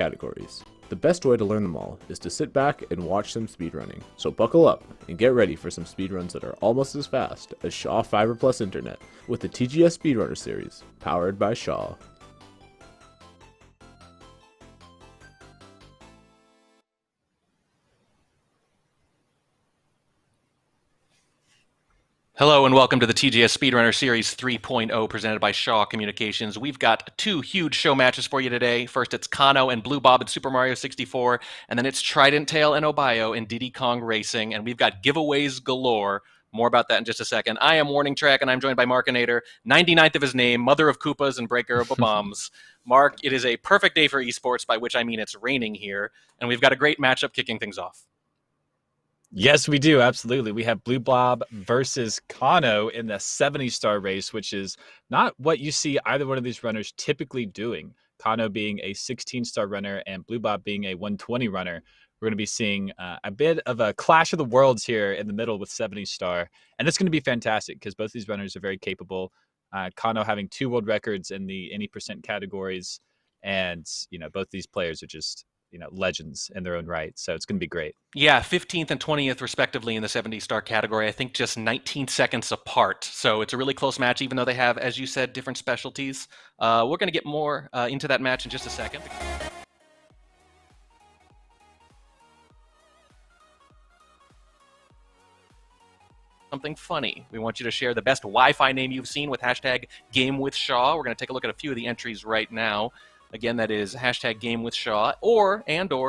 categories. The best way to learn them all is to sit back and watch some speedrunning. So buckle up and get ready for some speedruns that are almost as fast as Shaw Fiber Plus Internet with the TGS Speedrunner Series, powered by Shaw. Hello and welcome to the TGS Speedrunner Series 3.0 presented by Shaw Communications. We've got two huge show matches for you today. First, it's Kanno and Bluebob in Super Mario 64, and then it's Tridenttail and Obiyo in Diddy Kong Racing, and we've got giveaways galore. More about that in just a second. I am Warning Track, and I'm joined by Markinator, 99th of his name, mother of Koopas and breaker of bombs. Mark, it is a perfect day for esports, by which I mean it's raining here, and we've got a great matchup kicking things off. Yes, we do. Absolutely. We have Bluebob versus Kanno in the 70-star race, which is not what you see either one of these runners typically doing. Kanno being a 16-star runner and Bluebob being a 120 runner. We're going to be seeing a bit of a clash of the worlds here in the middle with 70-star. And it's going to be fantastic because both these runners are very capable. Kanno having 2 world records in the any percent categories. And, both these players are just legends in their own right. So it's going to be great. Yeah, 15th and 20th respectively in the 70-star category. I think just 19 seconds apart. So it's a really close match, even though they have, as you said, different specialties. We're going to get more into that match in just a second. Something funny. We want you to share the best Wi-Fi name you've seen with hashtag GameWithShaw. We're going to take a look at a few of the entries right now. Again, that is hashtag GameWithShaw, or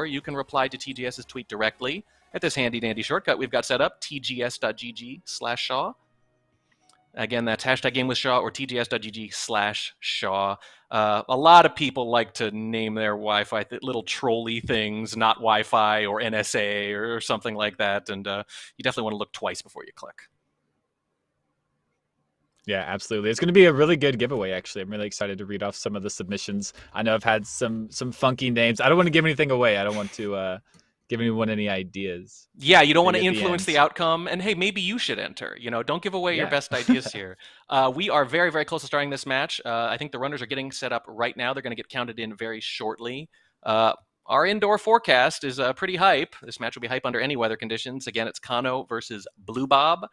you can reply to TGS's tweet directly at this handy-dandy shortcut we've got set up, tgs.gg/Shaw. Again, that's hashtag GameWithShaw or tgs.gg/Shaw. A lot of people like to name their Wi-Fi little trolly things, not Wi-Fi or NSA or something like that, and you definitely want to look twice before you click. Yeah, absolutely. It's going to be a really good giveaway, actually. I'm really excited to read off some of the submissions. I know I've had some funky names. I don't want to give anything away. I don't want to give anyone any ideas. Yeah, you don't want to influence the outcome. And hey, maybe you should enter. Don't give away your best ideas here. We are very, very close to starting this match. I think the runners are getting set up right now. They're going to get counted in very shortly. Our indoor forecast is pretty hype. This match will be hype under any weather conditions. Again, it's Kanno versus Bluebob.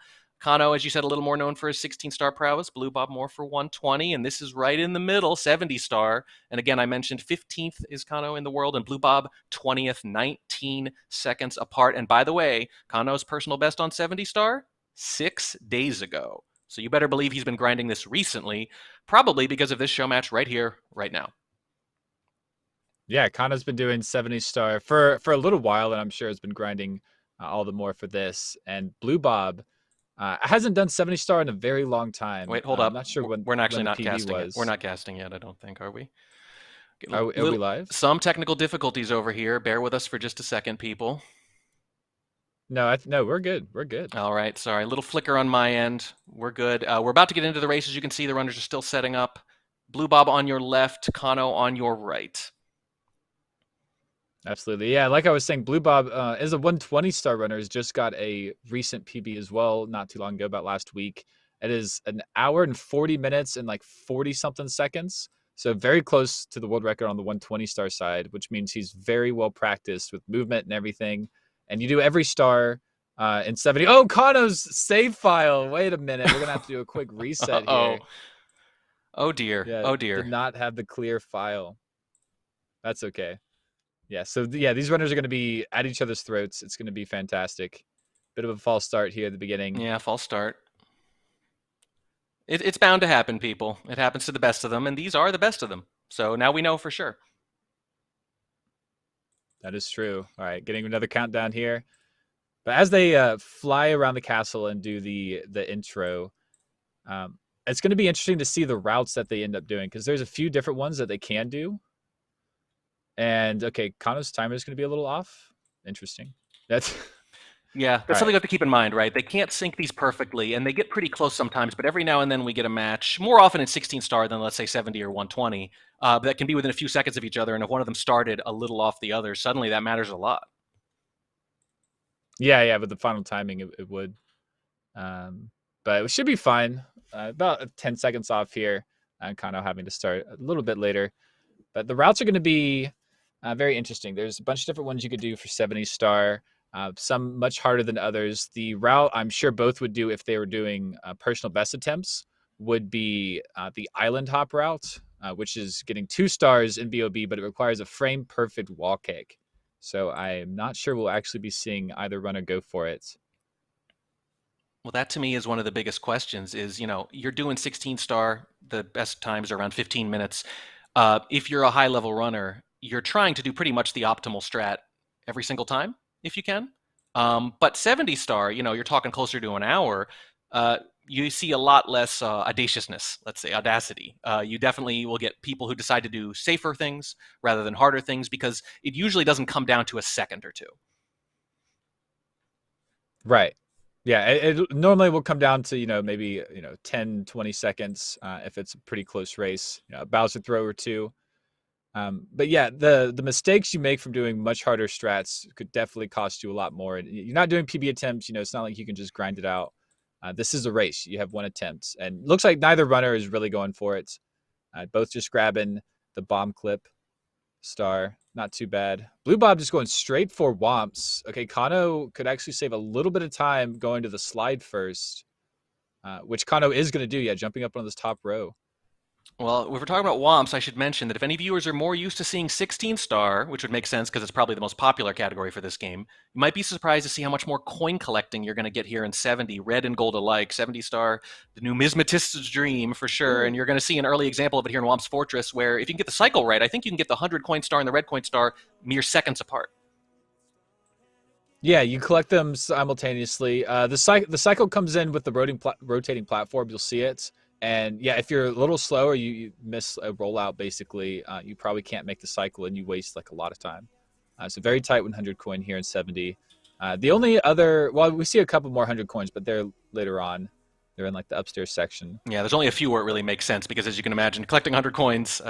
Kanno, as you said, a little more known for his 16-star prowess. Bluebob more for 120, and this is right in the middle, 70-star. And again, I mentioned 15th is Kanno in the world, and Bluebob 20th, 19 seconds apart. And by the way, Kanno's personal best on 70-star, 6 days ago. So you better believe he's been grinding this recently, probably because of this show match right here, right now. Yeah, Kanno's been doing 70-star for a little while, and I'm sure has been grinding all the more for this. And Bluebob hasn't done 70-star in a very long time. Wait, hold up. I'm not sure when. We're actually not PB casting was. it. We're not casting yet, I don't think, are we? Are we live? Some technical difficulties over here. Bear with us for just a second, people. No, no, we're good. We're good. All right, sorry. A little flicker on my end. We're good. We're about to get into the race. As you can see, the runners are still setting up. Bluebob on your left, Kanno on your right. Absolutely. Yeah, like I was saying, Bluebob is a 120-star runner, has just got a recent PB as well, not too long ago, about last week. It is an hour and 40 minutes and like 40-something seconds. So very close to the world record on the 120-star side, which means he's very well practiced with movement and everything. And you do every star in 70. Oh, Kanno's save file. Wait a minute. We're going to have to do a quick reset here. Oh, dear. Yeah, oh, dear. Did not have the clear file. That's okay. Yeah, so these runners are going to be at each other's throats. It's going to be fantastic. Bit of a false start here at the beginning. Yeah, false start. It's bound to happen, people. It happens to the best of them, and these are the best of them. So now we know for sure. That is true. All right, getting another countdown here. But as they fly around the castle and do the intro, it's going to be interesting to see the routes that they end up doing, because there's a few different ones that they can do. And okay, Kanno's timer is going to be a little off. Interesting. That's something you have to keep in mind, right? They can't sync these perfectly, and they get pretty close sometimes. But every now and then we get a match, more often in 16-star than let's say 70 or 120, that can be within a few seconds of each other. And if one of them started a little off the other, suddenly that matters a lot. Yeah, with the final timing, it would. But it should be fine. About 10 seconds off here, and Kanno having to start a little bit later. But the routes are going to be Very interesting. There's a bunch of different ones you could do for 70 star. Some much harder than others. The route I'm sure both would do if they were doing personal best attempts would be the island hop route, which is getting 2 stars in BOB, but it requires a frame perfect wall kick. So I'm not sure we'll actually be seeing either runner go for it. Well, that to me is one of the biggest questions is, you're doing 16 star, the best times are around 15 minutes. If you're a high level runner, you're trying to do pretty much the optimal strat every single time, if you can. But 70 star, you're talking closer to an hour. You see a lot less audaciousness, let's say, audacity. You definitely will get people who decide to do safer things rather than harder things because it usually doesn't come down to a second or two. Right. Yeah, it normally will come down to, maybe, 10, 20 seconds if it's a pretty close race, a Bowser throw or two. But yeah, the mistakes you make from doing much harder strats could definitely cost you a lot more. You're not doing PB attempts, it's not like you can just grind it out. This is a race. You have one attempt. And looks like neither runner is really going for it. Both just grabbing the bomb clip star. Not too bad. Bluebob just going straight for Womps. Okay, Kanno could actually save a little bit of time going to the slide first, which Kanno is going to do. Yeah, jumping up on this top row. Well, if we're talking about Womps, I should mention that if any viewers are more used to seeing 16 star, which would make sense because it's probably the most popular category for this game, you might be surprised to see how much more coin collecting you're going to get here in 70, red and gold alike. 70 star, the numismatist's dream for sure. And you're going to see an early example of it here in Womps Fortress, where if you can get the cycle right, I think you can get the 100 coin star and the red coin star mere seconds apart. Yeah, you collect them simultaneously. The cycle comes in with the rotating platform. You'll see it. And yeah, if you're a little slower, you miss a rollout, basically, you probably can't make the cycle and you waste like a lot of time. So very tight 100 coin here in 70. The only other, well, we see a couple more 100 coins, but they're later on. They're in like the upstairs section. Yeah, there's only a few where it really makes sense because as you can imagine, collecting 100 coins,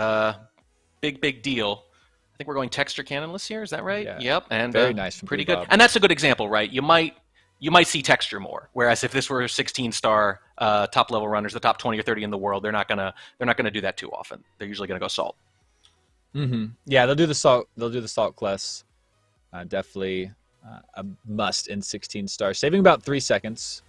big deal. I think we're going texture cannonless here. Is that right? Yeah. Yep. And very nice. Pretty good. And that's a good example, right? You might see texture more. Whereas if this were a 16 star top level runners, the top 20 or 30 in the world, they're not gonna do that too often. They're usually gonna go salt. Mm-hmm. Yeah, they'll do the salt. They'll do the salt class. Definitely a must in 16 star. Saving about 3 seconds.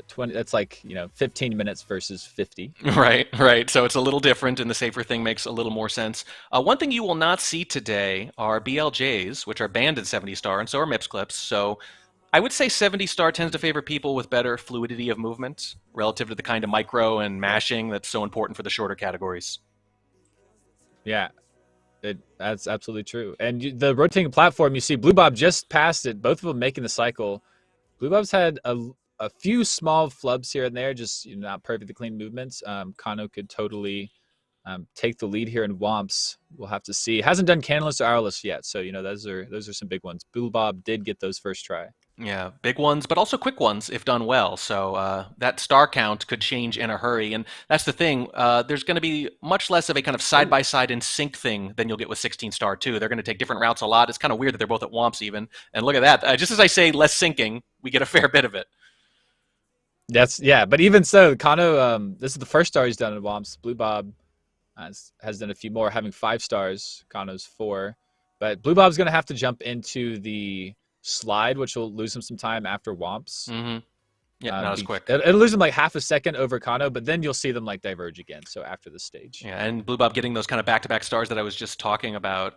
20. That's like 15 minutes versus 50. Right. So it's a little different, and the safer thing makes a little more sense. One thing you will not see today are BLJs, which are banned at 70 star, and so are MIPS clips. So I would say 70 star tends to favor people with better fluidity of movement relative to the kind of micro and mashing that's so important for the shorter categories. Yeah, that's absolutely true. And the rotating platform, you see Bluebob just passed it, both of them making the cycle. Bluebob's had a few small flubs here and there, just not perfectly clean movements. Kanno could totally take the lead here in Womps. We'll have to see. Hasn't done Cannonless or Arrowless yet, so those are some big ones. Bluebob did get those first try. Yeah, big ones, but also quick ones if done well. So that star count could change in a hurry. And that's the thing. There's going to be much less of a kind of side-by-side in sync thing than you'll get with 16 star 2. They're going to take different routes a lot. It's kind of weird that they're both at Womps even. And look at that. Just as I say less syncing, we get a fair bit of it. But even so, Kanno, this is the first star he's done at Womps. Bluebob has done a few more, having 5 stars. Kanno's 4. But Bluebob's going to have to jump into the slide, which will lose him some time after Womps. Mm-hmm. Yeah, not as quick. It'll lose him like half a second over Kanno, but then you'll see them like diverge again. So after the stage. Yeah, and Bluebob getting those kind of back-to-back stars that I was just talking about.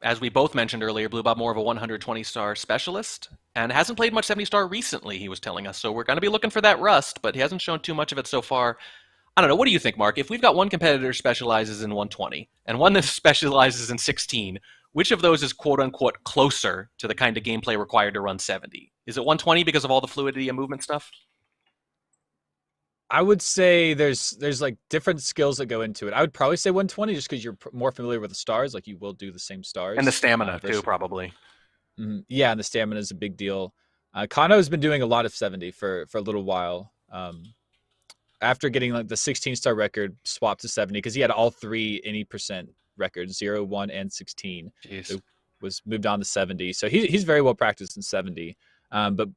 As we both mentioned earlier, Bluebob more of a 120 star specialist and hasn't played much 70 star recently, he was telling us. So we're going to be looking for that rust, but he hasn't shown too much of it so far. I don't know. What do you think, Mark? If we've got one competitor who specializes in 120 and one that specializes in 16, which of those is quote-unquote closer to the kind of gameplay required to run 70? Is it 120 because of all the fluidity and movement stuff? I would say there's like different skills that go into it. I would probably say 120 just because you're more familiar with the stars. Like you will do the same stars. And the stamina too, probably. Yeah, and the stamina is a big deal. Kanno has been doing a lot of 70 for a little while. After getting like the 16 star record swapped to 70 because he had all 3 any percent records, 0, 1, and 16. So was moved on to 70. So he's very well practiced in 70. But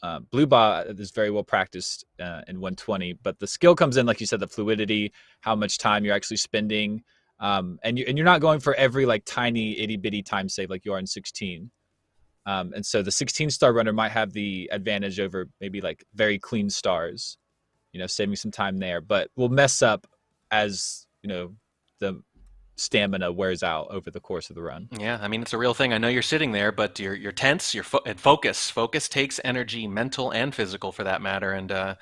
Bluebob is very well practiced in 120. But the skill comes in, like you said, the fluidity, how much time you're actually spending. And you're not going for every like tiny itty bitty time save like you are in 16. And so the 16-star runner might have the advantage over maybe like very clean stars, saving some time there, but will mess up as the stamina wears out over the course of the run. Yeah, I mean, it's a real thing. I know you're sitting there, but you're tense. And focus. Focus takes energy, mental and physical, for that matter. And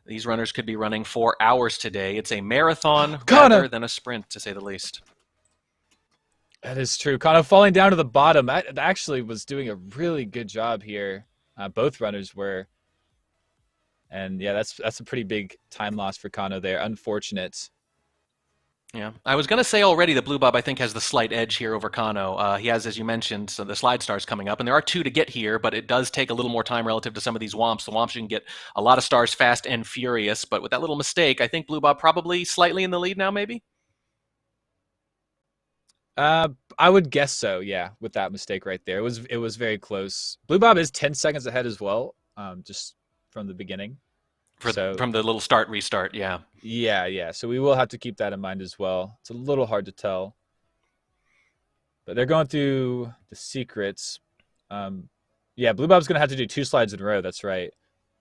these runners could be running 4 hours today. It's a marathon rather than a sprint, to say the least. That is true. Kanno falling down to the bottom. That actually was doing a really good job here. Both runners were. And yeah, that's a pretty big time loss for Kanno there. Unfortunate. Yeah, I was going to say already that Bluebob, I think, has the slight edge here over Kanno. He has, as you mentioned, so the slide stars coming up, and there are 2 to get here, but it does take a little more time relative to some of these Womps. The Womps, you can get a lot of stars fast and furious, but with that little mistake, I think Bluebob probably slightly in the lead now, maybe? I would guess so, yeah, with that mistake right there. It was very close. Bluebob is 10 seconds ahead as well, just from the beginning. From the little start restart, yeah. Yeah. So we will have to keep that in mind as well. It's a little hard to tell. But they're going through the secrets. Yeah, Bluebob's going to have to do 2 slides in a row. That's right.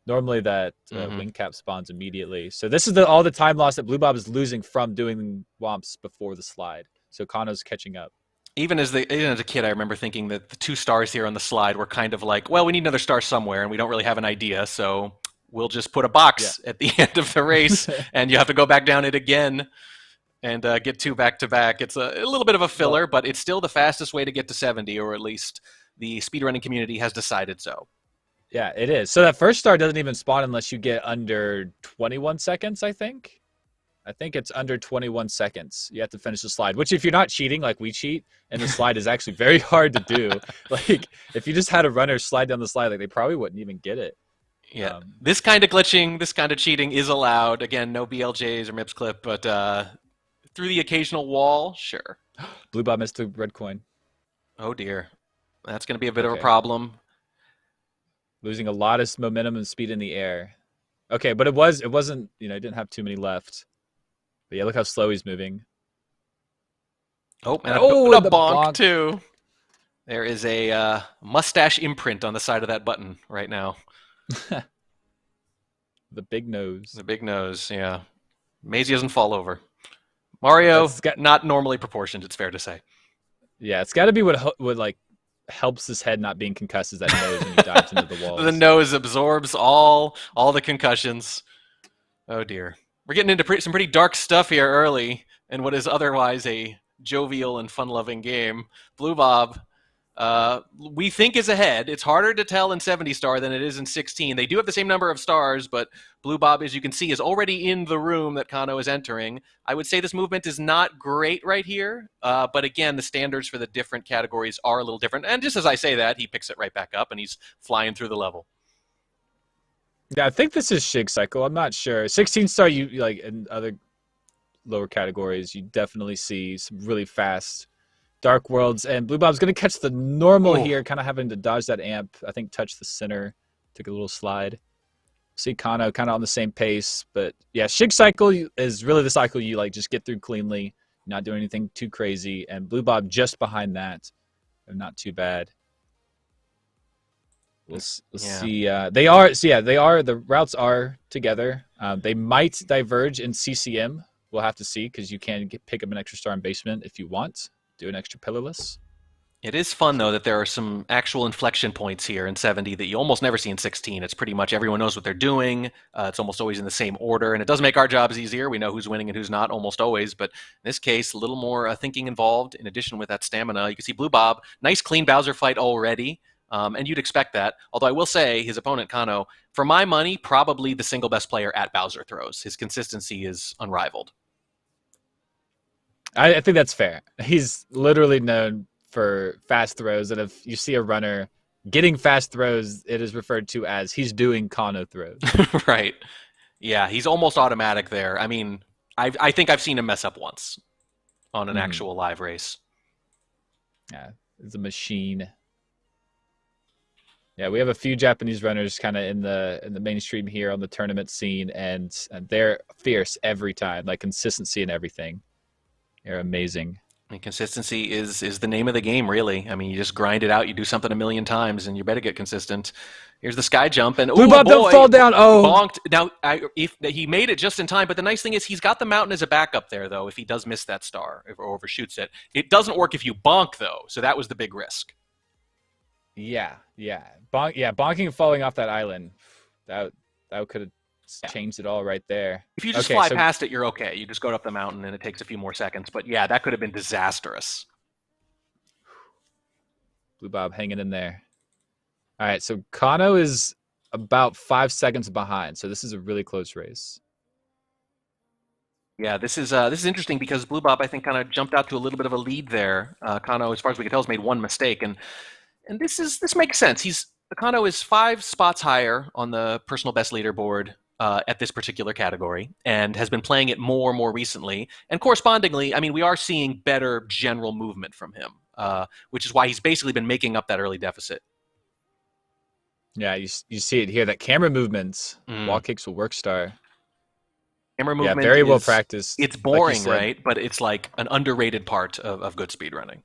Normally that wing cap spawns immediately. So this is all the time loss that Bluebob is losing from doing Womps before the slide. So Kanno's catching up. Even as a kid, I remember thinking that the 2 stars here on the slide were kind of like, well, we need another star somewhere, and we don't really have an idea, so we'll just put a box at the end of the race, and you have to go back down it again and get 2 back-to-back. It's a little bit of a filler, but it's still the fastest way to get to 70, or at least the speedrunning community has decided so. Yeah, it is. So that first star doesn't even spawn unless you get under 21 seconds, I think. I think it's under 21 seconds. You have to finish the slide, which if you're not cheating like we cheat, and the slide is actually very hard to do. Like, if you just had a runner slide down the slide, like they probably wouldn't even get it. Yeah, this kind of glitching, this kind of cheating is allowed. Again, no BLJs or MIPS clip, but through the occasional wall, sure. Bluebob missed the red coin. Oh dear, that's going to be a bit of a problem. Losing a lot of momentum and speed in the air. Okay, but it wasn't, it didn't have too many left. But yeah, look how slow he's moving. Oh, and a bonk too. There is a mustache imprint on the side of that button right now. The big nose. The big nose, yeah. Maisie doesn't fall over. Mario, not normally proportioned, it's fair to say. Yeah, it's got to be what like helps his head not being concussed is that nose when he dives into the walls. The nose absorbs all the concussions. Oh dear. We're getting into some pretty dark stuff here early in what is otherwise a jovial and fun-loving game. Bluebob, we think is ahead. It's harder to tell in 70 star than it is in 16. They do have the same number of stars, but Bluebob, as you can see, is already in the room that Kanno is entering. I would say this movement is not great right here, but again, the standards for the different categories are a little different. And just as I say that, he picks it right back up and he's flying through the level. Yeah, I think this is Shig Cycle. I'm not sure. 16 star, you like in other lower categories, you definitely see some really fast Dark Worlds, and Bluebob's going to catch the normal here, kind of having to dodge that amp. I think touch the center, took a little slide. See Kanno kind of on the same pace, but yeah, Shig Cycle is really the cycle you like just get through cleanly, not doing anything too crazy, and Bluebob just behind that, not too bad. We'll see. They are the routes are together. They might diverge in CCM. We'll have to see because you can pick up an extra star in basement if you want. Do an extra pillarless. It is fun, though, that there are some actual inflection points here in 70 that you almost never see in 16. It's pretty much everyone knows what they're doing. It's almost always in the same order, and it does make our jobs easier. We know who's winning and who's not almost always, but in this case, a little more thinking involved in addition with that stamina. You can see Bluebob, nice clean Bowser fight already, and you'd expect that. Although I will say his opponent, Kanno, for my money, probably the single best player at Bowser throws. His consistency is unrivaled. I think that's fair. He's literally known for fast throws, and if you see a runner getting fast throws, it is referred to as he's doing Kanno throws. Right. Yeah, he's almost automatic there. I mean, I think I've seen him mess up once on an actual live race. Yeah, it's a machine. Yeah, we have a few Japanese runners kind of in the mainstream here on the tournament scene, and they're fierce every time, like consistency and everything. You're amazing. And consistency is the name of the game, really. I mean, you just grind it out. You do something a million times, and you better get consistent. Here's the sky jump, and Bluebob, don't fall down. Oh, bonked. Now, if he made it just in time, but the nice thing is he's got the mountain as a backup there, though. If he does miss that star or overshoots it, it doesn't work if you bonk, though. So that was the big risk. Yeah. Bonking and falling off that island. That could have changed it all right there. If you just fly past it, you're okay. You just go up the mountain and it takes a few more seconds. But yeah, that could have been disastrous. Bluebob hanging in there. All right, so Kanno is about 5 seconds behind. So this is a really close race. Yeah, this is interesting because Bluebob, I think, kind of jumped out to a little bit of a lead there. Kanno, as far as we can tell, has made one mistake, and this makes sense. Kanno is 5 spots higher on the personal best leaderboard at this particular category, and has been playing it more and more recently. And correspondingly, I mean, we are seeing better general movement from him, which is why he's basically been making up that early deficit. Yeah, you see it here. That camera movements, wall kicks will work star. Camera movement, very well practiced. It's boring, like right? But it's like an underrated part of good speedrunning.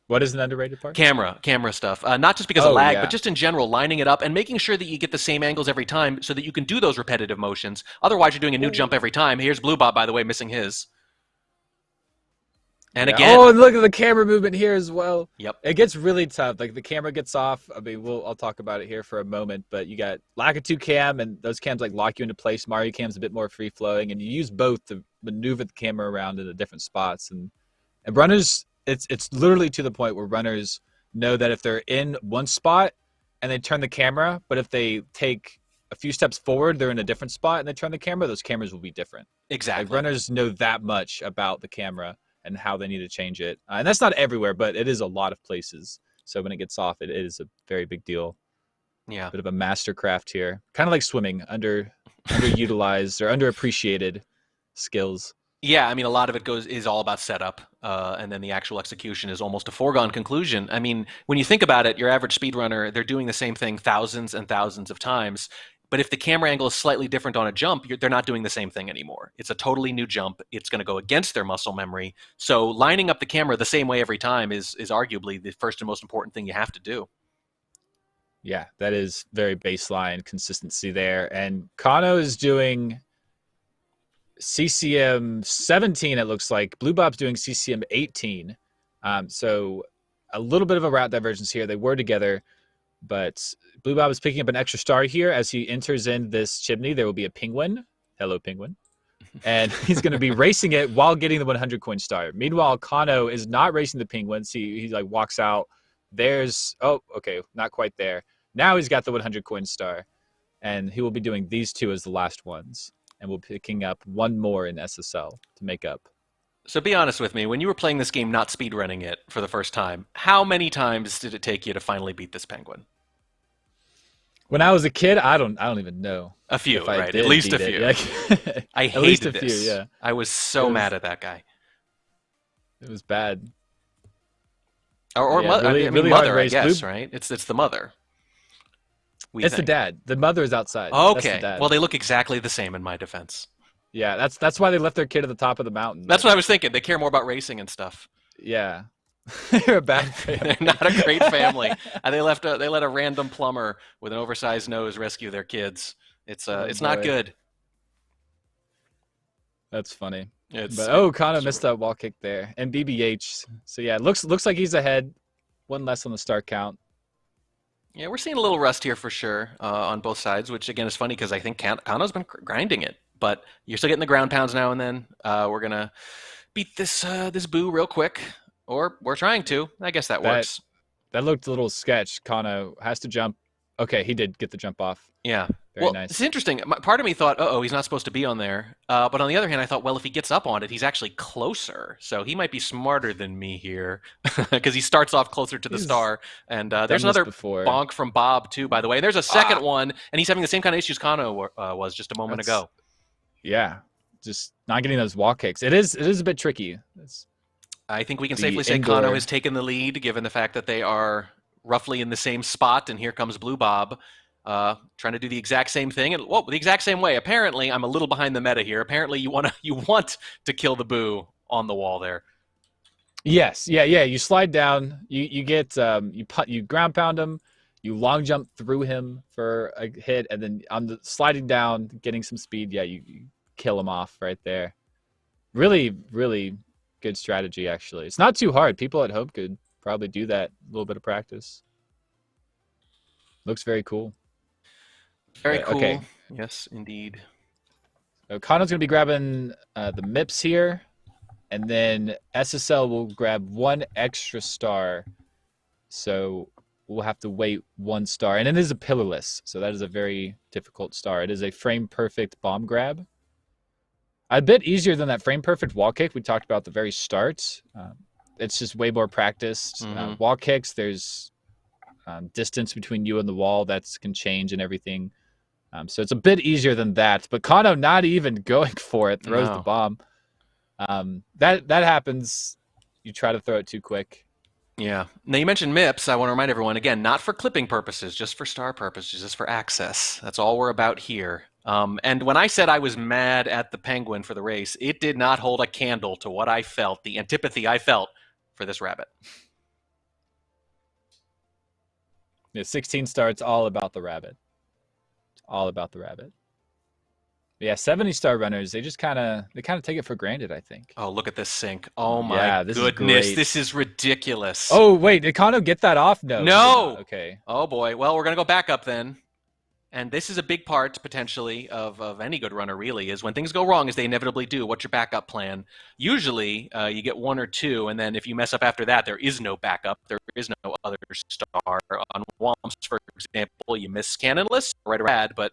What is an underrated part? Camera stuff. Not just because of lag, but just in general, lining it up and making sure that you get the same angles every time so that you can do those repetitive motions. Otherwise, you're doing a new jump every time. Here's Bluebob, by the way, missing his. And again... Oh, and look at the camera movement here as well. Yep. It gets really tough. Like, the camera gets off. I mean, I'll talk about it here for a moment, but you got Lakitu cam, and those cams, like, lock you into place. Mario cam's a bit more free-flowing, and you use both to maneuver the camera around in the different spots. And runners... It's literally to the point where runners know that if they're in one spot and they turn the camera, but if they take a few steps forward, they're in a different spot and they turn the camera, those cameras will be different. Exactly. Like, runners know that much about the camera and how they need to change it. And that's not everywhere, but it is a lot of places. So when it gets off, it is a very big deal. Yeah. Bit of a mastercraft here. Kind of like swimming, underutilized or underappreciated skills. Yeah, I mean, a lot of it is all about setup, and then the actual execution is almost a foregone conclusion. I mean, when you think about it, your average speedrunner, they're doing the same thing thousands and thousands of times. But if the camera angle is slightly different on a jump, they're not doing the same thing anymore. It's a totally new jump. It's going to go against their muscle memory. So lining up the camera the same way every time is arguably the first and most important thing you have to do. Yeah, that is very baseline consistency there. And Kanno is doing CCM 17, it looks like. Bluebob's doing CCM 18. So a little bit of a route divergence here. They were together, but Bluebob is picking up an extra star here. As he enters in this chimney, there will be a penguin. Hello, penguin. And he's going to be racing it while getting the 100 coin star. Meanwhile, Kanno is not racing the penguins. He like walks out. There's, oh, okay, not quite there. Now he's got the 100 coin star, and he will be doing these two as the last ones. And we'll be picking up one more in SSL to make up. So be honest with me, when you were playing this game, not speedrunning it for the first time, how many times did it take you to finally beat this penguin? When I was a kid, I don't even know. A few, right? At least a few. Yeah. I hated this. Yeah. I was so mad at that guy. It was bad. Or yeah, really, I mean, really mother, I guess, right? It's the mother. It's the dad. The mother is outside. Okay. Well, they look exactly the same in my defense. Yeah, that's why they left their kid at the top of the mountain. That's what I was thinking. They care more about racing and stuff. Yeah. They're a bad family. They're not a great family. They let a random plumber with an oversized nose rescue their kids. It's not good. That's funny. Kanno missed that wall kick there. And BBH. So yeah, it looks like he's ahead. One less on the star count. Yeah, we're seeing a little rust here for sure on both sides, which again is funny because I think Kanno's been grinding it, but you're still getting the ground pounds now and then. We're gonna beat this boo real quick, or we're trying to. I guess that works. That looked a little sketch. Kanno has to jump. Okay, he did get the jump off. Yeah. Very nice. It's interesting. Part of me thought, he's not supposed to be on there. But on the other hand, I thought, well, if he gets up on it, he's actually closer. So he might be smarter than me here because he starts off closer to the star. And there's another bonk from Bob, too, by the way. There's a second one, and he's having the same kind of issues Kanno was just a moment ago. Yeah, just not getting those wall kicks. It is a bit tricky. I think we can safely say Kanno has taken the lead, given the fact that they are roughly in the same spot, and here comes Bluebob. Trying to do the exact same thing, and the exact same way. Apparently, I'm a little behind the meta here. Apparently, you want to kill the boo on the wall there. Yes, yeah. You slide down. You get you ground pound him. You long jump through him for a hit, and then on the sliding down, getting some speed. Yeah, you kill him off right there. Really, really good strategy. Actually, it's not too hard. People at home could probably do that. A little bit of practice. Looks very cool. Very cool. Okay. Yes, indeed. So Kanno's gonna be grabbing the MIPS here, and then SSL will grab one extra star. So we'll have to wait 1 star, and it is a pillarless, so that is a very difficult star. It is a frame perfect bomb grab. A bit easier than that frame perfect wall kick we talked about at the very start. It's just way more practiced. Wall kicks, there's distance between you and the wall that can change and everything. So it's a bit easier than that. But Kanno not even going for it, throws the bomb. That happens. You try to throw it too quick. Yeah. Now you mentioned MIPS. I want to remind everyone, again, not for clipping purposes, just for star purposes, just for access. That's all we're about here. And when I said I was mad at the Penguin for the race, it did not hold a candle to what I felt, the antipathy I felt for this rabbit. Yeah, 16 star, it's all about the rabbit. It's all about the rabbit. Yeah, 70-star runners, they just kind of take it for granted, I think. Oh, look at this sync. Oh my goodness, this is ridiculous. Oh, wait, did Kanno get that off? No. No. Okay. Oh boy. Well, we're going to go back up then. And this is a big part, potentially, of any good runner, really, is when things go wrong, as they inevitably do, what's your backup plan? Usually, you get 1 or 2, and then if you mess up after that, there is no backup. There is no other star. On Womps, for example, you miss Cannonless, right or bad, but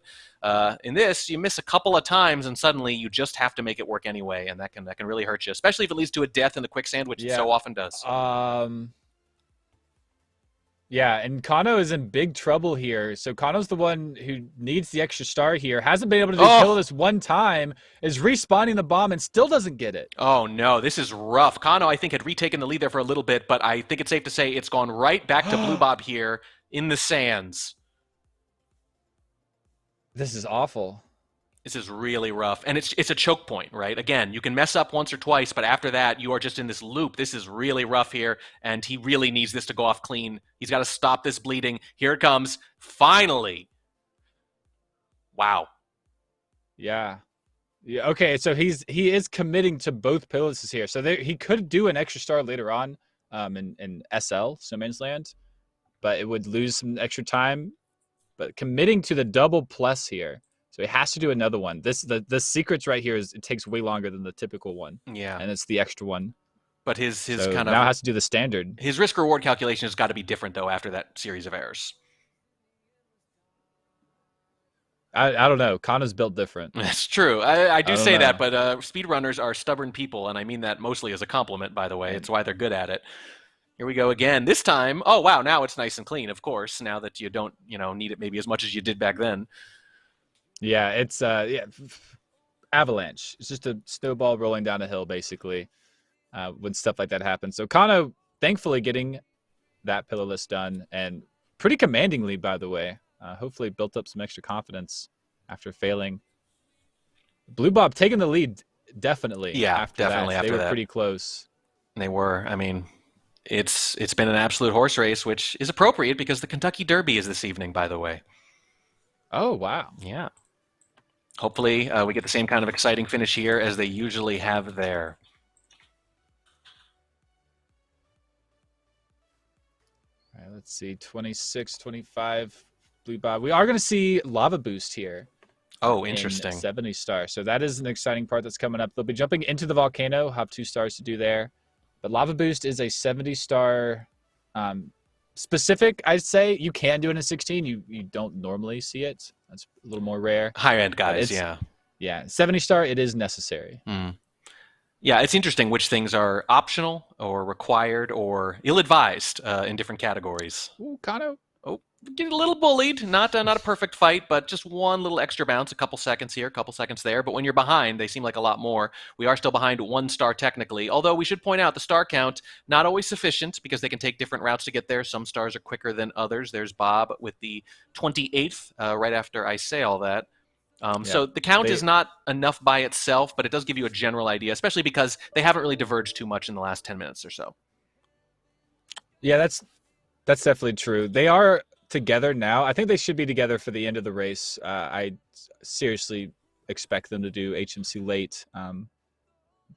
in this, you miss a couple of times, and suddenly you just have to make it work anyway, and that can really hurt you, especially if it leads to a death in the quicksand, which it so often does. Yeah, and Kanno is in big trouble here. So Kanno's the one who needs the extra star here. Hasn't been able to kill this 1 time. Is respawning the bomb and still doesn't get it. Oh, no. This is rough. Kanno, I think, had retaken the lead there for a little bit, but I think it's safe to say it's gone right back to Bluebob here in the sands. This is awful. This is really rough. And it's a choke point, right? Again, you can mess up once or twice, but after that, you are just in this loop. This is really rough here, and he really needs this to go off clean. He's got to stop this bleeding. Here it comes. Finally. Wow. Yeah. Okay, so he is committing to both pillarlesses here. So he could do an extra star later on in SL, So Man's Land, but it would lose some extra time. But committing to the double plus here. So he has to do another one. The secrets right here is it takes way longer than the typical one. Yeah. And it's the extra one. But his so kind of now has to do the standard. His risk reward calculation has got to be different though after that series of errors. I don't know. Kanno's built different. That's true. I do say that, but speedrunners are stubborn people, and I mean that mostly as a compliment, by the way. It's why they're good at it. Here we go again. This time, oh wow, now it's nice and clean, of course, now that you don't, need it maybe as much as you did back then. Yeah, it's avalanche. It's just a snowball rolling down a hill, basically, when stuff like that happens. So Kanno, thankfully, getting that pillarless done, and pretty commandingly, by the way. Hopefully built up some extra confidence after failing. Bluebob taking the lead, definitely. Yeah, definitely after that. They were pretty close. They were. I mean, it's been an absolute horse race, which is appropriate because the Kentucky Derby is this evening, by the way. Oh, wow. Yeah. Hopefully, we get the same kind of exciting finish here as they usually have there. All right, let's see. 26, 25, Bluebob. We are going to see Lava Boost here. Oh, interesting. 70 stars. So that is an exciting part that's coming up. They'll be jumping into the volcano, have 2 stars to do there. But Lava Boost is a 70-star specific, I'd say. You can do it in 16. You don't normally see it. That's a little more rare. Higher-end guys, yeah. Yeah, 70-star, it is necessary. Yeah, it's interesting which things are optional or required or ill-advised in different categories. Ooh, Kanno. Oh, getting a little bullied. Not a perfect fight, but just one little extra bounce, a couple seconds here, a couple seconds there. But when you're behind, they seem like a lot more. We are still behind 1 star technically, although we should point out the star count, not always sufficient because they can take different routes to get there. Some stars are quicker than others. There's Bob with the 28th right after I say all that. So the count is not enough by itself, but it does give you a general idea, especially because they haven't really diverged too much in the last 10 minutes or so. Yeah, that's definitely true. They are together now. I think they should be together for the end of the race. I seriously expect them to do HMC late,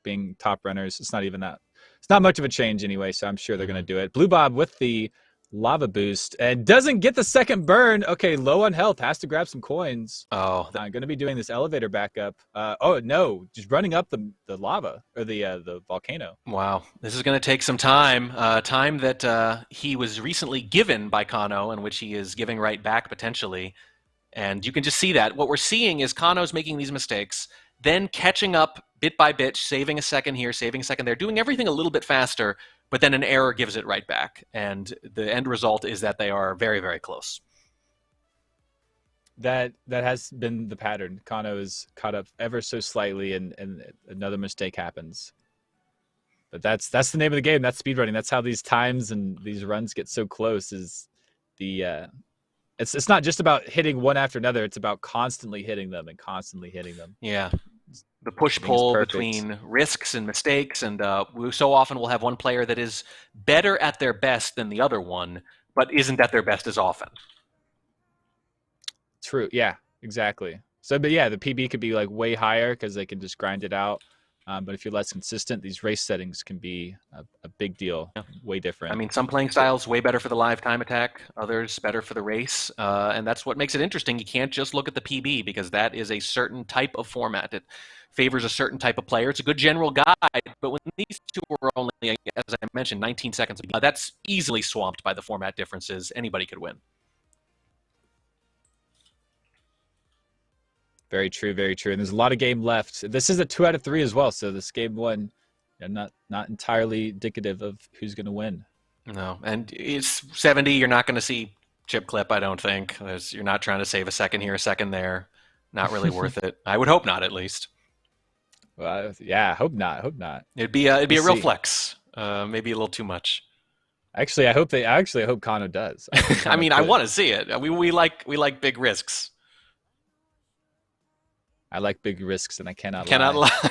being top runners. It's not even that. It's not much of a change anyway, so I'm sure they're going to do it. Bluebob with the lava boost and doesn't get the second burn. Okay, low on health, has to grab some coins. Oh, I'm going to be doing this elevator backup. Oh no, just running up the lava or the volcano. Wow, this is going to take some time. Time that he was recently given by Kanno, and which he is giving right back potentially. And you can just see that. What we're seeing is Kanno's making these mistakes, then catching up bit by bit, saving a second here, saving a second there, doing everything a little bit faster, but then an error gives it right back. And the end result is that they are very, very close. That has been the pattern. Kanno is caught up ever so slightly, and another mistake happens. But that's the name of the game. That's speedrunning. That's how these times and these runs get so close. Is the it's not just about hitting one after another. It's about constantly hitting them and constantly hitting them. Yeah. The push-pull between risks and mistakes, and we so often will have one player that is better at their best than the other one, but isn't at their best as often. True. Yeah, exactly. So, but yeah, the PB could be like way higher because they can just grind it out. But if you're less consistent, these race settings can be a big deal, way different. I mean, some playing styles way better for the live time attack, others better for the race, and that's what makes it interesting. You can't just look at the PB because that is a certain type of format. It favors a certain type of player. It's a good general guide, but when these two are only, as I mentioned, 19 seconds, that's easily swamped by the format differences. Anybody could win. Very true, very true. And there's a lot of game left. This is a 2 out of 3 as well, so this game one, not entirely indicative of who's going to win. No, and it's 70. You're not going to see chip clip, I don't think. You're not trying to save a second here, a second there. Not really worth it. I would hope not, at least. Well, yeah, hope not. Hope not. It'd be a real flex. Maybe a little too much. Actually, I hope Kanno does. I mean, I want to see it. We like big risks. I like big risks, and I cannot lie.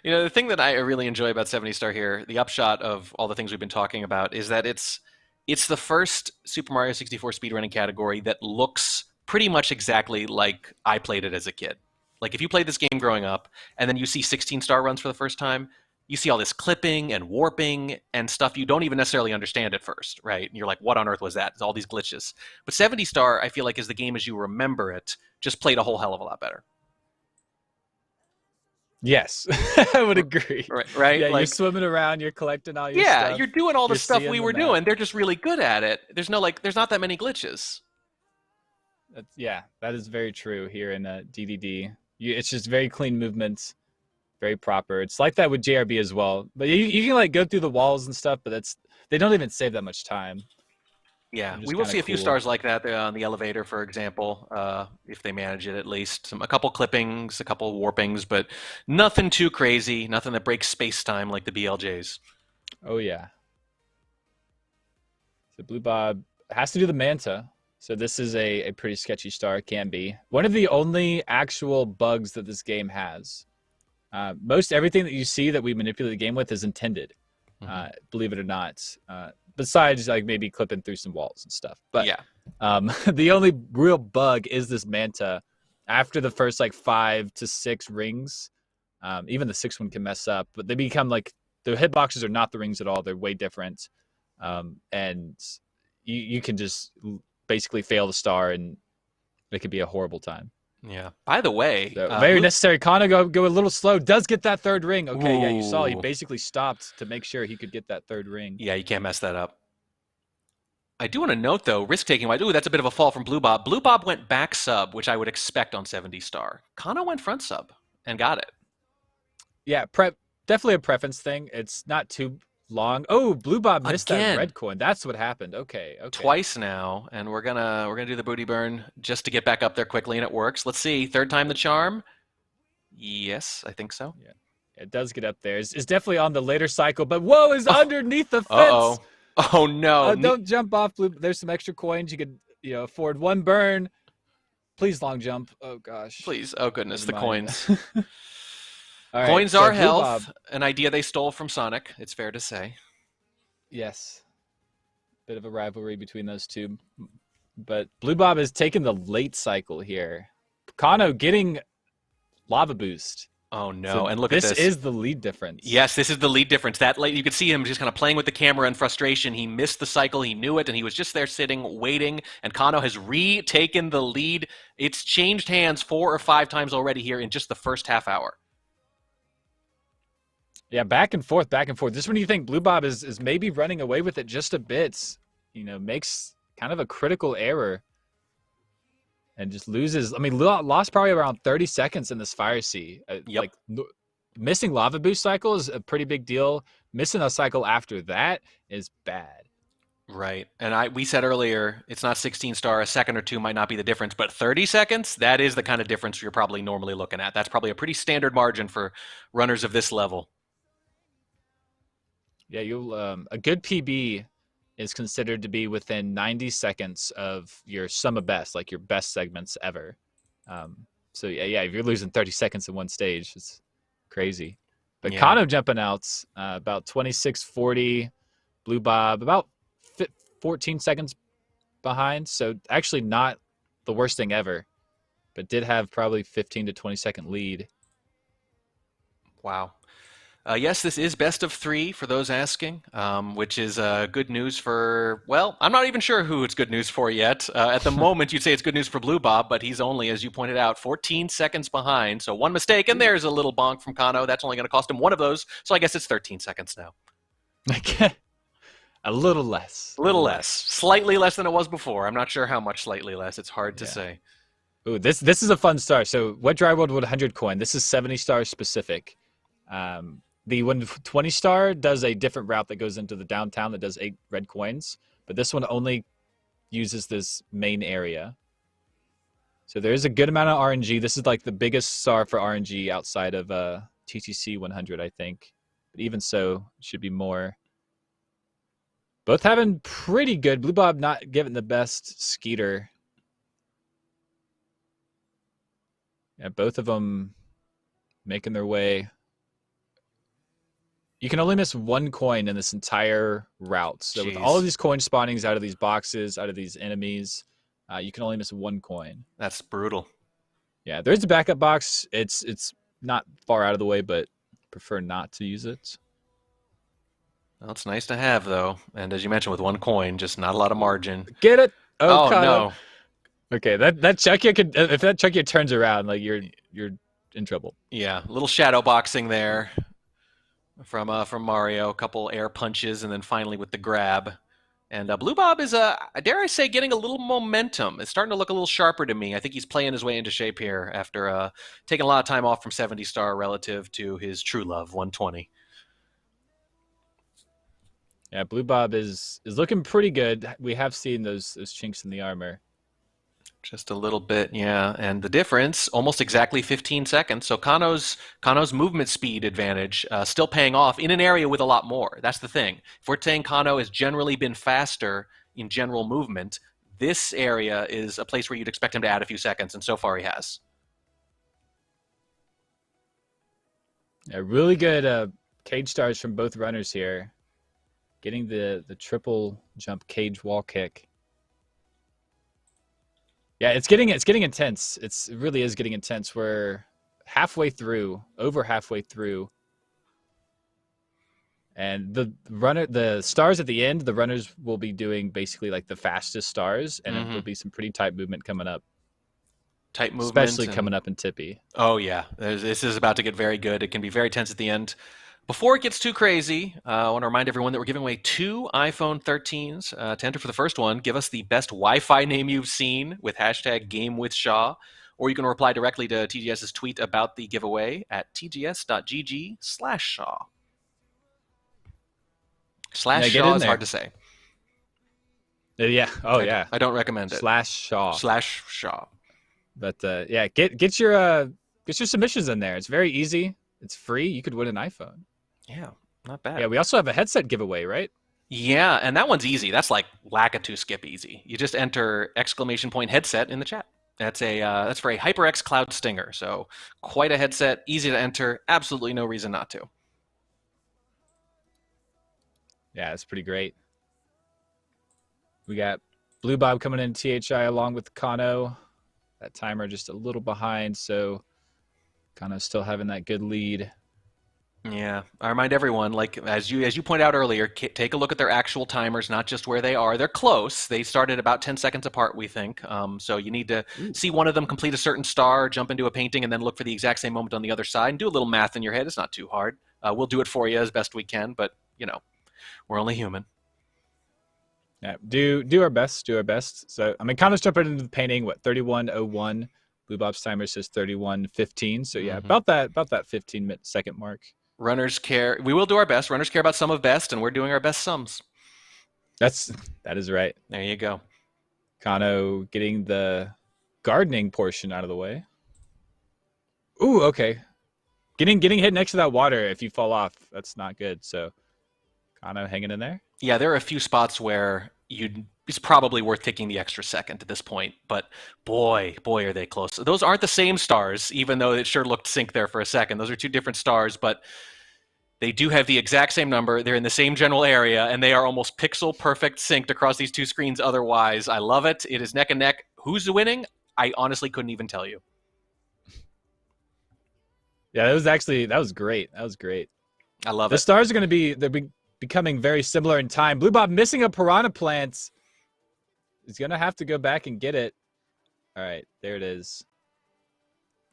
The thing that I really enjoy about 70 Star here, the upshot of all the things we've been talking about, is that it's the first Super Mario 64 speedrunning category that looks pretty much exactly like I played it as a kid. Like if you played this game growing up, and then you see 16-star runs for the first time, you see all this clipping and warping and stuff you don't even necessarily understand at first, right? And you're like, what on earth was that? It's all these glitches. But 70 Star, I feel like, is the game as you remember it, just played a whole hell of a lot better. Yes, I would agree. Right? Yeah, you're swimming around, you're collecting all your stuff. stuff. Yeah, you're doing all the stuff we were doing. They're just really good at it. There's not that many glitches. Yeah, that is very true here in DDD. It's just very clean movements. Very proper. It's like that with JRB as well. But you can like go through the walls and stuff, but they don't even save that much time. Yeah, we will see a few stars like that on the elevator, for example, if they manage it at least. A couple clippings, a couple warpings, but nothing too crazy, nothing that breaks space-time like the BLJs. Oh, yeah. So Bluebob has to do the Manta. So this is a pretty sketchy star, can be. One of the only actual bugs that this game has. Most everything that you see that we manipulate the game with is intended, believe it or not. Besides, like maybe clipping through some walls and stuff. But yeah, the only real bug is this Manta. After the first like 5 to 6 rings, even the 6th one can mess up. But they become like the hitboxes are not the rings at all. They're way different, and you can just basically fail the star, and it could be a horrible time. Yeah. By the way, so, very necessary. Kanno go a little slow. Does get that 3rd ring. Okay, yeah, you saw he basically stopped to make sure he could get that 3rd ring. Yeah, you can't mess that up. I do want to note though, risk taking. Ooh, that's a bit of a fall from Bluebob. Bluebob went back sub, which I would expect on 70 Star. Kanno went front sub and got it. Yeah, definitely a preference thing. It's not too long. Oh, Bluebob missed that red coin. That's what happened. Okay. Twice now, and we're gonna do the booty burn just to get back up there quickly, and it works. Let's see, 3rd time the charm. Yes, I think so. Yeah, it does get up there. It's definitely on the later cycle, but whoa, is underneath the fence. Oh no! Don't jump off, Blue. There's some extra coins. You could afford 1 burn. Please long jump. Oh gosh. Please. Oh goodness, the Never mind. coins. All right, Coins so are Bluebob. health, an idea they stole from Sonic, it's fair to say. Yes. Bit of a rivalry between those two. But Bluebob is taking the late cycle here. Kanno getting lava boost. Oh no! So and look at this. This is the lead difference. Yes, this is the lead difference. That you could see him just kind of playing with the camera in frustration. He missed the cycle. He knew it, and he was just there sitting, waiting. And Kanno has retaken the lead. It's changed hands 4 or 5 times already here in just the first half hour. Yeah, back and forth, back and forth. This one, you think Bluebob is maybe running away with it just a bit. You know, makes kind of a critical error. And just loses. I mean, lost probably around 30 seconds in this Fire Sea. Yep. Like, missing lava boost cycle is a pretty big deal. Missing a cycle after that is bad. Right. And we said earlier, it's not 16 star. A second or two might not be the difference, but 30 seconds, that is the kind of difference you're probably normally looking at. That's probably a pretty standard margin for runners of this level. Yeah, a good PB is considered to be within 90 seconds of your sum of best, like your best segments ever. So yeah, if you're losing 30 seconds in one stage, it's crazy. But yeah. Kanno jumping out about 26:40, Bluebob about 14 seconds behind. So actually not the worst thing ever, but did have probably 15 to 20 second lead. Wow. Yes, this is best of 3 for those asking, which is good news for, well, I'm not even sure who it's good news for yet. At the moment, you'd say it's good news for Bluebob, but he's only, as you pointed out, 14 seconds behind. So one mistake, and there's a little bonk from Kanno. That's only going to cost him one of those. So I guess it's 13 seconds now. A little less. A little less. Slightly less than it was before. I'm not sure how much slightly less. It's hard to say. Ooh, this is a fun star. So what Dry World would 100 coin? This is 70 stars specific. The 120 star does a different route that goes into the downtown that does 8 red coins, but this one only uses this main area. So there is a good amount of RNG. This is like the biggest star for RNG outside of TTC 100, I think. But even so, it should be more. Both having pretty good. Bluebob not giving the best Skeeter. Yeah, both of them making their way. You can only miss 1 coin in this entire route. So with all of these coin spawnings out of these boxes, out of these enemies, you can only miss 1 coin. That's brutal. Yeah, there's a backup box. It's not far out of the way, but prefer not to use it. Well, it's nice to have, though. And as you mentioned, with 1 coin, just not a lot of margin. Get it? Oh no. Okay, that Chucky could, if that Chucky turns around, like you're in trouble. Yeah, a little shadow boxing there. From Mario, a couple air punches, and then finally with the grab. And Bluebob is, dare I say, getting a little momentum. It's starting to look a little sharper to me. I think he's playing his way into shape here after taking a lot of time off from 70 star relative to his true love, 120. Yeah, Bluebob is looking pretty good. We have seen those chinks in the armor. Just a little bit, yeah. And the difference, almost exactly 15 seconds. So Kanno's movement speed advantage still paying off in an area with a lot more. That's the thing. If we're saying Kanno has generally been faster in general movement, this area is a place where you'd expect him to add a few seconds, and so far he has. Yeah, really good cage stars from both runners here. Getting the triple jump cage wall kick. Yeah, it's getting intense. It really is getting intense. We're over halfway through. And the stars at the end, the runners will be doing basically like the fastest stars, and it will be some pretty tight movement coming up. Tight movement. Especially coming up in Tippy. Oh, yeah. This is about to get very good. It can be very tense at the end. Before it gets too crazy, I want to remind everyone that we're giving away 2 iPhone 13s. To enter for the first one, give us the best Wi-Fi name you've seen with hashtag GameWithShaw, or you can reply directly to TGS's tweet about the giveaway at tgs.gg/Shaw. /Shaw is hard to say. Yeah. Oh, yeah. I don't recommend it. /Shaw. /Shaw. But yeah, get your submissions in there. It's very easy. It's free. You could win an iPhone. Yeah, not bad. Yeah, we also have a headset giveaway, right? Yeah, and that one's easy. That's like Lakitu skip easy. You just enter !headset in the chat, That's for a HyperX Cloud Stinger. So quite a headset, easy to enter, absolutely no reason not to. Yeah, it's pretty great. We got Bluebob coming in THI along with Kanno. That timer just a little behind, so Kanno still having that good lead. Yeah, I remind everyone, like as you pointed out earlier, take a look at their actual timers, not just where they are. They're close. They started about 10 seconds apart, we think. So you need to see one of them complete a certain star, jump into a painting, and then look for the exact same moment on the other side, and do a little math in your head. It's not too hard. We'll do it for you as best we can, but you know, we're only human. Yeah, do our best. Do our best. So I mean, Kanno's jumping into the painting. What 31:01? Bluebob's timer says 31:15. So yeah, about that 15-second mark. Runners care. We will do our best. Runners care about sum of best, and we're doing our best sums. That is right. There you go. Kanno getting the gardening portion out of the way. Ooh, okay. Getting hit next to that water. If you fall off, that's not good. So Kanno hanging in there. Yeah, there are a few spots where it's probably worth taking the extra second at this point, but boy, are they close. Those aren't the same stars, even though it sure looked sync there for a second. Those are two different stars, but they do have the exact same number. They're in the same general area, and they are almost pixel perfect synced across these two screens otherwise. I love it. It is neck and neck. Who's winning? I honestly couldn't even tell you. Yeah, that was great. That was great. I love it. The stars are going to be becoming very similar in time. Bluebob missing a piranha plant. He's going to have to go back and get it. All right, there it is.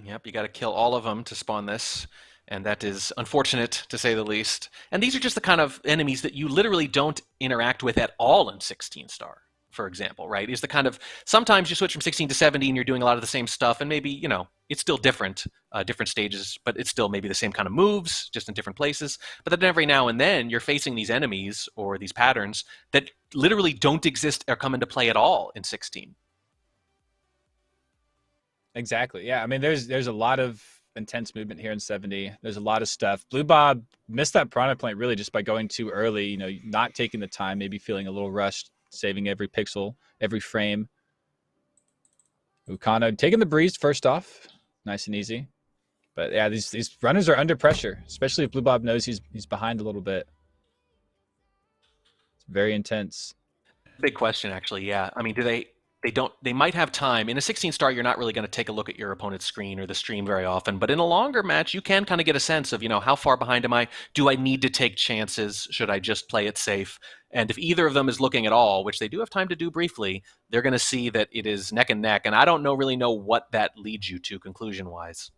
Yep, you got to kill all of them to spawn this, and that is unfortunate to say the least. And these are just the kind of enemies that you literally don't interact with at all in 16 star, for example, right? Is the kind of, sometimes you switch from 16 to 70 and you're doing a lot of the same stuff, and maybe, you know, it's still different, different stages, but it's still maybe the same kind of moves, just in different places. But then every now and then you're facing these enemies or these patterns that literally don't exist or come into play at all in 16. Exactly. Yeah. I mean, there's a lot of intense movement here in 70. There's a lot of stuff. Bluebob missed that piranha plant really just by going too early, you know, not taking the time, maybe feeling a little rushed, saving every pixel, every frame. Kanno taking the breeze first off. Nice and easy. But yeah, these runners are under pressure, especially if Bluebob knows he's behind a little bit. It's very intense. Big question, actually. Yeah. I mean, they might have time. In a 16 star, you're not really going to take a look at your opponent's screen or the stream very often. But in a longer match, you can kind of get a sense of, you know, how far behind am I? Do I need to take chances? Should I just play it safe? And if either of them is looking at all, which they do have time to do briefly, they're going to see that it is neck and neck. And I don't really know what that leads you to conclusion-wise.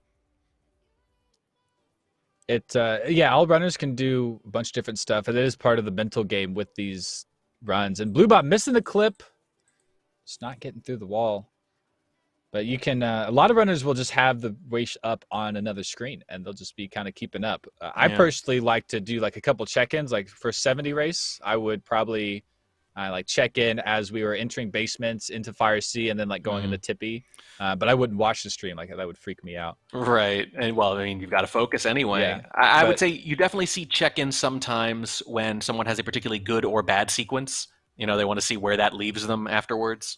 Yeah, all runners can do a bunch of different stuff. And it is part of the mental game with these runs. And Bluebob missing the clip. It's not getting through the wall. But you can, a lot of runners will just have the race up on another screen and they'll just be kind of keeping up. I personally like to do like a couple check-ins. Like for 70 race, I would probably like check in as we were entering basements into Fire C and then like going into Tippy. But I wouldn't watch the stream. Like that would freak me out. Right. And well, I mean, you've got to focus anyway. Yeah, I would say you definitely see check-ins sometimes when someone has a particularly good or bad sequence. You know, they want to see where that leaves them afterwards.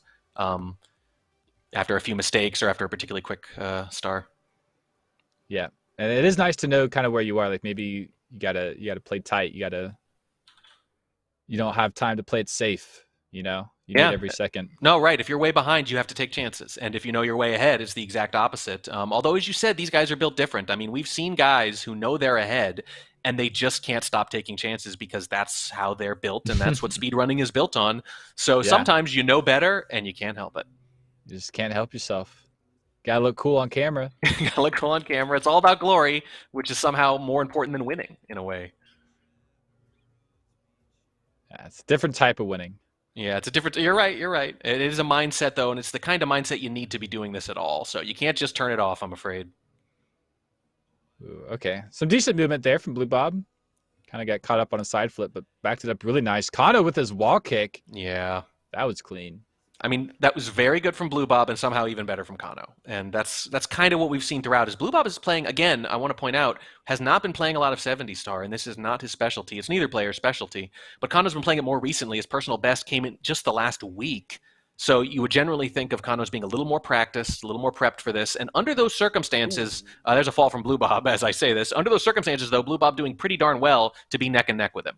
After a few mistakes or after a particularly quick star. Yeah, and it is nice to know kind of where you are. Like maybe you gotta play tight. You don't have time to play it safe. You know, you need every second. No, right. If you're way behind, you have to take chances, and if you know you're way ahead, it's the exact opposite. Although, as you said, these guys are built different. I mean, we've seen guys who know they're ahead, and they just can't stop taking chances because that's how they're built, and that's what speedrunning is built on. So sometimes you know better, and you can't help it. You just can't help yourself. Gotta look cool on camera. Gotta look cool on camera. It's all about glory, which is somehow more important than winning, in a way. Yeah, it's a different type of winning. Yeah, it's a different. You're right. It is a mindset, though, and it's the kind of mindset you need to be doing this at all. So you can't just turn it off, I'm afraid. Ooh, okay. Some decent movement there from Bluebob. Kind of got caught up on a side flip, but backed it up really nice. Kanno with his wall kick. Yeah. That was clean. I mean, that was very good from Bluebob and somehow even better from Kanno. And that's kind of what we've seen throughout. Is Bluebob is playing, again, I want to point out, has not been playing a lot of 70 star, and this is not his specialty. It's neither player's specialty. But Kanno's been playing it more recently. His personal best came in just the last week. So you would generally think of Kanno as being a little more practiced, a little more prepped for this. And under those circumstances, there's a fall from Bluebob as I say this. Under those circumstances, though, Bluebob doing pretty darn well to be neck and neck with him.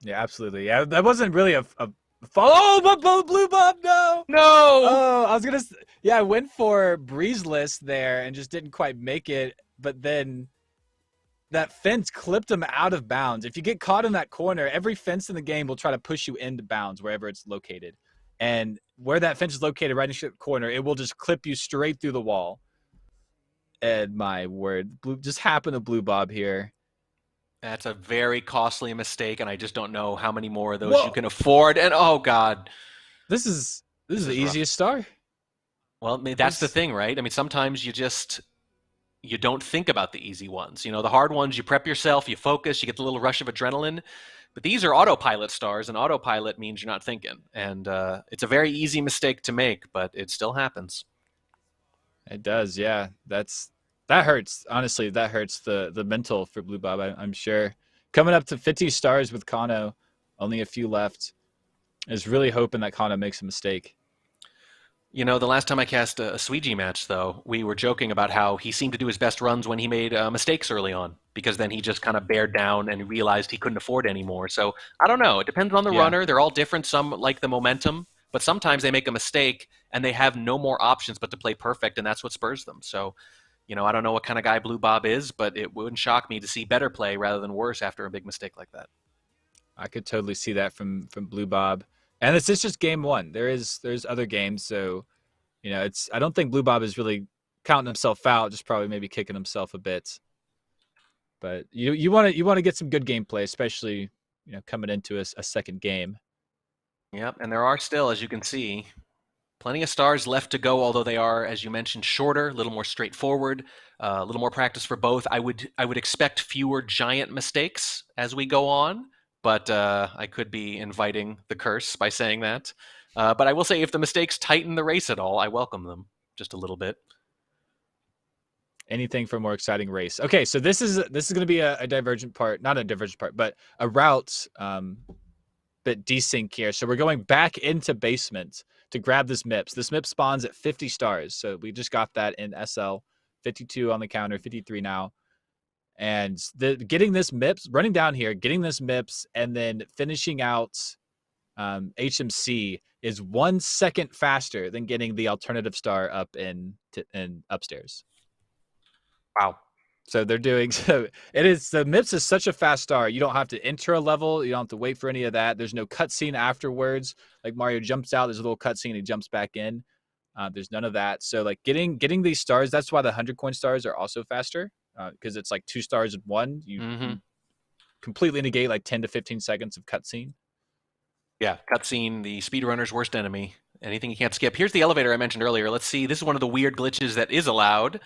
Yeah, absolutely. Yeah, that wasn't really a fall. Oh, but Bluebob, no! No! Oh, I was going to... Yeah, I went for Breezeless there and just didn't quite make it. But then that fence clipped him out of bounds. If you get caught in that corner, every fence in the game will try to push you into bounds wherever it's located. And where that fence is located, right in the corner, it will just clip you straight through the wall. And my word, just happened to Bluebob here. That's a very costly mistake, and I just don't know how many more of those you can afford. And oh god, this is the easiest star. Well, I mean, that's the thing, right? I mean, sometimes you don't think about the easy ones. You know, the hard ones, you prep yourself, you focus, you get the little rush of adrenaline. But these are autopilot stars, and autopilot means you're not thinking. And it's a very easy mistake to make, but it still happens. It does, yeah. That hurts. Honestly, that hurts the mental for Bluebob, I'm sure. Coming up to 50 stars with Kanno, only a few left. Is really hoping that Kanno makes a mistake. You know, the last time I cast a Suigi match, though, we were joking about how he seemed to do his best runs when he made mistakes early on, because then he just kind of bared down and realized he couldn't afford anymore. So I don't know. It depends on the runner. They're all different. Some like the momentum, but sometimes they make a mistake and they have no more options but to play perfect, and that's what spurs them. So, you know, I don't know what kind of guy Bluebob is, but it wouldn't shock me to see better play rather than worse after a big mistake like that. I could totally see that from Bluebob. And it's just game one. There's other games, so you know, I don't think Bluebob is really counting himself out, just probably maybe kicking himself a bit. But you want to get some good gameplay, especially, you know, coming into a second game. Yep, and there are still, as you can see, plenty of stars left to go, although they are, as you mentioned, shorter, a little more straightforward, a little more practice for both. I would expect fewer giant mistakes as we go on, but I could be inviting the curse by saying that. But I will say, if the mistakes tighten the race at all, I welcome them just a little bit. Anything for a more exciting race. Okay, so this is going to be a divergent part, not a divergent part, but a route bit desync here. So we're going back into basement to grab this MIPS. This MIPS spawns at 50 stars. So we just got that in SL, 52 on the counter, 53 now. And getting this MIPS, running down here, getting this MIPS, and then finishing out HMC is 1 second faster than getting the alternative star up in upstairs. Wow. So they're doing so. It is the MIPS is such a fast star. You don't have to enter a level. You don't have to wait for any of that. There's no cutscene afterwards. Like Mario jumps out, there's a little cutscene. He jumps back in. There's none of that. So like getting these stars. That's why the 100 coin stars are also faster because it's like 2 stars in one. You completely negate like 10 to 15 seconds of cutscene. Yeah, cutscene, the speedrunner's worst enemy. Anything you can't skip. Here's the elevator I mentioned earlier. Let's see. This is one of the weird glitches that is allowed,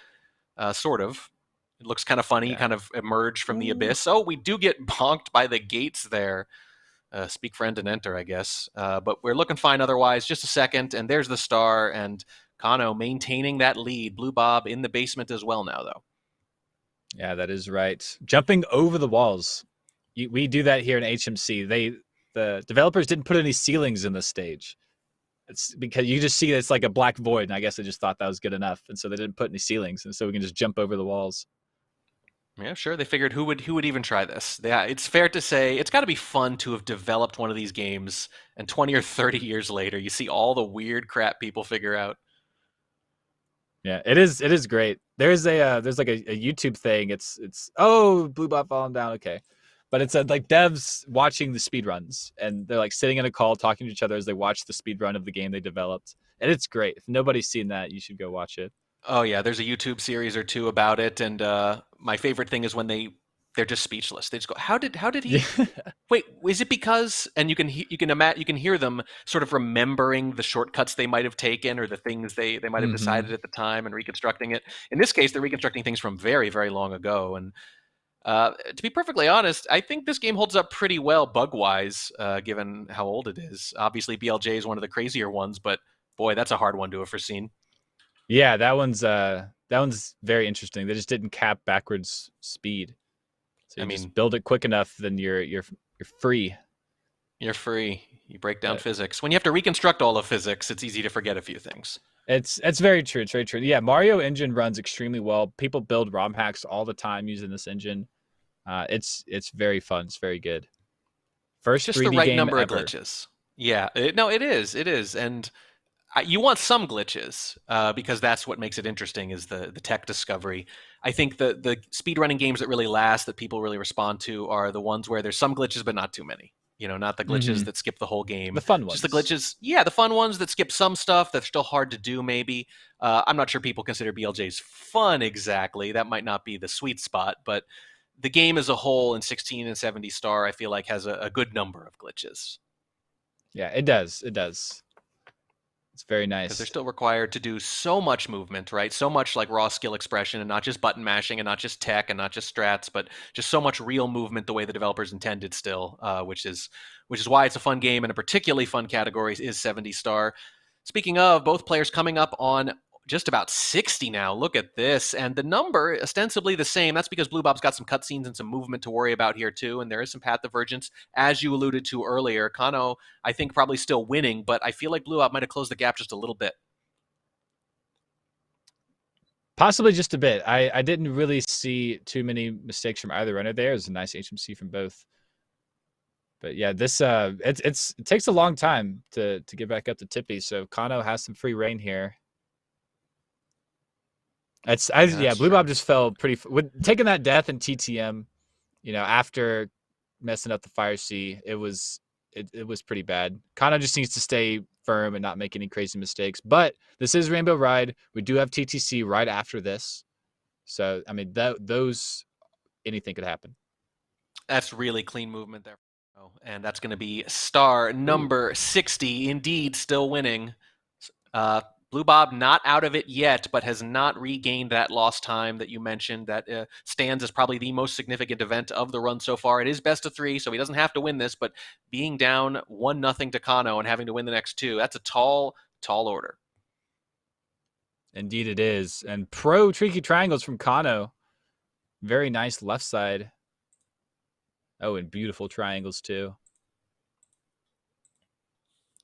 sort of. It looks kind of funny, kind of emerge from the abyss. Oh, we do get bonked by the gates there. Speak friend and enter, I guess. But we're looking fine otherwise. Just a second, and there's the star, and Kanno maintaining that lead. Bluebob in the basement as well now, though. Yeah, that is right. Jumping over the walls. We do that here in HMC. The developers didn't put any ceilings in the stage. It's because you just see it's like a black void, and I guess they just thought that was good enough, and so they didn't put any ceilings, and so we can just jump over the walls. Yeah, sure. They figured who would even try this. Yeah, it's fair to say it's got to be fun to have developed one of these games, and 20 or 30 years later, you see all the weird crap people figure out. Yeah, it is. It is great. There's like a YouTube thing. It's Bluebob falling down. Okay, but it's like devs watching the speedruns, and they're like sitting in a call talking to each other as they watch the speedrun of the game they developed, and it's great. If nobody's seen that, you should go watch it. Oh yeah, there's a YouTube series or two about it, and my favorite thing is when they're just speechless. They just go, "How did he? Wait, is it because?" And you can hear them sort of remembering the shortcuts they might have taken or the things they might have decided at the time and reconstructing it. In this case, they're reconstructing things from very, very long ago. And to be perfectly honest, I think this game holds up pretty well bug-wise, given how old it is. Obviously, BLJ is one of the crazier ones, but boy, that's a hard one to have foreseen. Yeah, that one's very interesting. They just didn't cap backwards speed. So you just build it quick enough, then you're free. You're free. You break down physics. When you have to reconstruct all of physics, it's easy to forget a few things. It's very true. It's very true. Yeah, Mario engine runs extremely well. People build ROM hacks all the time using this engine. It's very fun. It's very good. First Just 3D the right game number ever. of glitches. Yeah, no, it is, and you want some glitches because that's what makes it interesting is the tech discovery. I think the speedrunning games that really last, that people really respond to, are the ones where there's some glitches but not too many. You know, not the glitches that skip the whole game. The fun ones. Just the glitches, yeah, the fun ones that skip some stuff that's still hard to do maybe. I'm not sure people consider BLJs fun exactly. That might not be the sweet spot, but the game as a whole in 16 and 70 star, I feel like has a good number of glitches. Yeah, it does. It does. It's very nice. Because they're still required to do so much movement, right? So much like raw skill expression and not just button mashing and not just tech and not just strats, but just so much real movement the way the developers intended still, which is why it's a fun game, and a particularly fun category is 70 star. Speaking of, both players coming up on just about 60 now. Look at this. And the number ostensibly the same. That's because Bluebob's got some cutscenes and some movement to worry about here too. And there is some path divergence, as you alluded to earlier. Kanno, I think, probably still winning, but I feel like Bluebob might have closed the gap just a little bit. Possibly just a bit. I didn't really see too many mistakes from either runner there. It was a nice HMC from both. But yeah, this it takes a long time to get back up to Tippy. So Kanno has some free reign here. Bluebob just fell pretty with taking that death in TTM. You know, after messing up the Fire Sea, it was pretty bad. Kanno just needs to stay firm and not make any crazy mistakes. But this is Rainbow Ride. We do have TTC right after this, so I mean those anything could happen. That's really clean movement there, and that's going to be star number 60. Indeed, still winning. Bluebob not out of it yet, but has not regained that lost time that you mentioned. That stands as probably the most significant event of the run so far. It is best of 3, so he doesn't have to win this, but being down 1-0 to Kanno and having to win the next 2, that's a tall, tall order. Indeed it is. And pro tricky triangles from Kanno. Very nice left side. Oh, and beautiful triangles too.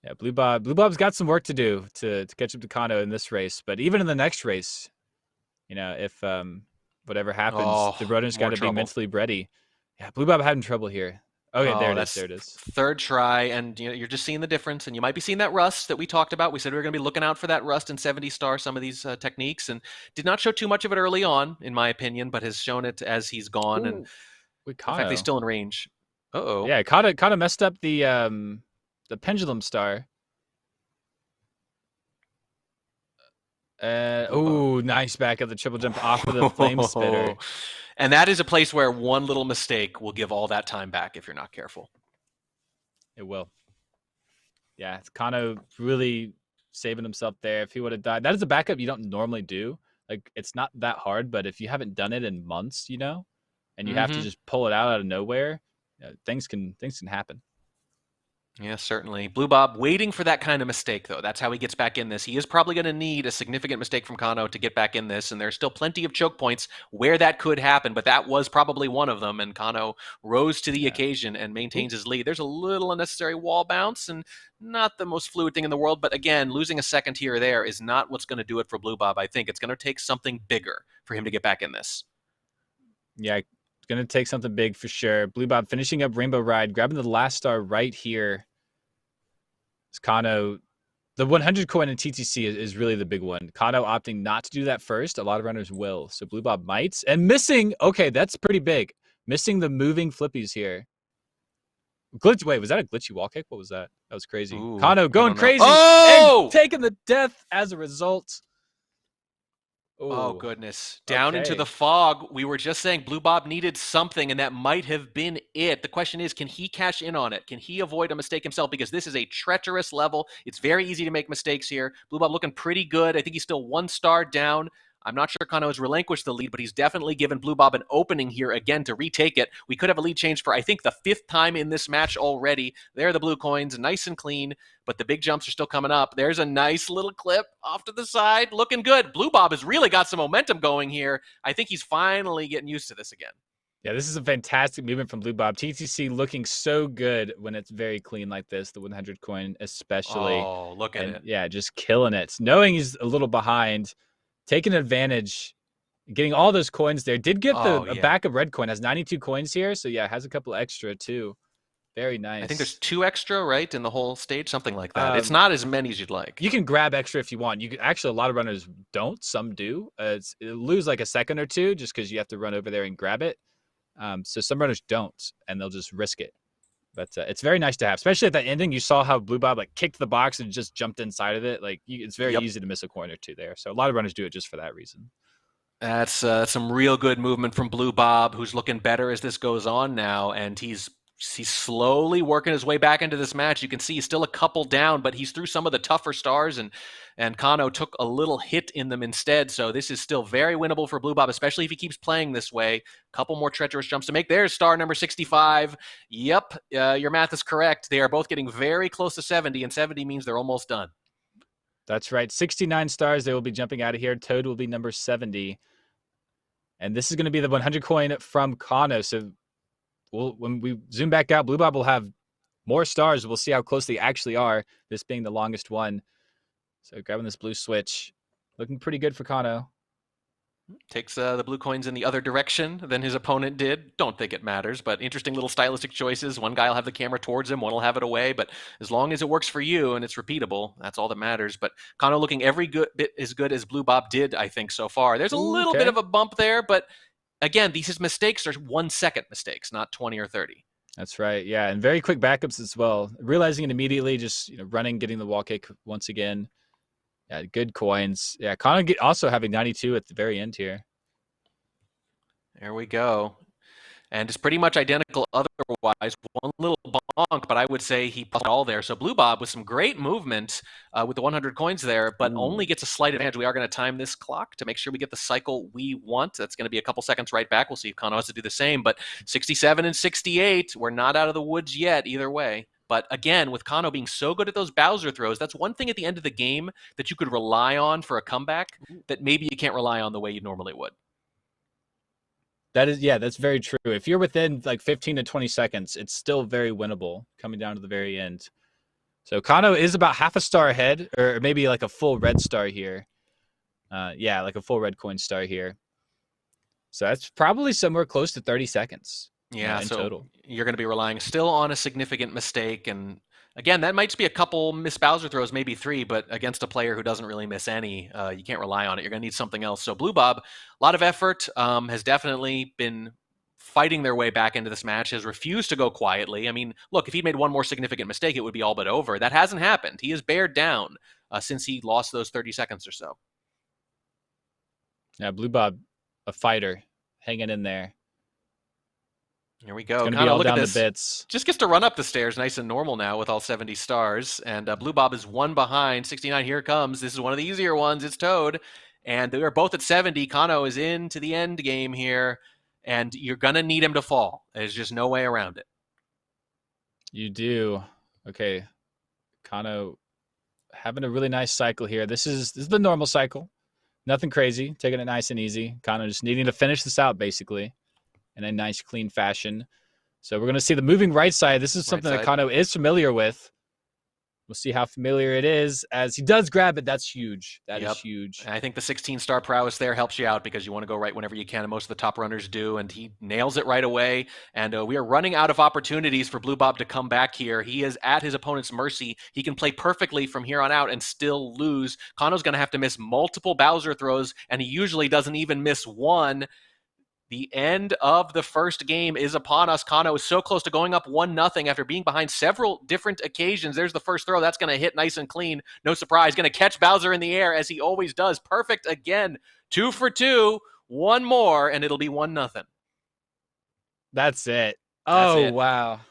Yeah, Bluebob's got some work to do to catch up to Kanno in this race. But even in the next race, you know, if whatever happens, the runner's got to be mentally ready. Yeah, Bluebob having trouble here. Okay, there it is. There it is. Third try, and you're just seeing the difference. And you might be seeing that rust that we talked about. We said we were going to be looking out for that rust in 70 star, some of these techniques, and did not show too much of it early on, in my opinion, but has shown it as he's gone. And in fact, he's still in range. Uh-oh. Yeah, Kanno messed up the pendulum star. Nice back of the triple jump off of the flame spitter. And that is a place where one little mistake will give all that time back if you're not careful. It will. Yeah, it's Kanno really saving himself there. If he would have died, that is a backup you don't normally do. Like, it's not that hard, but if you haven't done it in months, you know, and you have to just pull it out of nowhere, things can happen. Yeah, certainly. Bluebob waiting for that kind of mistake, though. That's how he gets back in this. He is probably going to need a significant mistake from Kanno to get back in this, and there's still plenty of choke points where that could happen, but that was probably one of them, and Kanno rose to the occasion and maintains his lead. There's a little unnecessary wall bounce, and not the most fluid thing in the world, but again, losing a second here or there is not what's going to do it for Bluebob. I think it's going to take something bigger for him to get back in this. Yeah, it's going to take something big for sure. Bluebob finishing up Rainbow Ride, grabbing the last star right here. Kanno, the 100 coin in TTC is really the big one. Kanno opting not to do that first. A lot of runners will. So Bluebob might. And missing. Okay, that's pretty big. Missing the moving flippies here. Glitch. Wait, was that a glitchy wall kick? What was that? That was crazy. Ooh, Kanno going crazy. Oh! And taking the death as a result. Oh, goodness. Down into the fog. We were just saying Bluebob needed something, and that might have been it. The question is, can he cash in on it? Can he avoid a mistake himself? Because this is a treacherous level. It's very easy to make mistakes here. Bluebob looking pretty good. I think he's still 1 star down. I'm not sure Kanno has relinquished the lead, but he's definitely given Bluebob an opening here again to retake it. We could have a lead change for, I think, the 5th time in this match already. There are the blue coins, nice and clean, but the big jumps are still coming up. There's a nice little clip off to the side, looking good. Bluebob has really got some momentum going here. I think he's finally getting used to this again. Yeah, this is a fantastic movement from Bluebob. TTC looking so good when it's very clean like this, the 100 coin especially. Oh, look at And it. yeah, just killing it. Knowing he's a little behind, taking advantage, getting all those coins there. Did get Oh, a yeah. backup red coin, has 92 coins here. So yeah, has a couple extra too. Very I think there's nice. 2 extra, right, in the whole stage, something like that. It's not as many as you'd like. You can grab extra if you want. You can, actually, a lot of runners don't. Some do. It'll lose like a second or two just because you have to run over there and grab it. So some runners don't, and they'll just risk it. But it's very nice to have, especially at the ending. You saw how Bluebob like kicked the box and just jumped inside of it. Like it's very easy to miss a coin or two there. So a lot of runners do it just for that reason. That's some real good movement from Bluebob, who's looking better as this goes on now, and he's slowly working his way back into this match. You can see he's still a couple down, but he's through some of the tougher stars, and Kanno took a little hit in them instead. So this is still very winnable for Bluebob, especially if he keeps playing this way. Couple more treacherous jumps to make. There's star number 65. Yep, your math is correct. They are both getting very close to 70, and 70 means they're almost done. That's right. 69 stars. They will be jumping out of here. Toad will be number 70. And this is going to be the 100 coin from Kanno. So when we zoom back out, Bluebob will have more stars. We'll see how close they actually are, this being the longest one. So grabbing this blue switch, looking pretty good for Kanno. Takes the blue coins in the other direction than his opponent did. Don't think it matters, but interesting little stylistic choices. One guy will have the camera towards him, one will have it away, but as long as it works for you and it's repeatable, that's all that matters. But Kanno looking every bit as good as Bluebob did, I think, so far. There's a little bit of a bump there, but again, his mistakes are 1 second mistakes, not 20 or 30. That's right. Yeah, and very quick backups as well. Realizing it immediately, just running, getting the wall kick once again. Yeah, good coins. Yeah, Kanno also having 92 at the very end here. There we go. And it's pretty much identical otherwise. One little bonk, but I would say he put all there. So Bluebob with some great movement with the 100 coins there, but only gets a slight advantage. We are going to time this clock to make sure we get the cycle we want. That's going to be a couple seconds right back. We'll see if Kanno has to do the same. But 67 and 68, we're not out of the woods yet either way. But again, with Kanno being so good at those Bowser throws, that's one thing at the end of the game that you could rely on for a comeback that maybe you can't rely on the way you normally would. That is, yeah, that's very true. If you're within like 15 to 20 seconds, it's still very winnable coming down to the very end. So Kanno is about half a star ahead, or maybe like a full red star here. Yeah, like a full red coin star here. So that's probably somewhere close to 30 seconds. Yeah, in so total. You're going to be relying still on a significant mistake. And again, that might just be a couple missed Bowser throws, maybe 3, but against a player who doesn't really miss any, you can't rely on it. You're going to need something else. So Bluebob, a lot of effort, has definitely been fighting their way back into this match, has refused to go quietly. I mean, look, if he'd made one more significant mistake, it would be all but over. That hasn't happened. He has bared down since he lost those 30 seconds or so. Yeah, Bluebob, a fighter, hanging in there. Here we go. It's going to be all look down at this. The bits. Just gets to run up the stairs nice and normal now with all 70 stars. And Bluebob is 1 behind. 69, here it comes. This is one of the easier ones. It's Toad. And they are both at 70. Kanno is into the end game here. And you're going to need him to fall. There's just no way around it. You do. Okay. Kanno having a really nice cycle here. This is the normal cycle. Nothing crazy. Taking it nice and easy. Kanno just needing to finish this out, basically, in a nice, clean fashion. So we're going to see the moving right side. This is something that Kanno is familiar with. We'll see how familiar it is. As he does grab it, that's huge. That is huge. And I think the 16-star prowess there helps you out because you want to go right whenever you can, and most of the top runners do, and he nails it right away. And we are running out of opportunities for Bluebob to come back here. He is at his opponent's mercy. He can play perfectly from here on out and still lose. Kanno's going to have to miss multiple Bowser throws, and he usually doesn't even miss one. The end of the first game is upon us. Kanno is so close to going up 1-0 after being behind several different occasions. There's the first throw. That's going to hit nice and clean. No surprise. Going to catch Bowser in the air as he always does. Perfect again. 2 for 2. One more, and it'll be 1-0. That's it. Oh, wow.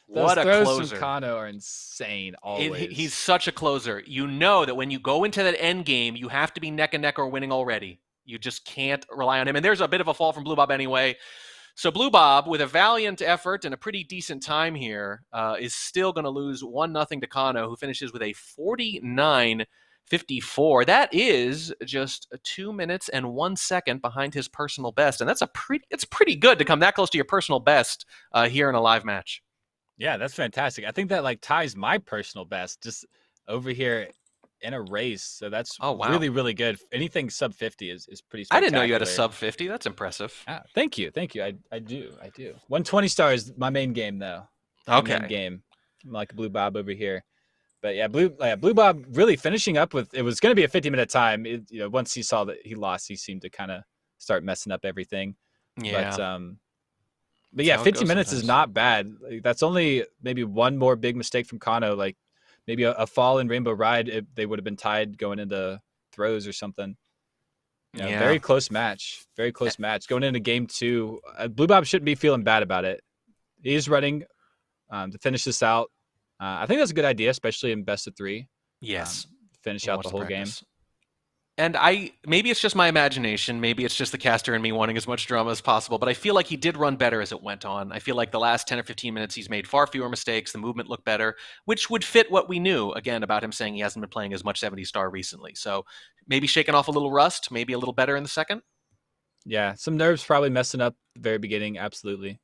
What a throws closer. From Kanno are insane always. He's such a closer. You know that when you go into that end game, you have to be neck and neck or winning already. You just can't rely on him. And there's a bit of a fall from Bluebob anyway. So Bluebob, with a valiant effort and a pretty decent time here, is still going to lose 1-0 to Kanno, who finishes with a 49 54. That is just 2 minutes and 1 second behind his personal best, and it's pretty good to come that close to your personal best here in a live match. Yeah, that's fantastic. I think that like ties my personal best just over here in a race. So that's really, really good. Anything sub 50 is pretty spectacular. I didn't know you had a sub 50. That's impressive. Thank you. I do. 120 stars, my main game though. Okay. Main game. I'm like a Bluebob over here. But yeah, Bluebob really finishing up with, it was going to be a 50-minute time. Once he saw that he lost, he seemed to kind of start messing up everything. Yeah. But yeah, 50 minutes is not bad. Like, that's only maybe one more big mistake from Kanno. Like maybe a fall in Rainbow Ride, they would have been tied going into throws or something. Very close match. Very close match. Going into game 2, Bluebob shouldn't be feeling bad about it. He's running to finish this out. I think that's a good idea, especially in best of 3. Yes. Finish out the whole game. And maybe it's just my imagination. Maybe it's just the caster in me wanting as much drama as possible. But I feel like he did run better as it went on. I feel like the last 10 or 15 minutes, he's made far fewer mistakes. The movement looked better, which would fit what we knew, again, about him saying he hasn't been playing as much 70 star recently. So maybe shaking off a little rust, maybe a little better in the second. Yeah, some nerves probably messing up at the very beginning. Absolutely.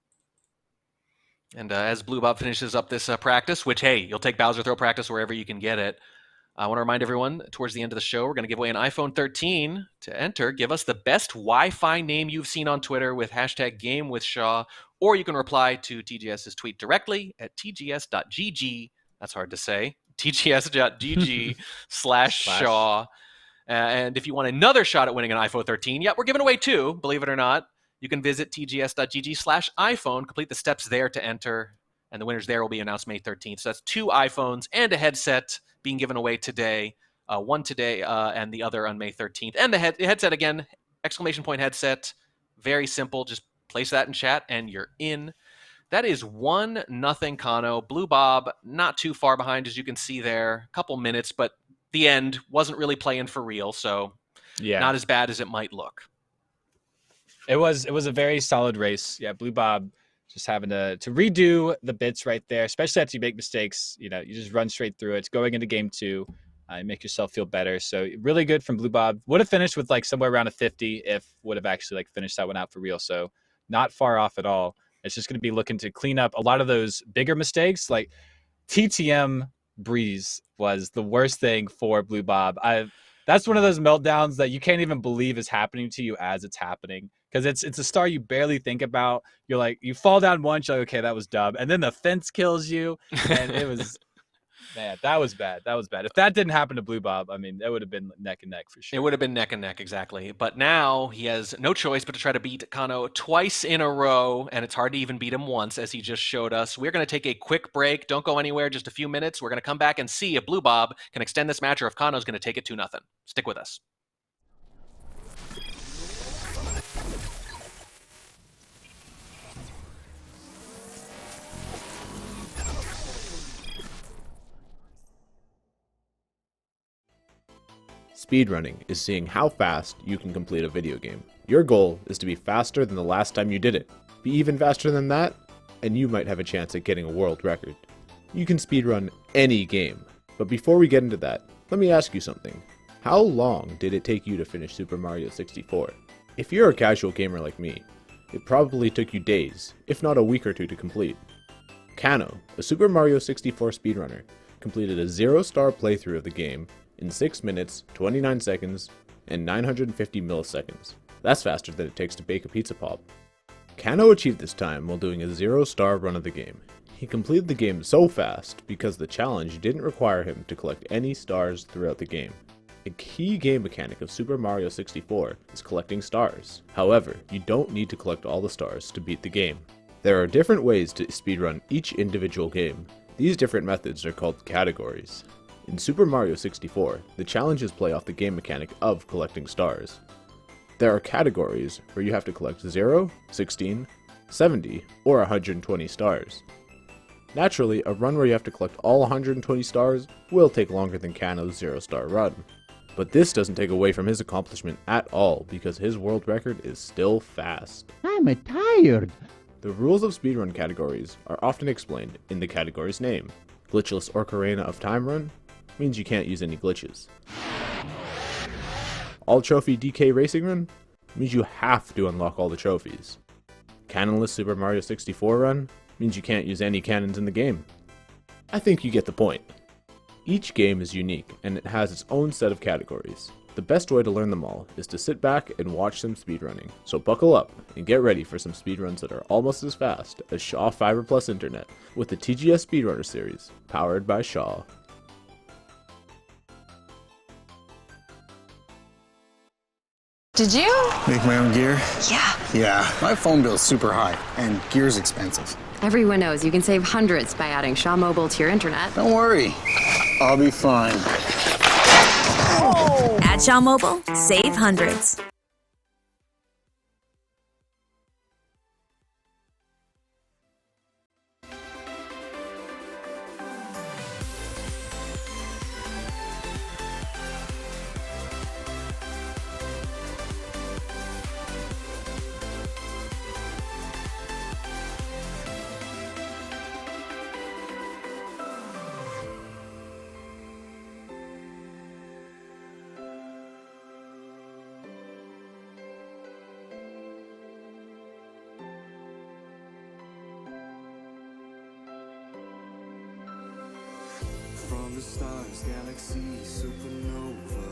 And as Bluebob finishes up this practice, which, hey, you'll take Bowser throw practice wherever you can get it. I want to remind everyone, towards the end of the show, we're going to give away an iPhone 13 to enter. Give us the best Wi-Fi name you've seen on Twitter with hashtag GameWithShaw, or you can reply to TGS's tweet directly at tgs.gg. That's hard to say. tgs.gg/Shaw. And if you want another shot at winning an iPhone 13, we're giving away 2, believe it or not. You can visit tgs.gg/iPhone, complete the steps there to enter, and the winners there will be announced May 13th. So that's 2 iPhones and a headset being given away today. One today and the other on May 13th. And the headset again, ! Headset. Very simple. Just place that in chat and you're in. That is 1-0 Kanno. Bluebob not too far behind, as you can see there. A couple minutes, but the end wasn't really playing for real, so not as bad as it might look. It was a very solid race. Yeah, Bluebob just having to redo the bits right there, especially after you make mistakes. You just run straight through it. Going into game 2, and make yourself feel better. So really good from Bluebob. Would have finished with like somewhere around a 50 if would have actually like finished that one out for real. So not far off at all. It's just going to be looking to clean up a lot of those bigger mistakes. Like TTM Breeze was the worst thing for Bluebob. That's one of those meltdowns that you can't even believe is happening to you as it's happening. Because it's a star you barely think about. You're like, you fall down once, you're like, okay, that was dumb. And then the fence kills you. And it was, man, that was bad. That was bad. If that didn't happen to Bluebob, I mean, that would have been neck and neck for sure. It would have been neck and neck, exactly. But now he has no choice but to try to beat Kanno twice in a row. And it's hard to even beat him once, as he just showed us. We're going to take a quick break. Don't go anywhere, just a few minutes. We're going to come back and see if Bluebob can extend this match or if Kanno's going to take it 2-0. Stick with us. Speedrunning is seeing how fast you can complete a video game. Your goal is to be faster than the last time you did it. Be even faster than that, and you might have a chance at getting a world record. You can speedrun any game, but before we get into that, let me ask you something. How long did it take you to finish Super Mario 64? If you're a casual gamer like me, it probably took you days, if not a week or 2 to complete. Kanno, a Super Mario 64 speedrunner, completed a 0-star playthrough of the game in 6 minutes, 29 seconds, and 950 milliseconds. That's faster than it takes to bake a pizza pop. Kanno achieved this time while doing a 0-star run of the game. He completed the game so fast because the challenge didn't require him to collect any stars throughout the game. A key game mechanic of Super Mario 64 is collecting stars. However, you don't need to collect all the stars to beat the game. There are different ways to speedrun each individual game. These different methods are called categories. In Super Mario 64, the challenges play off the game mechanic of collecting stars. There are categories where you have to collect 0, 16, 70, or 120 stars. Naturally, a run where you have to collect all 120 stars will take longer than Kanno's 0-star run. But this doesn't take away from his accomplishment at all because his world record is still fast. I'm tired. The rules of speedrun categories are often explained in the category's name. Glitchless Ocarina of Time Run means you can't use any glitches. All Trophy DK Racing Run means you have to unlock all the trophies. Cannonless Super Mario 64 Run means you can't use any cannons in the game. I think you get the point. Each game is unique and it has its own set of categories. The best way to learn them all is to sit back and watch some speedrunning. So buckle up and get ready for some speedruns that are almost as fast as Shaw Fiber Plus Internet with the TGS Speedrunner Series, powered by Shaw. Did you? Make my own gear? Yeah. Yeah, my phone bill's super high, and gear's expensive. Everyone knows you can save hundreds by adding Shaw Mobile to your internet. Don't worry, I'll be fine. At Shaw Mobile, save hundreds. From the stars, galaxies, supernova,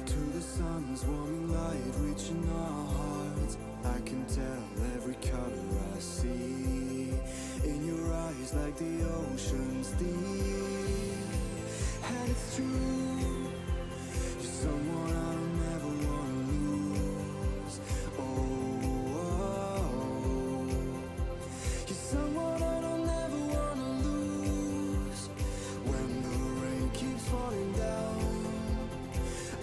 to the sun's warming light reaching our hearts. I can tell every color I see in your eyes, like the ocean's deep. And it's true, you're someone I don't ever wanna lose. Oh, you're someone I don't ever wanna lose. When the rain keeps falling down,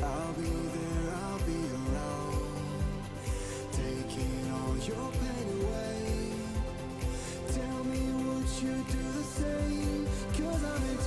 I'll be there, I'll be around, taking all your pain away. Tell me, would you do the same? 'Cause I'm in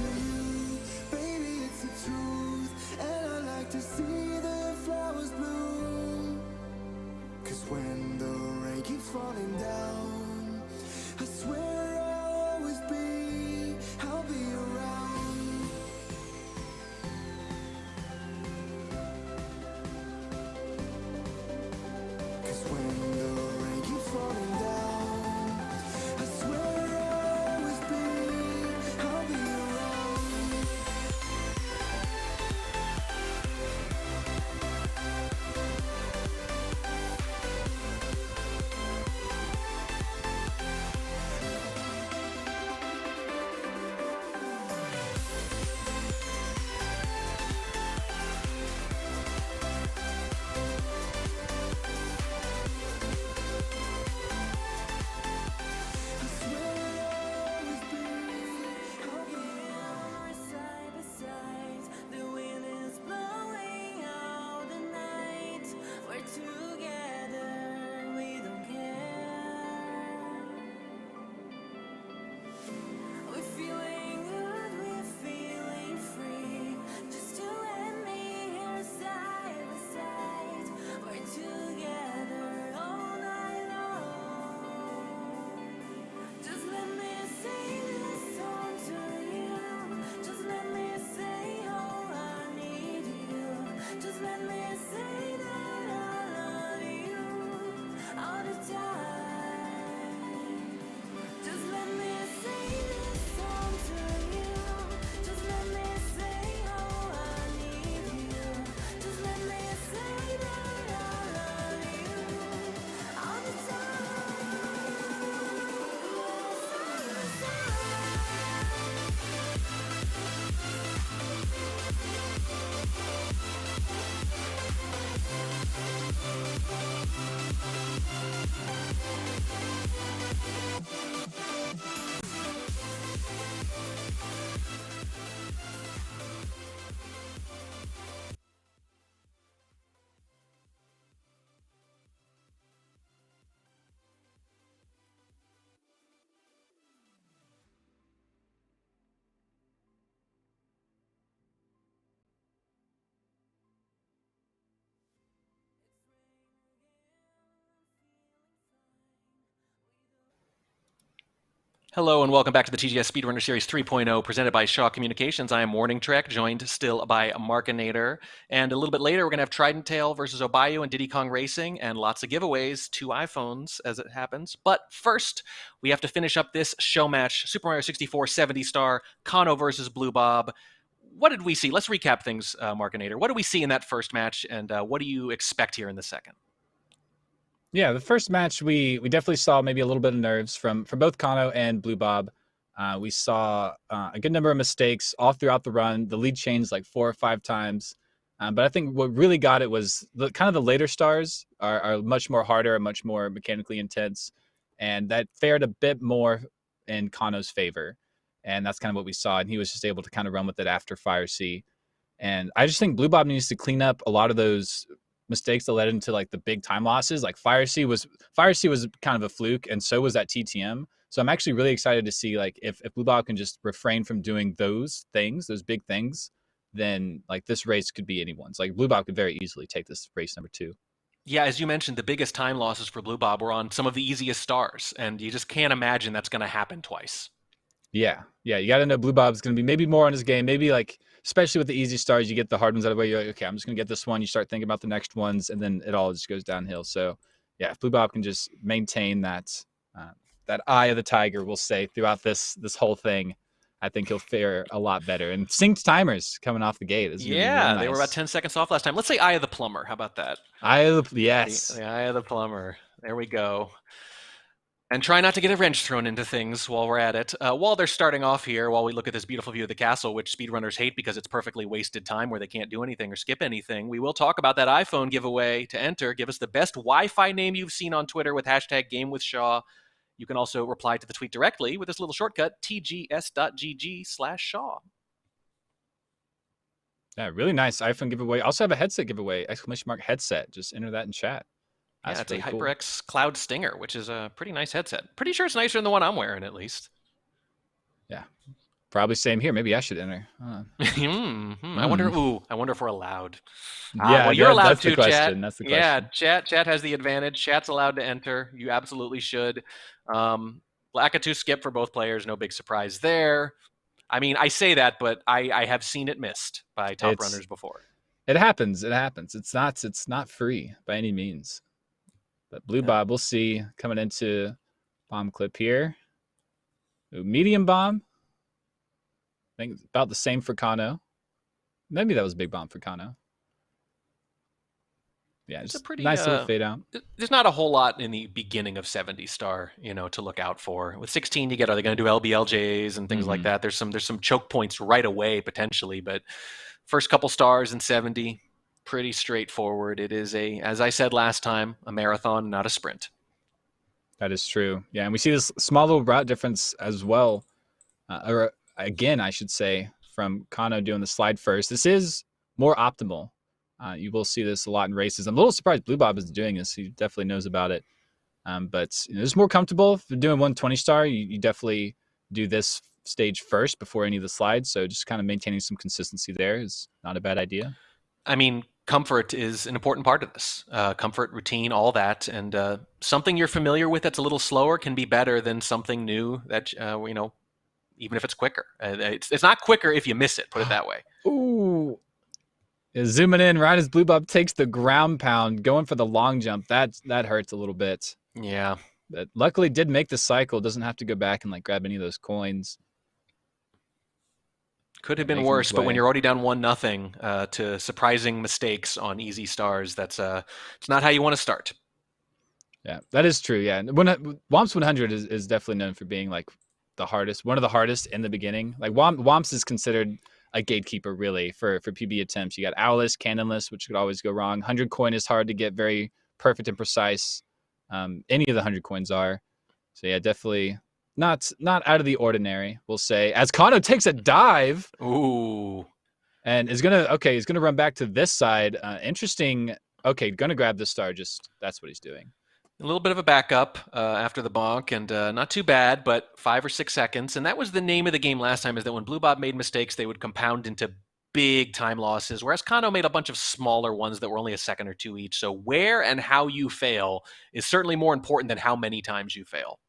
Hello and welcome back to the TGS Speedrunner Series 3.0 presented by Shaw Communications. I am Warning Trek, joined still by Markinator. And a little bit later, we're going to have Tridenttail versus Obiyo and Diddy Kong Racing, and lots of giveaways, 2 iPhones as it happens. But first, we have to finish up this show match, Super Mario 64 70 star, Kanno versus Bluebob. What did we see? Let's recap things, Markinator. What did we see in that first match, and what do you expect here in the second? Yeah, the first match we definitely saw maybe a little bit of nerves from both Kanno and Bluebob. We saw a good number of mistakes all throughout the run. The lead changed like 4 or 5 times. But I think what really got it was the later stars are much more harder and much more mechanically intense. And that fared a bit more in Kanno's favor. And that's kind of what we saw. And he was just able to kind of run with it after Fire C. And I just think Bluebob needs to clean up a lot of those mistakes that led into like the big time losses. Like Fire C was kind of a fluke, and so was that TTM. So I'm actually really excited to see like if Bluebob can just refrain from doing those things, those big things, then like this race could be anyone's. Like Bluebob could very easily take this race number 2. Yeah, as you mentioned, the biggest time losses for Bluebob were on some of the easiest stars, and you just can't imagine that's going to happen twice. Yeah, you got to know Bluebob's going to be maybe more on his game, maybe like, especially with the easy stars, you get the hard ones out of the way. You're like, okay, I'm just going to get this one. You start thinking about the next ones, and then it all just goes downhill. So, yeah, if Bluebob can just maintain that eye of the tiger, we'll say, throughout this whole thing, I think he'll fare a lot better. And synced timers coming off the gate. Yeah, they were about 10 seconds off last time. Let's say Eye of the Plumber. How about that? Yes. The Eye of the Plumber. There we go. And try not to get a wrench thrown into things while we're at it. While they're starting off here, while we look at this beautiful view of the castle, which speedrunners hate because it's perfectly wasted time where they can't do anything or skip anything, we will talk about that iPhone giveaway. To enter, give us the best Wi-Fi name you've seen on Twitter with hashtag GameWithShaw. You can also reply to the tweet directly with this little shortcut, tgs.gg/Shaw. Yeah, really nice iPhone giveaway. Also have a headset giveaway, !headset. Just enter that in chat. That's it's a HyperX Cloud Stinger, which is a pretty nice headset. Pretty sure it's nicer than the one I'm wearing, at least. Yeah, probably same here. Maybe I should enter. I wonder if we're allowed. Yeah, well, you're allowed that's to, the question. chat. That's the question. Yeah, chat has the advantage. Chat's allowed to enter. You absolutely should. Lakitu skip for both players. No big surprise there. I mean, I say that, but I have seen it missed by top runners before. It happens. It's not free by any means. But Bluebob, we'll see coming into bomb clip here. Ooh, medium bomb. I think it's about the same for Kanno. Maybe that was a big bomb for Kanno. Yeah, it's a pretty nice little fade out. There's not a whole lot in the beginning of 70 star, to look out for. With 16, you get, are they going to do LBLJs and things like that? There's some choke points right away potentially, but first couple stars in 70. Pretty straightforward. It is as I said last time, a marathon, not a sprint. That is true. Yeah, and we see this small little route difference as well. Or again, I should say, from Kanno doing the slide first. This is more optimal. You will see this a lot in races. I'm a little surprised Bluebob is doing this. He definitely knows about it. But it's more comfortable. If you're doing 120 star, you definitely do this stage first before any of the slides. So just kind of maintaining some consistency there is not a bad idea. I mean, comfort is an important part of this. Comfort, routine, all that. And something you're familiar with that's a little slower can be better than something new that, even if it's quicker. It's not quicker if you miss it, put it that way. Ooh. Yeah, zooming in right as Bluebob takes the ground pound, going for the long jump. That hurts a little bit. Yeah. But luckily did make the cycle. Doesn't have to go back and grab any of those coins. Could have been worse, but when you're already down 1-0 to surprising mistakes on easy stars, it's not how you want to start. Yeah, that is true. Yeah, Womps 100 is definitely known for being the hardest, one of the hardest in the beginning. Womps is considered a gatekeeper really for PB attempts. You got Owless, Cannonless, which could always go wrong. 100 coin is hard to get very perfect and precise. Any of the 100 coins are. So yeah, definitely. Not out of the ordinary, we'll say. As Kanno takes a dive. Ooh. And is gonna run back to this side. Interesting. Okay, gonna grab the star. That's what he's doing. A little bit of a backup after the bonk, and not too bad, but 5 or 6 seconds. And that was the name of the game last time, is that when Bluebob made mistakes, they would compound into big time losses, whereas Kanno made a bunch of smaller ones that were only a second or two each. So where and how you fail is certainly more important than how many times you fail.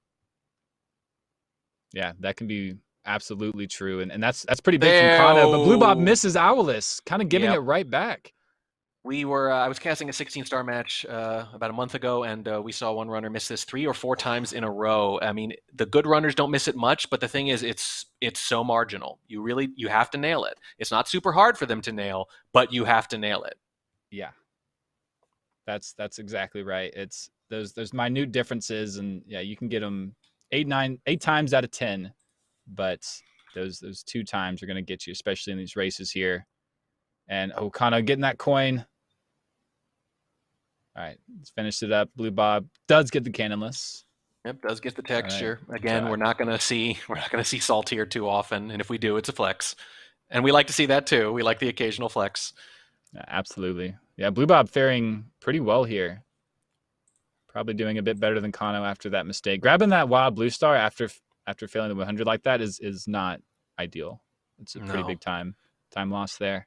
Yeah, that can be absolutely true, and that's pretty big from Kanno. But Bluebob misses Owless, kind of giving it right back. We were I was casting a 16-star match about a month ago, and we saw one runner miss this 3 or 4 times in a row. I mean, the good runners don't miss it much, but the thing is, it's so marginal. You have to nail it. It's not super hard for them to nail, but you have to nail it. Yeah, that's exactly right. It's there's minute differences, and yeah, you can get them 8 times out of 10, but those 2 times are going to get you, especially in these races here. And Kanno getting that coin. All right, let's finish it up. Bluebob does get the cannonless. Yep, does get the texture. Right. Again, we're not gonna see Salt here too often, and if we do, it's a flex. And we like to see that too. We like the occasional flex. Yeah, absolutely. Yeah, Bluebob faring pretty well here. Probably doing a bit better than Kanno after that mistake. Grabbing that wild blue star after failing the 100 like that is not ideal. It's a pretty big time loss there.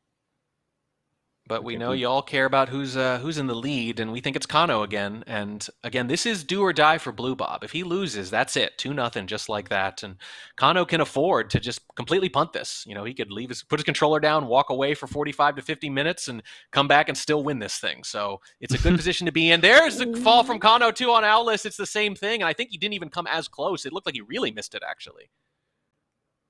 But we know you all care about who's in the lead, and we think it's Kanno again. And again, this is do or die for Bluebob. If he loses, that's it, 2-0, just like that. And Kanno can afford to just completely punt this. You know, he could put his controller down, walk away for 45 to 50 minutes, and come back and still win this thing. So it's a good position to be in. There's the fall from Kanno too on Owless. It's the same thing, and I think he didn't even come as close. It looked like he really missed it actually.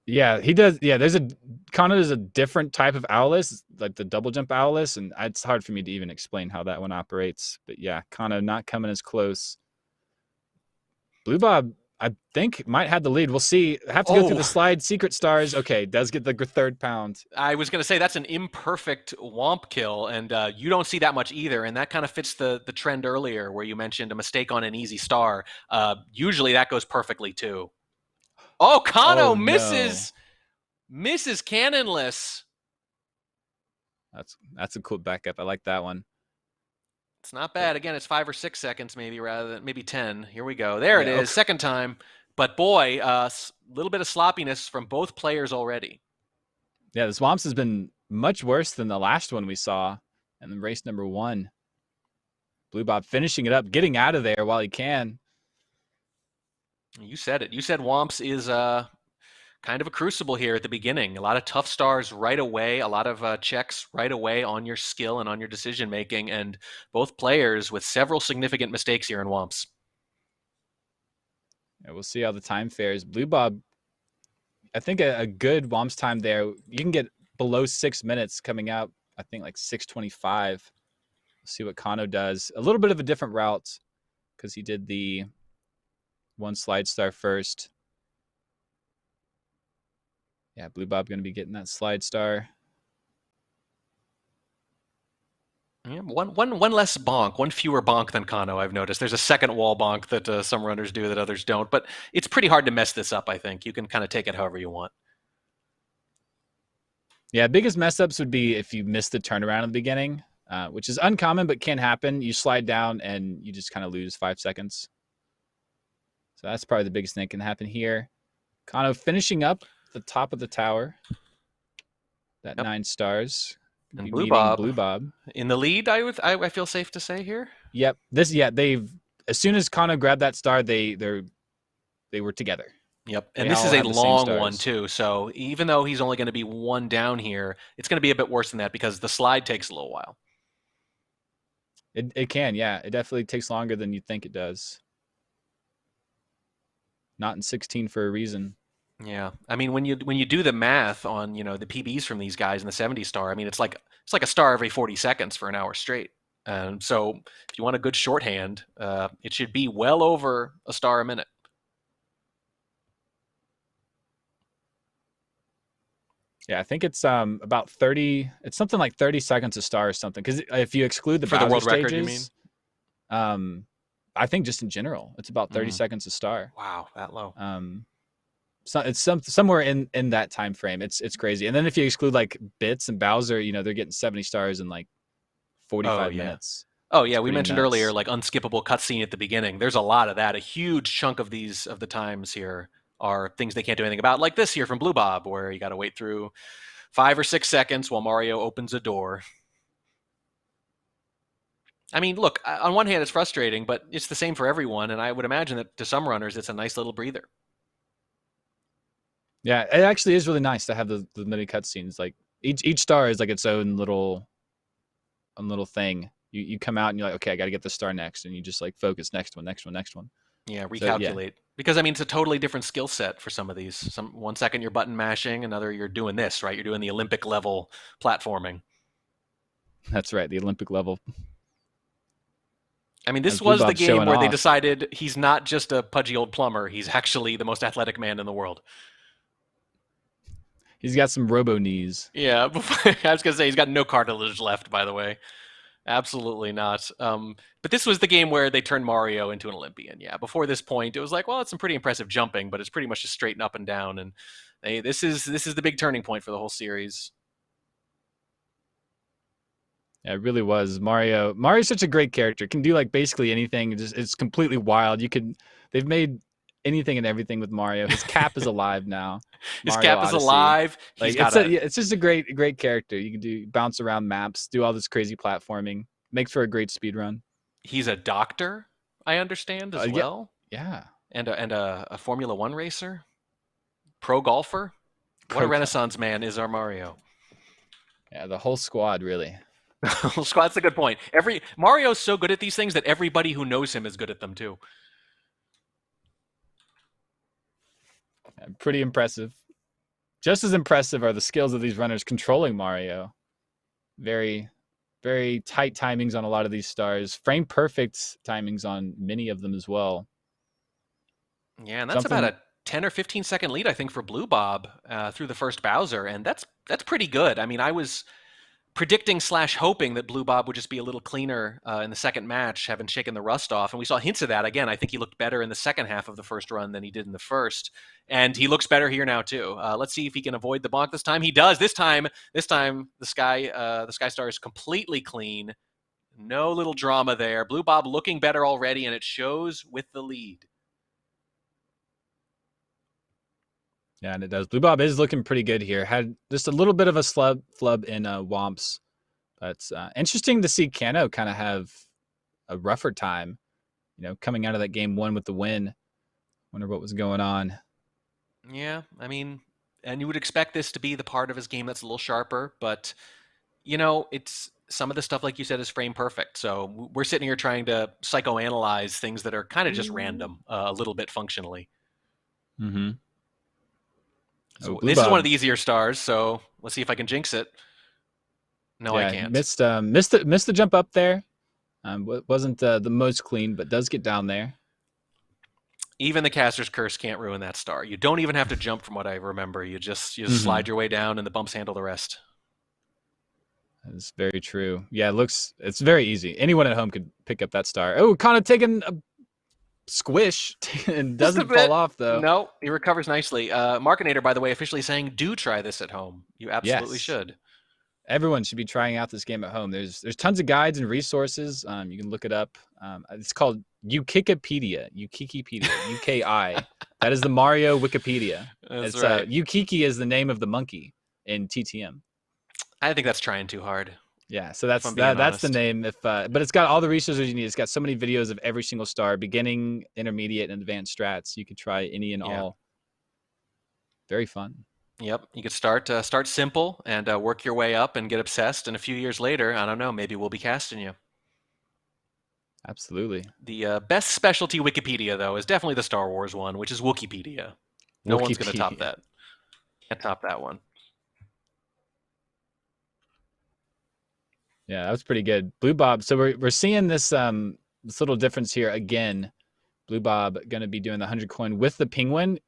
Yeah, he does. Yeah, Kanno is a different type of Owless, like the double jump Owless, and it's hard for me to even explain how that one operates. But yeah, Kanno not coming as close. Bluebob, I think, might have the lead. We'll see. Have to go through the slide. Secret stars. Okay, does get the 3rd pound. I was going to say that's an imperfect womp kill, and you don't see that much either. And that kind of fits the trend earlier where you mentioned a mistake on an easy star. Usually that goes perfectly too. Oh, Kanno misses cannonless. That's a cool backup. I like that one. It's not bad. Again, it's 5 or 6 seconds maybe rather than maybe 10. Here we go. There it is. Okay. 2nd time. But boy, a little bit of sloppiness from both players already. Yeah, the Swamps has been much worse than the last one we saw in the race number 1. Bluebob finishing it up, getting out of there while he can. You said it. You said Womps is kind of a crucible here at the beginning. A lot of tough stars right away, a lot of checks right away on your skill and on your decision making, and both players with several significant mistakes here in Womps. Yeah, we'll see how the time fares. Bluebob, I think a good Womps time there, you can get below 6 minutes coming out, I think like 6:25. We'll see what Kanno does. A little bit of a different route because he did the 1 slide star first. Yeah, Bluebob going to be getting that slide star. Yeah, one less bonk, one fewer bonk than Kanno, I've noticed. There's a second wall bonk that some runners do that others don't, but it's pretty hard to mess this up, I think. You can kind of take it however you want. Yeah, biggest mess ups would be if you miss the turnaround at the beginning, which is uncommon but can happen. You slide down and you just kind of lose 5 seconds. So that's probably the biggest thing that can happen here. Kanno finishing up the top of the tower. That 9 stars. And Bluebob in the lead, I feel safe to say here. Yep. They've as soon as Kanno grabbed that star, they were together. Yep. And this is a long one too. So even though he's only going to be 1 down here, it's going to be a bit worse than that because the slide takes a little while. It can, yeah. It definitely takes longer than you think it does. Not in 16 for a reason. Yeah, I mean, when you do the math on the PBs from these guys in the 70 star, I mean, it's like a star every 40 seconds for an hour straight. So if you want a good shorthand, it should be well over a star a minute. Yeah, I think it's about 30. It's something like 30 seconds a star or something. Because if you exclude the Bowser world stages, record, you mean? I think just in general, it's about 30 seconds a star. Wow, that low. So it's somewhere in that time frame. It's crazy. And then if you exclude like Bits and Bowser, they're getting 70 stars in like 45 minutes. Oh yeah, we mentioned earlier like unskippable cutscene at the beginning. There's a lot of that. A huge chunk of the times here are things they can't do anything about, like this here from Bluebob, where you got to wait through 5 or 6 seconds while Mario opens a door. I mean, look, on one hand, it's frustrating, but it's the same for everyone, and I would imagine that to some runners, it's a nice little breather. Yeah, it actually is really nice to have the mini cutscenes. Like each star is like its own little thing. You come out and you're like, okay, I got to get the star next, and you just like focus next one, next one, next one. Yeah, So, yeah. recalculate. Because I mean, it's a totally different skill set for some of these. Some 1 second you're button mashing, another you're doing this, right? You're doing the Olympic level platforming. That's right, the Olympic level. I mean, this As was the Bluebob's game showing where they off. decided he's not just a pudgy old plumber. He's actually the most athletic man in the world. He's got some robo knees. Yeah, I was gonna say he's got no cartilage left. By the way, absolutely not. But this was the game where they turned Mario into an Olympian. Yeah, before this point, it was like, well, it's some pretty impressive jumping, but it's pretty much just straight up and down. And this is the big turning point for the whole series. Yeah, it really was. Mario's such a great character. Can do like basically anything. It's completely wild. They've made anything and everything with Mario. His cap is alive now. His Mario cap Odyssey. is alive. Like it's just a great character. You can bounce around maps, do all this crazy platforming. Makes for a great speed run. He's a doctor, I understand, as well. Yeah. And a Formula One racer. Pro golfer. What a renaissance man is our Mario. Yeah, the whole squad, really. Squad's a good point. Mario's so good at these things that everybody who knows him is good at them too. Yeah, pretty impressive. Just as impressive are the skills of these runners controlling Mario. Very, very tight timings on a lot of these stars. Frame perfect timings on many of them as well. Yeah, and that's about a 10 or 15 second lead, I think, for Bluebob through the first Bowser, and that's pretty good. I mean, I was predicting / hoping that Bluebob would just be a little cleaner in the second match, having shaken the rust off. And we saw hints of that. Again, I think he looked better in the second half of the first run than he did in the first. And he looks better here now, too. Let's see if he can avoid the bonk this time. He does. This time the Sky Star is completely clean. No little drama there. Bluebob looking better already, and it shows with the lead. Yeah, and it does. Bluebob is looking pretty good here. Had just a little bit of a flub in Womps. But it's interesting to see Kanno kind of have a rougher time, coming out of that game 1 with the win. Wonder what was going on. Yeah, I mean, and you would expect this to be the part of his game that's a little sharper, but, it's some of the stuff, like you said, is frame perfect. So we're sitting here trying to psychoanalyze things that are kind of just random a little bit functionally. Mm-hmm. So this is one of the easier stars, so let's see if I can jinx it. No, yeah, I can't. Missed the jump up there. Wasn't the most clean, but does get down there. Even the caster's curse can't ruin that star. You don't even have to jump, from what I remember. You just slide your way down, and the bumps handle the rest. That's very true. Yeah, it's very easy. Anyone at home could pick up that star. Oh, kind of taking a squish and doesn't fall off, though. No, he recovers nicely. Markinator, by the way, officially saying, do try this at home. You absolutely should. Everyone should be trying out this game at home. There's tons of guides and resources. You can look it up. It's called Ukikipedia. UKI. That is the Mario Wikipedia. That's right. Ukiki is the name of the monkey in TTM. I think that's trying too hard. Yeah, so that's the name. But it's got all the resources you need. It's got so many videos of every single star, beginning, intermediate, and advanced strats. You could try any and all. Very fun. Yep, you could start simple and work your way up and get obsessed. And a few years later, I don't know, maybe we'll be casting you. Absolutely. The best specialty Wikipedia, though, is definitely the Star Wars one, which is Wookieepedia. No one's going to top that. Can't top that one. Yeah, that was pretty good. Bluebob. So we're seeing this little difference here again. Bluebob going to be doing the 100 coin with the penguin,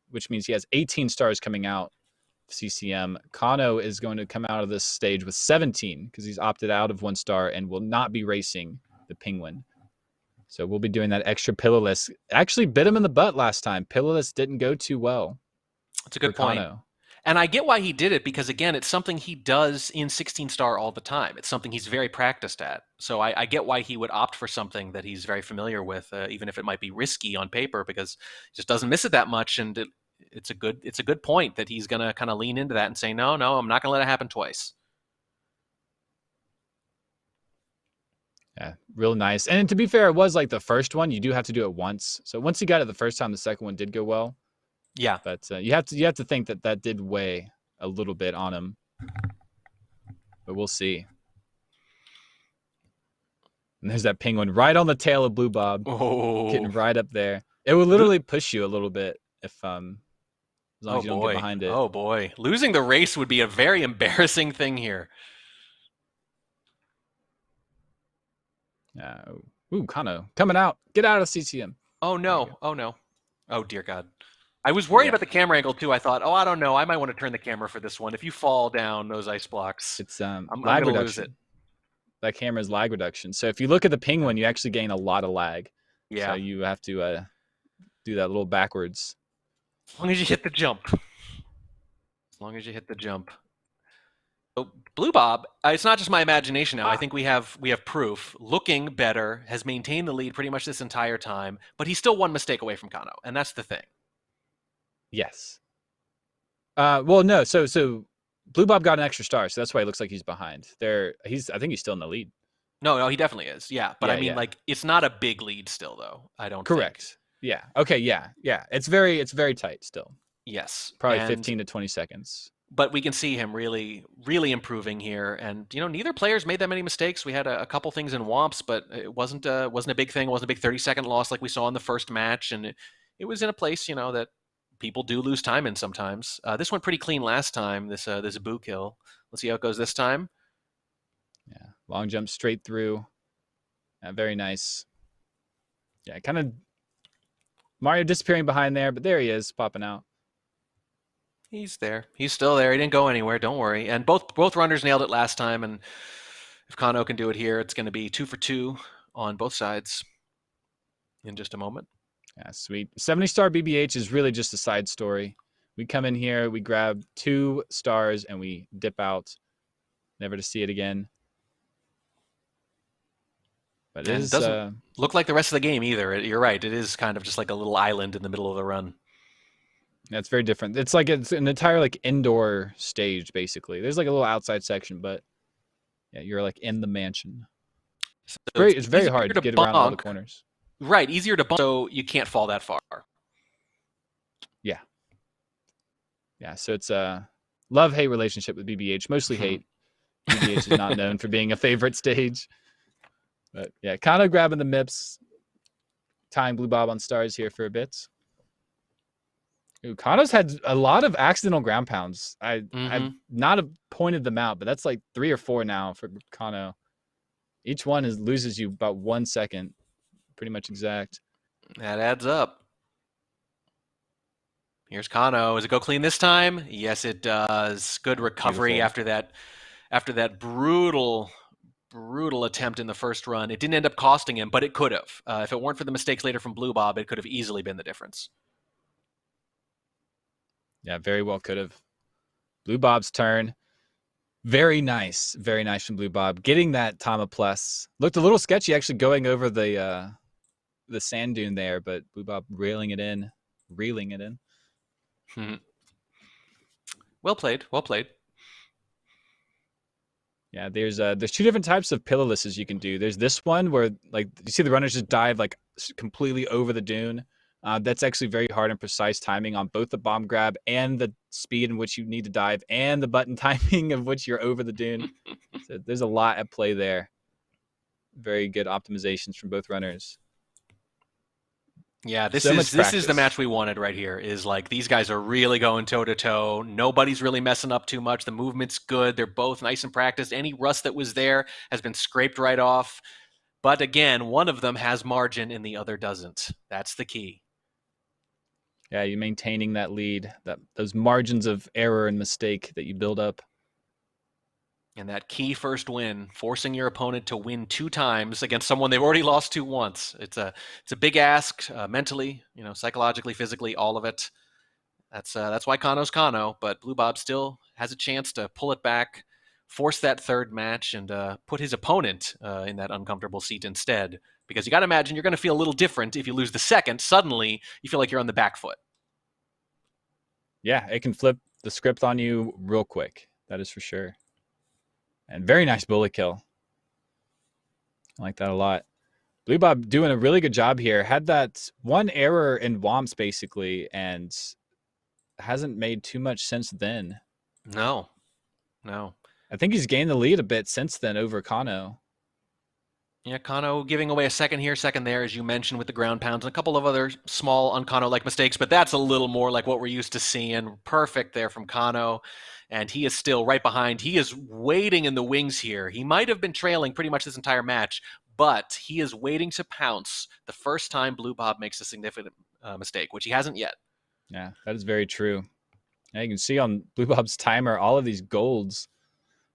which means he has 18 stars coming out of CCM. Kanno is going to come out of this stage with 17 because he's opted out of 1 star and will not be racing the penguin. So we'll be doing that extra pillarless. Actually bit him in the butt last time. Pillarless didn't go too well. That's a good point. Kanno. And I get why he did it, because, again, it's something he does in 16-star all the time. It's something he's very practiced at. So I get why he would opt for something that he's very familiar with, even if it might be risky on paper, because he just doesn't miss it that much. And it's a good point that he's going to kind of lean into that and say, no, I'm not going to let it happen twice. Yeah, real nice. And to be fair, it was like the first one. You do have to do it once. So once he got it the first time, the second one did go well. Yeah. But you have to think that did weigh a little bit on him. But we'll see. And there's that penguin right on the tail of Bluebob. Oh. Getting right up there. It will literally push you a little bit if as long as you don't get behind it. Oh boy. Losing the race would be a very embarrassing thing here. Ooh, Kanno coming out. Get out of CCM. Oh no. Oh no. Oh dear God. I was worried about the camera angle too. I thought, oh, I don't know. I might want to turn the camera for this one. If you fall down those ice blocks, it's I'm lag going to reduction. lose it. That camera's lag reduction. So if you look at the penguin, you actually gain a lot of lag. Yeah. So you have to do that little backwards. As long as you hit the jump. As long as you hit the jump. So Bluebob, it's not just my imagination now. I think we have proof. Looking better, has maintained the lead pretty much this entire time, but he's still one mistake away from Kanno, and that's the thing. Yes. Well, no. So Bluebob got an extra star, so that's why it looks like he's behind. I think he's still in the lead. No, he definitely is. Yeah, but Yeah, I mean, like, it's not a big lead still, though. I don't. Correct. Think. Yeah. Okay. Yeah. It's very tight still. Yes. Probably 15 to 20 seconds. But we can see him really, really improving here, and neither players made that many mistakes. We had a couple things in Womps, but it wasn't a big thing. It wasn't a big 30-second loss like we saw in the first match, and it was in a place that people do lose time in sometimes. This went pretty clean last time. This boo kill. Let's see how it goes this time. Yeah, long jump straight through. Very nice. Yeah, kind of Mario disappearing behind there, but there he is, popping out. He's there. He's still there. He didn't go anywhere. Don't worry. And both runners nailed it last time. And if Kanno can do it here, it's going to be 2 for 2 on both sides in just a moment. Yeah, sweet. 70-star BBH is really just a side story. We come in here, we grab 2 stars, and we dip out, never to see it again. But it doesn't look like the rest of the game either. You're right. It is kind of just like a little island in the middle of the run. That's very different. It's an entire indoor stage basically. There's like a little outside section, but yeah, you're like in the mansion. So it's very hard to get around all the corners. Right, easier to bump, so you can't fall that far. Yeah. Yeah, so it's a love-hate relationship with BBH, mostly hate. BBH is not known for being a favorite stage. But yeah, kind of grabbing the MIPS, tying Bluebob on stars here for a bit. Ooh, Kanno's had a lot of accidental ground pounds. I've not pointed them out, but that's like 3 or 4 now for Kanno. Each one loses you about 1 second, pretty much exact. That adds up. Here's Kanno. Does it go clean this time? Yes, it does. Good recovery after that brutal attempt in the first run. It didn't end up costing him, but it could have. If it weren't for the mistakes later from Bluebob, it could have easily been the difference. Yeah, very well could have. Bluebob's turn. Very nice from Bluebob. Getting that Tama Plus. Looked a little sketchy actually going over the sand dune there, but Bluebob reeling it in. Well played. Yeah, there's 2 different types of pillowlesses you can do. There's this one where you see the runners just dive completely over the dune. That's actually very hard and precise timing on both the bomb grab and the speed in which you need to dive and the button timing of which you're over the dune. So there's a lot at play there. Very good optimizations from both runners. Yeah, this is the match we wanted right here. Is these guys are really going toe to toe. Nobody's really messing up too much. The movement's good. They're both nice and practiced. Any rust that was there has been scraped right off. But again, one of them has margin and the other doesn't. That's the key. Yeah, you maintaining that lead, those margins of error and mistake that you build up. And that key first win, forcing your opponent to win 2 times against someone they've already lost to once. It's a big ask, mentally, psychologically, physically, all of it. That's why Kanno's Kanno, but Bluebob still has a chance to pull it back, force that third match, and put his opponent in that uncomfortable seat instead. Because you got to imagine you're going to feel a little different if you lose the second. Suddenly, you feel like you're on the back foot. Yeah, it can flip the script on you real quick. That is for sure. And very nice bullet kill. I like that a lot. Bluebob doing a really good job here. Had that one error in Womps, basically, and hasn't made too much since then. No. I think he's gained the lead a bit since then over Kanno. Yeah, Kanno giving away a second here, second there, as you mentioned, with the ground pounds, and a couple of other small un-Kanno-like mistakes, but that's a little more like what we're used to seeing. Perfect there from Kanno, and he is still right behind. He is waiting in the wings here. He might have been trailing pretty much this entire match, but he is waiting to pounce the first time Bluebob makes a significant mistake, which he hasn't yet. Yeah, that is very true. Yeah, you can see on Bluebob's timer all of these golds.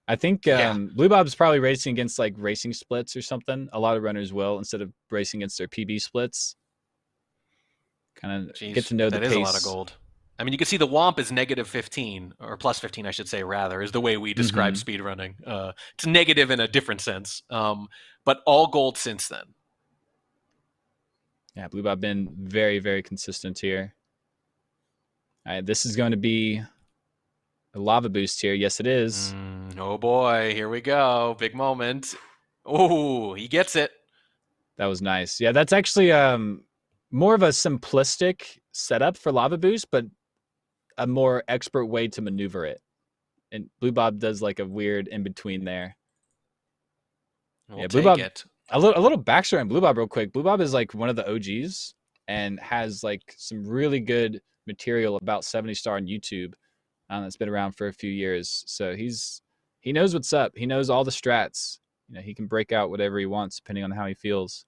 I think Bluebob's probably racing against like racing splits or something. A lot of runners will, instead of racing against their PB splits. Kind of get to know the pace. That is a lot of gold. I mean, you can see the WOMP is -15, or +15, I should say, rather, is the way we describe speedrunning. It's negative in a different sense, but all gold since then. Yeah, Bluebob been very, very consistent here. All right, this is going to be a lava boost here. Yes, it is. Oh boy, here we go. Big moment. Oh, he gets it. That was nice. Yeah, that's actually more of a simplistic setup for lava boost, but a more expert way to maneuver it. And Bluebob does like a weird in between there. We'll take it. A little backstory on Bluebob real quick. Bluebob is like one of the OGs and has like some really good material about 70 Star on YouTube. That's been around for a few years. So he knows what's up. He knows all the strats. You know, he can break out whatever he wants depending on how he feels.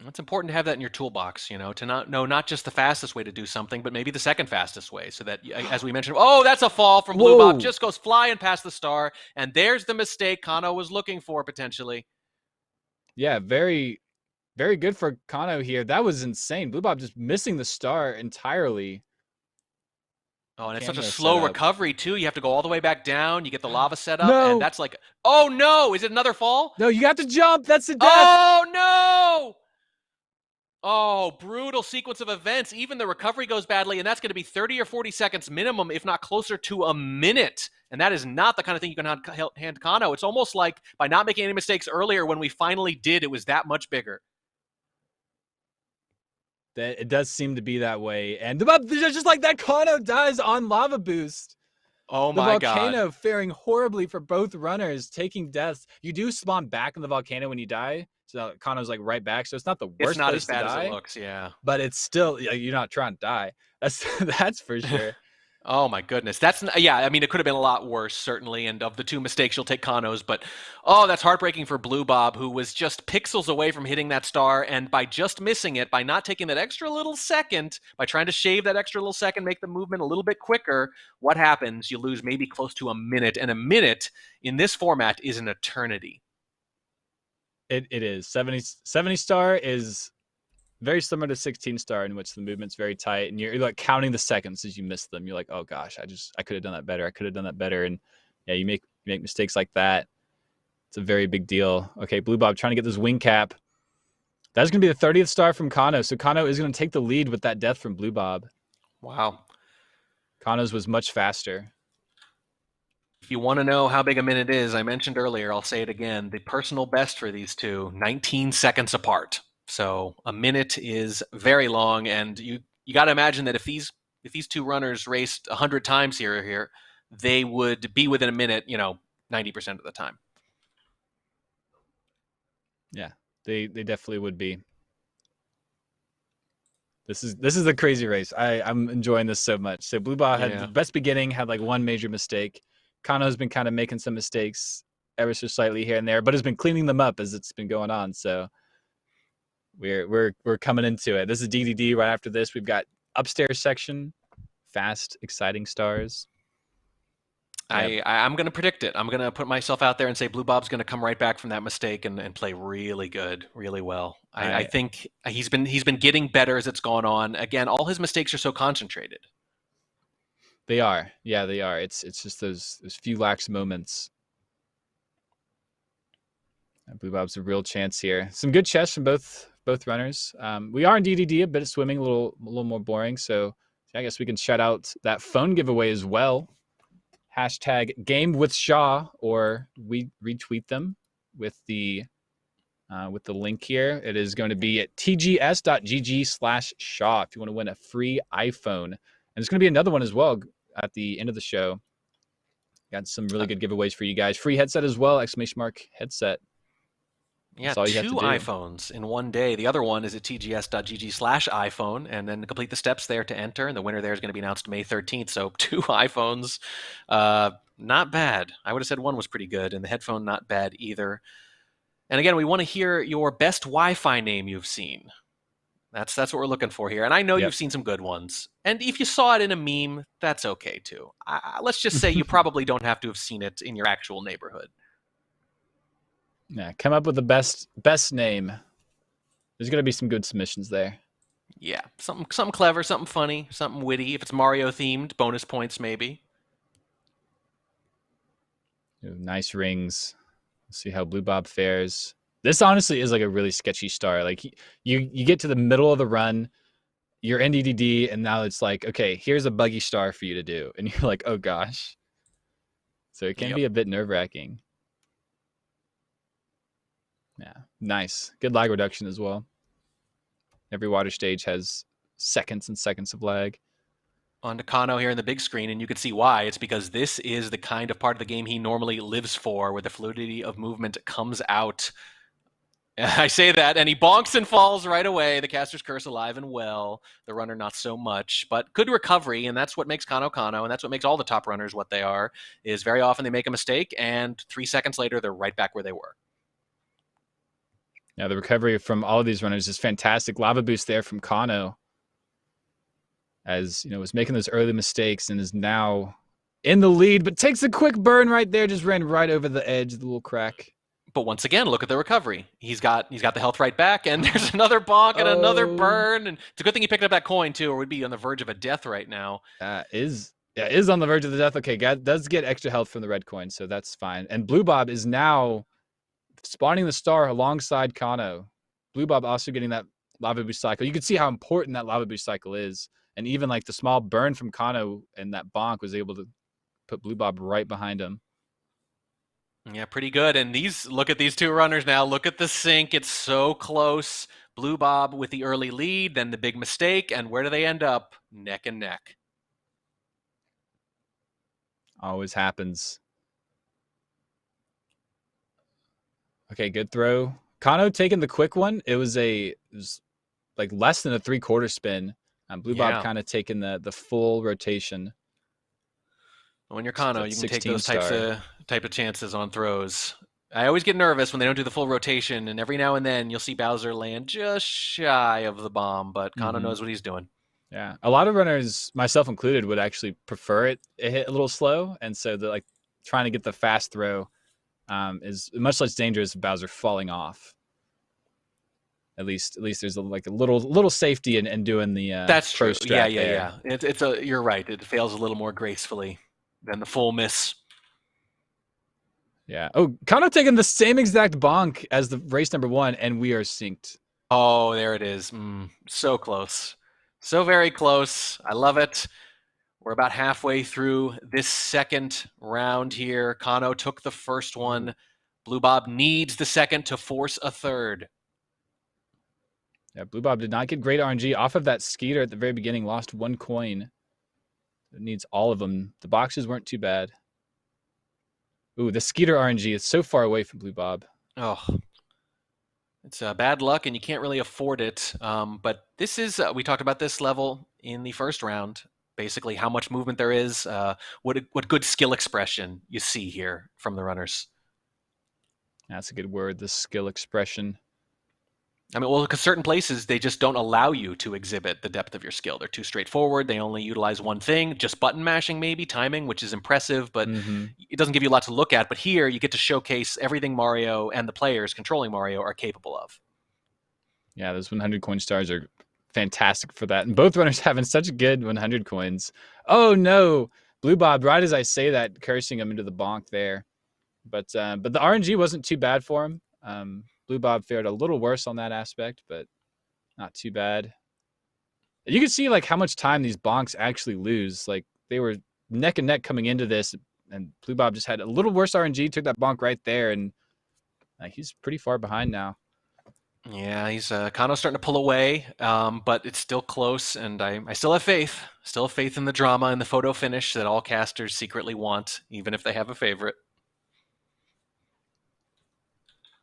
It's important to have that in your toolbox, you know, to not just the fastest way to do something, but maybe the second fastest way, so that, as we mentioned, oh, that's a fall from Bluebob, just goes flying past the star, and there's the mistake Kanno was looking for potentially. Yeah, very, very good for Kanno here. That was insane. Bluebob just missing the star entirely. Oh, and it's such a slow recovery, too. You have to go all the way back down. You get the lava set up, and that's like, oh, no. Is it another fall? No, you have to jump. That's the death. Oh, no. Oh, brutal sequence of events. Even the recovery goes badly, and that's going to be 30 or 40 seconds minimum, if not closer to a minute. And that is not the kind of thing you can hand Kanno. It's almost like by not making any mistakes earlier, when we finally did, it was that much bigger. That it does seem to be that way, and just like that, Kanno dies on lava boost. Oh my god! The volcano faring horribly for both runners, taking deaths. You do spawn back in the volcano when you die, so Kanno's like right back. So it's not the worst. It's not place as bad to die, as it looks, yeah. But it's still, you're not trying to die. That's for sure. Oh my goodness. Yeah, I mean, it could have been a lot worse, certainly, and of the two mistakes, you'll take Kanno's, but oh, that's heartbreaking for Bluebob, who was just pixels away from hitting that star, and by just missing it, by not taking that extra little second, by trying to shave that extra little second, make the movement a little bit quicker, what happens? You lose maybe close to a minute, and a minute in this format is an eternity. It is. 70 Star is very similar to 16 Star, in which the movement's very tight, and you're like counting the seconds as you miss them. You're like, oh gosh, I could have done that better. I could have done that better. And yeah, you make mistakes like that. It's a very big deal. Okay, Bluebob trying to get this wing cap. That's going to be the 30th star from Kanno. So Kanno is going to take the lead with that death from Bluebob. Wow. Kanno's was much faster. If you want to know how big a minute is, I mentioned earlier, I'll say it again. The personal best for these two, 19 seconds apart. So a minute is very long, and you got to imagine that if these two runners raced 100 times here, they would be within a minute, 90% of the time. Yeah, they definitely would be. This is a crazy race. I'm enjoying this so much. So Bluebob had the best beginning, had like one major mistake. Kanno's been kind of making some mistakes ever so slightly here and there, but has been cleaning them up as it's been going on. So we're coming into it. This is DDD. Right after this, we've got upstairs section, fast, exciting stars. I'm going to predict it. I'm going to put myself out there and say Bluebob's going to come right back from that mistake and play really good, really well. I think he's been getting better as it's gone on. Again, all his mistakes are so concentrated. They are. Yeah, they are. It's just those few lax moments. Bluebob's a real chance here. Some good chess from both runners. We are in DDD, a bit of swimming, a little more boring. So I guess we can shout out that phone giveaway as well. Hashtag game with Shaw, or we retweet them with the link here. It is going to be at tgs.gg/Shaw if you want to win a free iPhone. there's going to be another one as well at the end of the show. Got some really good giveaways for you guys. Free headset as well, ! Headset. Yeah, all you have to two do. iPhones in one day. The other one is at tgs.gg/iPhone, and then complete the steps there to enter. And the winner there is going to be announced May 13th. So 2 iPhones, not bad. I would have said one was pretty good, and the headphone not bad either. And again, we want to hear your best Wi-Fi name you've seen. That's what we're looking for here. And I know you've seen some good ones. And if you saw it in a meme, that's okay too. Let's just say you probably don't have to have seen it in your actual neighborhood. Yeah, come up with the best name. There's going to be some good submissions there. Yeah, something clever, something funny, something witty. If it's Mario themed, bonus points maybe. Ooh, nice rings. Let's see how Bluebob fares. This honestly is like a really sketchy star. Like you get to the middle of the run, you're NDDD, and now it's like, okay, here's a buggy star for you to do, and you're like, oh gosh. So it can be a bit nerve-wracking. Yeah, nice. Good lag reduction as well. Every water stage has seconds and seconds of lag. On to Kanno here in the big screen, and you can see why. It's because this is the kind of part of the game he normally lives for, where the fluidity of movement comes out. I say that, and he bonks and falls right away. The caster's curse alive and well. The runner not so much, but good recovery, and that's what makes Kanno Kanno, and that's what makes all the top runners what they are, is very often they make a mistake, and 3 seconds later, they're right back where they were. Yeah, the recovery from all of these runners is fantastic. Lava boost there from Kanno, as was making those early mistakes and is now in the lead, but takes a quick burn right there, just ran right over the edge, the little crack. But once again, look at the recovery. He's got the health right back, and there's another bonk and another burn. And it's a good thing he picked up that coin too, or we'd be on the verge of a death right now. Is on the verge of the death. Okay, does get extra health from the red coin, so that's fine. And Bluebob is now spawning the star alongside Kanno. Bluebob also getting that lava boost cycle. You can see how important that lava boost cycle is. And even like the small burn from Kanno and that bonk was able to put Bluebob right behind him. Yeah, pretty good. And look at these two runners now. Look at the sync. It's so close. Bluebob with the early lead, then the big mistake. And where do they end up? Neck and neck. Always happens. Okay, good throw. Kanno taking the quick one. It was like less than a 3/4 spin. Bluebob kind of taking the full rotation. When you're Kanno, you can take those type of chances on throws. I always get nervous when they don't do the full rotation, and every now and then you'll see Bowser land just shy of the bomb, but Kanno knows what he's doing. Yeah, a lot of runners, myself included, would actually prefer it hit a little slow, and so like trying to get the fast throw is much less dangerous than Bowser falling off. At least there's a little safety in doing the that's true. Yeah. There. You're right. It fails a little more gracefully than the full miss. Yeah. Oh, Kanno taking the same exact bonk as the race number 1, and we are synced. Oh, there it is. So close. So very close. I love it. We're about halfway through this second round here. Kanno took the first one. Bluebob needs the second to force a third. Yeah, Bluebob did not get great RNG off of that Skeeter at the very beginning. Lost 1 coin. It needs all of them. The boxes weren't too bad. Ooh, the Skeeter RNG is so far away from Bluebob. Oh, it's bad luck, and you can't really afford it. But this is, we talked about this level in the first round. Basically, how much movement there is, what good skill expression you see here from the runners. That's a good word, the skill expression. I mean, well, because certain places, they just don't allow you to exhibit the depth of your skill. They're too straightforward. They only utilize one thing, just button mashing, maybe, timing, which is impressive, but it doesn't give you a lot to look at. But here, you get to showcase everything Mario and the players controlling Mario are capable of. Yeah, those 100 coin stars are fantastic for that. And both runners having such good 100 coins. Oh, no. Bluebob, right as I say that, cursing him into the bonk there. But the RNG wasn't too bad for him. Bluebob fared a little worse on that aspect, but not too bad. You can see like how much time these bonks actually lose. Like they were neck and neck coming into this, and Bluebob just had a little worse RNG, took that bonk right there, and he's pretty far behind now. Yeah, he's Kanno's starting to pull away, but it's still close, and I still have faith. Still have faith in the drama and the photo finish that all casters secretly want, even if they have a favorite.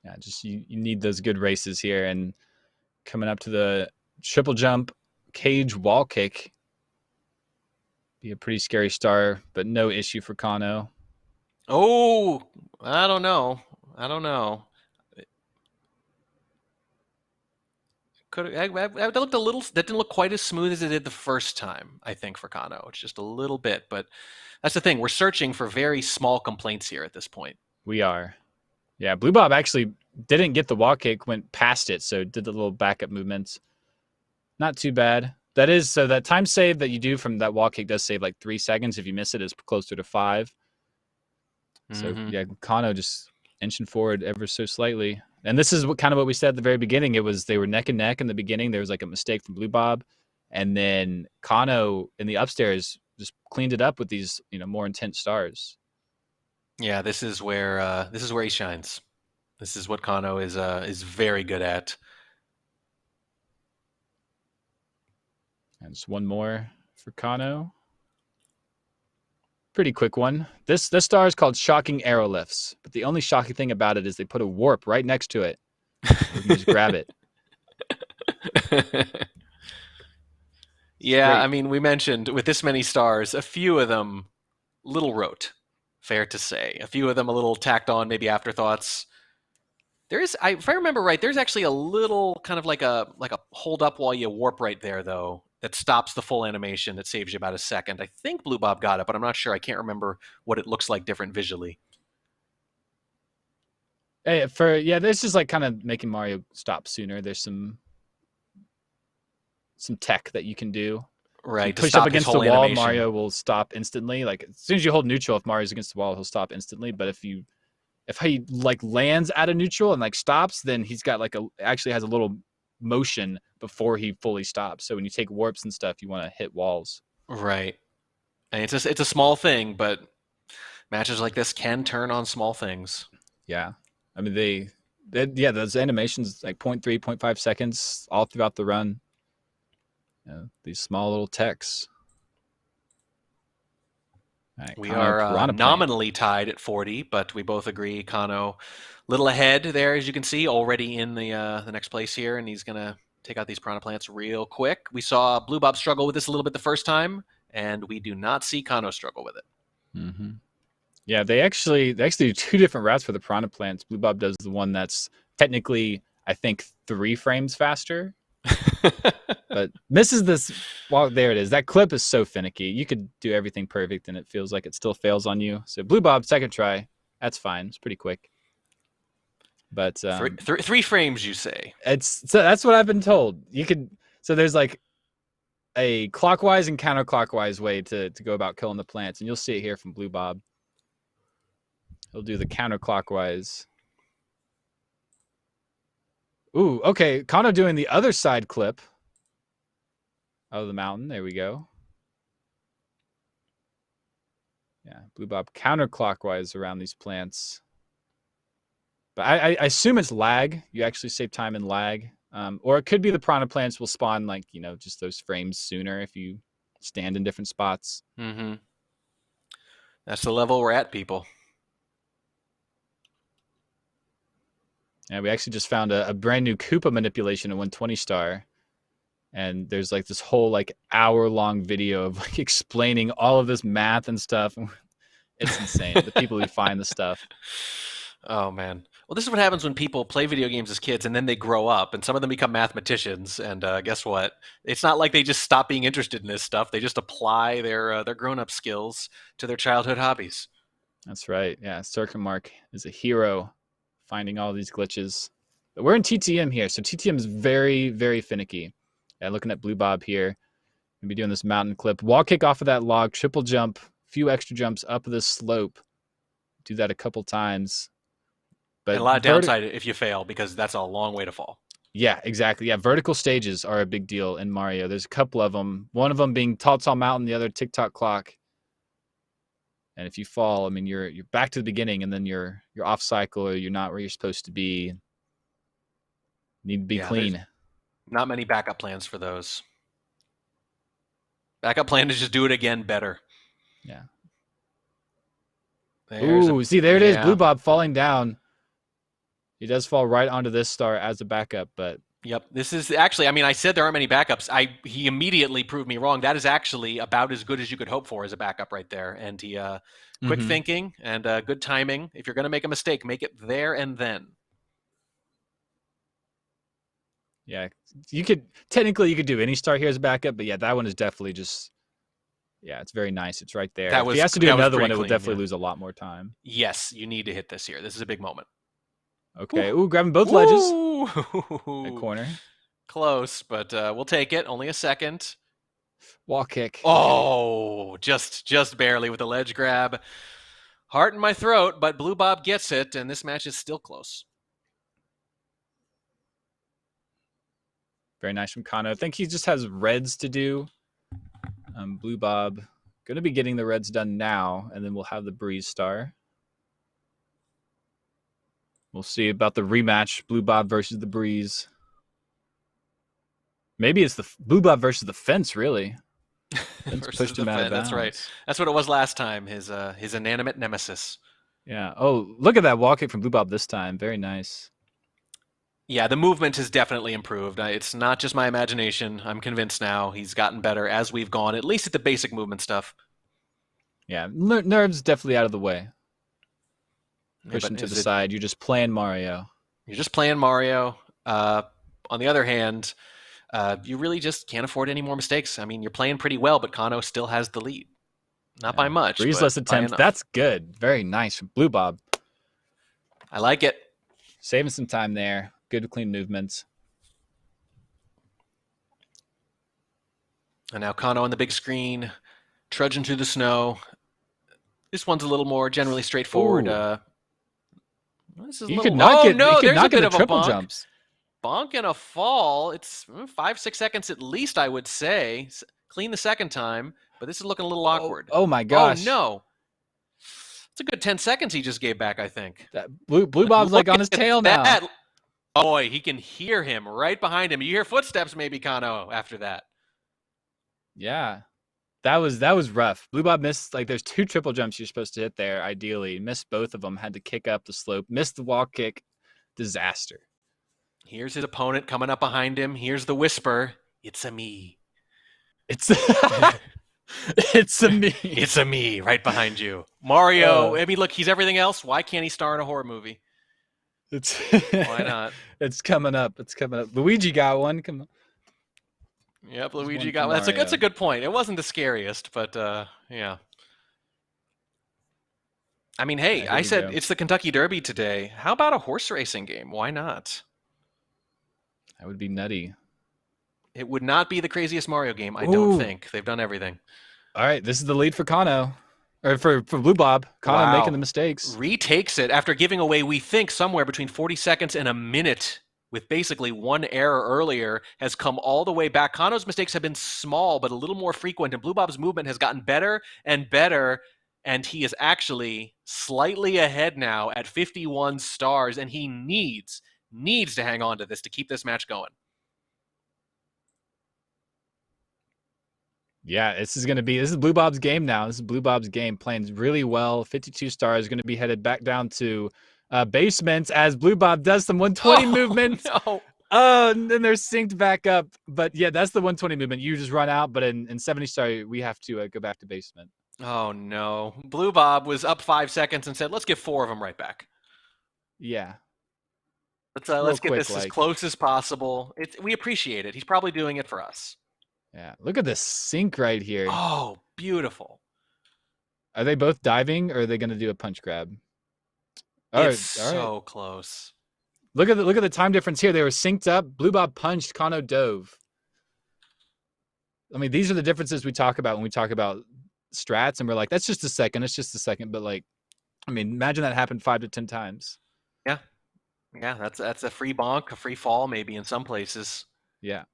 Yeah, just you need those good races here. And coming up to the triple jump cage wall kick. Be a pretty scary star, but no issue for Kanno. Oh, I don't know. I don't know. That looked a little. That didn't look quite as smooth as it did the first time. I think for Kanno, it's just a little bit. But that's the thing. We're searching for very small complaints here at this point. We are. Yeah, Bluebob actually didn't get the wall kick, went past it, so did the little backup movements. Not too bad. That is, so that time save that you do from that wall kick does save like 3 seconds. If you miss it, it's closer to 5. So yeah, Kanno just inching forward ever so slightly. And this is kind of what we said at the very beginning. It was they were neck and neck in the beginning. There was like a mistake from Bluebob, and then Kanno in the upstairs just cleaned it up with these more intense stars. Yeah, this is where he shines. This is what Kanno is very good at. And just one more for Kanno. Pretty quick one. This star is called Shocking Arrow Lifts, but the only shocking thing about it is they put a warp right next to it. You can just grab it. Yeah, great. I mean, we mentioned with this many stars, a few of them little rote, fair to say. A few of them a little tacked on, maybe afterthoughts. There is, if I remember right, there's actually a little kind of like a hold up while you warp right there, though, that stops the full animation. That saves you about a second. I think Bluebob got it, but I'm not sure. I can't remember what it looks like different visually. Hey, this is like kind of making Mario stop sooner. There's some tech that you can do. Right. So push up against the wall, animation. Mario will stop instantly. Like as soon as you hold neutral, if Mario's against the wall, he'll stop instantly. But if he like lands at a neutral and like stops, then he's got like actually has a little motion before he fully stops. So when you take warps and stuff, you want to hit walls. Right. And it's a small thing, but matches like this can turn on small things. Yeah. I mean, those animations like 0.3, 0.5 seconds all throughout the run. These small little techs. Right, we are nominally tied at 40, but we both agree Kanno little ahead there, as you can see, already in the next place here, and he's going to take out these piranha plants real quick. We saw Bluebob struggle with this a little bit the first time, and we do not see Kanno struggle with it. Mm-hmm. Yeah, they actually do 2 different routes for the piranha plants. Bluebob does the one that's technically, I think, 3 frames faster. But misses this. Well, there it is. That clip is so finicky. You could do everything perfect, and it feels like it still fails on you. So Bluebob, second try. That's fine. It's pretty quick. But 3 frames, you say? That's what I've been told. You could. So there's like a clockwise and counterclockwise way to go about killing the plants, and you'll see it here from Bluebob. He'll do the counterclockwise. Ooh, okay. Kanno doing the other side clip of the mountain. There we go. Yeah, Bluebob counterclockwise around these plants. But I assume it's lag. You actually save time in lag. Or it could be the piranha plants will spawn like, just those frames sooner if you stand in different spots. Mm-hmm. That's the level we're at, people. Yeah, we actually just found a brand new Koopa manipulation at 120 star. And there's like this whole like hour-long video of like explaining all of this math and stuff. It's insane. The people who find the stuff. Oh, man. Well, this is what happens when people play video games as kids and then they grow up and some of them become mathematicians. And guess what? It's not like they just stop being interested in this stuff. They just apply their grown-up skills to their childhood hobbies. That's right. Yeah, Circuit Mark is a hero finding all these glitches. But we're in TTM here, so TTM is very, very finicky. Yeah, looking at Bluebob here. Gonna be doing this mountain clip. Wall kick off of that log, triple jump, few extra jumps up this slope. Do that a couple times. But and a lot of downside if you fail, because that's a long way to fall. Yeah, exactly. Yeah, vertical stages are a big deal in Mario. There's a couple of them. One of them being Tall Tall Mountain, the other Tick-Tock Clock. And if you fall, I mean, you're back to the beginning, and then you're off cycle, or you're not where you're supposed to be. Need to be Yeah, clean. Not many backup plans for those. Backup plan is just do it again better. Yeah. There's See, there it is. yeah. Bluebob falling down. He does fall right onto this star as a backup, but Yep. This is actually, I mean, I said there aren't many backups. He immediately proved me wrong. That is actually about as good as you could hope for as a backup right there. And he quick thinking and good timing. If you're going to make a mistake, make it there and then. yeah, you could do any star here as a backup, but yeah, that one is definitely just it's very nice. It's right there. If he has to do another one, it will definitely lose a lot more time. Yes, you need to hit this here. This is a big moment. Okay. Ooh, grabbing both ledges. That corner. Close, but we'll take it. Only a second. Wall kick. Oh, just barely with a ledge grab. Heart in my throat, but Bluebob gets it, and this match is still close. Very nice from Kanno. I think he just has reds to do. Bluebob going to be getting the reds done now, and then we'll have the Breeze Star. We'll see about the rematch, Bluebob versus the Breeze. Maybe it's the Bluebob versus the fence, really. Fence pushed him out of bounds. That's right. That's what it was last time, his inanimate nemesis. Yeah. Oh, look at that wall kick from Bluebob this time. Very nice. Yeah, the movement has definitely improved. It's not just my imagination. I'm convinced now he's gotten better as we've gone, at least at the basic movement stuff. Yeah, nerves definitely out of the way. Pushing to the side. You're just playing Mario. You're just playing Mario. On the other hand, you really just can't afford any more mistakes. I mean, you're playing pretty well, but Kanno still has the lead. Not by much. Breezeless attempt. That's good. Very nice from Bluebob. I like it. Saving some time there. Good clean movements. And now Kanno on the big screen, trudging through the snow. This one's a little more generally straightforward. This is He could not get the triple jumps. Bonk and a fall. It's 5-6 seconds at least, I would say. Clean the second time, but this is looking a little awkward. Oh my gosh. Oh no. It's a good 10 seconds he just gave back, I think. Bluebob's like on his tail now. Oh boy, he can hear him right behind him. You hear footsteps maybe, Kanno, after that. Yeah. That was rough. Bluebob missed, like, there's 2 triple jumps you're supposed to hit there, ideally. Missed both of them, had to kick up the slope. Missed the wall kick. Disaster. Here's his opponent coming up behind him. Here's the whisper. It's a me. It's it's a me. It's a me right behind you. Mario, I mean, look, he's everything else. Why can't he star in a horror movie? Why not? It's coming up. It's coming up. Luigi got one. Come on. Yep, Luigi got one. That's a good point. It wasn't the scariest, but yeah. I mean, hey, I said it's the Kentucky Derby today. How about a horse racing game? Why not? That would be nutty. It would not be the craziest Mario game, I don't think. They've done everything. All right, this is the lead for Kanno. Or for Bluebob. Kanno making the mistakes. Retakes it after giving away, we think, somewhere between 40 seconds and a minute with basically one error earlier, has come all the way back. Kanno's mistakes have been small, but a little more frequent, and Bluebob's movement has gotten better and better, and he is actually slightly ahead now at 51 stars, and he needs to hang on to this to keep this match going. Yeah, this is Bluebob's game now. This is Bluebob's game, playing really well. 52 stars, going to be headed back down to basement as Bluebob does some 120 movements. No. And then they're synced back up. But yeah, that's the 120 movement. You just run out, but in 70 star, we have to go back to basement. Oh, no. Bluebob was up 5 seconds and said, let's get 4 of them right back. Yeah. Let's get this as close as possible. We appreciate it. He's probably doing it for us. Yeah, look at this sync right here. Oh, beautiful. Are they both diving, or are they going to do a punch grab? It's so close. Look at the time difference here. They were synced up. Bluebob punched, Kanno dove. I mean, these are the differences we talk about when we talk about strats, and we're like, that's just a second. It's just a second. But like, I mean, imagine that happened 5 to 10 times. Yeah. Yeah, that's a free bonk, a free fall maybe in some places. Yeah.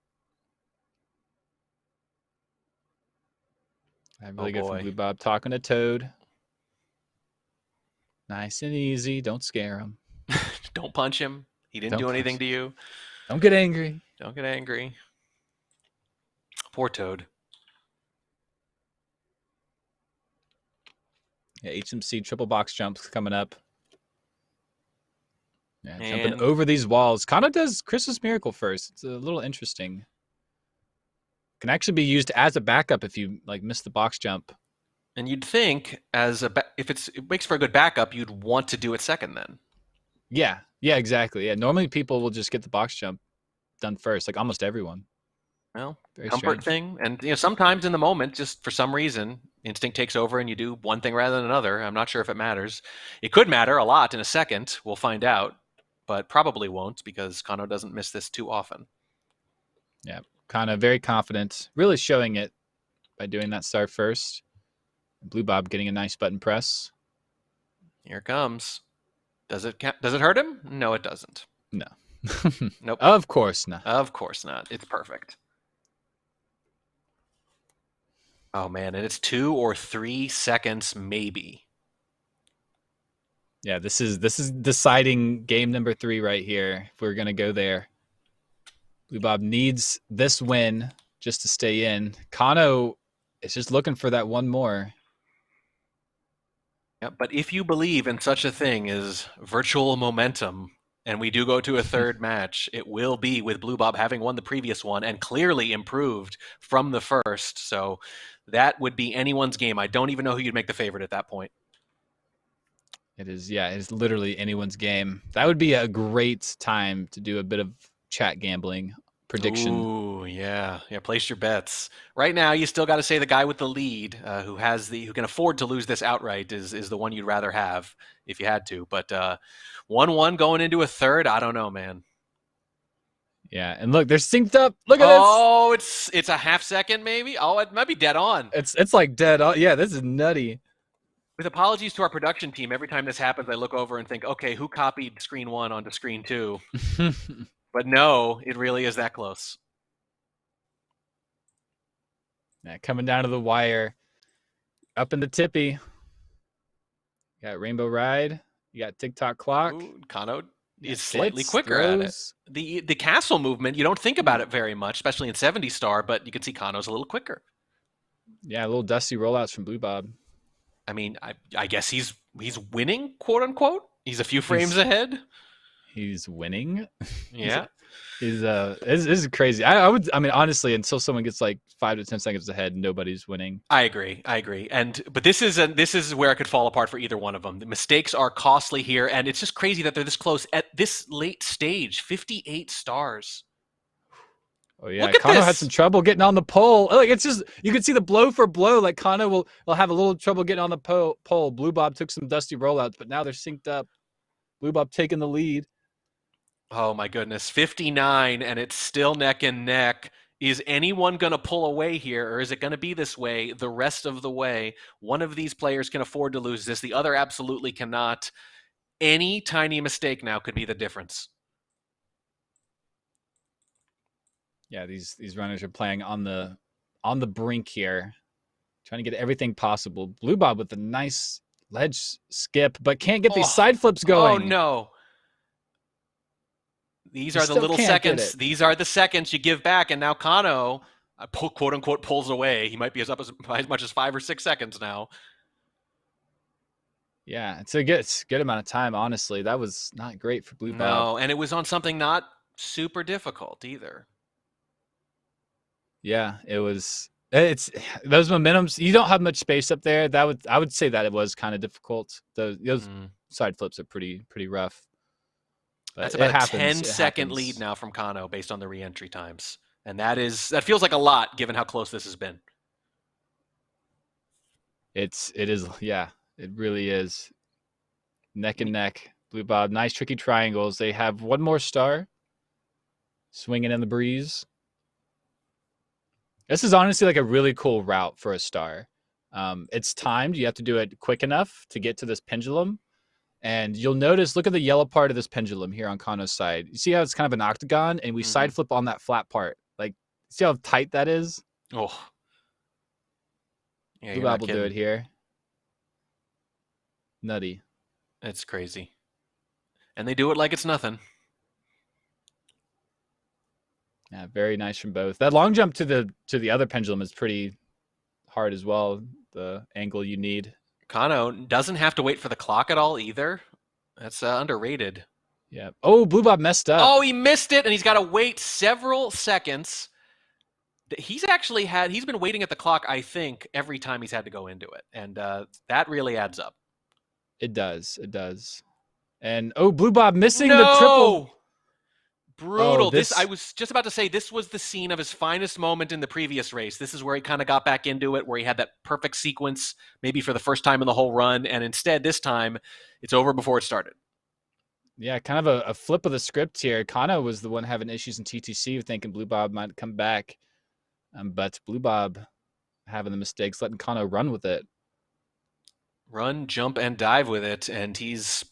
Really good from Bluebob. Talking to Toad. Nice and easy. Don't scare him. Don't punch him. He didn't do anything to you. Don't get angry. Don't get angry. Poor Toad. Yeah, HMC triple box jumps coming up. Yeah, jumping And over these walls. Kanno does Christmas Miracle first. It's a little interesting. Can actually be used as a backup if you like miss the box jump. And you'd think, if it makes for a good backup, you'd want to do it second then. Yeah, exactly. Yeah, normally people will just get the box jump done first, like almost everyone. Well, Very comfort strange. thing. And sometimes in the moment, just for some reason, instinct takes over and you do one thing rather than another. I'm not sure if it matters. It could matter a lot in a second. We'll find out, but probably won't because Kanno doesn't miss this too often. Yeah, Kanno very confident, really showing it by doing that star first. Bluebob getting a nice button press. Here it comes. Does it hurt him? No, it doesn't. No. Nope. Of course not. Of course not. It's perfect. Oh man, and it's 2 or 3 seconds maybe. Yeah, this is deciding game number 3 right here. If we're gonna go there, Bluebob needs this win just to stay in. Kanno is just looking for that one more. Yeah, but if you believe in such a thing as virtual momentum, and we do go to a third match, it will be with Bluebob having won the previous one and clearly improved from the first. So that would be anyone's game. I don't even know who you'd make the favorite at that point. It is, yeah, it's literally anyone's game. That would be a great time to do a bit of chat gambling prediction. Ooh, yeah. Place your bets. Right now, you still got to say the guy with the lead, who can afford to lose this outright, is the one you'd rather have if you had to. But 1-1 going into a third, I don't know, man. Yeah, and look, they're synced up. Look at this. It's a half second, maybe. Oh, it might be dead on. It's like dead on. Yeah, this is nutty. With apologies to our production team, every time this happens, I look over and think, okay, who copied screen 1 onto screen 2? But no, it really is that close. Yeah, coming down to the wire. Up in the tippy. You got Rainbow Ride. You got TikTok Clock. Ooh, Kanno is Slits, slightly quicker at it. throws. The castle movement, you don't think about it very much, especially in 70 star, but you can see Kanno's a little quicker. Yeah, little dusty rollouts from Bluebob. I mean, I guess he's winning, quote unquote. He's a few frames ahead. He's winning. Yeah. This is crazy. I mean, honestly, until someone gets like 5 to 10 seconds ahead, nobody's winning. I agree. But this is where it could fall apart for either one of them. The mistakes are costly here, and it's just crazy that they're this close at this late stage. 58 stars. Oh yeah, Kanno had some trouble getting on the pole. Like it's just you can see the blow for blow. Like Kanno will have a little trouble getting on the pole. Bluebob took some dusty rollouts, but now they're synced up. Bluebob taking the lead. Oh my goodness, 59, and it's still neck and neck. Is anyone going to pull away here, or is it going to be this way the rest of the way? One of these players can afford to lose this. The other absolutely cannot. Any tiny mistake now could be the difference. Yeah, these runners are playing on the brink here, trying to get everything possible. Bluebob with a nice ledge skip, but can't get these side flips going. Oh no. These are the little seconds. These are the seconds you give back, and now Kanno, quote unquote, pulls away. He might be as much as 5 or 6 seconds now. Yeah, it's a good amount of time. Honestly, that was not great for Bluebob. No, and it was on something not super difficult either. Yeah, it was. It's those momentums. You don't have much space up there. I would say that it was kind of difficult. Those side flips are pretty rough. But that's about a 10-second lead now from Kanno based on the re-entry times, and that feels like a lot given how close this has been. It is. Yeah, it really is. Neck and neck. Bluebob, nice tricky triangles. They have one more star. Swinging in the breeze. This is honestly like a really cool route for a star. It's timed. You have to do it quick enough to get to this pendulum. And you'll notice, look at the yellow part of this pendulum here on Kanno's side. You see how it's kind of an octagon, and we side flip on that flat part. Like, see how tight that is? Oh. Yeah, Bluebob will do it here. Nutty. It's crazy. And they do it like it's nothing. Yeah, very nice from both. That long jump to the other pendulum is pretty hard as well. The angle you need. Kanno doesn't have to wait for the clock at all either. That's underrated. Yeah. Oh, Bluebob messed up. Oh, he missed it, and he's got to wait several seconds. He's been waiting at the clock, I think, every time he's had to go into it, and that really adds up. It does. It does. And Bluebob missing the triple. Brutal. I was just about to say, this was the scene of his finest moment in the previous race. This is where he kind of got back into it, where he had that perfect sequence, maybe for the first time in the whole run, and instead, this time, it's over before it started. Yeah, kind of a flip of the script here. Kanno was the one having issues in TTC, thinking Bluebob might come back, but Bluebob having the mistakes, letting Kanno run with it. Run, jump, and dive with it, and he's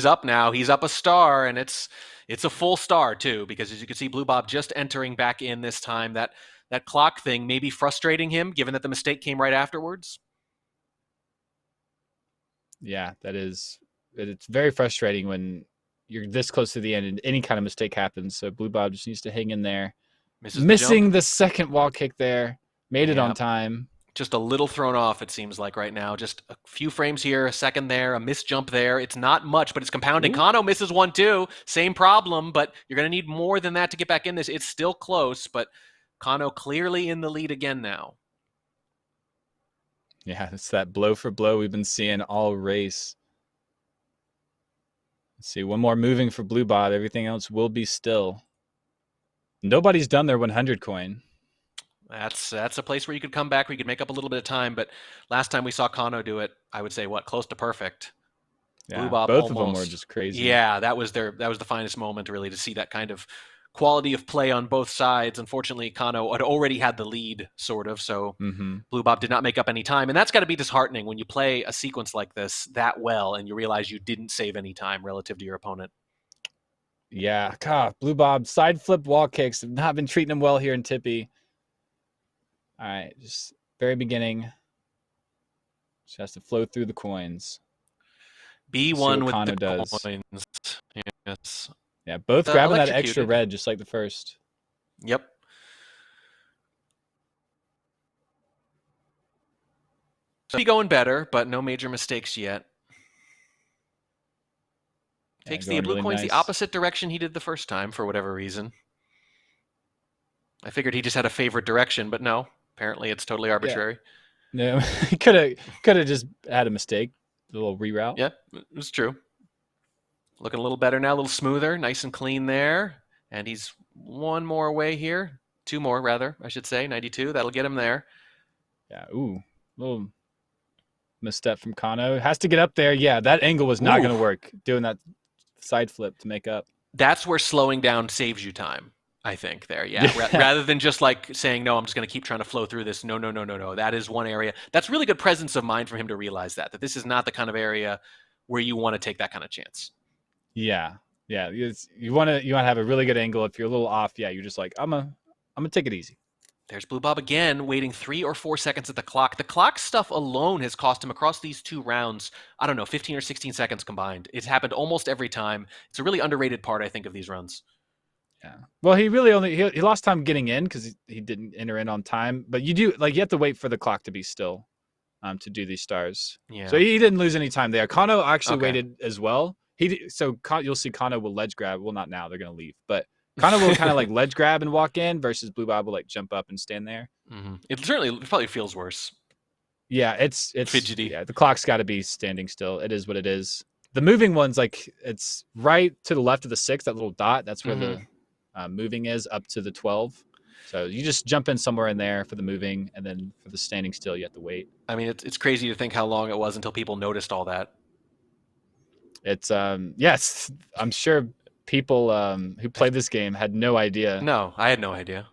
up now. He's up a star, and it's a full star too, because as you can see, Bluebob just entering back in this time. That clock thing may be frustrating him, given that the mistake came right afterwards. Yeah, it's very frustrating when you're this close to the end and any kind of mistake happens. So Bluebob just needs to hang in there. Missing the second wall kick there. Made it on time. Just a little thrown off, it seems like right now. Just a few frames here, a second there, a missed jump there. It's not much, but it's compounding. Kanno misses one too. Same problem, but you're going to need more than that to get back in this. It's still close, but Kanno clearly in the lead again now. Yeah, it's that blow for blow we've been seeing all race. Let's see, one more moving for Bluebob. Everything else will be still. Nobody's done their 100 coin. That's a place where you could come back, where you could make up a little bit of time. But last time we saw Kanno do it, I would say, close to perfect. Yeah, Bluebob both of them were just crazy. Yeah, that was the finest moment, really, to see that kind of quality of play on both sides. Unfortunately, Kanno had already had the lead, sort of, so Bluebob did not make up any time. And that's got to be disheartening when you play a sequence like this that well and you realize you didn't save any time relative to your opponent. Yeah, God, Bluebob side flip wall kicks have not been treating him well here in Tippy. All right, just very beginning. Just has to flow through the coins. B1 with Kanno the does. coins. Yes. Yeah, both grabbing that extra red just like the first. Yep. Be going better, but no major mistakes yet. Takes the blue coins the opposite direction he did the first time for whatever reason. I figured he just had a favorite direction, but no. Apparently, it's totally arbitrary. Yeah. No, he could have just had a mistake, a little reroute. Yeah, it was true. Looking a little better now, a little smoother, nice and clean there. And he's one more away here. Two more, rather, I should say. 92, that'll get him there. Yeah, ooh, little misstep from Kanno. Has to get up there. Yeah, that angle was not going to work, doing that side flip to make up. That's where slowing down saves you time. I think there, yeah. Rather than just like saying, no, I'm just going to keep trying to flow through this. No. That is one area. That's really good presence of mind for him to realize that this is not the kind of area where you want to take that kind of chance. Yeah. You want to have a really good angle. If you're a little off, yeah, you're just like, I'm gonna take it easy. There's Bluebob again, waiting 3 or 4 seconds at the clock. The clock stuff alone has cost him across these two rounds, I don't know, 15 or 16 seconds combined. It's happened almost every time. It's a really underrated part, I think, of these runs. Yeah. Well, he really he lost time getting in because he didn't enter in on time. But you have to wait for the clock to be still to do these stars. Yeah. So he didn't lose any time there. Kanno actually waited as well. You'll see Kanno will ledge grab. Well, not now. They're going to leave. But Kanno will kind of like ledge grab and walk in versus Bluebob will like jump up and stand there. Mm-hmm. It probably feels worse. Yeah, it's fidgety. Yeah, the clock's got to be standing still. It is what it is. The moving one's like it's right to the left of the 6, that little dot. That's where the moving is up to the 12. So you just jump in somewhere in there for the moving, and then for the standing still, you have to wait. I mean, it's crazy to think how long it was until people noticed all that. It's yes, I'm sure people who played this game had no idea. No, I had no idea.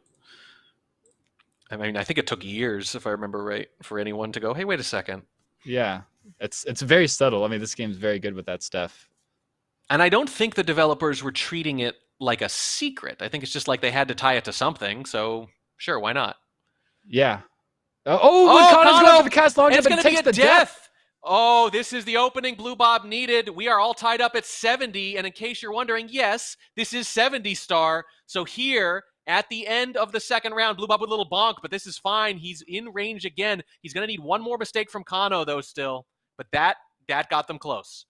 I mean, I think it took years, if I remember right, for anyone to go, hey, wait a second. Yeah, it's very subtle. I mean, this game's very good with that stuff. And I don't think the developers were treating it like a secret. I think it's just like they had to tie it to something. So sure, why not? Yeah. Kanno's going for the cast long jump and it's going takes to be the a death. Oh, this is the opening Bluebob needed. We are all tied up at 70. And in case you're wondering, yes, this is 70 star. So here, At the end of the second round, Bluebob with a little bonk, but this is fine. He's in range again. He's going to need one more mistake from Kanno, though, still. But that got them close.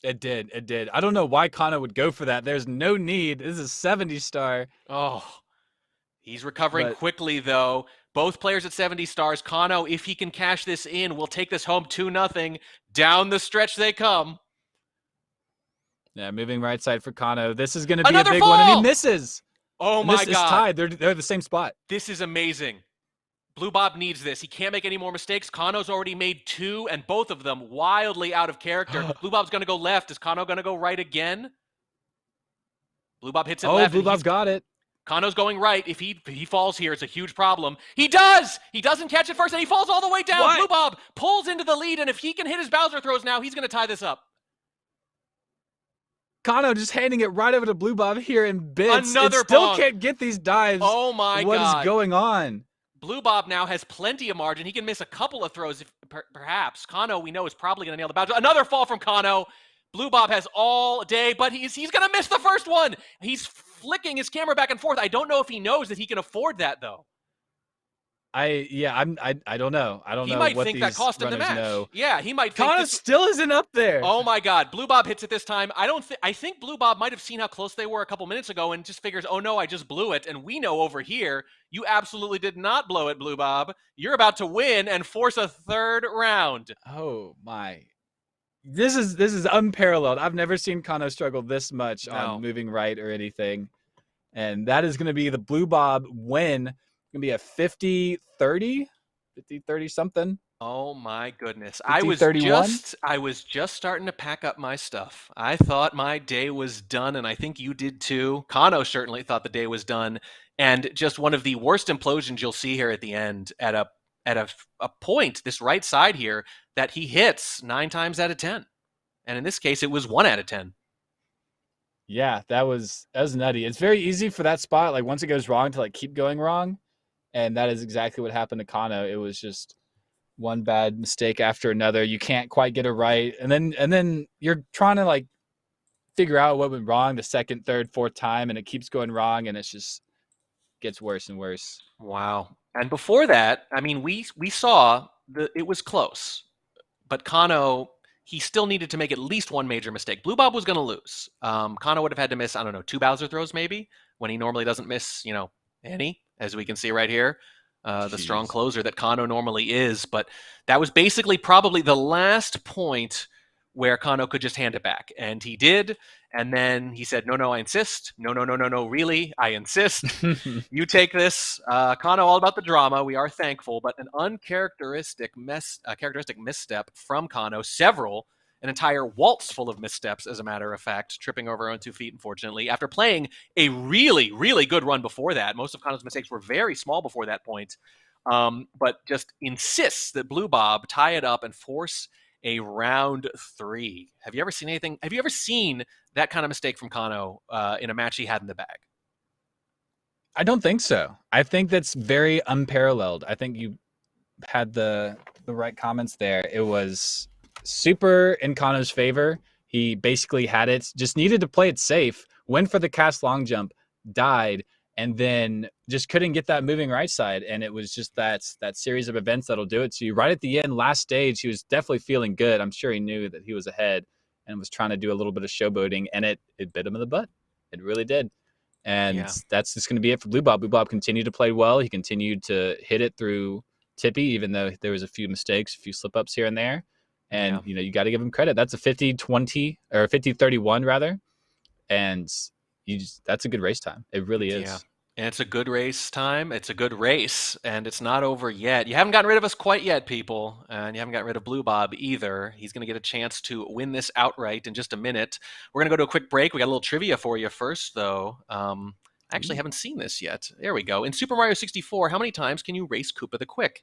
It did. It did. I don't know why Kanno would go for that. There's no need. This is 70 star. Oh, he's recovering quickly, though. Both players at 70 stars. Kanno, if he can cash this in, will take this home 2-0. Down the stretch they come. Yeah, moving right side for Kanno. This is going to be Another a big fall! one, and he misses. Oh, And my this God. is tied. They're the same spot. This is amazing. Bluebob needs this. He can't make any more mistakes. Kanno's already made 2, and both of them wildly out of character. Bluebob's going to go left. Is Kanno going to go right again? Bluebob hits it left. Bluebob got it. Kanno's going right. If he falls here, it's a huge problem. He does! He doesn't catch it first, and he falls all the way down. What? Bluebob pulls into the lead, and if he can hit his Bowser throws now, he's going to tie this up. Kanno just handing it right over to Bluebob here in bits. Another it still bonk. can't get these dives. Oh, my What God. is going on? Bluebob now has plenty of margin. He can miss a couple of throws, if perhaps. Kanno, we know, is probably going to nail the Bowser. Another fall from Kanno. Bluebob has all day, but he's going to miss the first one. He's flicking his camera back and forth. I don't know if he knows that he can afford that, though. I don't know. I don't He know might what think these that cost him the runners match. know. Yeah, he might think Kanno this... still isn't up there. Oh my God, Bluebob hits it this time. I think Bluebob might have seen how close they were a couple minutes ago and just figures, oh no, I just blew it. And we know over here, you absolutely did not blow it, Bluebob. You're about to win and force a third round. Oh my. This is unparalleled. I've never seen Kanno struggle this much on moving right or anything. And that is going to be the Bluebob win. It's going to be a 50-30. 50-30 something. Oh my goodness. 50-31? I was just starting to pack up my stuff. I thought my day was done, and I think you did too. Kanno certainly thought the day was done. And just one of the worst implosions you'll see here at the end at a point, this right side here, that he hits 9 times out of 10. And in this case, it was 1 out of 10. Yeah, that was nutty. It's very easy for that spot, like once it goes wrong, to like keep going wrong. And that is exactly what happened to Kanno. It was just one bad mistake after another. You can't quite get it right. And then you're trying to like figure out what went wrong the second, third, fourth time, and it keeps going wrong, and it's just gets worse and worse. Wow. And before that, I mean, we saw it was close. But Kanno, he still needed to make at least one major mistake. Bluebob was going to lose. Kanno would have had to miss, I don't know, 2 Bowser throws maybe, when he normally doesn't miss, any, as we can see right here. The strong closer that Kanno normally is. But that was basically probably the last point where Kanno could just hand it back. And he did. And then he said, no, I insist. No, really, I insist. You take this. Kanno, all about the drama. We are thankful. But an uncharacteristic misstep from Kanno. An entire waltz full of missteps, as a matter of fact, tripping over her own 2 feet, unfortunately, after playing a really, really good run before that. Most of Kanno's mistakes were very small before that point, but just insists that Bluebob tie it up and force a round 3. Have you ever seen anything? Have you ever seen that kind of mistake from Kanno in a match he had in the bag? I don't think so. I think that's very unparalleled. I think you had the right comments there. It was super in Kanno's favor. He basically had it, just needed to play it safe, went for the cast long jump, died, and then just couldn't get that moving right side. And it was just that series of events that'll do it to you. Right at the end, last stage, he was definitely feeling good. I'm sure he knew that he was ahead and was trying to do a little bit of showboating, and it bit him in the butt. It really did. And that's just going to be it for Bluebob. Bluebob continued to play well. He continued to hit it through Tippy, even though there was a few mistakes, a few slip-ups here and there. And, you got to give him credit. That's a 50-20 or 50-31 rather. And that's a good race time. It really is. Yeah. And it's a good race time. It's a good race, and it's not over yet. You haven't gotten rid of us quite yet, people, and you haven't gotten rid of Bluebob either. He's going to get a chance to win this outright in just a minute. We're going to go to a quick break. We got a little trivia for you first, though. I actually haven't seen this yet. There we go. In Super Mario 64, how many times can you race Koopa the Quick?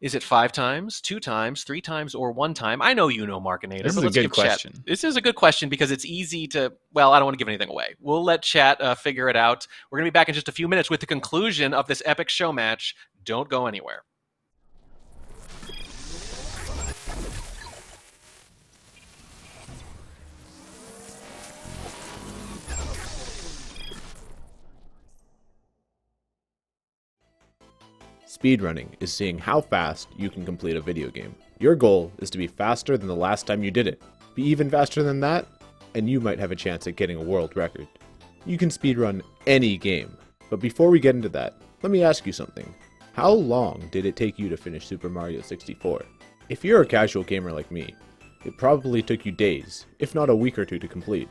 Is it 5 times, 2 times, 3 times, or 1 time? I know you know, Markinator. This is a good question. This is a good question because it's easy to, well, I don't want to give anything away. We'll let chat figure it out. We're going to be back in just a few minutes with the conclusion of this epic show match. Don't go anywhere. Speedrunning is seeing how fast you can complete a video game. Your goal is to be faster than the last time you did it. Be even faster than that, and you might have a chance at getting a world record. You can speedrun any game, but before we get into that, let me ask you something. How long did it take you to finish Super Mario 64? If you're a casual gamer like me, it probably took you days, if not a week or two to complete.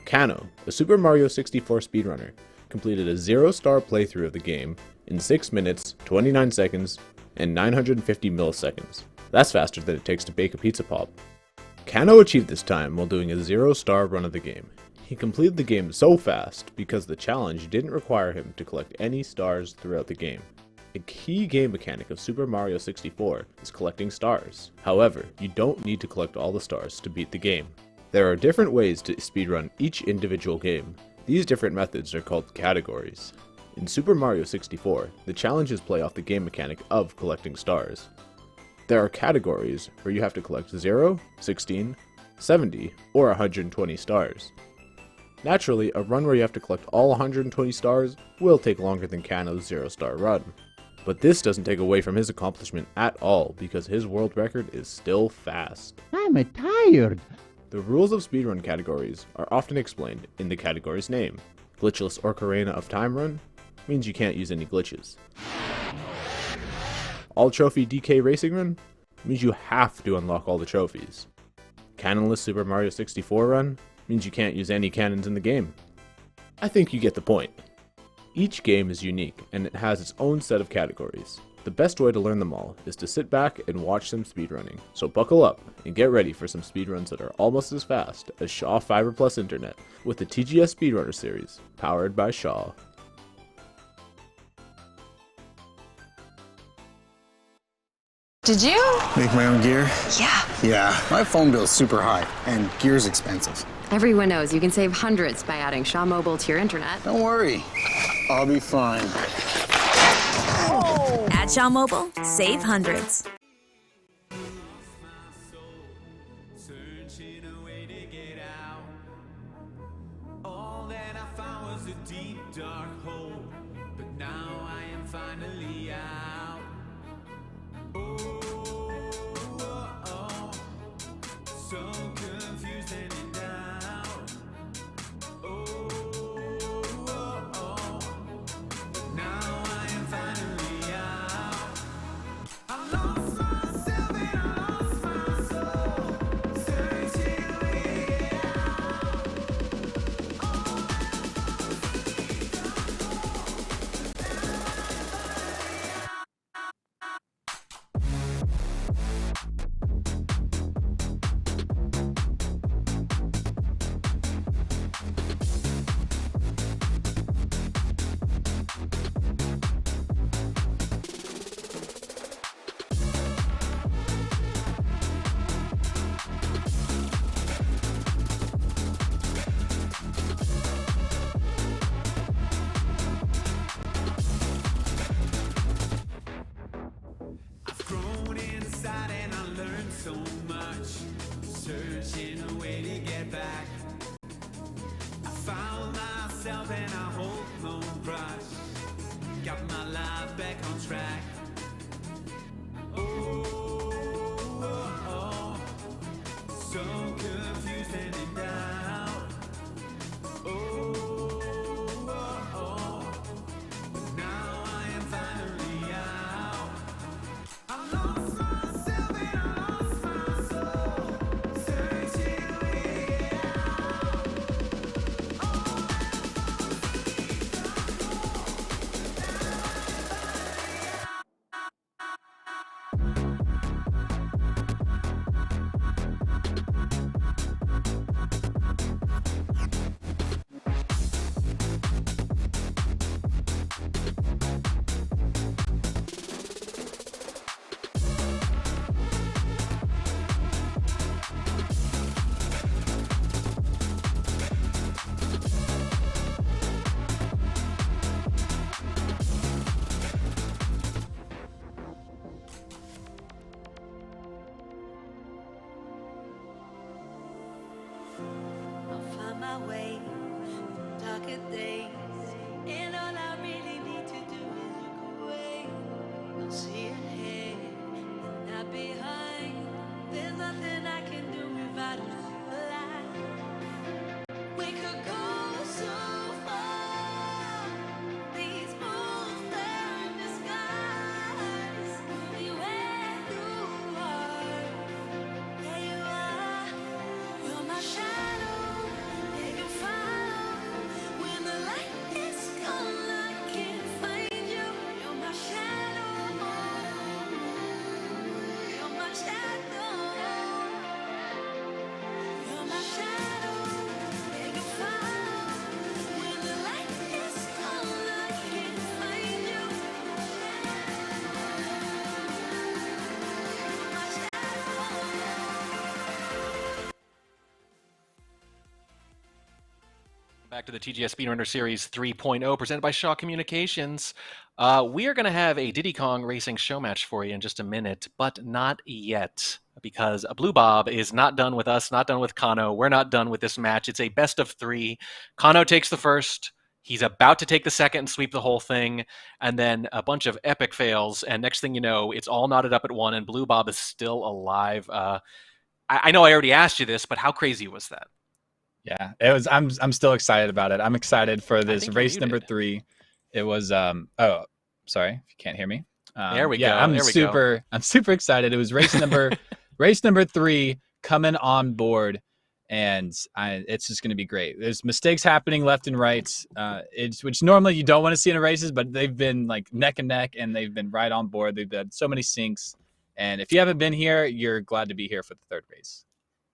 Kanno, a Super Mario 64 speedrunner, completed a 0-star playthrough of the game in 6 minutes, 29 seconds, and 950 milliseconds. That's faster than it takes to bake a pizza pop. Kanno achieved this time while doing a 0-star run of the game. He completed the game so fast because the challenge didn't require him to collect any stars throughout the game. A key game mechanic of Super Mario 64 is collecting stars. However, you don't need to collect all the stars to beat the game. There are different ways to speedrun each individual game. These different methods are called categories. In Super Mario 64, the challenges play off the game mechanic of collecting stars. There are categories where you have to collect 0, 16, 70, or 120 stars. Naturally, a run where you have to collect all 120 stars will take longer than Kanno's 0-star run. But this doesn't take away from his accomplishment at all because his world record is still fast. I'm tired. The rules of speedrun categories are often explained in the category's name. Glitchless Ocarina of Time Run means you can't use any glitches. All Trophy DK Racing Run means you have to unlock all the trophies. Cannonless Super Mario 64 Run means you can't use any cannons in the game. I think you get the point. Each game is unique and it has its own set of categories. The best way to learn them all is to sit back and watch some speedrunning. So buckle up and get ready for some speedruns that are almost as fast as Shaw Fiber Plus Internet with the TGS Speedrunner Series, powered by Shaw. Did you? Make my own gear? Yeah. Yeah, my phone bill's super high, and gear's expensive. Everyone knows you can save hundreds by adding Shaw Mobile to your internet. Don't worry, I'll be fine. At Shaw Mobile, save hundreds. All that I found was a deep, dark hole, but now I am finally out. Oh, so confused and in doubt. But now I am finally out. I lost myself and I lost my soul, searching a way out. I've grown inside and I learned so much, searching a way to get back. I found myself and I hope no rush, got my life back on track. So confused and in doubt. But now I am finally out. I lost myself and I lost my soul, searching a way out. I'll find my way through darker days, and all I really need to do is look away. Back to the TGS Speedrunner Series 3.0 presented by Shaw Communications. We are going to have a Diddy Kong Racing show match for you in just a minute, but not yet, because Bluebob is not done with us, not done with Kanno. We're not done with this match. It's a best of 3. Kanno takes the first. He's about to take the second and sweep the whole thing, and then a bunch of epic fails, and next thing you know, it's all knotted up at 1, and Bluebob is still alive. I know I already asked you this, but how crazy was that? Yeah, it was. I'm still excited about it. I'm excited for this race number 3. It was oh, sorry if you can't hear me. There we go. I'm super excited. It was race number 3 coming on board, and it's just going to be great. There's mistakes happening left and right, which normally you don't want to see in races, but they've been like neck and neck, and they've been right on board. They've had so many syncs, and if you haven't been here, you're glad to be here for the 3rd race.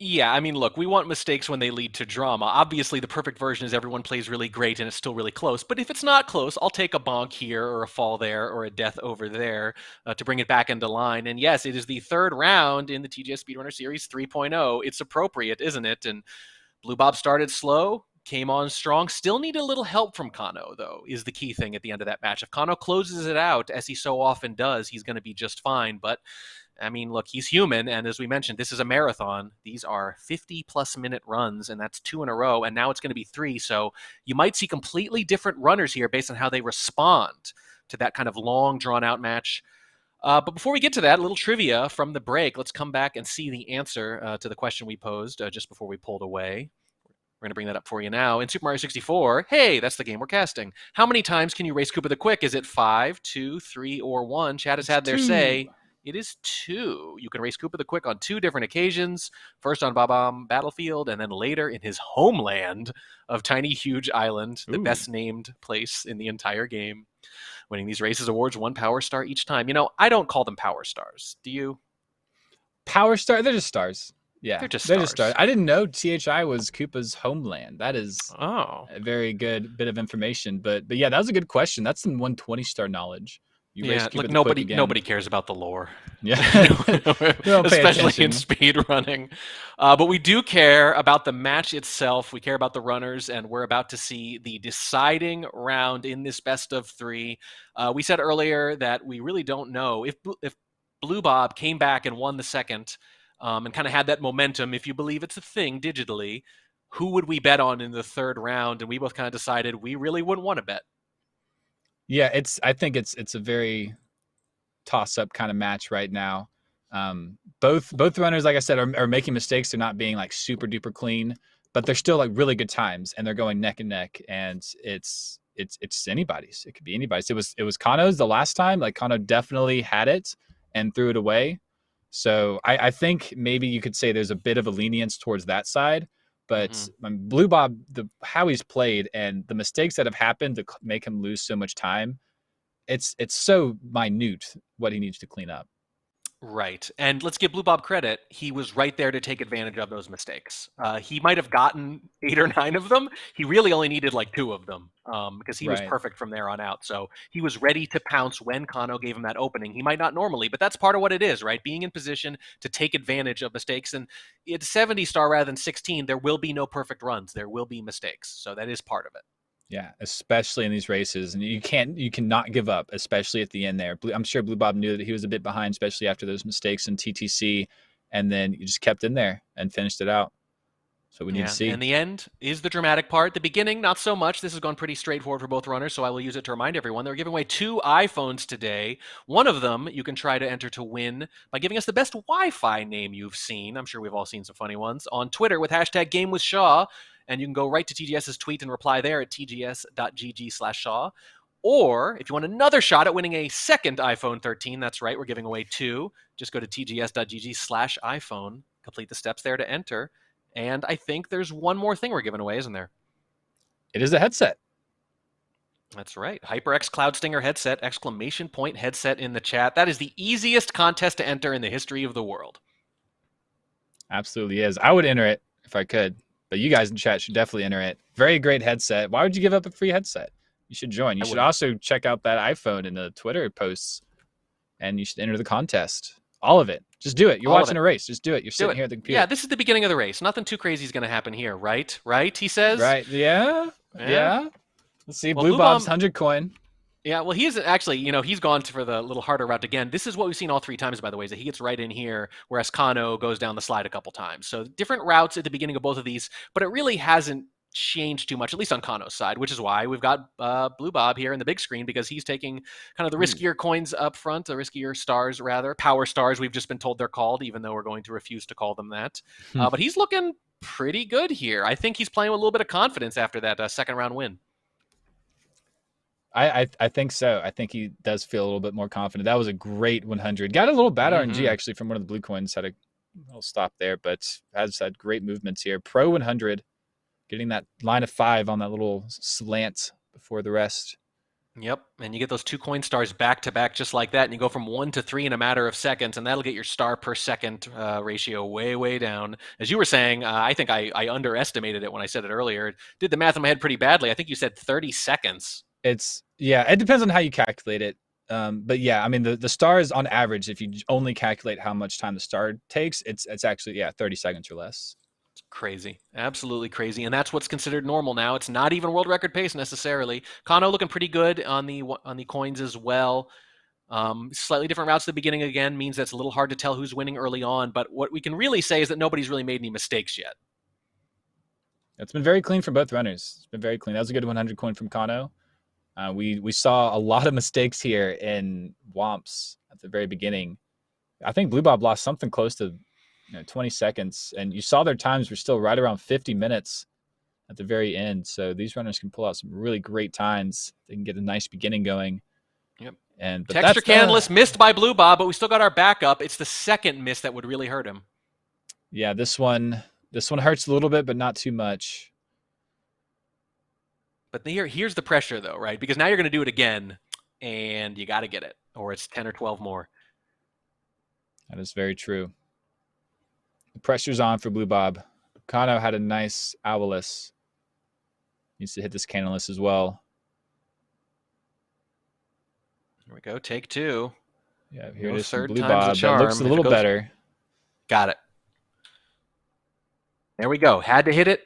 Yeah, I mean, look, we want mistakes when they lead to drama. Obviously, the perfect version is everyone plays really great and it's still really close. But if it's not close, I'll take a bonk here or a fall there or a death over there to bring it back into line. And yes, it is the 3rd round in the TGS Speedrunner Series 3.0. It's appropriate, isn't it? And Bluebob started slow, came on strong. Still need a little help from Kanno, though, is the key thing at the end of that match. If Kanno closes it out, as he so often does, he's going to be just fine. But I mean, look, he's human, and as we mentioned, this is a marathon. These are 50-plus minute runs, and that's 2 in a row, and now it's going to be 3, so you might see completely different runners here based on how they respond to that kind of long, drawn-out match. But before we get to that, a little trivia from the break. Let's come back and see the answer to the question we posed just before we pulled away. We're going to bring that up for you now. In Super Mario 64, hey, that's the game we're casting. How many times can you race Koopa the Quick? Is it 5, 2, 3, or 1? Chad has had their say. It is 2. You can race Koopa the Quick on 2 different occasions. First on Bob-omb Battlefield, and then later in his homeland of Tiny Huge Island, the best named place in the entire game. Winning these races awards 1 Power Star each time. You know, I don't call them Power Stars. Do you? Power Star? They're just stars. Yeah, they're just stars. I didn't know THI was Koopa's homeland. That is a very good bit of information. But yeah, that was a good question. That's some 120 star knowledge. Look, nobody cares about the lore. Yeah, especially in speedrunning. But we do care about the match itself. We care about the runners, and we're about to see the deciding round in this best of 3. We said earlier that we really don't know if Bluebob came back and won the second, and kind of had that momentum. If you believe it's a thing digitally, who would we bet on in the 3rd round? And we both kind of decided we really wouldn't want to bet. Yeah, I think it's a very toss-up kind of match right now. Both runners, like I said, are making mistakes. They're not being like super duper clean, but they're still like really good times, and they're going neck and neck. And it's anybody's. It could be anybody's. It was Kanno's the last time. Like Kanno definitely had it and threw it away. So I think maybe you could say there's a bit of a lenience towards that side. But Bluebob, how he's played and the mistakes that have happened to make him lose so much time, it's so minute what he needs to clean up. Right. And let's give Bluebob credit. He was right there to take advantage of those mistakes. He might have gotten 8 or 9 of them. He really only needed like 2 of them because he was perfect from there on out. So he was ready to pounce when Kanno gave him that opening. He might not normally, but that's part of what it is, right? Being in position to take advantage of mistakes. And it's 70 star rather than 16. There will be no perfect runs. There will be mistakes. So that is part of it. Yeah, especially in these races, and you cannot give up, especially at the end there. I'm sure Bluebob knew that he was a bit behind, especially after those mistakes in TTC, and then you just kept in there and finished it out. So we need to see. And the end is the dramatic part. The beginning, not so much. This has gone pretty straightforward for both runners, so I will use it to remind everyone. They're giving away 2 iPhones today. One of them you can try to enter to win by giving us the best Wi-Fi name you've seen. I'm sure we've all seen some funny ones on Twitter with hashtag GameWithShaw. And you can go right to TGS's tweet and reply there at tgs.gg/Shaw. Or if you want another shot at winning a second iPhone 13, that's right, we're giving away 2. Just go to tgs.gg/iPhone, complete the steps there to enter. And I think there's one more thing we're giving away, isn't there? It is a headset. That's right. HyperX Cloud Stinger headset, ! Headset in the chat. That is the easiest contest to enter in the history of the world. Absolutely is. I would enter it if I could. But you guys in chat should definitely enter it. Very great headset. Why would you give up a free headset? You should join. You should also check out that iPhone in the Twitter posts, and you should enter the contest. All of it. Just do it. You're watching a race. Just do it. You're sitting here at the computer. Yeah, this is the beginning of the race. Nothing too crazy is going to happen here, right? Right, he says? Right, yeah. Yeah. Let's see. Well, Blue Bob's 100 coin. Yeah, well, he is actually, he's gone for the little harder route again. This is what we've seen all 3 times, by the way, is that he gets right in here, whereas Kanno goes down the slide a couple times. So different routes at the beginning of both of these, but it really hasn't changed too much, at least on Kanno's side, which is why we've got Bluebob here in the big screen, because he's taking kind of the riskier coins up front, the riskier stars, rather. Power stars, we've just been told they're called, even though we're going to refuse to call them that. But he's looking pretty good here. I think he's playing with a little bit of confidence after that second round win. I think so. I think he does feel a little bit more confident. That was a great 100. Got a little bad RNG actually from one of the blue coins. Had a little stop there, but has had great movements here. Pro 100, getting that line of 5 on that little slant before the rest. Yep, and you get those 2 coin stars back to back just like that, and you go from 1 to 3 in a matter of seconds, and that'll get your star per second ratio way, way down. As you were saying, I think I underestimated it when I said it earlier. Did the math in my head pretty badly. I think you said 30 seconds. It depends on how you calculate it. But yeah, I mean the stars on average, if you only calculate how much time the star takes, it's actually 30 seconds or less. It's crazy, absolutely crazy, and that's what's considered normal now. It's not even world record pace necessarily. Kanno looking pretty good on the coins as well. Slightly different routes at the beginning again means that's a little hard to tell who's winning early on. But what we can really say is that nobody's really made any mistakes yet. It's been very clean for both runners. It's been very clean. That was a good 100 coin from Kanno. We saw a lot of mistakes here in Womps at the very beginning. I think Bluebob lost something close to 20 seconds, and you saw their times were still right around 50 minutes at the very end. So these runners can pull out some really great times. They can get a nice beginning going. Yep. And Texture Canalist missed by Bluebob, but we still got our backup. It's the second miss that would really hurt him. Yeah, this one hurts a little bit, but not too much. But here's the pressure, though, right? Because now you're going to do it again, and you got to get it, or it's 10 or 12 more. That is very true. The pressure's on for Bluebob. Kanno had a nice Owlus. Needs to hit this Canalist as well. Here we go, take 2. Yeah, here it is from third time's Bluebob. the charm. That looks a little better. Got it. There we go. Had to hit it.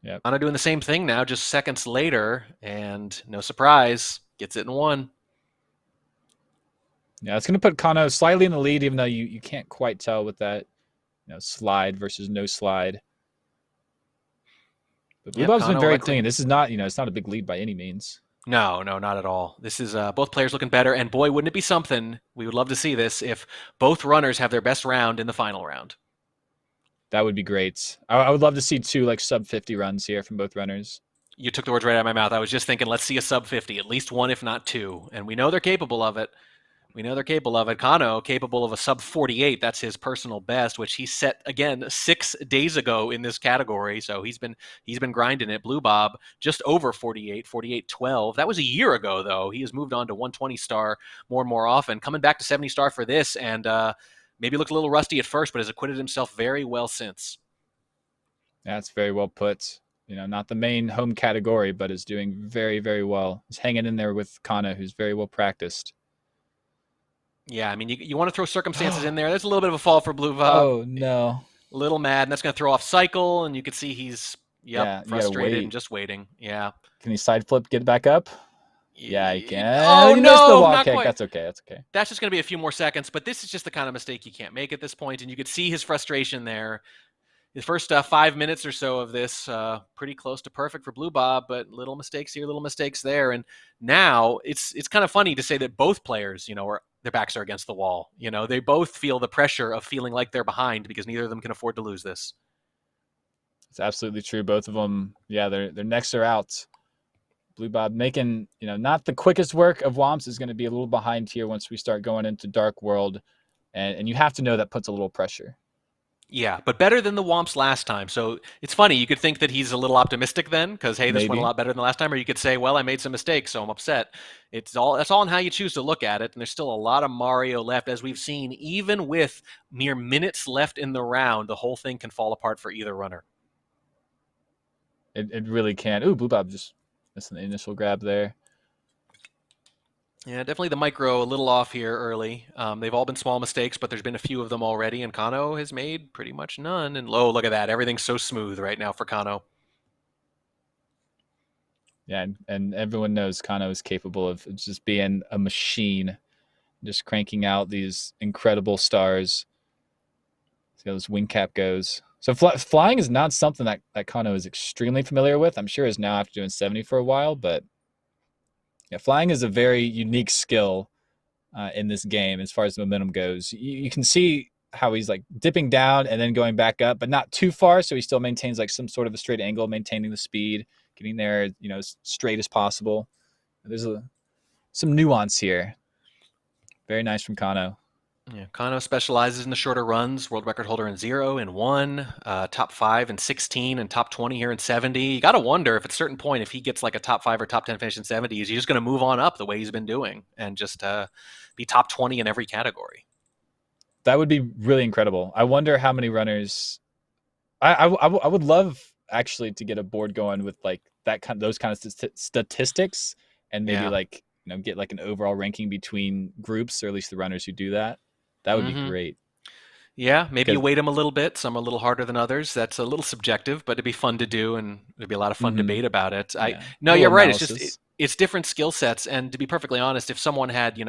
Yep. Kanno doing the same thing now, just seconds later, and no surprise, gets it in 1. Yeah, it's going to put Kanno slightly in the lead, even though you can't quite tell with that slide versus no slide. But Bluebob's been very clean. This is not, it's not a big lead by any means. No, not at all. This is both players looking better, and boy, wouldn't it be something, we would love to see this, if both runners have their best round in the final round. That would be great. I would love to see 2 sub 50 runs here from both runners. You took the words right out of my mouth. I was just thinking, let's see a sub 50, at least 1, if not 2. And we know they're capable of it. Kanno, capable of a sub 48. That's his personal best, which he set, again, 6 days ago in this category. So he's been grinding it. Bluebob, just over 48, 48.12. That was a year ago, though. He has moved on to 120 star more and more often. Coming back to 70 star for this, and maybe looked a little rusty at first, but has acquitted himself very well since. That's very well put. Not the main home category, but is doing very, very well. He's hanging in there with Kanno, who's very well practiced. Yeah, I mean, you want to throw circumstances in there. There's a little bit of a fall for Bluebob. Oh, no. A little mad, and that's going to throw off cycle, and you can see he's frustrated and just waiting. Yeah. Can he side flip, get back up? Yeah, he can. Oh, he no, missed the wall not kick. quite. That's okay. That's just going to be a few more seconds, but this is just the kind of mistake you can't make at this point, and you could see his frustration there. The first 5 minutes or so of this, pretty close to perfect for Bluebob, but little mistakes here, little mistakes there, and now it's kind of funny to say that both players, their backs are against the wall. They both feel the pressure of feeling like they're behind because neither of them can afford to lose this. It's absolutely true. Both of them, their necks are out. Bluebob making, not the quickest work of Womps, is going to be a little behind here once we start going into Dark World, and you have to know that puts a little pressure. Yeah, but better than the Womps last time. So it's funny. You could think that he's a little optimistic then because, hey, this went a lot better than the last time. Or you could say, well, I made some mistakes, so I'm upset. That's all in how you choose to look at it. And there's still a lot of Mario left. As we've seen, even with mere minutes left in the round, the whole thing can fall apart for either runner. It really can. Ooh, Bluebob just missing the initial grab there. Yeah, definitely the micro a little off here early. They've all been small mistakes, but there's been a few of them already, and Kanno has made pretty much none. And look at that. Everything's so smooth right now for Kanno. Yeah, and everyone knows Kanno is capable of just being a machine, just cranking out these incredible stars. See how this wing cap goes. So flying is not something that Kanno is extremely familiar with. I'm sure is now after doing 70 for a while, but yeah, flying is a very unique skill in this game as far as the momentum goes. You can see how he's like dipping down and then going back up, but not too far, so he still maintains like some sort of a straight angle, maintaining the speed, getting there, as straight as possible. There's some nuance here. Very nice from Kanno. Yeah, Kanno specializes in the shorter runs. World record holder in 0 and 1, top 5 in 16, and top 20 here in 70. You got to wonder if at a certain point, if he gets like a top 5 or top 10 finish in 70, is he just going to move on up the way he's been doing and just be top 20 in every category? That would be really incredible. I wonder how many runners. I would love actually to get a board going with like those kind of statistics, and maybe like get like an overall ranking between groups, or at least the runners who do that. That would be great. Yeah, maybe you weight them a little bit. Some are a little harder than others. That's a little subjective, but it'd be fun to do, and there'd be a lot of fun debate about it. No, you're right. Analysis. It's just it's different skill sets, and to be perfectly honest, if someone had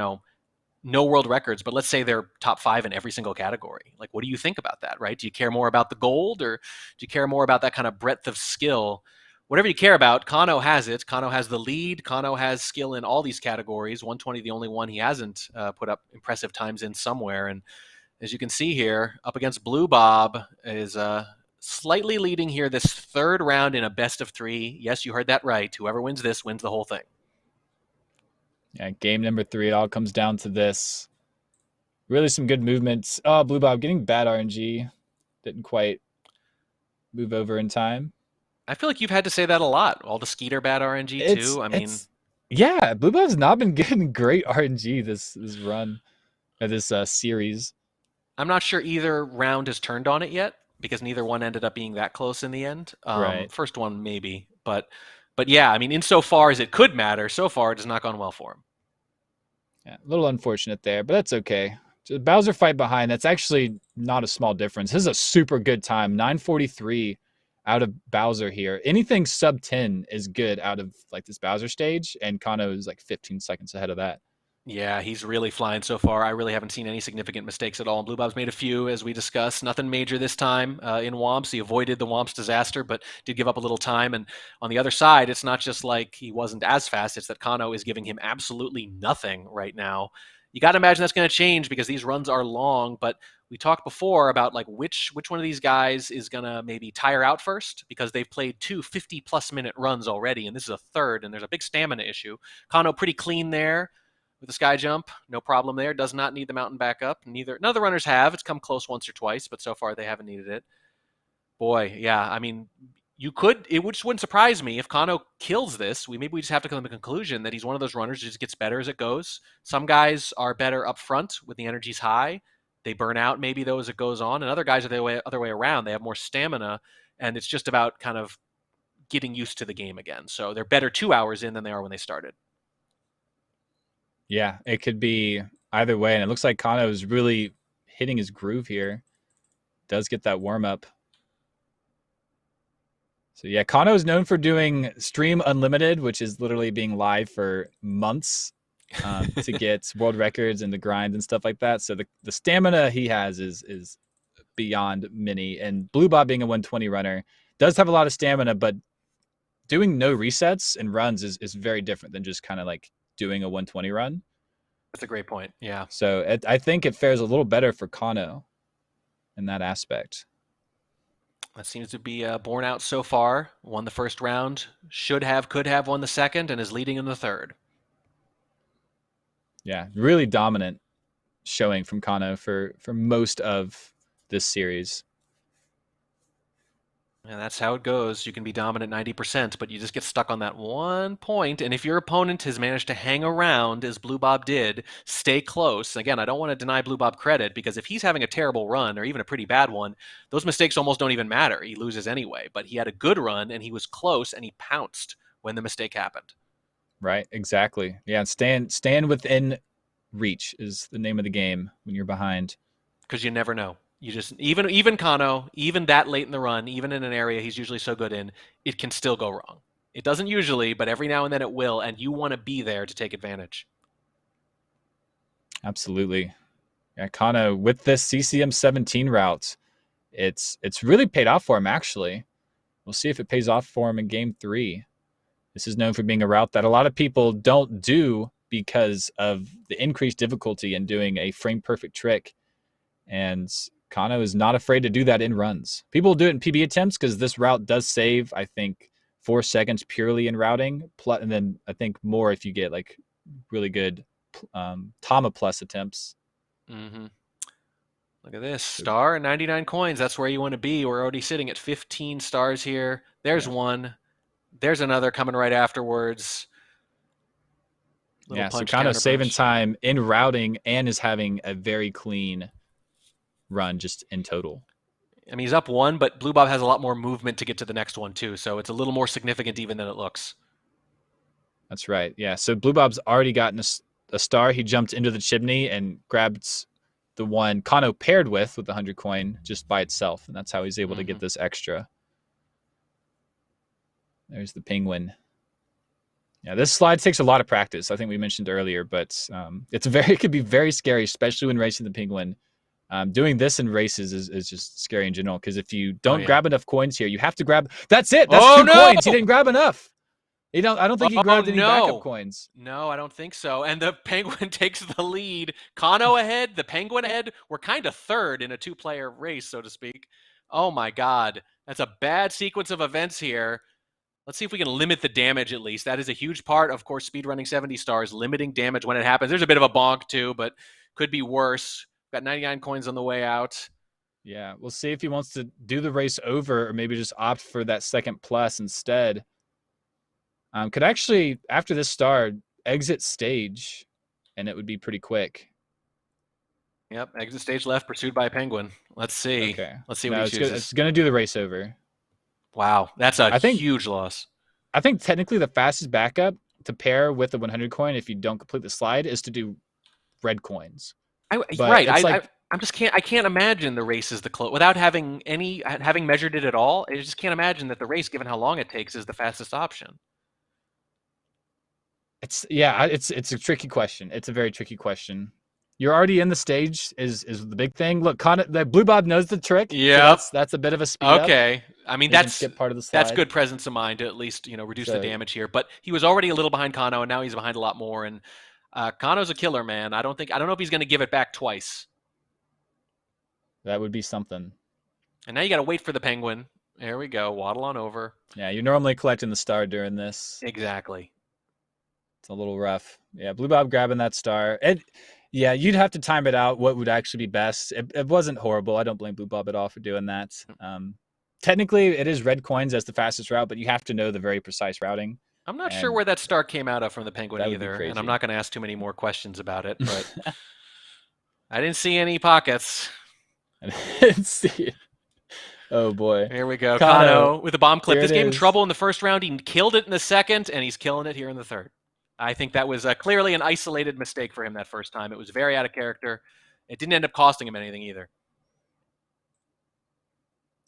no world records, but let's say they're top 5 in every single category, like what do you think about that, right? Do you care more about the gold, or do you care more about that kind of breadth of skill? Whatever you care about, Kanno has it. Kanno has the lead. Kanno has skill in all these categories. 120, the only one he hasn't put up impressive times in somewhere. And as you can see here, up against Bluebob is slightly leading here this third round in a best of 3. Yes, you heard that right. Whoever wins this wins the whole thing. Yeah, game number 3. It all comes down to this. Really some good movements. Oh, Bluebob getting bad RNG. Didn't quite move over in time. I feel like you've had to say that a lot. All the Skeeter bad RNG too. I mean, yeah, Bluebob's not been getting great RNG this run, this series. I'm not sure either round has turned on it yet, because neither one ended up being that close in the end. Right. First one maybe, but yeah, I mean, insofar as it could matter, so far it has not gone well for him. Yeah, a little unfortunate there, but that's okay. So Bowser fight behind. That's actually not a small difference. This is a super good time. 9:43. Out of Bowser here. Anything sub 10 is good out of like this Bowser stage, and Kanno is like 15 seconds ahead of that. Yeah, he's really flying so far. I really haven't seen any significant mistakes at all. And Bluebob's made a few, as we discussed. Nothing major this time in Womps. He avoided the Womps disaster, but did give up a little time. And on the other side, it's not just like he wasn't as fast. It's that Kanno is giving him absolutely nothing right now. You got to imagine that's going to change, because these runs are long, but we talked before about like which one of these guys is going to maybe tire out first, because they've played 2 50-plus minute runs already, and this is a third, and there's a big stamina issue. Kanno pretty clean there with the sky jump. No problem there. Does not need the mountain back up. None of the runners have. It's come close once or twice, but so far they haven't needed it. Boy, yeah, I mean, it wouldn't surprise me if Kanno kills this. Maybe we just have to come to the conclusion that he's one of those runners who just gets better as it goes. Some guys are better up front with the energy's high. They burn out maybe though as it goes on, and other guys are the other way around. They have more stamina, and it's just about kind of getting used to the game again. So they're better 2 hours in than they are when they started. Yeah, it could be either way, and it looks like Kanno is really hitting his groove here. Does get that warm up. So yeah, Kanno is known for doing Stream Unlimited, which is literally being live for months to get world records and the grind and stuff like that. So the stamina he has is beyond many. And Bluebob, being a 120 runner, does have a lot of stamina, but doing no resets and runs is very different than just kind of like doing a 120 run. That's a great point. Yeah. So I think it fares a little better for Kanno in that aspect. That seems to be borne out so far. Won the first round, could have won the second, and is leading in the third. Yeah, really dominant showing from Kanno for most of this series. And that's how it goes. You can be dominant 90%, but you just get stuck on that one point. And if your opponent has managed to hang around, as Bluebob did, stay close. Again, I don't want to deny Bluebob credit, because if he's having a terrible run, or even a pretty bad one, those mistakes almost don't even matter. He loses anyway. But he had a good run, and he was close, and he pounced when the mistake happened. Right, exactly. Yeah, stand within reach is the name of the game when you're behind. Because you never know. You just even Kanno, even that late in the run, even in an area he's usually so good in, it can still go wrong. It doesn't usually, but every now and then it will, and you want to be there to take advantage. Absolutely. Yeah, Kanno, with this CCM 17 route, it's really paid off for him, actually. We'll see if it pays off for him in Game 3. This is known for being a route that a lot of people don't do because of the increased difficulty in doing a frame-perfect trick. And Kanno is not afraid to do that in runs. People do it in PB attempts because this route does save, I think, 4 seconds purely in routing. And then I think more if you get like really good Tama plus attempts. Mm-hmm. Look at this. Star and 99 coins. That's where you want to be. We're already sitting at 15 stars here. There's one. There's another coming right afterwards. So Kanno saving time in routing and is having a very clean run just in total. I mean, he's up 1, but Bluebob has a lot more movement to get to the next one, too. So it's a little more significant even than it looks. That's right. Yeah. So Bluebob's already gotten a star. He jumped into the chimney and grabbed the one Kanno paired with the 100 coin just by itself. And that's how he's able to get this extra. There's the penguin. Yeah, this slide takes a lot of practice. I think we mentioned earlier, but it could be very scary, especially when racing the penguin. Doing this in races is just scary in general because if you don't grab enough coins here, you have to grab. That's it. That's 2 coins. He didn't grab enough. I don't think he grabbed any backup coins. No, I don't think so. And the penguin takes the lead. Kanno ahead, the penguin ahead. We're kind of third in a 2-player race, so to speak. Oh my God, that's a bad sequence of events here. Let's see if we can limit the damage at least. That is a huge part, of course, speedrunning 70 stars, limiting damage when it happens. There's a bit of a bonk too, but could be worse. Got 99 coins on the way out. Yeah, we'll see if he wants to do the race over or maybe just opt for that second plus instead. Could actually, after this star, exit stage, and it would be pretty quick. Yep, exit stage left, pursued by a penguin. Let's see. Okay. Let's see what he chooses. It's going to do the race over. Wow, that's a huge loss. I think technically the fastest backup to pair with the 100 coin if you don't complete the slide is to do red coins. I can't imagine the race is the close without having measured it at all. I just can't imagine that the race, given how long it takes, is the fastest option. It's a tricky question. It's a very tricky question. You're already in the stage is the big thing. Look, the Bluebob knows the trick. Yeah, so that's a bit of a speed up. Okay, I mean that's part of the slide. That's good presence of mind to at least reduce the damage here. But he was already a little behind Kanno, and now he's behind a lot more. And Kanno's a killer, man. I don't know if he's going to give it back twice. That would be something. And now you got to wait for the penguin. There we go. Waddle on over. Yeah, you're normally collecting the star during this. Exactly. It's a little rough. Yeah, Bluebob grabbing that star. Yeah, you'd have to time it out what would actually be best. It wasn't horrible. I don't blame Bluebob at all for doing that. Technically, it is red coins as the fastest route, but you have to know the very precise routing. I'm not sure where that star came out of from the penguin either, and I'm not going to ask too many more questions about it, but I didn't see any pockets. I didn't see it. Oh, boy. Here we go. Kanno with a bomb clip. This gave him trouble in the first round. He killed it in the second, and he's killing it here in the third. I think that was clearly an isolated mistake for him that first time. It was very out of character. It didn't end up costing him anything either.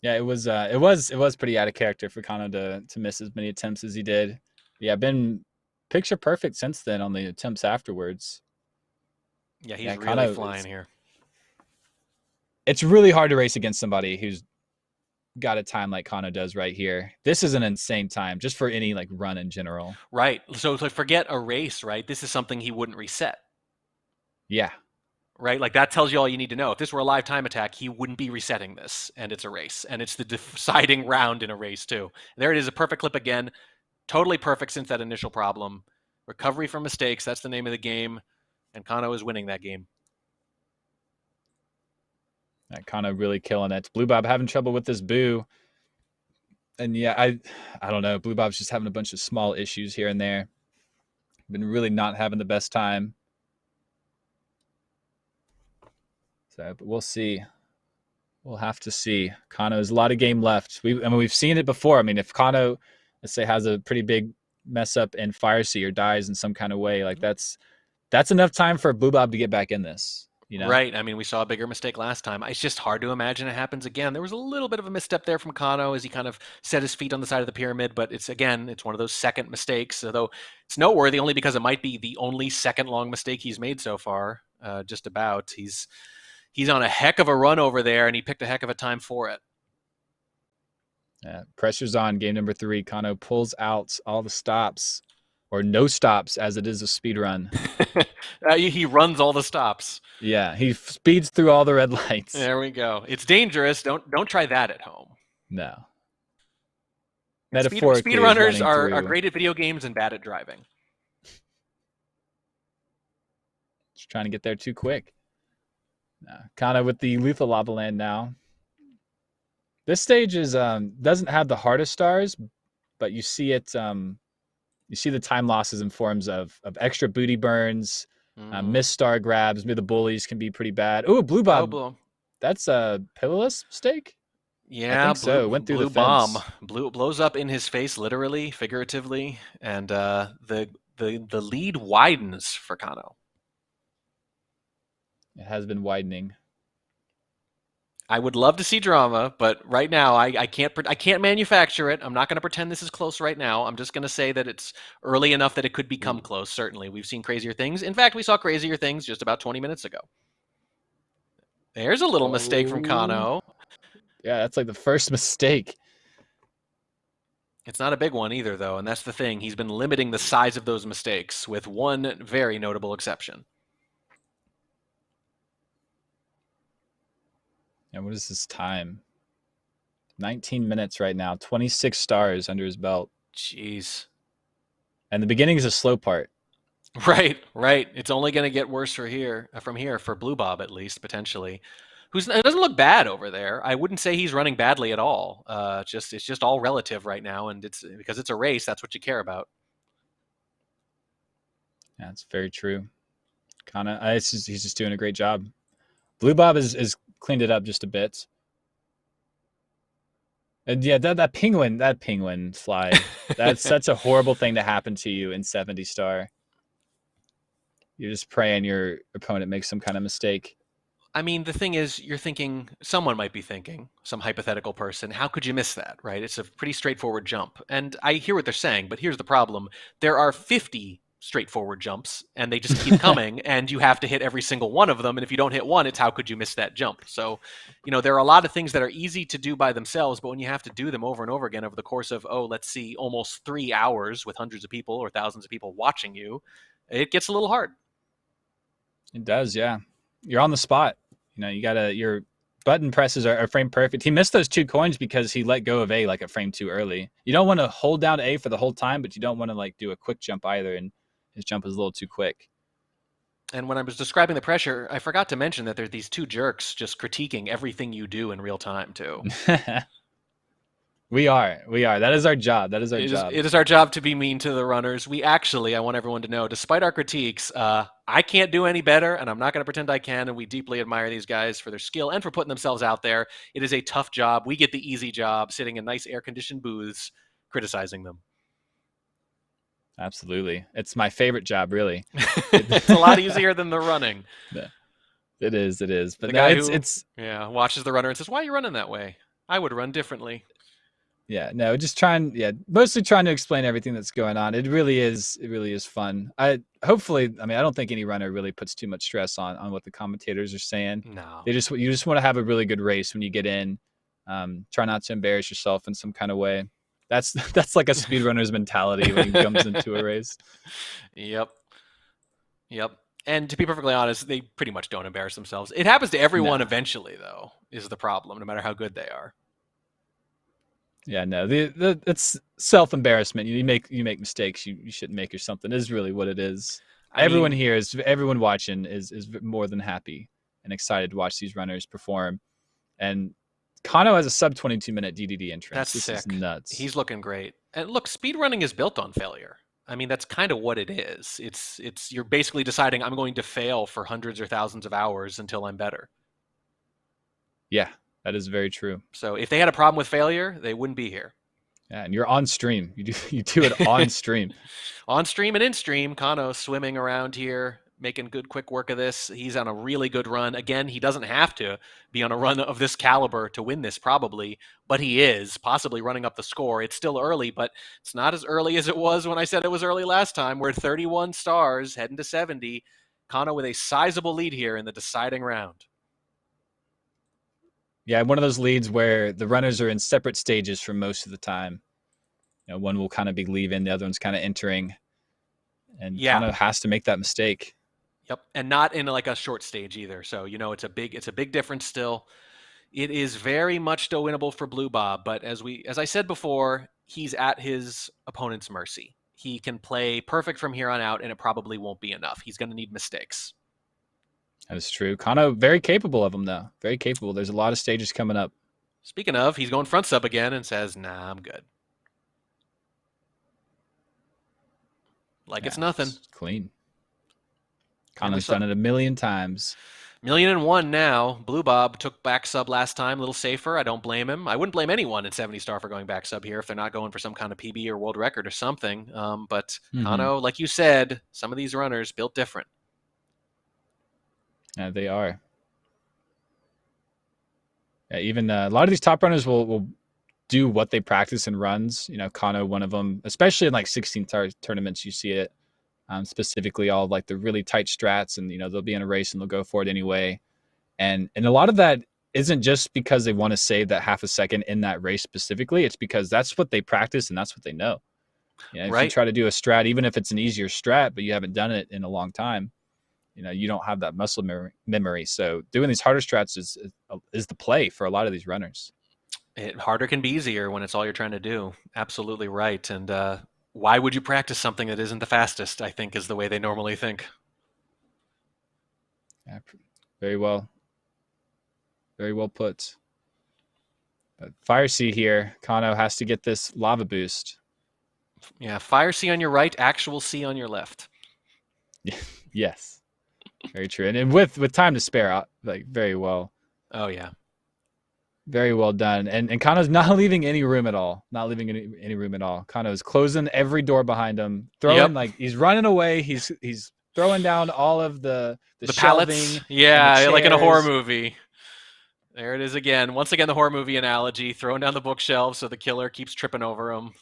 Yeah, it was pretty out of character for Kanno to miss as many attempts as he did. Yeah, been picture perfect since then on the attempts afterwards. Yeah, he's really flying here. It's really hard to race against somebody who's got a time like Kanno does right here. This is an insane time just for any run in general. Right. So forget a race, right? This is something he wouldn't reset. Yeah. Right? That tells you all you need to know. If this were a live time attack, he wouldn't be resetting this, and it's a race. And it's the deciding round in a race, too. There it is, a perfect clip again. Totally perfect since that initial problem. Recovery from mistakes, that's the name of the game. And Kanno is winning that game. Kanno really killing it. Bluebob having trouble with this boo. And yeah, I don't know. Bluebob's just having a bunch of small issues here and there. Been really not having the best time. So, but we'll see. We'll have to see. Kanno has a lot of game left. We've seen it before. I mean, if Kanno, let's say, has a pretty big mess up in Fire Sea or dies in some kind of way, that's enough time for Bluebob to get back in this. You know? Right. I mean, we saw a bigger mistake last time. It's just hard to imagine it happens again. There was a little bit of a misstep there from Kanno as he kind of set his feet on the side of the pyramid, but it's one of those second mistakes, although it's noteworthy only because it might be the only second long mistake he's made so far. Just about. He's on a heck of a run over there, and he picked a heck of a time for it. Pressure's on. Game number 3. Kanno pulls out all the stops, or no stops, as it is a speed run. He runs all the stops. Yeah, he speeds through all the red lights. There we go. It's dangerous. Don't try that at home. No. Metaphorically, speedrunners are great at video games and bad at driving. Just trying to get there too quick. Kanno with the lethal lava land now. This stage is doesn't have the hardest stars, but you see it. You see the time losses in forms of extra booty burns, missed star grabs. Maybe the bullies can be pretty bad. Ooh, Bluebob. That's a pillarless mistake. Yeah, I think so. Went through the bomb. fence. Blows up in his face, literally, figuratively, and the lead widens for Kanno. It has been widening. I would love to see drama, but right now I can't manufacture it. I'm not going to pretend this is close right now. I'm just going to say that it's early enough that it could become close. Certainly, we've seen crazier things. In fact, we saw crazier things just about 20 minutes ago. There's a little mistake from Kanno. Yeah, that's like the first mistake. It's not a big one either, though, and that's the thing. He's been limiting the size of those mistakes, with one very notable exception. And what is his time? 19 minutes right now. 26 stars under his belt. Jeez. And the beginning is a slow part. Right. It's only going to get worse from here, for Bluebob at least, potentially. It doesn't look bad over there. I wouldn't say he's running badly at all. It's just all relative right now, and it's because it's a race. That's what you care about. Yeah, that's very true. He's just doing a great job. Bluebob is cleaned it up just a bit. And yeah, that penguin slide, that's such a horrible thing to happen to you in 70 star. You're just praying your opponent makes some kind of mistake. I mean, the thing is, someone might be thinking, some hypothetical person, how could you miss that, right? It's a pretty straightforward jump. And I hear what they're saying, but here's the problem. There are 50 straightforward jumps, and they just keep coming, and you have to hit every single one of them. And if you don't hit one, it's how could you miss that jump? So, there are a lot of things that are easy to do by themselves, but when you have to do them over and over again over the course of, let's see, almost 3 hours with hundreds of people or thousands of people watching you, it gets a little hard. It does, yeah. You're on the spot. Your button presses are frame perfect. He missed those 2 coins because he let go of A like a frame too early. You don't want to hold down A for the whole time, but you don't want to do a quick jump either. And his jump is a little too quick. And when I was describing the pressure, I forgot to mention that there's these 2 jerks just critiquing everything you do in real time too. We are. That is our job. It is our job to be mean to the runners. I want everyone to know, despite our critiques, I can't do any better, and I'm not going to pretend I can, and we deeply admire these guys for their skill and for putting themselves out there. It is a tough job. We get the easy job, sitting in nice air-conditioned booths, criticizing them. Absolutely. It's my favorite job, really. It's a lot easier than the running. Yeah. It is. But the guy who watches the runner and says, why are you running that way? I would run differently. Yeah, no, mostly trying to explain everything that's going on. It really is fun. I don't think any runner really puts too much stress on what the commentators are saying. No. You just want to have a really good race when you get in. Try not to embarrass yourself in some kind of way. That's like a speedrunner's mentality when he comes into a race. Yep. And to be perfectly honest, they pretty much don't embarrass themselves. It happens to everyone eventually, though, is the problem, no matter how good they are. Yeah, no, it's self-embarrassment. You make mistakes you shouldn't make or something is really what it is. Everyone watching is more than happy and excited to watch these runners perform. And Kanno has a sub 22-minute DDD entrance. That's sick. Is nuts. He's looking great. And look, speedrunning is built on failure. I mean, that's kind of what it is. It's you're basically deciding I'm going to fail for hundreds or thousands of hours until I'm better. Yeah, that is very true. So if they had a problem with failure, they wouldn't be here. Yeah, and you're on stream. You do it on stream. On stream and in stream, Kanno swimming around here, making good quick work of this. He's on a really good run. Again, he doesn't have to be on a run of this caliber to win this probably, but he is possibly running up the score. It's still early, but it's not as early as it was when I said it was early last time. We're 31 stars heading to 70. Kanno with a sizable lead here in the deciding round. Yeah, one of those leads where the runners are in separate stages for most of the time. You know, one will kind of be leaving, the other one's kind of entering, and Kanno has to make that mistake. Yep, and not in like a short stage either. So it's a big difference still. It is very much still winnable for Bluebob, but as I said before, he's at his opponent's mercy. He can play perfect from here on out, and it probably won't be enough. He's going to need mistakes. That is true. Kanno, very capable of him, though. Very capable. There's a lot of stages coming up. Speaking of, he's going front sub again and says, nah, I'm good. Like it's nothing. It's clean. Kanno's done it a million times. 1,000,001 now. Bluebob took back sub last time, a little safer. I don't blame him. I wouldn't blame anyone in 70 star for going back sub here if they're not going for some kind of PB or world record or something. But Kanno, like you said, some of these runners built different. Yeah, they are. Yeah, even a lot of these top runners will do what they practice in runs. Kanno, one of them, especially in like 16-star tournaments, you see it. Specifically all like the really tight strats, and they'll be in a race and they'll go for it anyway. And a lot of that isn't just because they want to save that half a second in that race specifically. It's because that's what they practice and that's what they know. If you try to do a strat, even if it's an easier strat, but you haven't done it in a long time, you don't have that muscle memory. So doing these harder strats is the play for a lot of these runners. Harder can be easier when it's all you're trying to do. Absolutely right. And why would you practice something that isn't the fastest, I think, is the way they normally think. Yeah, very well. Very well put. But Fire C here, Kanno has to get this lava boost. Yeah, Fire C on your right, actual C on your left. Yes. Very true. And with time to spare, like very well. Oh, yeah. Very well done. And Kanno's not leaving any room at all. Not leaving any room at all. Kanno's closing every door behind him. Throwing like he's running away. He's throwing down all of the pallets. Yeah, like in a horror movie. There it is again. Once again, the horror movie analogy. Throwing down the bookshelves so the killer keeps tripping over him.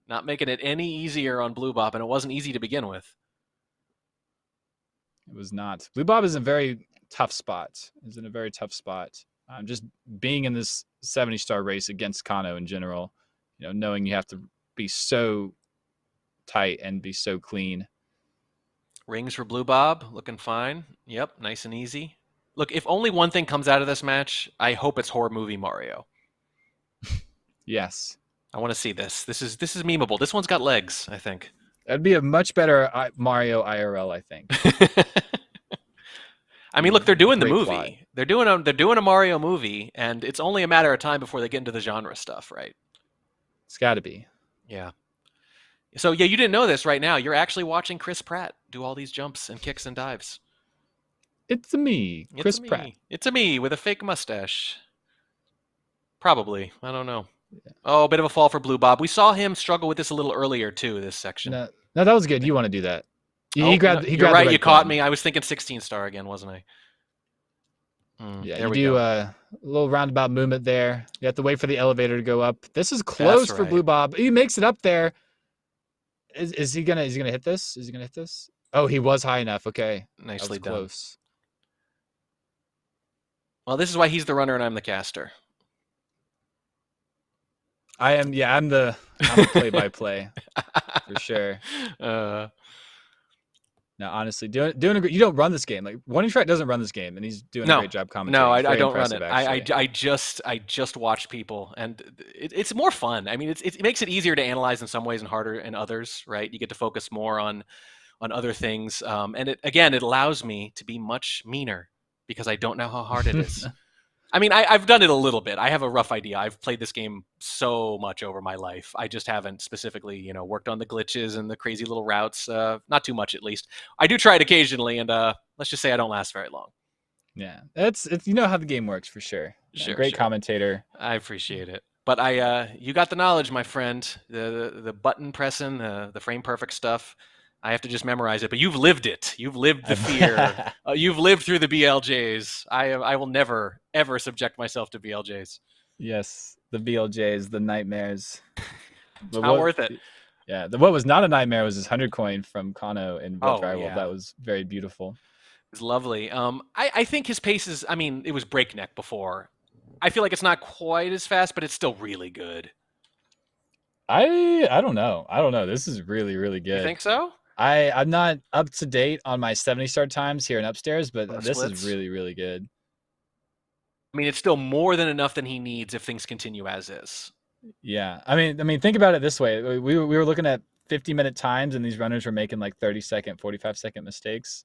Not making it any easier on Bluebob, and it wasn't easy to begin with. It was not. Bluebob is in a very tough spot. Is in a very tough spot. Just being in this 70-star race against Kanno in general, knowing you have to be so tight and be so clean. Rings for Bluebob, looking fine. Yep, nice and easy. Look, if only one thing comes out of this match, I hope it's horror movie Mario. Yes. I want to see this. This is memeable. This one's got legs, I think. That'd be a much better Mario IRL, I think. I mean, look, they're doing the movie. Plot. They're doing a Mario movie, and it's only a matter of time before they get into the genre stuff, right? It's got to be. Yeah. So, yeah, you didn't know this right now. You're actually watching Chris Pratt do all these jumps and kicks and dives. It's me, Chris Pratt. It's a me with a fake mustache. Probably. I don't know. Yeah. Oh, a bit of a fall for Bluebob. We saw him struggle with this a little earlier, too, this section. No, that was good. You want to do that. He grabbed you're right. You caught button. Me. I was thinking 16-star again, wasn't I? Yeah, you do a little roundabout movement there. You have to wait for the elevator to go up. This is close for Bluebob. He makes it up there. Is he gonna hit this? Is he gonna hit this? Oh, he was high enough. Okay, nicely done. Close. Well, this is why he's the runner and I'm the caster. I am. Yeah, I'm the play-by-play for sure. No, honestly, doing you don't run this game. Like One Track doesn't run this game, and he's doing a great job commentating. No, I don't run it. I just watch people, and it's more fun. I mean, it makes it easier to analyze in some ways and harder in others. Right? You get to focus more on other things, and it allows me to be much meaner because I don't know how hard it is. I mean, I've done it a little bit. I have a rough idea. I've played this game so much over my life. I just haven't specifically, worked on the glitches and the crazy little routes. Not too much, at least. I do try it occasionally, and let's just say I don't last very long. Yeah, it's you know how the game works for sure. Sure, great commentator. I appreciate it. But you got the knowledge, my friend. The button pressing, the frame perfect stuff. I have to just memorize it. But you've lived it. You've lived the fear. You've lived through the BLJs. I will never, ever subject myself to BLJs. Yes, the BLJs, the nightmares. It's not worth it. Yeah, what was not a nightmare was his 100 coin from Kanno in World Dry World. Yeah. That was very beautiful. It was lovely. I think his pace is, I mean, it was breakneck before. I feel like it's not quite as fast, but it's still really good. I don't know. This is really, really good. You think so? I'm not up to date on my 70-star times here and upstairs, but this splits? is really, really good. I mean, it's still more than enough than he needs if things continue as is. Yeah. I mean, think about it this way. We were looking at 50-minute times, and these runners were making like 30-second, 45-second mistakes.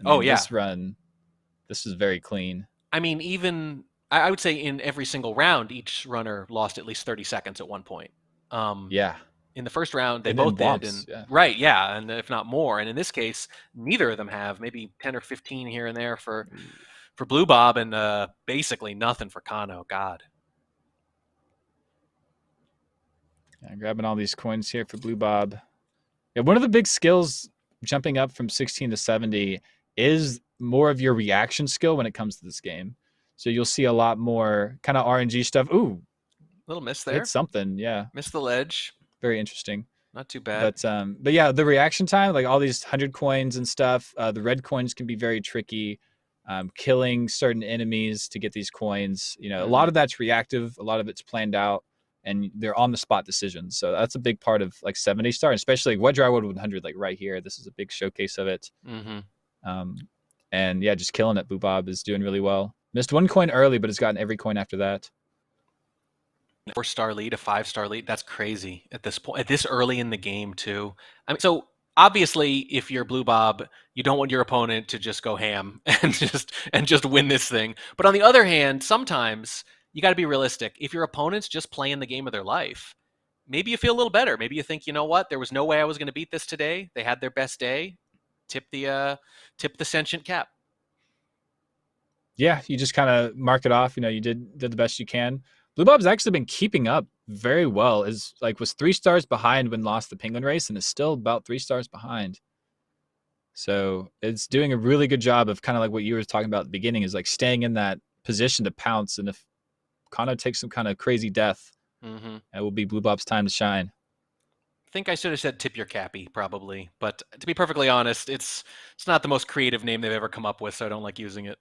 Oh, yeah. This run, this is very clean. I mean, even I would say in every single round, each runner lost at least 30 seconds at one point. Yeah. In the first round, they And both then did. bumps, And, yeah. Right, yeah, and if not more. And in this case, neither of them have. Maybe 10 or 15 here and there for Bluebob, and basically nothing for Kanno. God. Yeah, grabbing all these coins here for Bluebob. Yeah, one of the big skills jumping up from 16 to 70 is more of your reaction skill when it comes to this game. So you'll see a lot more kind of RNG stuff. Ooh, Little miss there. it's something. Yeah, Missed the ledge. very interesting. Not too bad. But yeah, the reaction time, like all these 100 coins and stuff, the red coins can be very tricky. Killing certain enemies to get these coins, a lot of that's reactive, a lot of it's planned out, and they're on the spot decisions. So that's a big part of like 70 star, especially like What Dry World 100, like right here. This is a big showcase of it. And yeah, just killing it. Bluebob is doing really well. Missed one coin early, but has gotten every coin after that. 4-star lead, a 5-star lead. That's crazy at this point, at this early in the game too. I mean, so obviously, if you're Bluebob, you don't want your opponent to just go ham and just win this thing. But on the other hand, sometimes you got to be realistic. If your opponent's just playing the game of their life, maybe you feel a little better. Maybe you think, you know what, there was no way I was going to beat this today. They had their best day. Tip the sentient cap. Yeah, you just kind of mark it off. You did the best you can. Bluebob's actually been keeping up very well. Was 3 stars behind when lost the Penguin race, and is still about 3 stars behind. So it's doing a really good job of kind of like what you were talking about at the beginning, is like staying in that position to pounce. And if Kanno takes some kind of crazy death, it will be Bluebob's time to shine. I think I should have said tip your cappy, probably. But to be perfectly honest, it's not the most creative name they've ever come up with, so I don't like using it.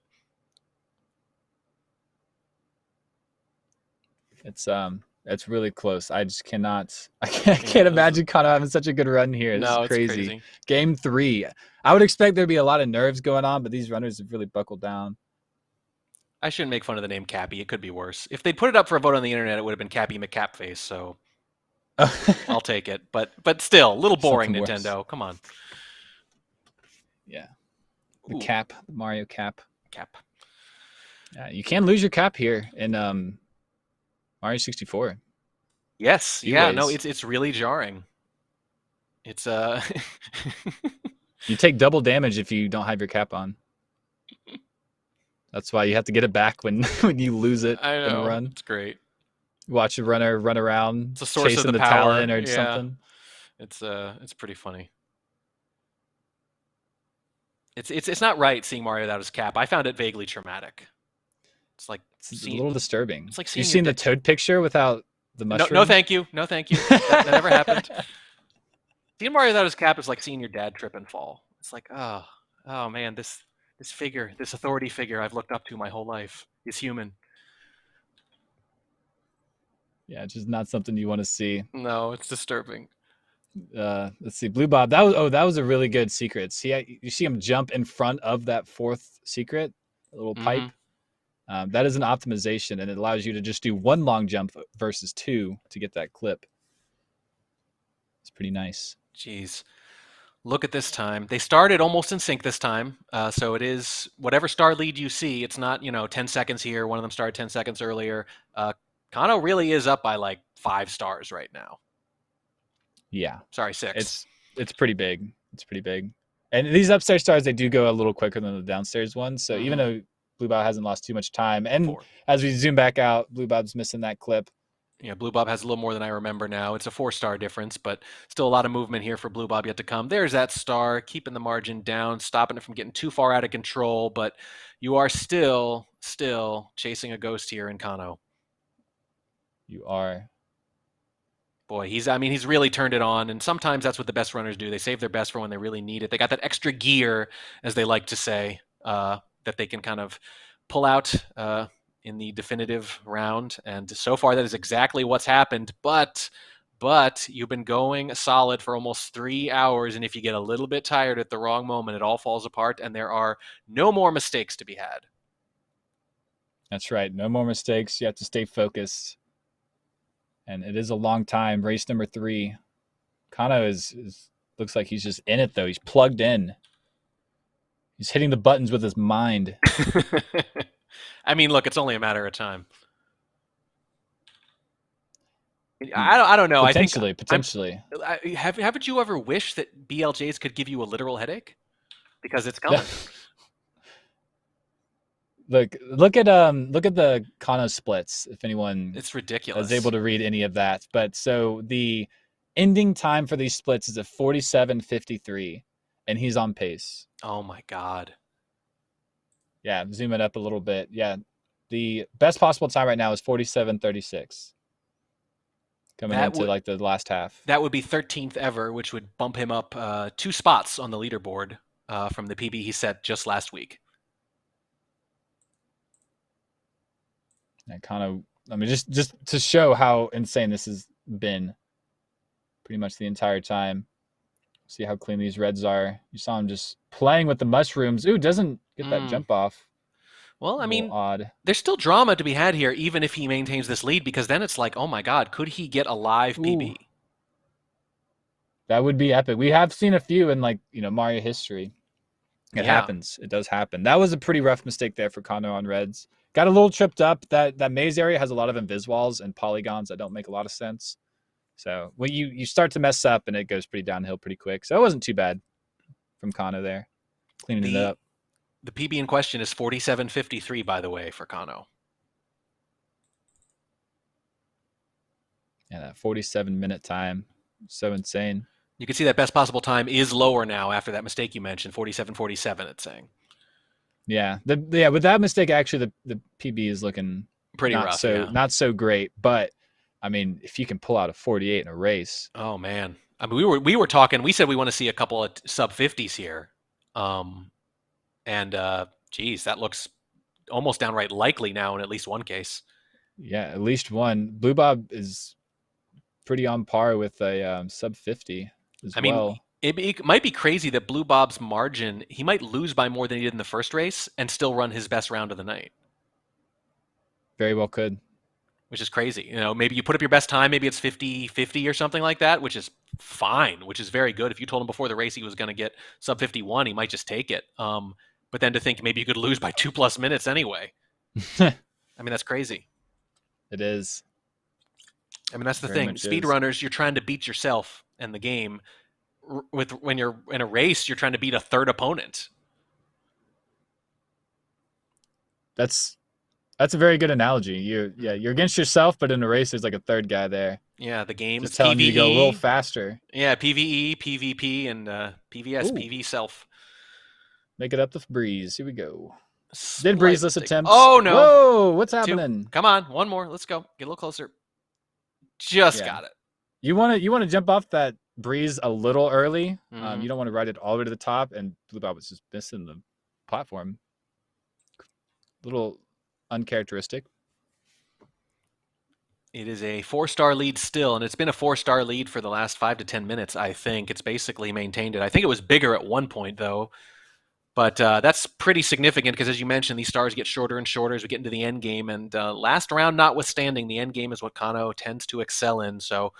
It's really close. I just cannot. I can't imagine Kanno having such a good run here. This is crazy. Game 3. I would expect there'd be a lot of nerves going on, but these runners have really buckled down. I shouldn't make fun of the name Cappy. It could be worse. If they'd put it up for a vote on the internet, it would have been Cappy McCapface. So I'll take it. But still, a little boring, Nintendo. Come on. Yeah. The cap, the Mario cap. Cap. Yeah, you can lose your cap here in Mario 64. Yes. Yeah. No, it's really jarring. It's You take double damage if you don't have your cap on. That's why you have to get it back when you lose it in a run. It's great. Watch a runner run around, it's a source chasing of the power. talon or something. It's pretty funny. It's not right seeing Mario without his cap. I found it vaguely traumatic. It's a little disturbing. It's like you've seen the Toad picture without the mushroom. No, thank you. No, thank you. That never happened. Seeing Mario without his cap is like seeing your dad trip and fall. It's like, oh man, this figure, this authority figure I've looked up to my whole life is human. Yeah, it's just not something you want to see. No, it's disturbing. Let's see, Bluebob. That was a really good secret. See, you see him jump in front of that 4th secret, a little pipe. That is an optimization, and it allows you to just do 1 long jump versus 2 to get that clip. It's pretty nice. Jeez. Look at this time. They started almost in sync this time. So it is whatever star lead you see. It's not, 10 seconds here. One of them started 10 seconds earlier. Kanno really is up by like 5 stars right now. Yeah. Sorry, 6. It's pretty big. It's pretty big. And these upstairs stars, they do go a little quicker than the downstairs ones. So even though Bluebob hasn't lost too much time, and 4. as we zoom back out, Bluebob's missing that clip. Yeah, Bluebob has a little more than I remember now. It's a 4-star difference, but still a lot of movement here for Bluebob yet to come. There's that star, keeping the margin down, stopping it from getting too far out of control, but you are still chasing a ghost here in Kanno. You are. Boy, he's really turned it on, and sometimes that's what the best runners do. They save their best for when they really need it. They got that extra gear, as they like to say, that they can kind of pull out in the definitive round. And so far, that is exactly what's happened. But you've been going solid for almost 3 hours, and if you get a little bit tired at the wrong moment, it all falls apart, and there are no more mistakes to be had. That's right. No more mistakes. You have to stay focused. And it is a long time. Race number 3. Kanno is looks like he's just in it, though. He's plugged in. He's hitting the buttons with his mind. I mean, look, it's only a matter of time. I don't know. Potentially. Haven't you ever wished that BLJs could give you a literal headache? Because it's coming. Look at the Kanno splits. If anyone it's ridiculous is able to read any of that, but so the ending time for these splits is a 47:53, and he's on pace. Oh my god! Yeah, zoom it up a little bit. Yeah, the best possible time right now is 47:36. Coming into like the last half. That would be 13th ever, which would bump him up 2 spots on the leaderboard from the PB he set just last week. And kind of, I mean, just to show how insane this has been pretty much the entire time. See how clean these reds are. You saw him just playing with the mushrooms. Ooh, doesn't get that jump off. Well, I mean, odd. There's still drama to be had here, even if he maintains this lead, because then it's like, oh my god, could he get a live PB? That would be epic. We have seen a few in Mario history. It happens. It does happen. That was a pretty rough mistake there for Kanno on reds. Got a little tripped up. That maze area has a lot of invis walls and polygons that don't make a lot of sense. So when you start to mess up, and it goes pretty downhill pretty quick. So it wasn't too bad from Kanno there, cleaning it up. The PB in question is 47:53, by the way, for Kanno. Yeah, that 47-minute time, so insane. You can see that best possible time is lower now after that mistake you mentioned, 47:47. It's saying. Yeah, with that mistake, actually, the PB is looking pretty rough. Not so great. But I mean, if you can pull out a 48 in a race, oh man! I mean, we were talking. We said we want to see a couple of sub 50s here, geez, that looks almost downright likely now in at least one case. Yeah, at least one. Bluebob is pretty on par with a sub 50 as well. It might be crazy that Bluebob's margin, he might lose by more than he did in the first race and still run his best round of the night. Very well could. Which is crazy. Maybe you put up your best time, maybe it's 50-50 or something like that, which is fine, which is very good. If you told him before the race he was going to get sub 51, he might just take it. But then to think maybe you could lose by 2+ minutes anyway. I mean, that's crazy. It is. I mean, that's the thing. Speedrunners, you're trying to beat yourself in the game. When you're in a race, you're trying to beat a third opponent. That's a very good analogy. You're against yourself, but in a race, there's like a third guy there. Yeah, the game is telling PvE. You to go a little faster. Yeah, PvE, PvP, and PvS, PV self. Make it up to Breeze. Here we go. Did Breezeless attempts? Oh no! Whoa! What's happening? 2. Come on, one more. Let's go. Get a little closer. Just got it. You want to jump off that Breeze a little early. You don't want to ride it all the way to the top, and Bluebob was just missing the platform. Little uncharacteristic. It is a 4-star lead still, and it's been a 4-star lead for the last 5 to 10 minutes, I think. It's basically maintained it. I think it was bigger at one point, though. But that's pretty significant because, as you mentioned, these stars get shorter and shorter as we get into the end game. And last round notwithstanding, the end game is what Kanno tends to excel in. So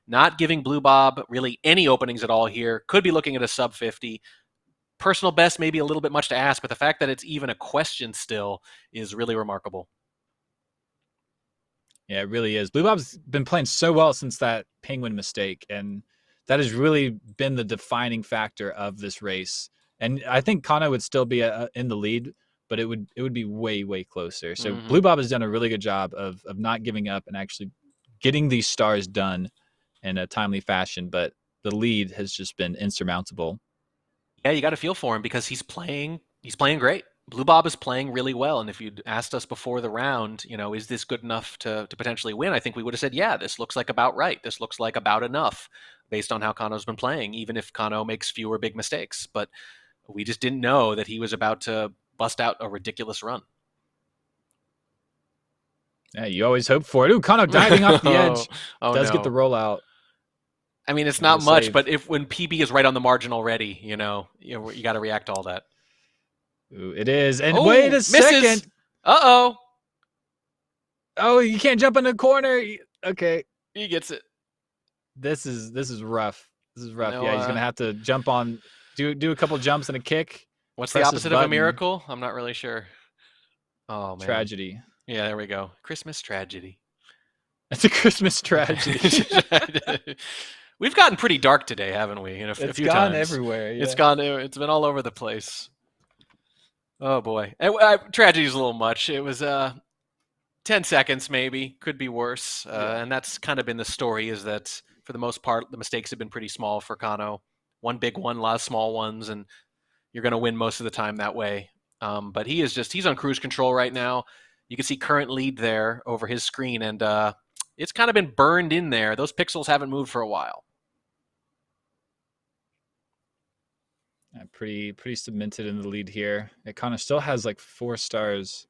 not giving Bluebob really any openings at all here. Could be looking at a sub 50. Personal best maybe a little bit much to ask, but the fact that it's even a question still is really remarkable. Yeah, it really is. Bluebob's been playing so well since that penguin mistake, and that has really been the defining factor of this race. And I think Kanno would still be in the lead, but it would be way, way closer. So Bluebob has done a really good job of not giving up and actually getting these stars done in a timely fashion, but the lead has just been insurmountable. Yeah, you got to feel for him because he's playing great. Bluebob is playing really well, and if you'd asked us before the round, is this good enough to potentially win? I think we would have said, yeah, this looks like about right. This looks like about enough based on how Kanno's been playing, even if Kanno makes fewer big mistakes. But we just didn't know that he was about to bust out a ridiculous run. Yeah, you always hope for it. Ooh, Kanno diving off the edge. Does get the rollout. I mean, it's not much, but when PB is right on the margin already, you got to react to all that. Ooh, it is. And wait a second. Uh-oh. Oh, you can't jump in the corner. Okay. He gets it. This is rough. This is rough. No, yeah, he's going to have to jump on, do a couple jumps and a kick. What's the opposite of a miracle? I'm not really sure. Oh, man. Tragedy. Yeah, there we go. Christmas tragedy. It's a Christmas tragedy. We've gotten pretty dark today, haven't we? A few gone times. Everywhere. Yeah. It's been all over the place. Oh boy, tragedy is a little much. It was 10 seconds, maybe could be worse, and that's kind of been the story. Is that for the most part, the mistakes have been pretty small for Kanno. One big one, a lot of small ones, and you're going to win most of the time that way. But he's on cruise control right now. You can see current lead there over his screen, and it's kind of been burned in there. Those pixels haven't moved for a while. Pretty cemented in the lead here. It kind of still has like 4 stars,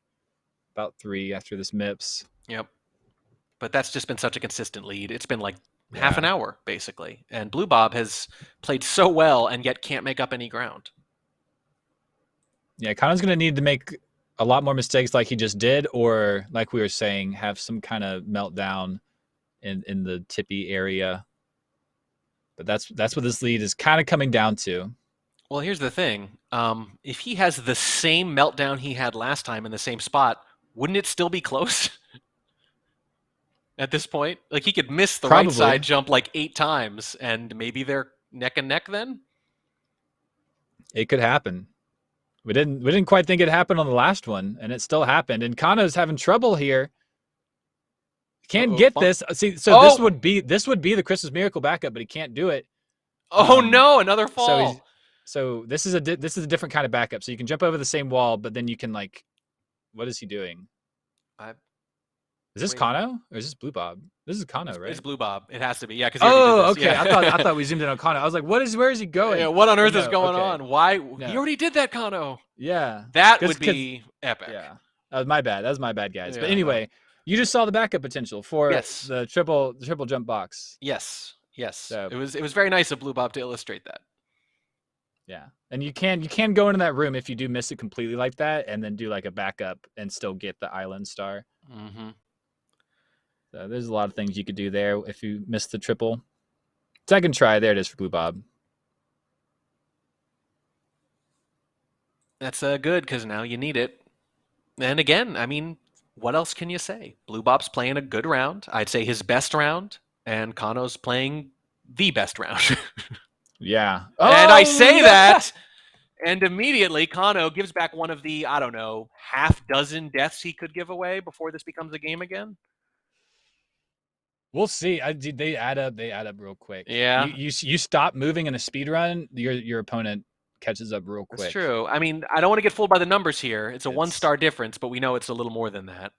about 3 after this MIPS. Yep. But that's just been such a consistent lead. It's been like half an hour, basically. And Bluebob has played so well and yet can't make up any ground. Yeah, Kanno's going to need to make a lot more mistakes like he just did, or like we were saying, have some kind of meltdown in the tippy area. But that's what this lead is kind of coming down to. Well, here's the thing. If he has the same meltdown he had last time in the same spot, wouldn't it still be close? At this point? Like, he could miss the right side jump like 8 times, and maybe they're neck and neck then? It could happen. We didn't quite think it happened on the last one, and it still happened. And Kanno's having trouble here. Can't get this. See, so this would be the Christmas Miracle backup, but he can't do it. Oh no, another fall. So this is a different kind of backup. So you can jump over the same wall, but then you can like, what is he doing? Is this Kanno or is this Bluebob? This is Kanno, right? It's Bluebob. It has to be. Yeah. Okay. Yeah. I thought we zoomed in on Kanno. I was like, where is he going? Yeah. What on earth is going on? Why? No. He already did that, Kanno. Yeah. That would be epic. Yeah. That was my bad. That was my bad, guys. Yeah, but anyway, you just saw the backup potential for the triple jump box. Yes. So it was very nice of Bluebob to illustrate that. Yeah. And you can go into that room if you do miss it completely like that, and then do like a backup and still get the island star. Mm-hmm. So there's a lot of things you could do there if you miss the triple. Second try, there it is for Bluebob. That's good, because now you need it. And again, I mean, what else can you say? Bluebob's playing a good round. I'd say his best round, and Kanno's playing the best round. Yeah. And I say that, and immediately Kanno gives back one of the, I don't know, half dozen deaths he could give away before this becomes a game again. We'll see. They add up real quick. Yeah. You stop moving in a speed run, your opponent catches up real quick. That's true. I mean, I don't want to get fooled by the numbers here. It's a 1-star difference, but we know it's a little more than that.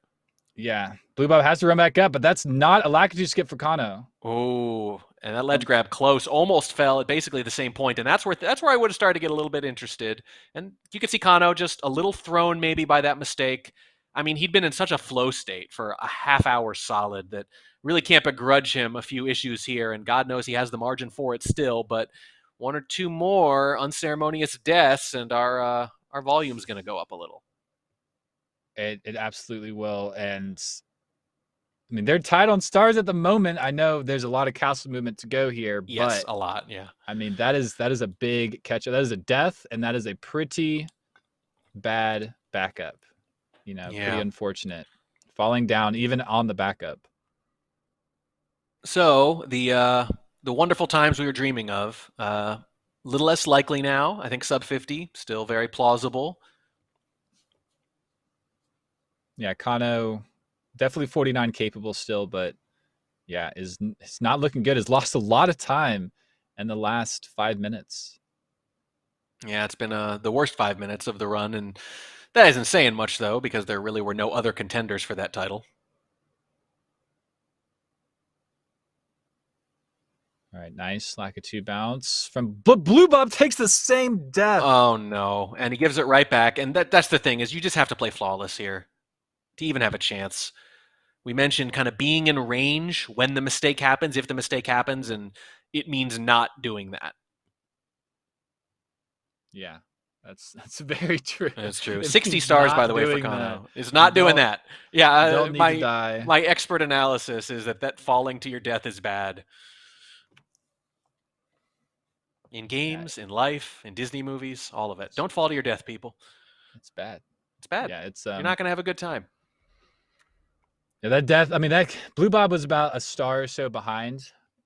Yeah. Bluebob has to run back up, but that's not a lackadaisy skip for Kanno. Oh, and that ledge grab close, almost fell at basically the same point, and that's where I would have started to get a little bit interested. And you could see Kanno just a little thrown maybe by that mistake. I mean, he'd been in such a flow state for a half hour solid that really can't begrudge him a few issues here, and God knows he has the margin for it still, but 1 or 2 more unceremonious deaths, and our volume's going to go up a little. It absolutely will, and I mean, they're tied on stars at the moment. I know there's a lot of castle movement to go here, yes, but a lot, yeah. I mean, that is a big catch. That is a death, and that is a pretty bad backup. Pretty unfortunate. Falling down even on the backup. So the wonderful times we were dreaming of, a little less likely now. I think sub 50, still very plausible. Yeah, Kanno, definitely 49 capable still, but Yeah, it's not looking good. Has lost a lot of time in the last 5 minutes. Yeah, it's been the worst 5 minutes of the run, and that isn't saying much though, because there really were no other contenders for that title. All right, nice lack of 2 bounce from Bluebob takes the same death. Oh no, and he gives it right back, and that's the thing, is you just have to play flawless here to even have a chance. We mentioned kind of being in range when the mistake happens, if the mistake happens, and it means not doing that. Yeah, that's very true. That's true. It 60 means stars, not by the way, for doing that. Kanno. Is not doing that. Yeah, don't need to die. my expert analysis is that falling to your death is bad. In games, in life, in Disney movies, all of it. Don't fall to your death, people. It's bad. It's bad. Yeah, it's you're not going to have a good time. Yeah, that death. I mean, that Bluebob was about a star or so behind,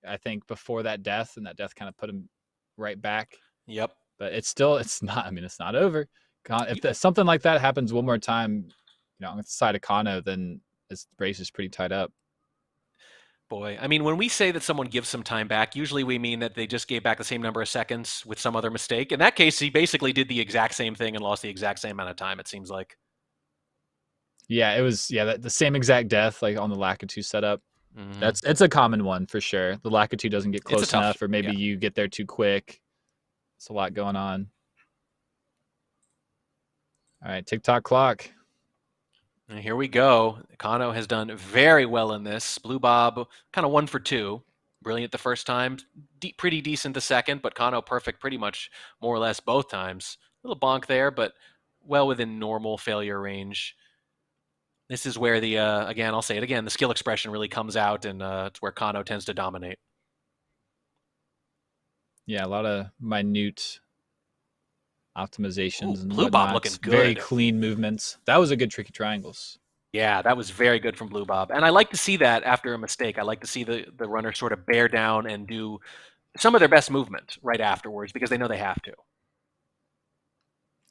I think, before that death, and that death kind of put him right back. Yep. But it's not. I mean, it's not over. If something like that happens one more time, on the side of Kanno, then this race is pretty tied up. Boy, I mean, when we say that someone gives some time back, usually we mean that they just gave back the same number of seconds with some other mistake. In that case, he basically did the exact same thing and lost the exact same amount of time, it seems like. Yeah, it was. Yeah, the same exact death, like on the Lakitu setup. Mm-hmm. It's a common one for sure. The Lakitu doesn't get close enough, or maybe you get there too quick. It's a lot going on. All right, TikTok clock. And here we go. Kanno has done very well in this. Bluebob kind of 1 for 2. Brilliant the first time. Pretty decent the second, but Kanno perfect pretty much more or less both times. A little bonk there, but well within normal failure range. This is where the, again, I'll say it again, the skill expression really comes out, and it's where Kanno tends to dominate. Yeah, a lot of minute optimizations. Ooh, and Bluebob looking good. Very clean movements. That was a good tricky triangles. Yeah, that was very good from Bluebob. And I like to see that after a mistake. I like to see the runner sort of bear down and do some of their best movement right afterwards, because they know they have to.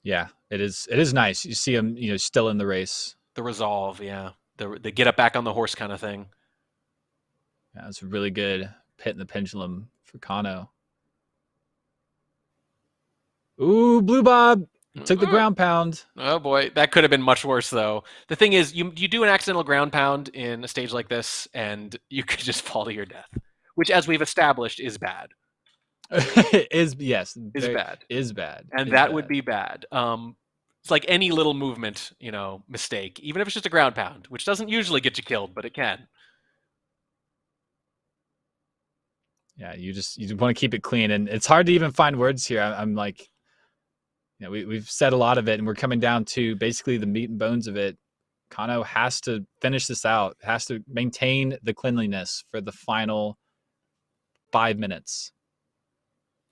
Yeah, it is nice. You see them, still in the race. The resolve, yeah. The get up back on the horse kind of thing. Yeah, it's really good. Hitting the pendulum for Kanno. Ooh, Bluebob took the ground pound. Oh boy, that could have been much worse though. The thing is, you do an accidental ground pound in a stage like this, and you could just fall to your death, which, as we've established, is bad. Is bad. And that would be bad. It's like any little movement, mistake, even if it's just a ground pound, which doesn't usually get you killed, but it can. Yeah, you want to keep it clean, and it's hard to even find words here. I'm like, we've said a lot of it, and we're coming down to basically the meat and bones of it. Kanno has to finish this out, has to maintain the cleanliness for the final 5 minutes.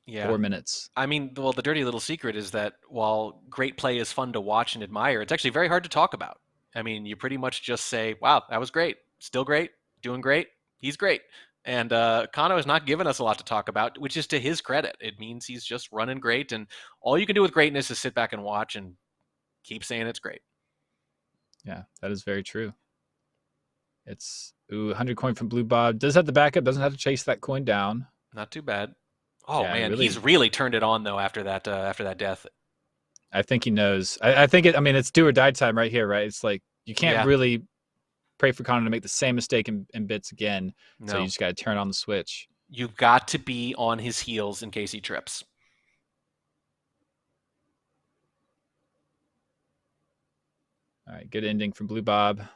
Yeah. 4 minutes. I mean, well, the dirty little secret is that while great play is fun to watch and admire, it's actually very hard to talk about. I mean, you pretty much just say, wow, that was great. Still great. Doing great. He's great. And Kanno has not given us a lot to talk about, which is to his credit. It means he's just running great. And all you can do with greatness is sit back and watch and keep saying it's great. Yeah, that is very true. It's 100 coin from Bluebob. Does have the backup. Doesn't have to chase that coin down. Not too bad. Oh, yeah, man, he's really turned it on, though, after that death. I think he knows. I think it's do or die time right here, right? It's like you can't really pray for Kanno to make the same mistake in bits again. No. So you just got to turn on the switch. You've got to be on his heels in case he trips. All right, good ending from Bluebob.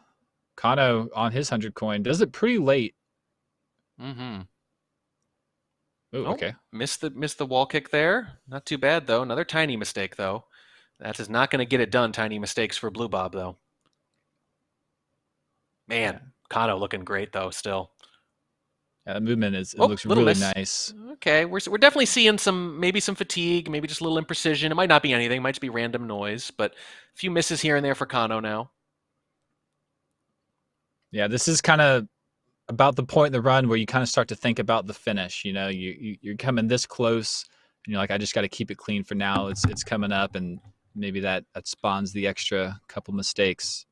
Kanno on his 100 coin does it pretty late. Mm-hmm. Ooh, okay. Missed the wall kick there. Not too bad, though. Another tiny mistake, though. That is not going to get it done. Tiny mistakes for Bluebob, though. Man, Kanno looking great, though, still. Yeah, the movement looks really nice. Okay, we're definitely seeing maybe some fatigue, maybe just a little imprecision. It might not be anything. It might just be random noise, but a few misses here and there for Kanno now. Yeah, this is kind of about the point in the run where you kind of start to think about the finish. You're coming this close, and you're like, I just got to keep it clean for now. It's coming up, and maybe that spawns the extra couple mistakes.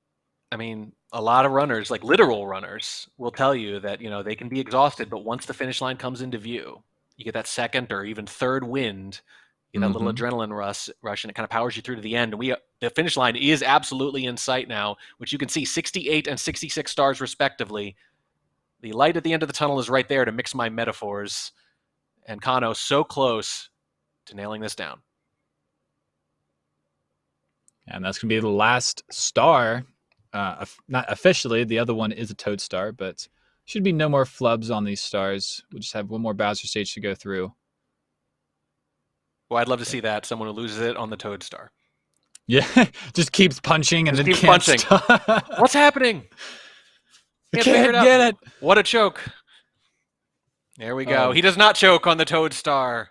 I mean, a lot of runners, like literal runners, will tell you that, they can be exhausted, but once the finish line comes into view, you get that second or even third wind, you get that little adrenaline rush, and it kind of powers you through to the end. And the finish line is absolutely in sight now, which you can see 68 and 66 stars respectively. The light at the end of the tunnel is right there, to mix my metaphors. And Kanno so close to nailing this down. And that's going to be the last star. Not officially, the other one is a toad star, but should be no more flubs on these stars. We'll just have one more Bowser stage to go through. Well, I'd love to see that. Someone who loses it on the toad star. Yeah, just keeps punching and just then keeps can't punching. Stop. What's happening? Can't get it. What a choke. There we go. He does not choke on the toad star.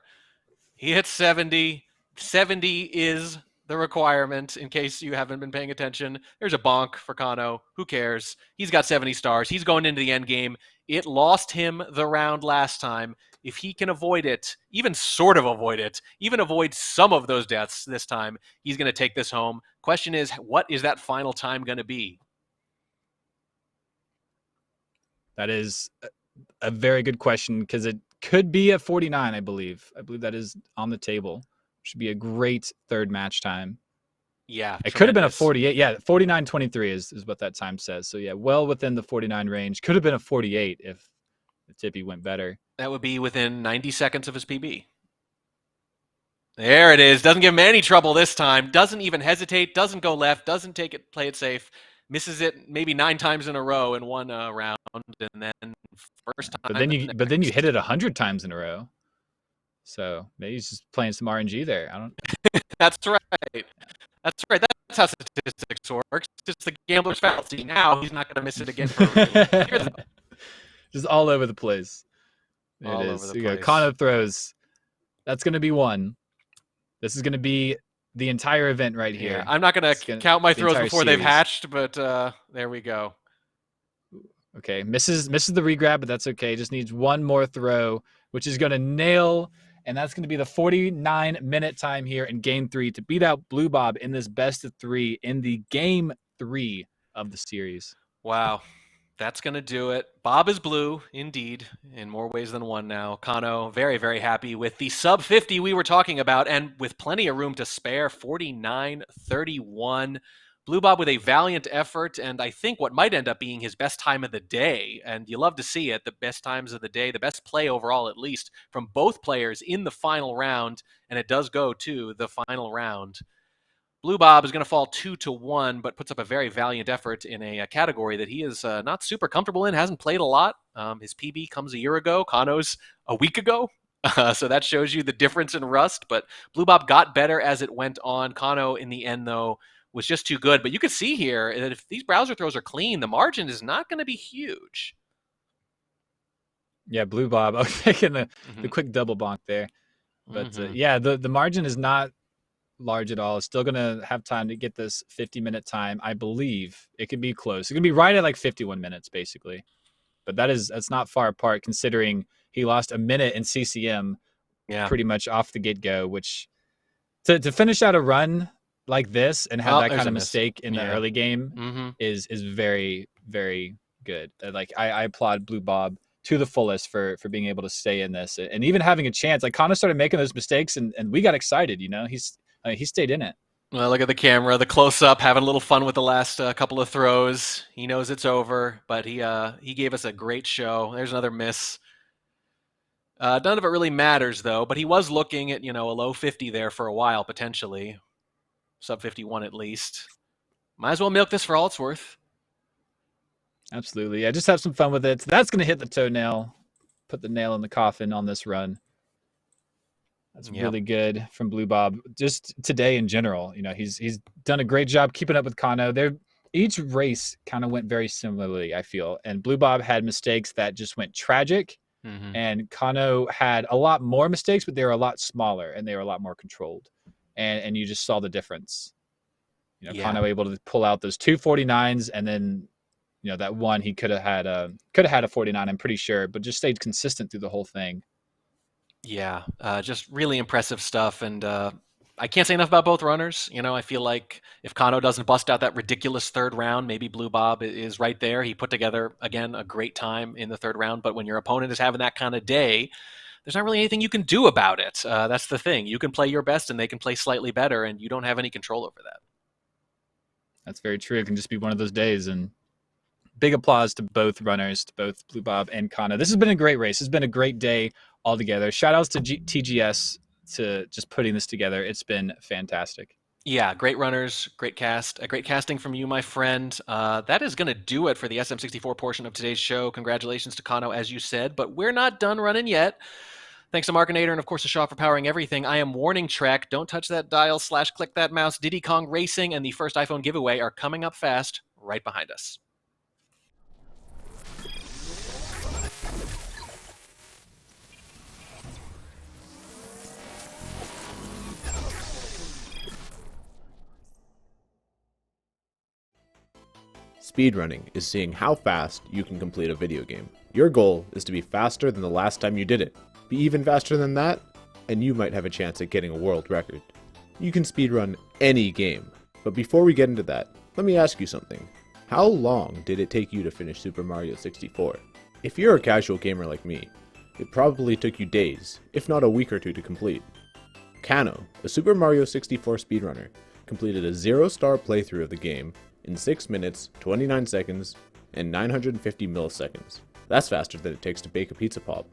He hits 70. 70 is the requirement, in case you haven't been paying attention. There's a bonk for Kanno. Who cares? He's got 70 stars. He's going into the end game. It lost him the round last time. If he can avoid it, even sort of avoid it, even avoid some of those deaths this time, he's going to take this home. Question is, what is that final time going to be? That is a very good question, because it could be at 49, I believe. I believe that is on the table. Should be a great third match time. Yeah. It could have been a 48. Yeah, 49.23 is what that time says. So, yeah, well within the 49 range. Could have been a 48 if the Tippy went better. That would be within 90 seconds of his PB. There it is. Doesn't give him any trouble this time. Doesn't even hesitate. Doesn't go left. Doesn't play it safe. Misses it maybe 9 times in a row in one round, and then first time. But then you hit it 100 times in a row. So maybe he's just playing some RNG there. I don't. That's right. That's right. That's how statistics works. It's the gambler's fallacy. Now he's not going to miss it again. Just all over the place. All it is. over the place. Kanno throws. That's going to be one. This is going to be the entire event right here. Yeah, I'm not going to count my throws before they've hatched, but there we go. Okay, misses the regrab, but that's okay. Just needs one more throw, which is going to nail, and that's going to be the 49-minute time here in Game 3 to beat out Bluebob in this best of 3 in the Game 3 of the series. Wow. That's going to do it. Bob is blue, indeed, in more ways than one now. Kanno, very, very happy with the sub 50 we were talking about, and with plenty of room to spare, 49-31. Bluebob with a valiant effort, and I think what might end up being his best time of the day, and you love to see it, the best times of the day, the best play overall at least, from both players in the final round, and it does go to the final round. Bluebob is going to fall 2-1, but puts up a very valiant effort in a category that he is not super comfortable in, hasn't played a lot. His PB comes a year ago, Kanno's a week ago, so that shows you the difference in rust, but Bluebob got better as it went on. Kanno, in the end, though, was just too good, but you can see here that if these browser throws are clean, the margin is not going to be huge. Yeah, Bluebob, I was taking the quick double bonk there, but yeah, the margin is not large at all. It's still gonna have time to get this 50-minute time. I believe it could be close. It could be right at like 51 minutes basically, but that's not far apart considering he lost a minute in CCM pretty much off the get-go, which to finish out a run like this and have that kind of mistake in the early game is very, very good. Like I applaud Bluebob to the fullest for being able to stay in this and even having a chance. Like Kanno started making those mistakes and we got excited, he stayed in it. Well, look at the camera, the close-up, having a little fun with the last couple of throws. He knows it's over, but he gave us a great show. There's another miss. None of it really matters, though, but he was looking at, a low 50 there for a while, potentially. Sub 51 at least. Might as well milk this for all it's worth. Absolutely. Yeah, just have some fun with it. So that's going to hit the toenail, put the nail in the coffin on this run. That's really good from Bluebob. Just today in general, he's done a great job keeping up with Kanno. Each race kind of went very similarly, I feel. And Bluebob had mistakes that just went tragic. And Kanno had a lot more mistakes, but they were a lot smaller and they were a lot more controlled. And you just saw the difference. Kanno able to pull out those 249s, and then that one he could have had a 49, I'm pretty sure, but just stayed consistent through the whole thing. Yeah, just really impressive stuff. And I can't say enough about both runners. You know, I feel like if Kanno doesn't bust out that ridiculous third round, maybe Bluebob is right there. He put together, again, a great time in the third round. But when your opponent is having that kind of day, there's not really anything you can do about it. That's the thing. You can play your best and they can play slightly better, and you don't have any control over that. That's very true. It can just be one of those days. And big applause to both runners, to both Bluebob and Kanno. This has been a great race. It's been a great day altogether. Shout outs to TGS to just putting this together. It's been fantastic. Yeah, great runners, great cast, great casting from you, my friend. That is going to do it for the SM64 portion of today's show. Congratulations to Kanno, as you said, but we're not done running yet. Thanks to Markinator and, of course, to Shaw for powering everything. I am Warning Trek. Don't touch that dial / click that mouse. Diddy Kong Racing and the first iPhone giveaway are coming up fast right behind us. Speedrunning is seeing how fast you can complete a video game. Your goal is to be faster than the last time you did it. Be even faster than that, and you might have a chance at getting a world record. You can speedrun any game, but before we get into that, let me ask you something. How long did it take you to finish Super Mario 64? If you're a casual gamer like me, it probably took you days, if not a week or two to complete. Kanno, a Super Mario 64 speedrunner, completed a 0-star playthrough of the game in 6 minutes, 29 seconds, and 950 milliseconds. That's faster than it takes to bake a pizza pop.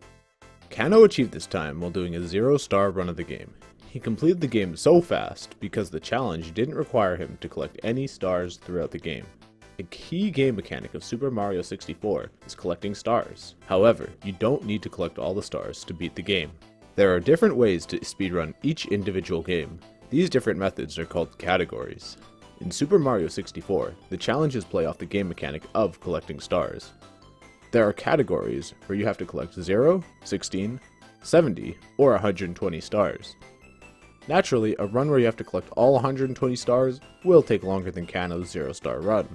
Kanno achieved this time while doing a 0-star run of the game. He completed the game so fast because the challenge didn't require him to collect any stars throughout the game. A key game mechanic of Super Mario 64 is collecting stars. However, you don't need to collect all the stars to beat the game. There are different ways to speedrun each individual game. These different methods are called categories. In Super Mario 64, the challenges play off the game mechanic of collecting stars. There are categories where you have to collect 0, 16, 70, or 120 stars. Naturally, a run where you have to collect all 120 stars will take longer than Kanno's 0-star run.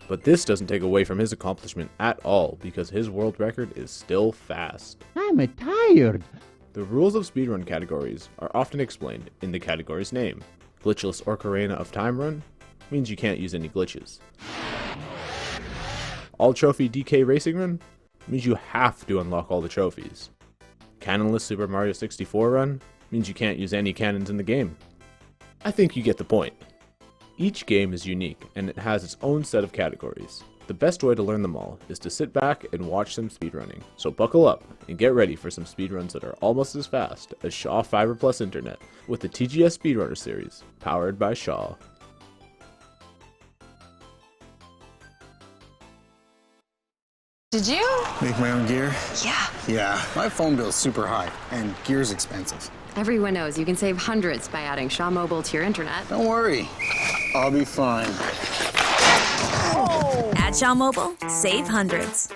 But this doesn't take away from his accomplishment at all because his world record is still fast. I'm tired. The rules of speedrun categories are often explained in the category's name. Glitchless Ocarina of Time Run means you can't use any glitches. All Trophy DK Racing Run means you have to unlock all the trophies. Cannonless Super Mario 64 Run means you can't use any cannons in the game. I think you get the point. Each game is unique and it has its own set of categories. The best way to learn them all is to sit back and watch some speedrunning. So buckle up and get ready for some speedruns that are almost as fast as Shaw Fiber Plus Internet with the TGS Speedrunner Series, powered by Shaw. Did you? Make my own gear? Yeah. Yeah, my phone bill's super high, and gear's expensive. Everyone knows you can save hundreds by adding Shaw Mobile to your internet. Don't worry, I'll be fine. At Shaw Mobile, save hundreds.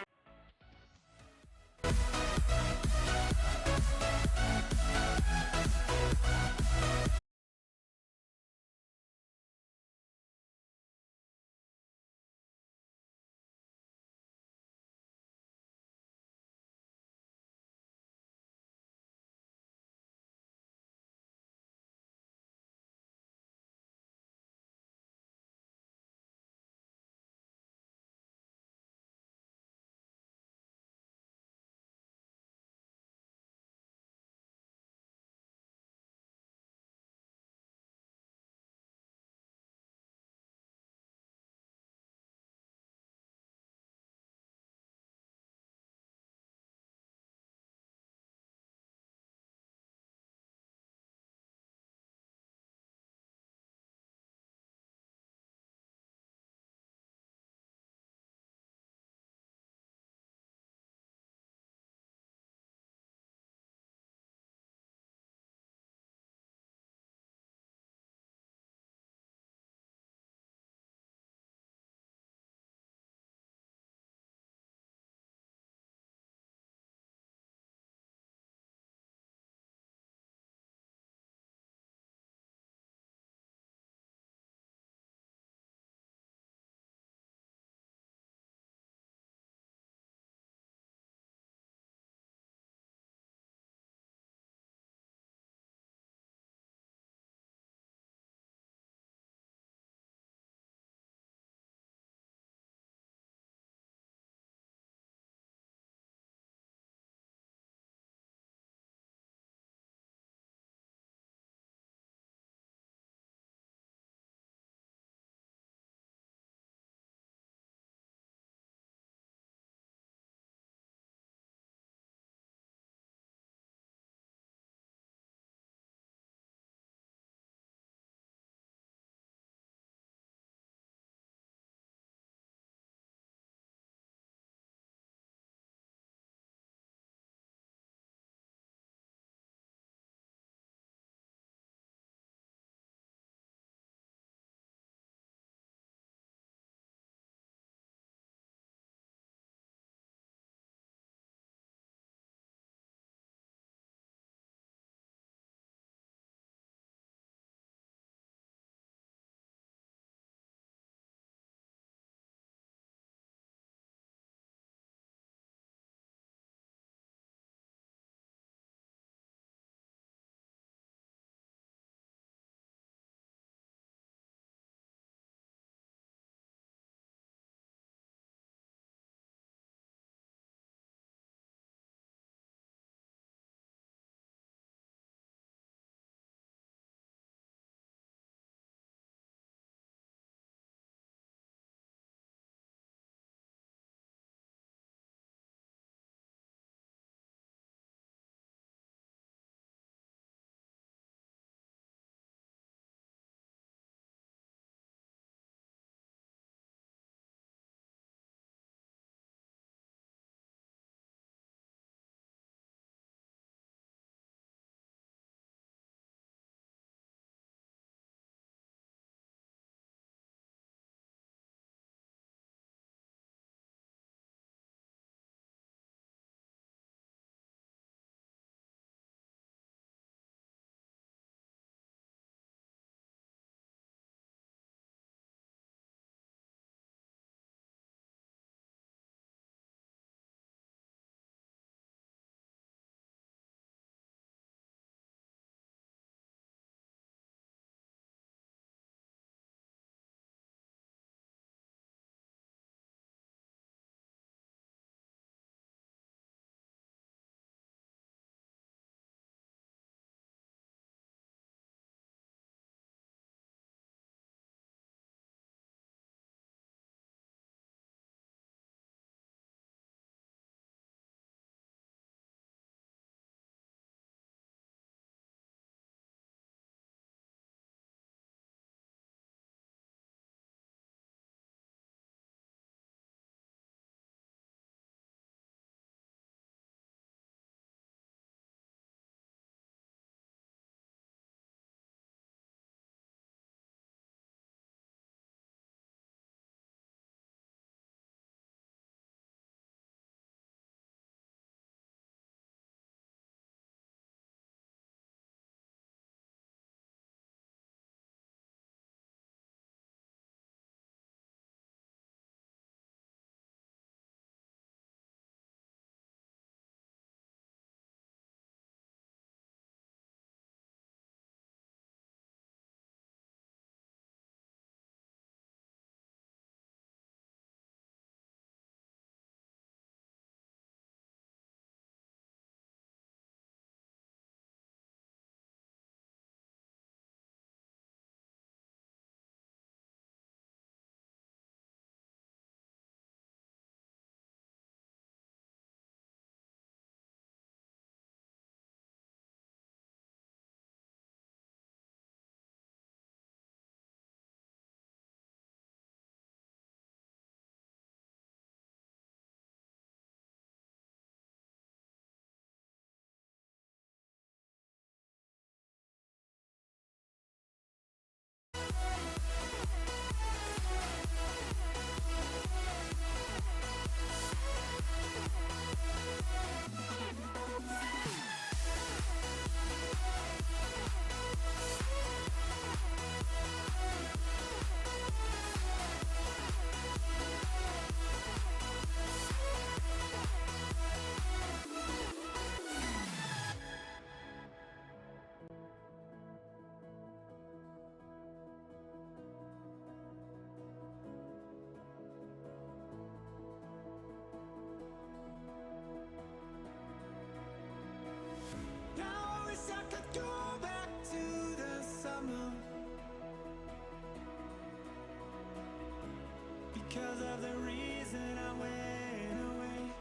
because of the reason I went away.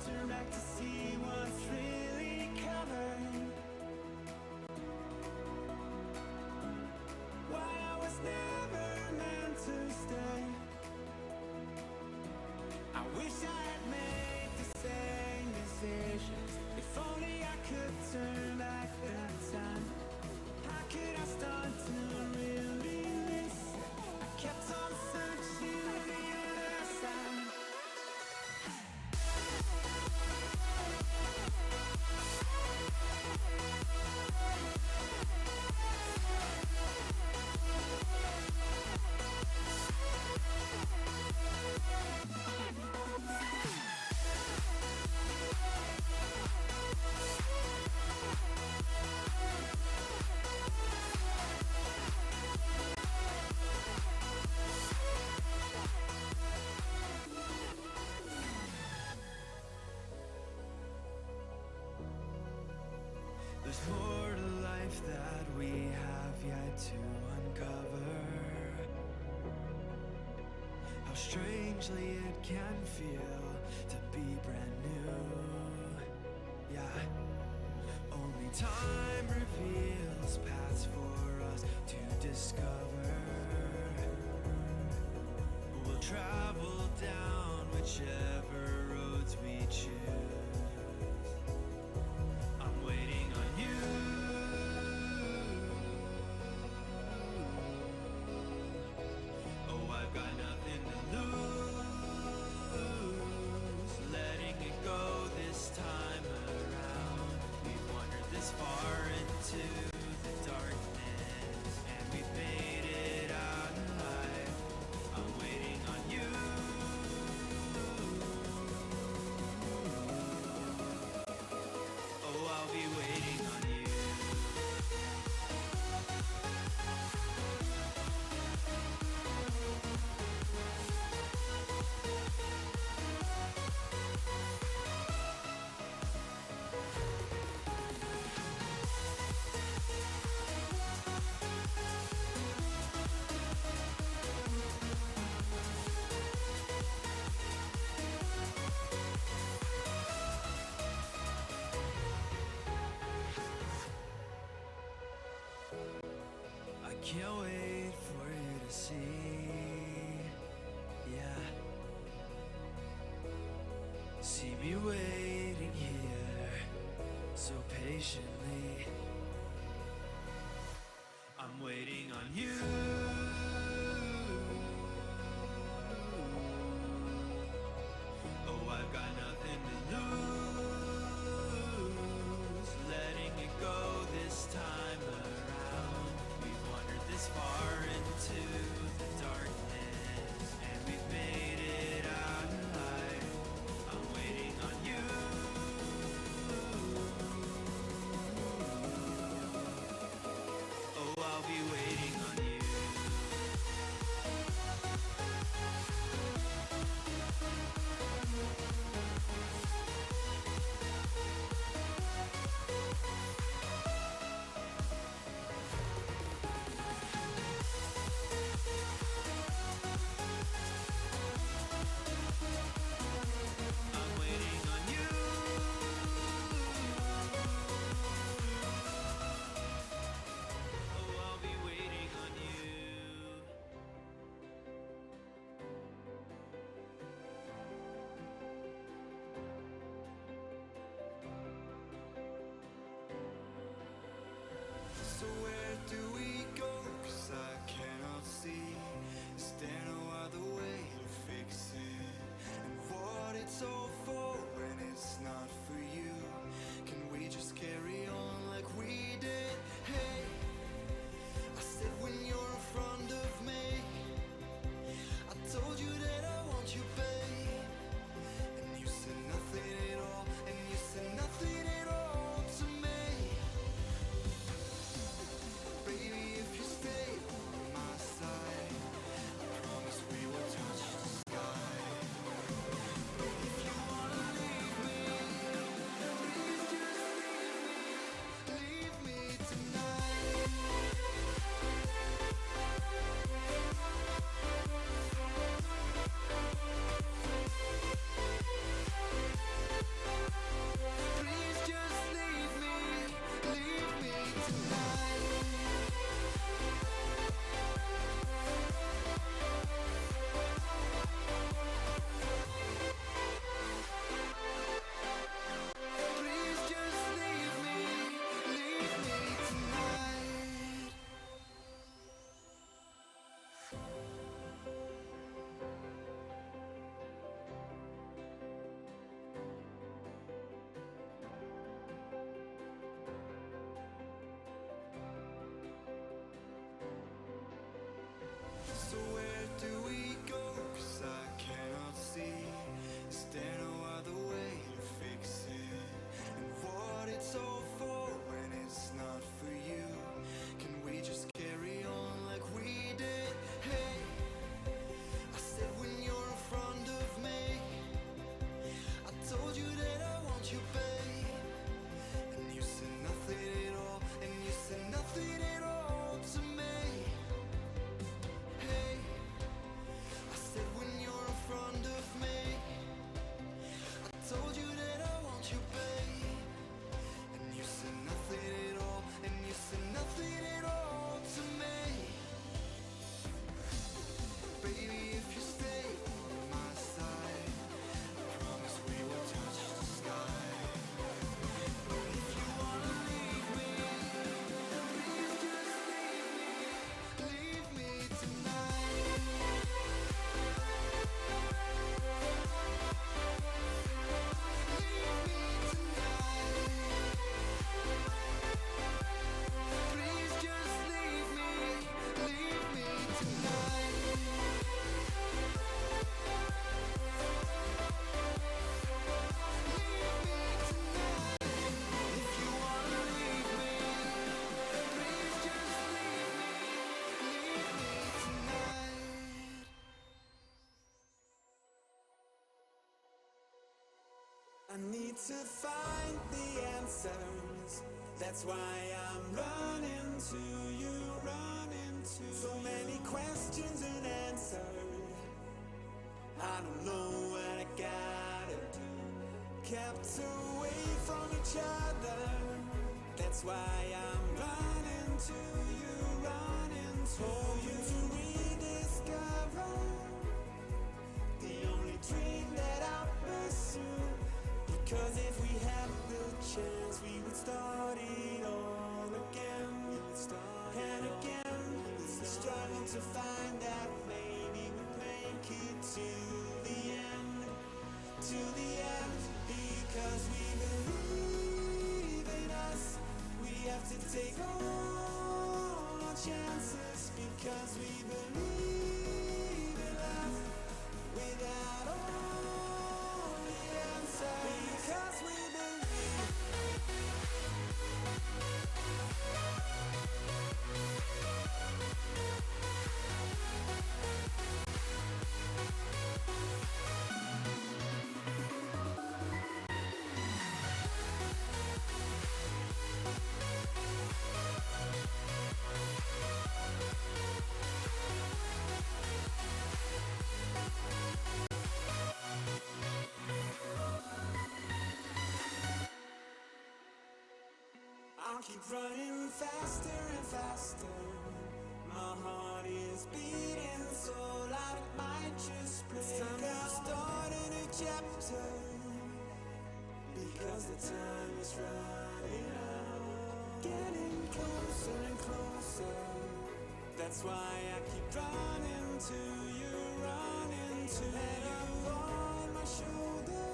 Turn back to see what's really coming. Why I was never meant to stay. I wish I had made the same decisions. If only I could turn back the time. How could I start to really listen? I kept on searching the other side. There's more to life that we have yet to uncover. How strangely it can feel to be brand new. Yeah, only time reveals paths for us to discover. We'll travel down whichever roads we choose. I'm waiting on you. Oh, I've got nothing to lose. Letting it go this time around. We've wandered this far into the darkness, and we've made it out alive. I'm waiting on you. Oh, I'll be waiting on you. I can't wait for you to see, yeah. See me waiting here so patiently. I'm waiting on you. Oh, I've got nothing to lose. Letting it go this time around. This far into the darkness, and we've made it out alive. I'm waiting on you. Oh, I'll be waiting on you. need to find the answers. That's why I'm running to you, running to so many questions unanswered. I don't know what I gotta do. Kept away from each other. That's why I'm running to you, running to you to rediscover the only dream that I pursue. Because if we had the chance, we would start it all again. We would start and again. Struggle to find that maybe we'd make it to the end. To the end. Because we believe in us. We have to take all our chances. Because we believe in love. Without all the answers. Because we believe. I'll keep running faster and faster. My heart is beating so loud it might just break. It's time to start a new chapter. Because the time is running out. Getting closer and closer. That's why I keep running to you, running to you on my shoulder.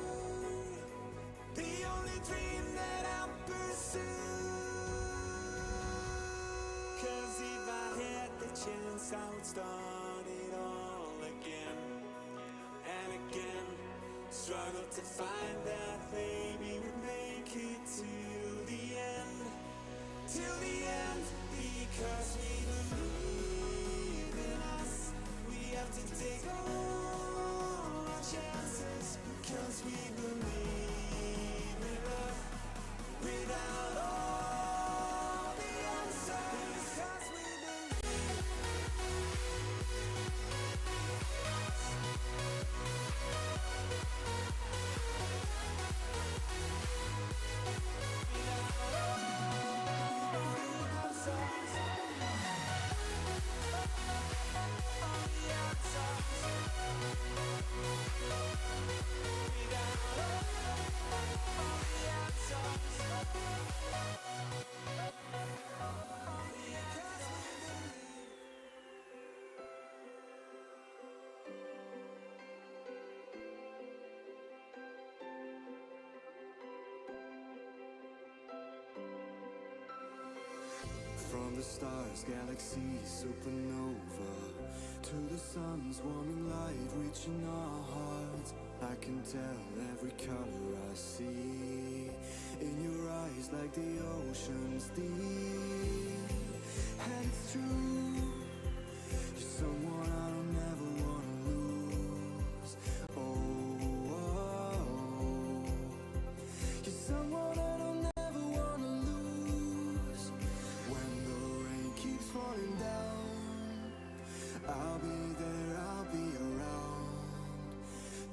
The only dream that I'll pursue. Cause if I had the chance, I would start it all again and again. Struggle to find that maybe we'd make it to the end. Till the end. Because we believe in us. We have to take all our chances. Because we believe in love. Without all the answers. Because we believe. From the stars, galaxies, supernova, to the sun's warming light reaching our hearts. I can tell every color I see in your eyes, like the ocean's deep. And it's true, you're someone I don't ever wanna lose. Oh, oh, oh. You're someone I don't ever wanna lose. When the rain keeps falling down, I'll be there, I'll be around,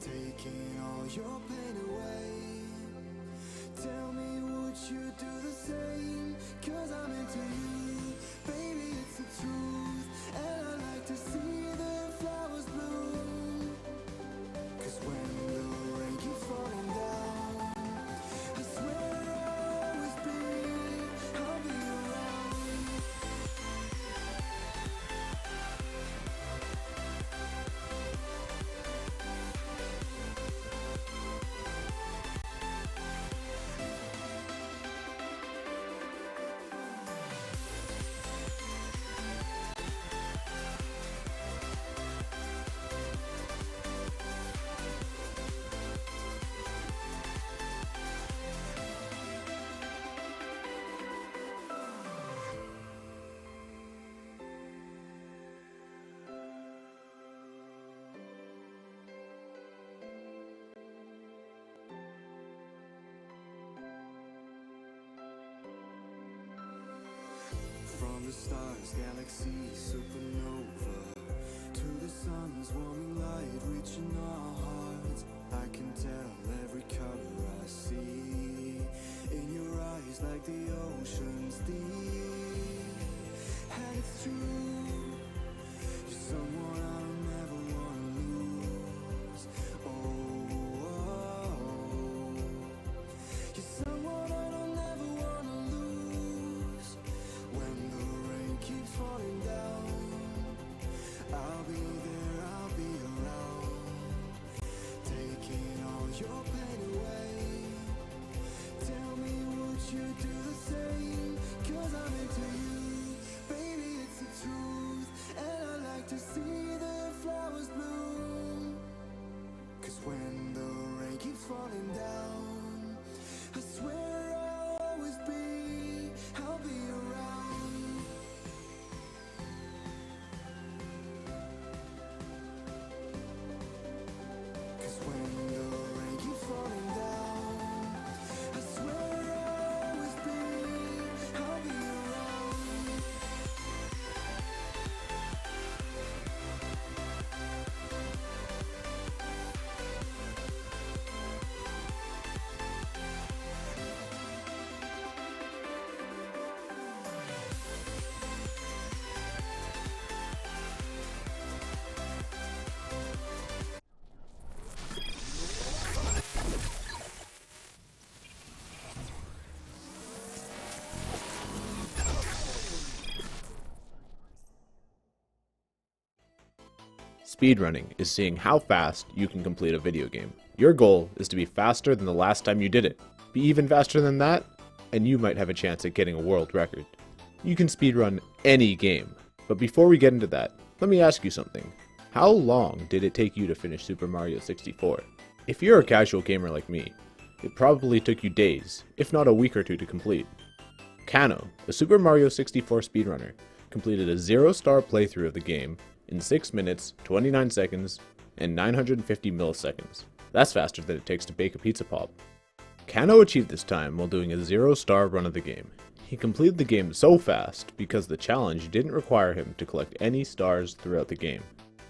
taking all your pain away. Tell me, would you do the same? Cause I'm into you, baby, it's the truth. And I like to see the flowers bloom. Cause when the rain keeps falling down, I swear I'll always be, I'll be around. From the stars, galaxies, supernova, to the sun's warming light reaching our hearts. I can tell every color I see in your eyes, like the ocean's deep. And it's true, you're someone I'll never wanna lose. You're someone I don't never wanna lose. When the rain keeps falling down, I'll be there, I'll be around, taking all your pain away. Tell me, would you do the same? 'Cause I'm into you, baby, it's the truth. And I like to see the flowers bloom. 'Cause when the rain keeps falling down, I swear I'll always be, I'll be around. 'Cause when the rain keeps falling down, I swear I'll always be, I'll be around. Speedrunning is seeing how fast you can complete a video game. Your goal is to be faster than the last time you did it. Be even faster than that, and you might have a chance at getting a world record. You can speedrun any game, but before we get into that, let me ask you something. How long did it take you to finish Super Mario 64? If you're a casual gamer like me, it probably took you days, if not a week or two to complete. Kanno, a Super Mario 64 speedrunner, completed a 0-star playthrough of the game in 6 minutes, 29 seconds, and 950 milliseconds. That's faster than it takes to bake a pizza pop. Kanno achieved this time while doing a 0-star run of the game. He completed the game so fast because the challenge didn't require him to collect any stars throughout the game.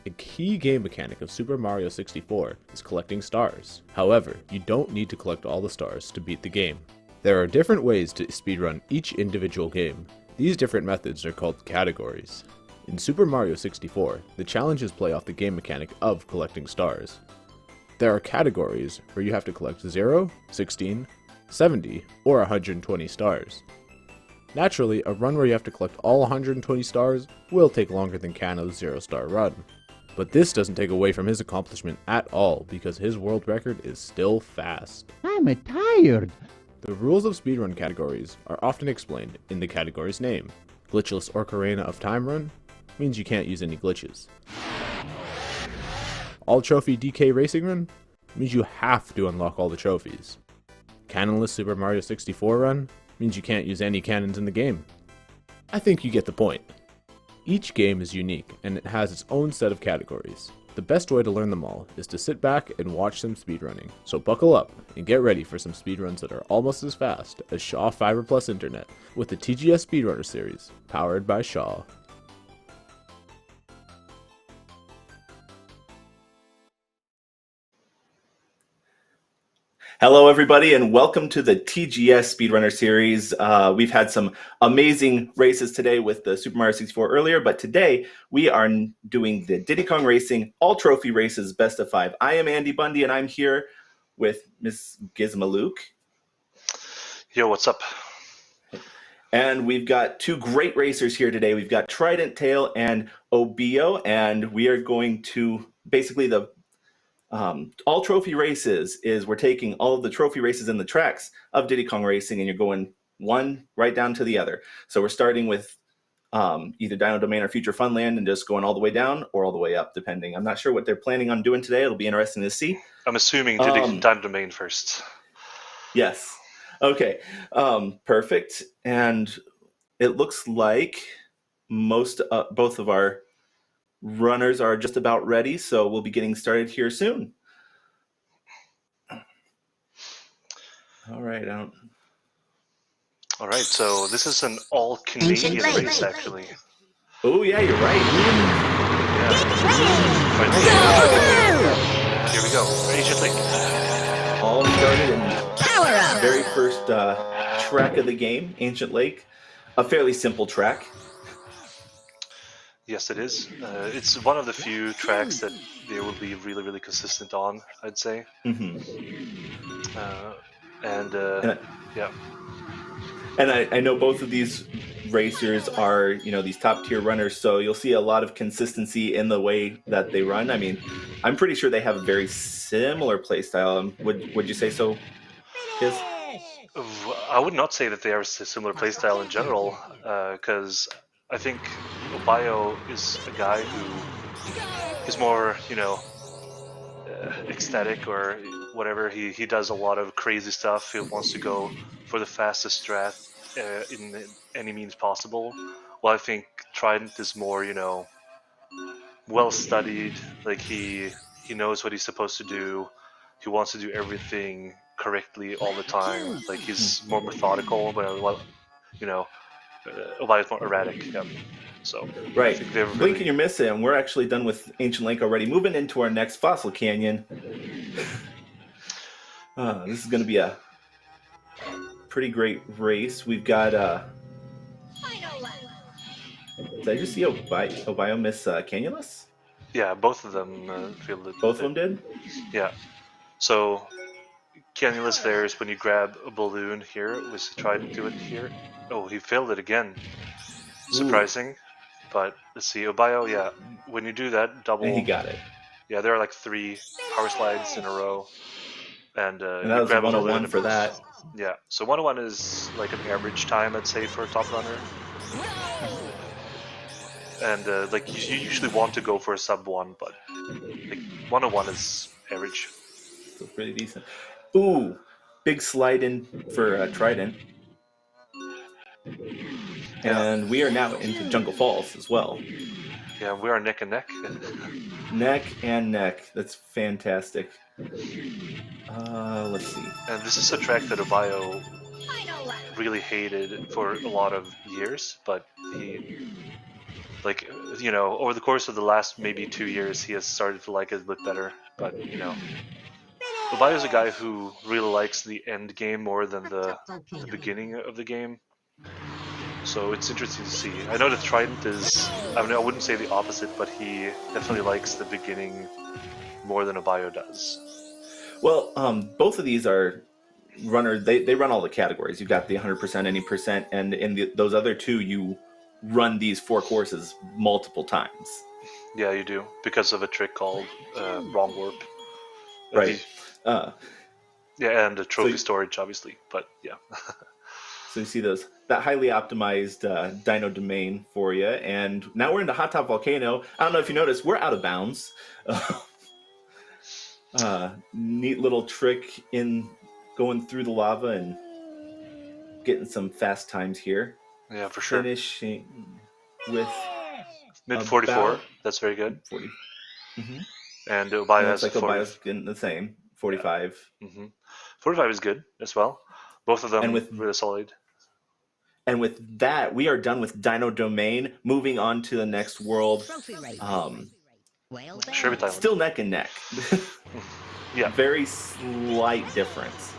A key game mechanic of Super Mario 64 is collecting stars. However, you don't need to collect all the stars to beat the game. There are different ways to speedrun each individual game. These different methods are called categories. In Super Mario 64, the challenges play off the game mechanic of collecting stars. There are categories where you have to collect 0, 16, 70, or 120 stars. Naturally, a run where you have to collect all 120 stars will take longer than Kanno's 0-star run. But this doesn't take away from his accomplishment at all because his world record is still fast. I'm tired. The rules of speedrun categories are often explained in the category's name. Glitchless Ocarina of Time Run means you can't use any glitches. All Trophy DK Racing Run means you have to unlock all the trophies. Cannonless Super Mario 64 Run means you can't use any cannons in the game. I think you get the point. Each game is unique and it has its own set of categories. The best way to learn them all is to sit back and watch some speedrunning. So buckle up and get ready for some speedruns that are almost as fast as Shaw Fiber Plus Internet with the TGS Speedrunner Series, powered by Shaw. Hello, everybody, and welcome to the TGS Speedrunner Series. We've had some amazing races today with the Super Mario 64 earlier, but today we are doing the Diddy Kong Racing All-Trophy Races Best of 5. I am Andy Bundy, and I'm here with Miss Gizmalook. Yo, what's up? And we've got two great racers here today. We've got Tridenttail and Obiyo, and we are going to basically the all trophy races is we're taking all of the trophy races in the tracks of Diddy Kong Racing and you're going one right down to the other. So we're starting with either Dino Domain or Future Funland and just going all the way down or all the way up, depending. I'm not sure what they're planning on doing today. It'll be interesting to see. I'm assuming Diddy Dino Domain first. Yes. Okay. Perfect. And it looks like both of our runners are just about ready, so we'll be getting started here soon. All right. All right, so this is an all-Canadian race, actually. Oh yeah, you're right. Right. Here we go. Ancient Lake. All started in the very first track of the game, Ancient Lake. A fairly simple track. Yes, it is. It's one of the few tracks that they will be really, really consistent on, I'd say. Mm-hmm. Yeah. And I know both of these racers are, these top tier runners, so you'll see a lot of consistency in the way that they run. I mean, I'm pretty sure they have a very similar play style. Would you say so, Kiz? I would not say that they have a similar playstyle in general, because I think Obiyo is a guy who is more, ecstatic or whatever. He does a lot of crazy stuff. He wants to go for the fastest strat in any means possible. While I think Trident is more, well studied. Like he knows what he's supposed to do. He wants to do everything correctly all the time. Like he's more methodical, but Obiyo's more erratic. Yeah. So right. I think they're really... Blink and you're missing, and we're actually done with Ancient Lake already. Moving into our next Fossil Canyon. This is going to be a pretty great race. We've got. Did I just see Obiyo miss Canyonless? Yeah, both of them failed it. Both of them did? Yeah. So Canyonless there is when you grab a balloon here. Was he trying to do it here? Oh, he failed it again. Surprising. Ooh. But let's see, Obiyo, yeah, when you do that double... And he got it. Yeah, there are like 3 power slides in a row. And that was 101 for that. Yeah, so 101 is like an average time, I'd say, for a top runner. And like you usually want to go for a sub 1, but like 101 is average. So pretty decent. Ooh, big slide in for Trident. And we are now into Jungle Falls as well. Yeah, we are neck and neck. Neck and neck. That's fantastic. Let's see. And this is a track that Obiyo really hated for a lot of years, but he, like, over the course of the last maybe 2 years, he has started to like it a bit better. But, Obiyo's a guy who really likes the end game more than the beginning of the game. So it's interesting to see. I know that Trident is, I wouldn't say the opposite, but he definitely likes the beginning more than Obiyo does. Well, both of these are runners, they run all the categories. You've got the 100%, any percent, and in those other two, you run these 4 courses multiple times. Yeah, you do, because of a trick called Wrong Warp. Right. Yeah, and the trophy storage, obviously, but yeah. So you see that highly optimized dyno domain for you. And now we're into Hot Top Volcano. I don't know if you noticed, we're out of bounds. Neat little trick in going through the lava and getting some fast times here. Yeah, for sure. Finishing with mid 44. That's very good. 40. Mm-hmm. And Obiyo has like Obiyo's getting the same 45. Yeah. Mm-hmm. 45 is good as well. Both of them really solid. And with that, we are done with Dino Domain. Moving on to the next world. Still neck and neck. Yeah. Very slight difference.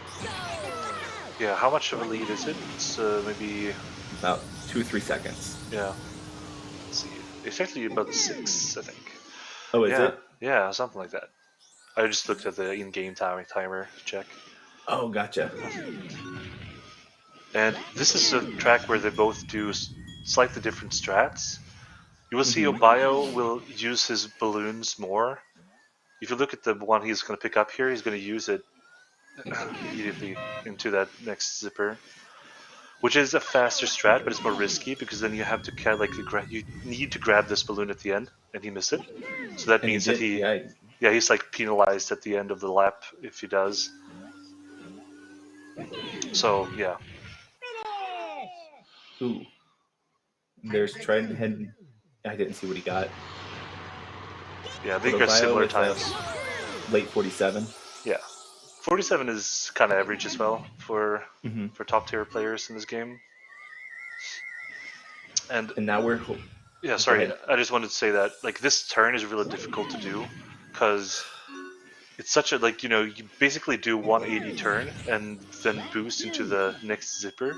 Yeah, how much of a lead is it? It's maybe... About 2 or 3 seconds. Yeah. Let's see. It's actually about 6, I think. Oh, is it? Yeah, something like that. I just looked at the in-game timer to check. Oh, gotcha. And this is a track where they both do slightly different strats. You will see Obiyo will use his balloons more. If you look at the one he's going to pick up here, he's going to use it immediately into that next zipper. Which is a faster strat, but it's more risky because then you have to you need to grab this balloon at the end, and he missed it. So that means that he's like penalized at the end of the lap if he does. So yeah. Ooh. There's Trident head. I didn't see what he got. Yeah, I think they're similar times. Late 47. Yeah. 47 is kind of average as well for top tier players in this game. And now we're... Yeah, sorry. I just wanted to say that like this turn is really difficult to do because it's such a like you basically do 180 turn and then boost into the next zipper,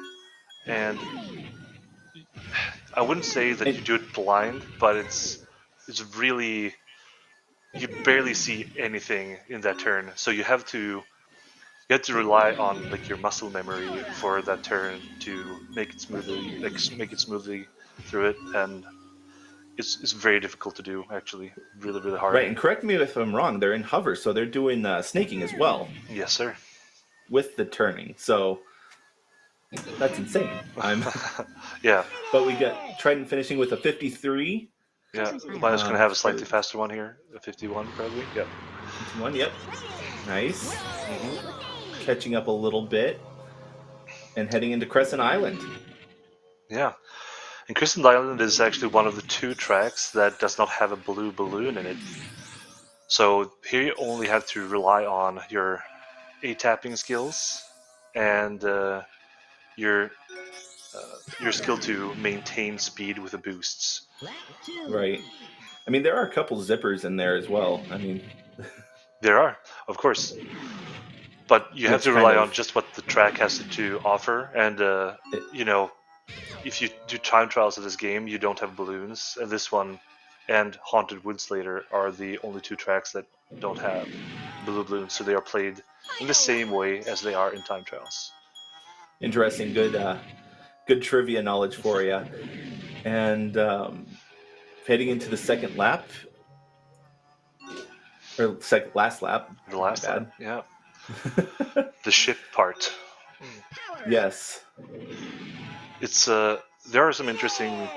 and I wouldn't say that you do it blind, but it's really you barely see anything in that turn, so you have to rely on like your muscle memory for that turn to make it smoothly through it, and it's very difficult to do, actually. Really hard. Right, and correct me if I'm wrong, they're in hover, so they're doing snaking as well. Yes, sir. With the turning, so that's insane. Yeah. But we got Trident finishing with a 53. Yeah, Obiyo's going to have a slightly faster one here, a 51 probably. Yep. 51, yep. Nice. Catching up a little bit and heading into Crescent Island. Yeah. And Crescent Island is actually one of the 2 tracks that does not have a blue balloon in it. So here you only have to rely on your A-tapping skills and your skill to maintain speed with the boosts. Right. I mean, there are a couple zippers in there as well. I mean... There are, of course. But you have to rely on just what the track has to offer. And, if you do time trials of this game, you don't have balloons. And this one and Haunted Woods later are the only 2 tracks that don't have blue balloons. So they are played in the same way as they are in time trials. Interesting. Good trivia knowledge for you. And heading into the second lap, or last lap. The last lap, yeah. The ship part. Yes. It's there are some interesting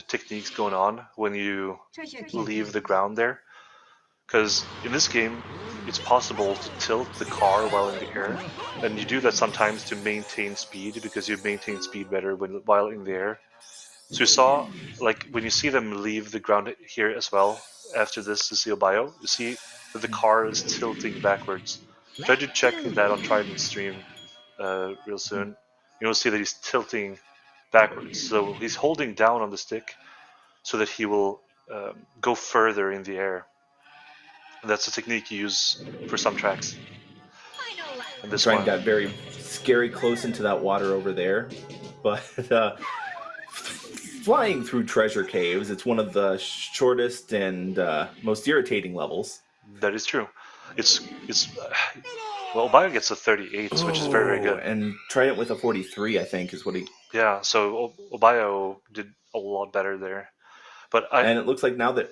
techniques going on when you leave the ground there, because in this game it's possible to tilt the car while in the air, and you do that sometimes to maintain speed, because you maintain speed better while in the air. So you saw, like, when you see them leave the ground here as well, after this is the Obiyo, you see that the car is tilting backwards. Try to check that on Trident stream real soon. You'll see that he's tilting backwards. So he's holding down on the stick so that he will go further in the air. And that's a technique you use for some tracks. And this Trident one got very scary close into that water over there, but flying through treasure caves, it's one of the shortest and most irritating levels. That is true. Well, Obiyo gets a 38, which is very good. And Trident with a 43, I think, is what he... Yeah, so Obiyo did a lot better there. And it looks like now that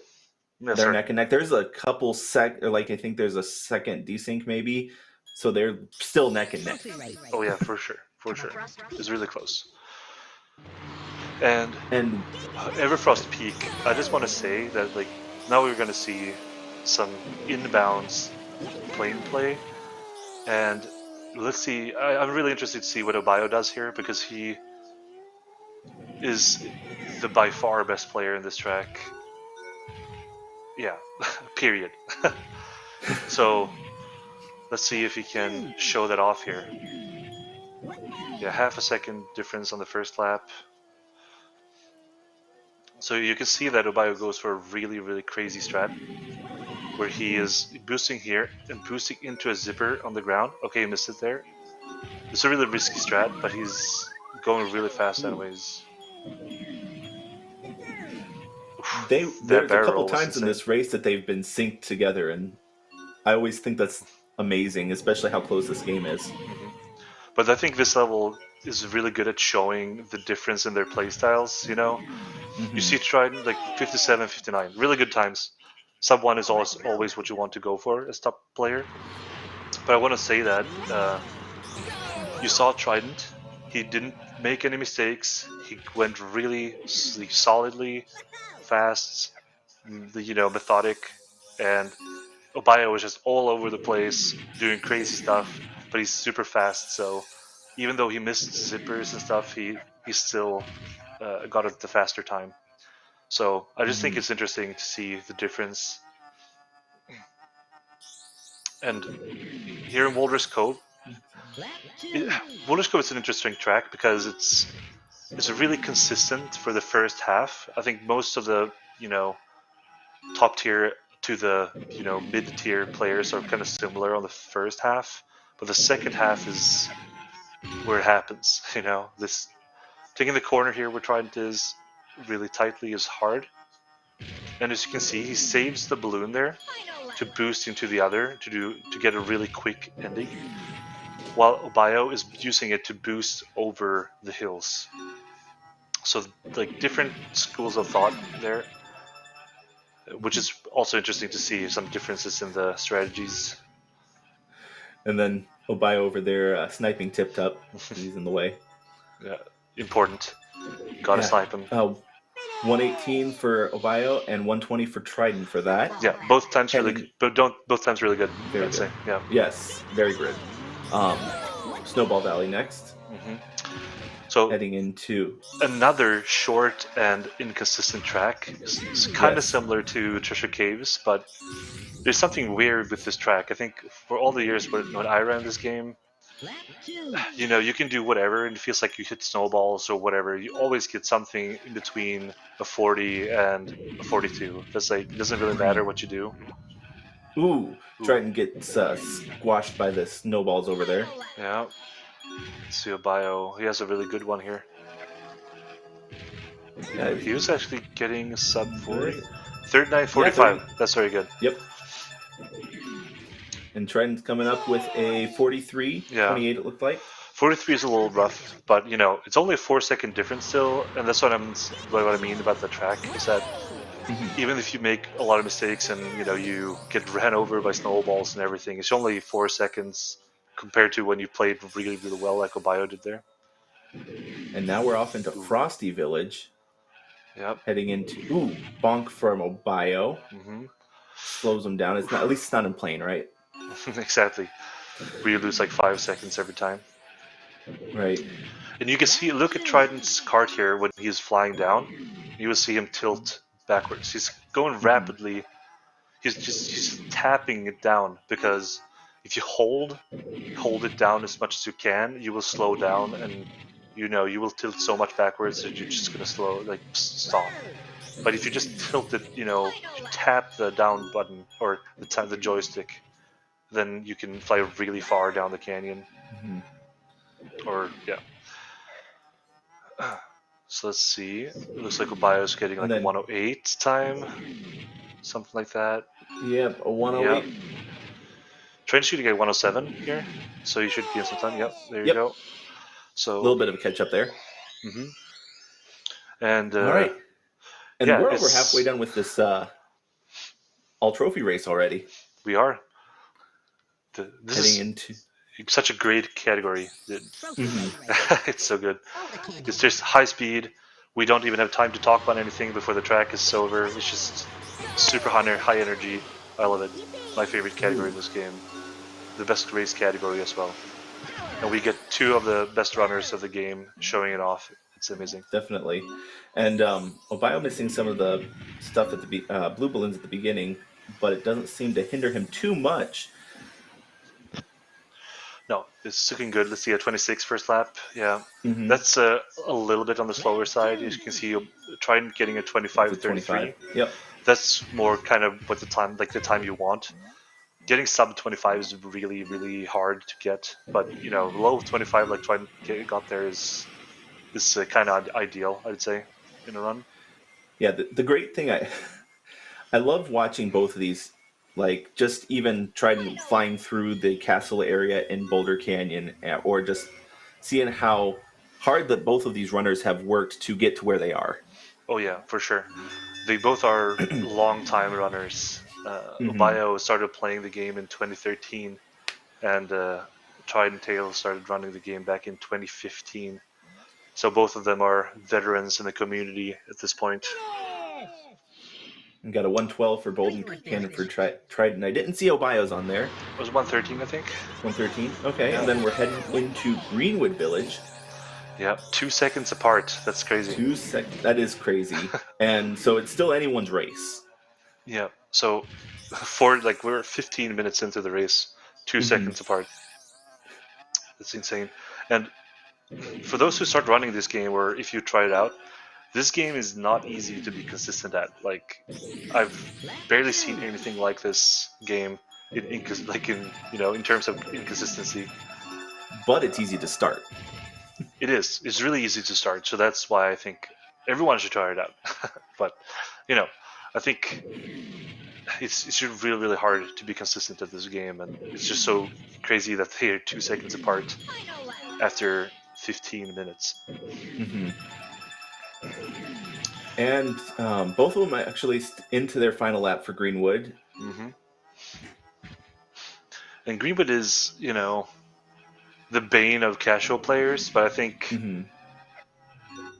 they're neck and neck, there's a couple I think there's a second desync maybe, so they're still neck and neck. Oh yeah, for sure. It's really close. And Everfrost Peak, I just want to say that like now we're going to see some inbounds plane play, and let's see. I'm really interested to see what Obiyo does here, because he is the by far best player in this track. Yeah, period. So let's see if he can show that off here. Yeah, half a second difference on the first lap. So you can see that Obiyo goes for a really crazy strat, where he is boosting here and boosting into a zipper on the ground. Okay, he missed it there. It's a really risky strat, but he's going really fast anyways. There's a couple times in this race that they've been synced together, and I always think that's amazing, especially how close this game is. But I think this level is really good at showing the difference in their playstyles, you know? You see Trident, like 57, 59, really good times. Sub 1 is always what you want to go for as top player. But I want to say that you saw Trident, he didn't make any mistakes, he went really solidly, fast, methodic, and Obiyo was just all over the place, doing crazy stuff, but he's super fast, so even though he missed zippers and stuff, he still got the faster time. So I just think it's interesting to see the difference. And here in Walrus Cove, Walrus Cove is an interesting track because is really consistent for the first half. I think most of the top tier to the mid tier players are kind of similar on the first half, but the second half is where it happens. This taking the corner here where Trident is really tightly is hard, and as you can see, he saves the balloon there to boost into the other to get a really quick ending, while Obiyo is using it to boost over the hills. So like different schools of thought there, which is also interesting to see some differences in the strategies. And then Obiyo over there sniping Tip Top. He's in the way. Yeah, important. Gotta snipe him. 118 for Obiyo and 120 for Trident for that. Yeah, both times really good. But both times really good. Very I'd good. say. Yeah. Yes, very good. Snowball Valley next. So heading into another short and inconsistent track. It's kind of similar to Treasure Caves, but there's something weird with this track. I think for all the years when I ran this game, you can do whatever, and it feels like you hit snowballs or whatever. You always get something in between a 40 and a 42. That's like, it doesn't really matter what you do. Ooh. Trident gets squashed by the snowballs over there. Yeah. Let's see Obiyo. He has a really good one here. Yeah, he was actually getting a sub 40. 39.45. Yeah, that's very good. Yep. And Trident's coming up with a 43, 28 it looked like. 43 is a little rough, but it's only a 4-second difference still, and that's what I mean about the track is that even if you make a lot of mistakes and you get ran over by snowballs and everything, it's only 4 seconds compared to when you played really, really well like Obiyo did there. And now we're off into Frosty Village. Yep. Heading into bonk from Obiyo. Slows him down. It's not, at least it's not in plane, right? Exactly. Where you lose like 5 seconds every time. Right. And you can see, look at Trident's cart here when he's flying down. You will see him tilt backwards. He's going rapidly. He's tapping it down, because if you hold it down as much as you can, you will slow down, and you will tilt so much backwards that you're just gonna stop. But if you just tilt it, you tap the down button or the joystick, then you can fly really far down the canyon. Or so let's see. It looks like Obiyo's getting like 108 time, something like that. Yep, a 108. Yep. Train's shooting at 107 here, so you should gain some time. Yep, there you go. So a little bit of a catch up there. And all right. And we're over halfway done with this all trophy race already. We are. This heading is into such a great category. It's so good. It's just high speed. We don't even have time to talk about anything before the track is over. It's just super high energy. I love it. My favorite category in this game. The best race category as well. And we get 2 of the best runners of the game showing it off. It's amazing. Definitely. And Obiyo missing some of the stuff at the blue balloons at the beginning, but it doesn't seem to hinder him too much. No, it's looking good. Let's see a 26 first lap. Yeah, that's a little bit on the slower side. As you can see, Trident getting a 25.33. Yep. That's more kind of what the time you want. Getting sub 25 is really, really hard to get, but low 25 like Trident got there is kind of ideal, I'd say, in a run. Yeah, the great thing I love watching both of these. Like, just even Trident flying through the castle area in Boulder Canyon, or just seeing how hard that both of these runners have worked to get to where they are. Oh, yeah, for sure. They both are long-time runners. Obiyo started playing the game in 2013, and Tridenttail started running the game back in 2015. So both of them are veterans in the community at this point. We got a 112 for Golden Cannon for Trident. I didn't see Obiyo's on there. It was 113, I think. 113, okay. And then we're heading into Greenwood Village. Yeah, 2 seconds apart. That's crazy. 2 seconds. That is crazy. And so it's still anyone's race. Yeah. So we're 15 minutes into the race, 2 seconds apart. That's insane. And for those who start running this game, or if you try it out, this game is not easy to be consistent at. Like, I've barely seen anything like this game in terms of inconsistency. But it's easy to start. It is. It's really easy to start, so that's why I think everyone should try it out. But I think it's really, really hard to be consistent at this game, and it's just so crazy that they are 2 seconds apart after 15 minutes. Mm-hmm. And both of them are actually into their final lap for Greenwood. Mm-hmm. And Greenwood is, the bane of casual players, but I think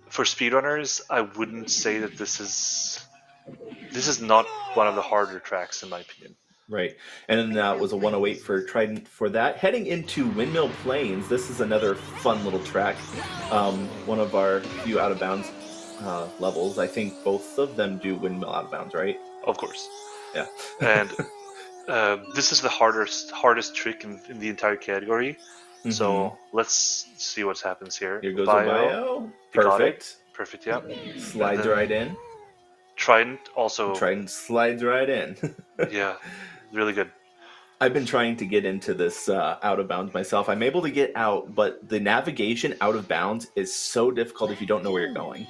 for speedrunners, I wouldn't say that this is not one of the harder tracks in my opinion. Right, and then that was a 108 for Trident for that. Heading into Windmill Plains, this is another fun little track. One of our few out of bounds levels. I think both of them do Windmill out of bounds, right? Of course. Yeah. And this is the hardest trick in the entire category. Mm-hmm. So let's see what happens here. Here goes Obiyo. Perfect. Perfect, yeah. Slides right in. Trident also. Trident slides right in. Yeah, really good. I've been trying to get into this out of bounds myself. I'm able to get out, but the navigation out of bounds is so difficult if you don't know where you're going.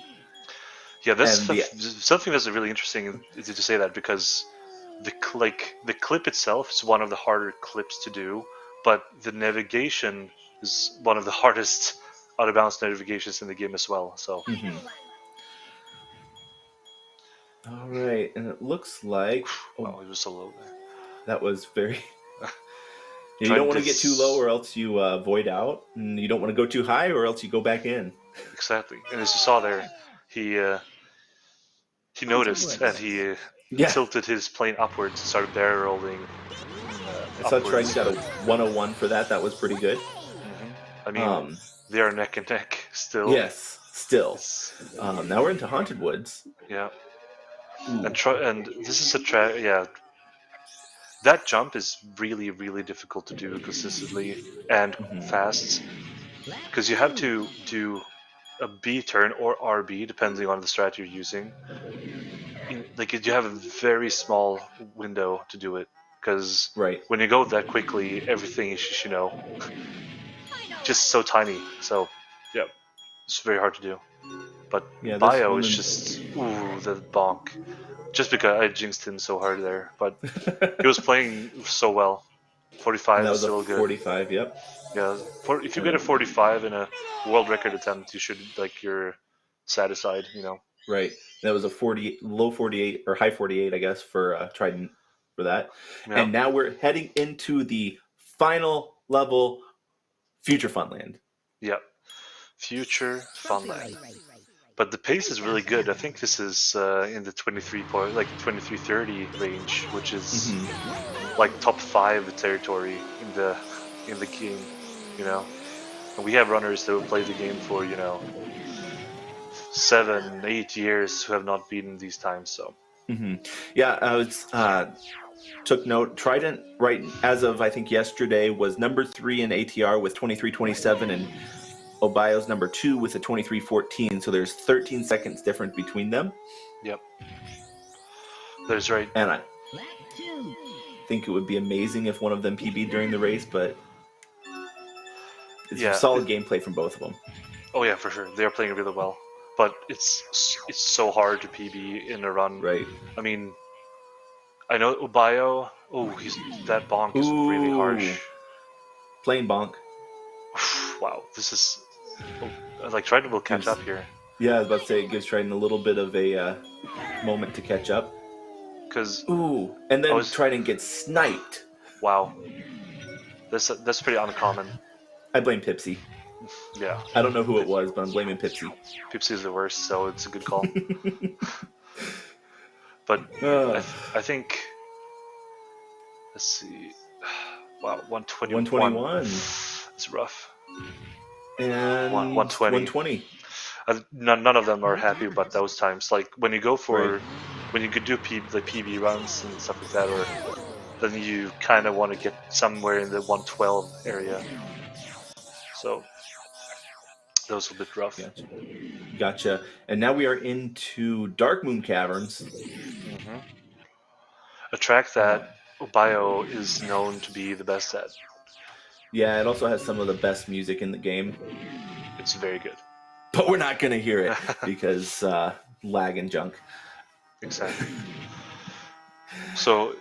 Yeah, something that's really interesting is to say that, because the clip itself is one of the harder clips to do, but the navigation is one of the hardest out of bounds navigations in the game as well. So. Mm-hmm. All right, and it looks like wow, it was so low there. That was very. You don't want to get too low, or else you void out, and you don't want to go too high, or else you go back in. Exactly, and as you saw there, he noticed and he tilted his plane upwards and started barrel rolling. I saw Trident got a 101 for that. That was pretty good. Mm-hmm. I mean, they are neck and neck still. Yes, still. Now we're into Haunted Woods. Yeah. And this is a track. Yeah. That jump is really, really difficult to do consistently and fast, because you have to do a B turn or RB depending on the strat you're using. You have a very small window to do it, because when you go that quickly, everything is just so tiny. So yeah, it's very hard to do. But Bio is just the bonk. Just because I jinxed him so hard there, but he was playing so well. 45 is still good. 45, yep. Yeah, if you get a 45 in a world record attempt, you're satisfied, Right. That was a low 48 or high 48, I guess, for Trident for that. Yeah. And now we're heading into the final level, Future Funland. Yep, Future Funland. But the pace is really good. I think this is in the 2330 range, which is like top 5 territory in the game, And we have runners that will play the game for 7-8 years who have not beaten these times. So. Yeah, I was took note. Trident, right as of I think yesterday, was number 3 in ATR with 23:27 and. Obiyo's number 2 with a 23:14, so there's 13 seconds difference between them. Yep. That's right. And I think it would be amazing if one of them PB'd during the race, but it's solid gameplay from both of them. Oh yeah, for sure. They're playing really well. But it's so hard to PB in a run. Right. I mean, I know Obiyo, that bonk is really harsh. Plain bonk. Wow, this is... Trident will catch up here. Yeah, I was about to say, it gives Trident a little bit of a moment to catch up. And then Trident gets sniped. Wow. That's pretty uncommon. I blame Pipsy. Yeah. I don't know who it was, but I'm blaming Pipsy. Pipsy is the worst, so it's a good call. But I think... Let's see... Wow, 121. 121. It's rough. And 120. None of them are happy about those times. Like when you go for, when you could do PB runs and stuff like that, or then you kind of want to get somewhere in the 112 area. So That was a bit rough. Gotcha. And now we are into Dark Moon Caverns. Mm-hmm. A track that Obiyo is known to be the best at. Yeah, it also has some of the best music in the game. It's very good. But we're not going to hear it because lag and junk. Exactly. So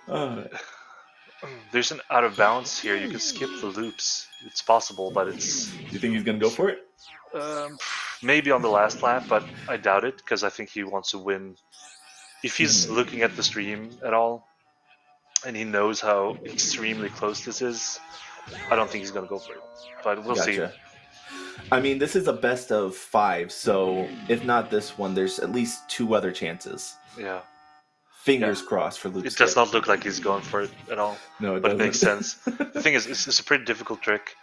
there's an out of bounds here. You can skip the loops. It's possible, but it's... Do you think he's going to go for it? Maybe on the last lap, but I doubt it because I think he wants to win. If he's looking at the stream at all, and he knows how extremely close this is, I don't think he's going to go for it. But we'll see. I mean, this is a best of 5, so if not this one, there's at least 2 other chances. Yeah. Fingers crossed for Luke. It does not look like he's going for it at all. No, but it makes sense. The thing is, it's a pretty difficult trick.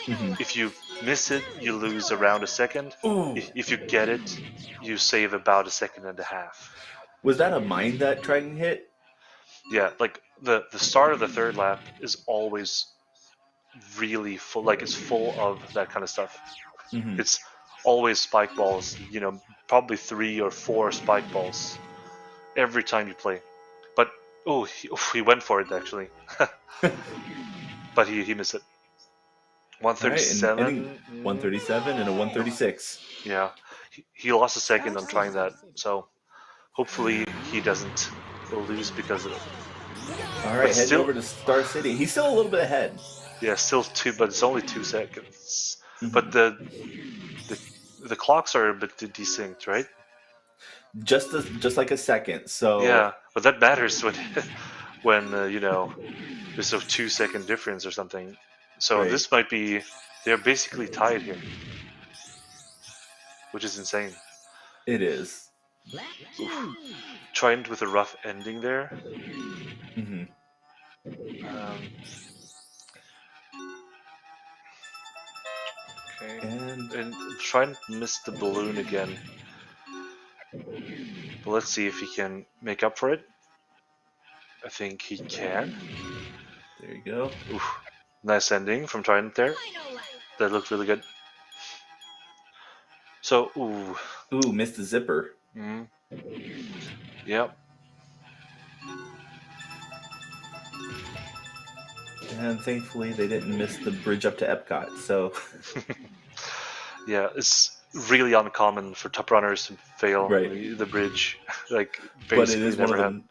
If you miss it, you lose around a second. If you get it, you save about a second and a half. Was that a mine that Trident hit? Yeah, like the start of the third lap is always really full. Like it's full of that kind of stuff. It's always spike balls. You know, probably 3 or 4 spike balls every time you play. But he went for it actually. But he missed it. 137. Right, 137 and a 136. Yeah, he lost a second on trying that. So hopefully he doesn't lose because of it. All right, head over to Star City. He's still a little bit ahead. Yeah, still 2, but it's only 2 seconds. But the clocks are a bit desynced, right? Just like a second. So yeah, but that matters when you know, there's a 2-second difference or something. So this might be, they're basically tied here, which is insane. It is. Trident with a rough ending there. Okay. And Trident missed the balloon again. But let's see if he can make up for it. I think he can. There you go. Oof. Nice ending from Trident there. That looked really good. So, missed the zipper. Yep. And thankfully they didn't miss the bridge up to Epcot, so... Yeah, it's really uncommon for top runners to fail the bridge. Like, but it is one of them.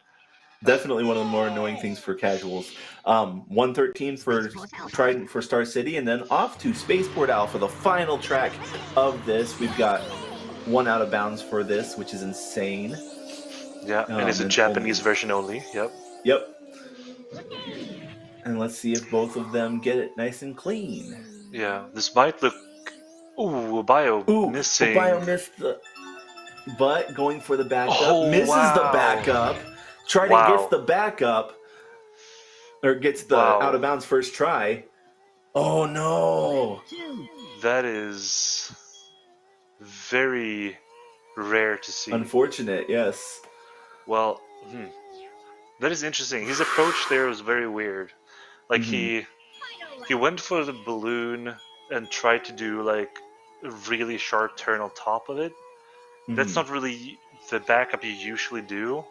Definitely one of the more annoying things for casuals. 113 for Trident for Star City, and then off to Spaceport Alpha, the final track of this. We've got 1 out of bounds for this, which is insane. Yeah, and it's a Japanese version only. Yep. And let's see if both of them get it nice and clean. Yeah, this might look... Obiyo missing. Obiyo missed the... But going for the backup. Misses the backup. Trident gets the backup. Or gets the out of bounds first try. Oh no! That is very rare to see. Unfortunate, yes. Well, that is interesting. His approach there was very weird. Like he went for the balloon and tried to do like a really sharp turn on top of it. That's not really the backup you usually do.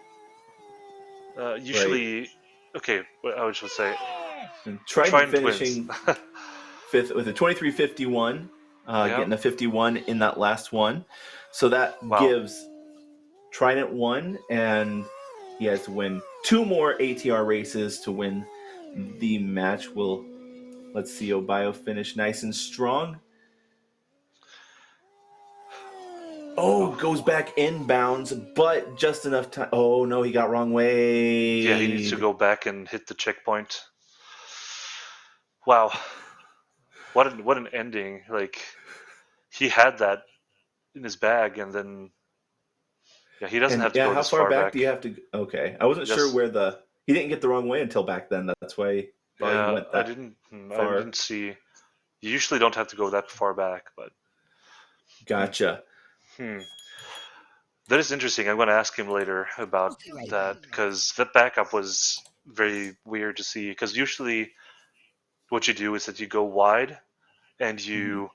Okay, I would just say Trident finishing 5th with a 23.51, getting a 51 in that last one. So that gives Trident 1, and he has to win 2 more ATR races to win the match. Let's see Obiyo finish nice and strong. Goes back inbounds, but just enough time. Oh no, he got wrong way. Yeah, he needs to go back and hit the checkpoint. Wow, what an ending! Like he had that in his bag, and then he doesn't have to go how this far back. back do you have to? Okay, I wasn't sure where he didn't get the wrong way until back then. That's why he went that I didn't see. You usually don't have to go that far back, but gotcha. That is interesting. I'm going to ask him later about that, because that backup was very weird to see. Because usually what you do is that you go wide and you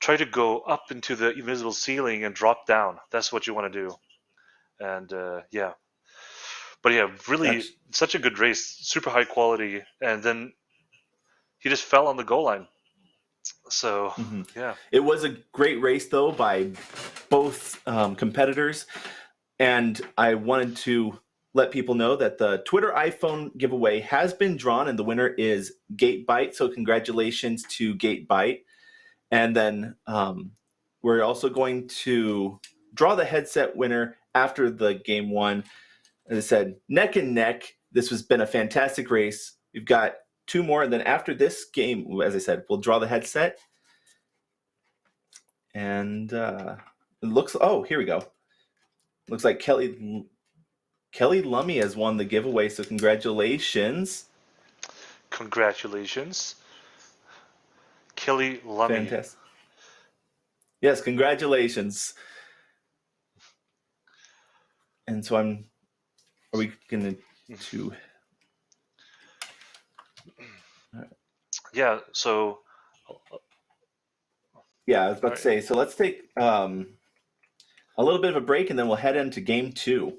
try to go up into the invisible ceiling and drop down. That's what you want to do. And yeah, but yeah, really such a good race, super high quality, and then he just fell on the goal line. So yeah, it was a great race though by both competitors, and I wanted to let people know that the Twitter iPhone giveaway has been drawn, and the winner is Gatebite. So congratulations to Gatebite. And then we're also going to draw the headset winner after the game one. As I said, neck and neck. This has been a fantastic race. We've got 2 more, and then after this game, as I said, we'll draw the headset. And it looks, oh, here we go. Looks like Kelly Lummy has won the giveaway, so congratulations. Congratulations. Kelly Lummy. Fantastic. Yes, congratulations. And so are we going to... Yeah, so... Yeah, I was about to say, so let's take a little bit of a break, and then we'll head into game 2.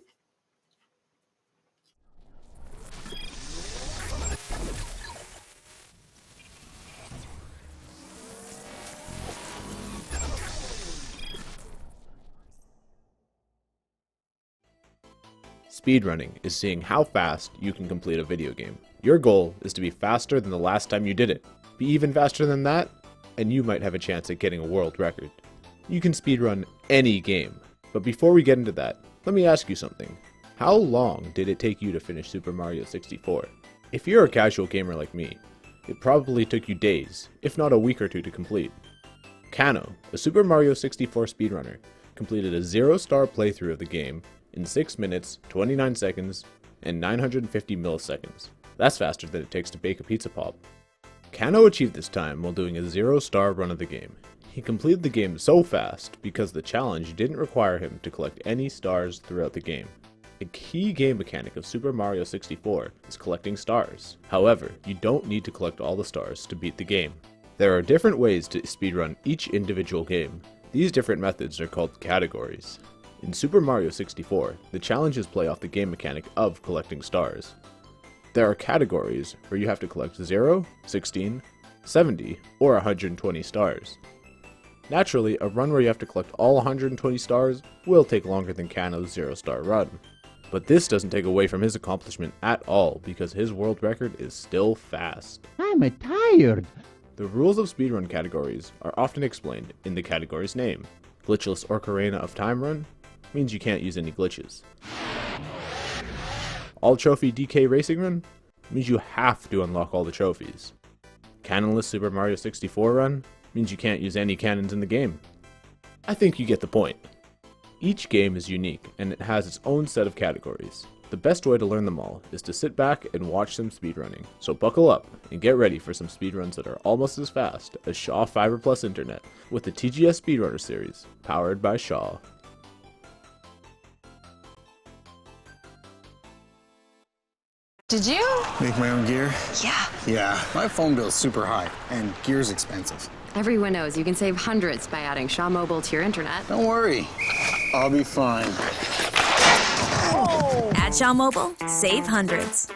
Speedrunning is seeing how fast you can complete a video game. Your goal is to be faster than the last time you did it. Be even faster than that, and you might have a chance at getting a world record. You can speedrun any game, but before we get into that, let me ask you something. How long did it take you to finish Super Mario 64? If you're a casual gamer like me, it probably took you days, if not a week or 2 to complete. Kanno, a Super Mario 64 speedrunner, completed a 0-star playthrough of the game in 6 minutes, 29 seconds, and 950 milliseconds. That's faster than it takes to bake a pizza pop. Kanno achieved this time while doing a 0-star run of the game. He completed the game so fast because the challenge didn't require him to collect any stars throughout the game. A key game mechanic of Super Mario 64 is collecting stars. However, you don't need to collect all the stars to beat the game. There are different ways to speedrun each individual game. These different methods are called categories. In Super Mario 64, the challenges play off the game mechanic of collecting stars. There are categories where you have to collect 0, 16, 70, or 120 stars. Naturally, a run where you have to collect all 120 stars will take longer than Kanno's 0-star run. But this doesn't take away from his accomplishment at all because his world record is still fast. I'm tired. The rules of speedrun categories are often explained in the category's name. Glitchless Ocarina of Time Run means you can't use any glitches. All Trophy DK Racing Run means you have to unlock all the trophies. Cannonless Super Mario 64 Run means you can't use any cannons in the game. I think you get the point. Each game is unique and it has its own set of categories. The best way to learn them all is to sit back and watch some speedrunning. So buckle up and get ready for some speedruns that are almost as fast as Shaw Fiber Plus Internet with the TGS Speedrunner Series, powered by Shaw. Did you? Make my own gear? Yeah. Yeah, my phone bill's super high, and gear's expensive. Everyone knows you can save hundreds by adding Shaw Mobile to your internet. Don't worry, I'll be fine. At Shaw Mobile, save hundreds.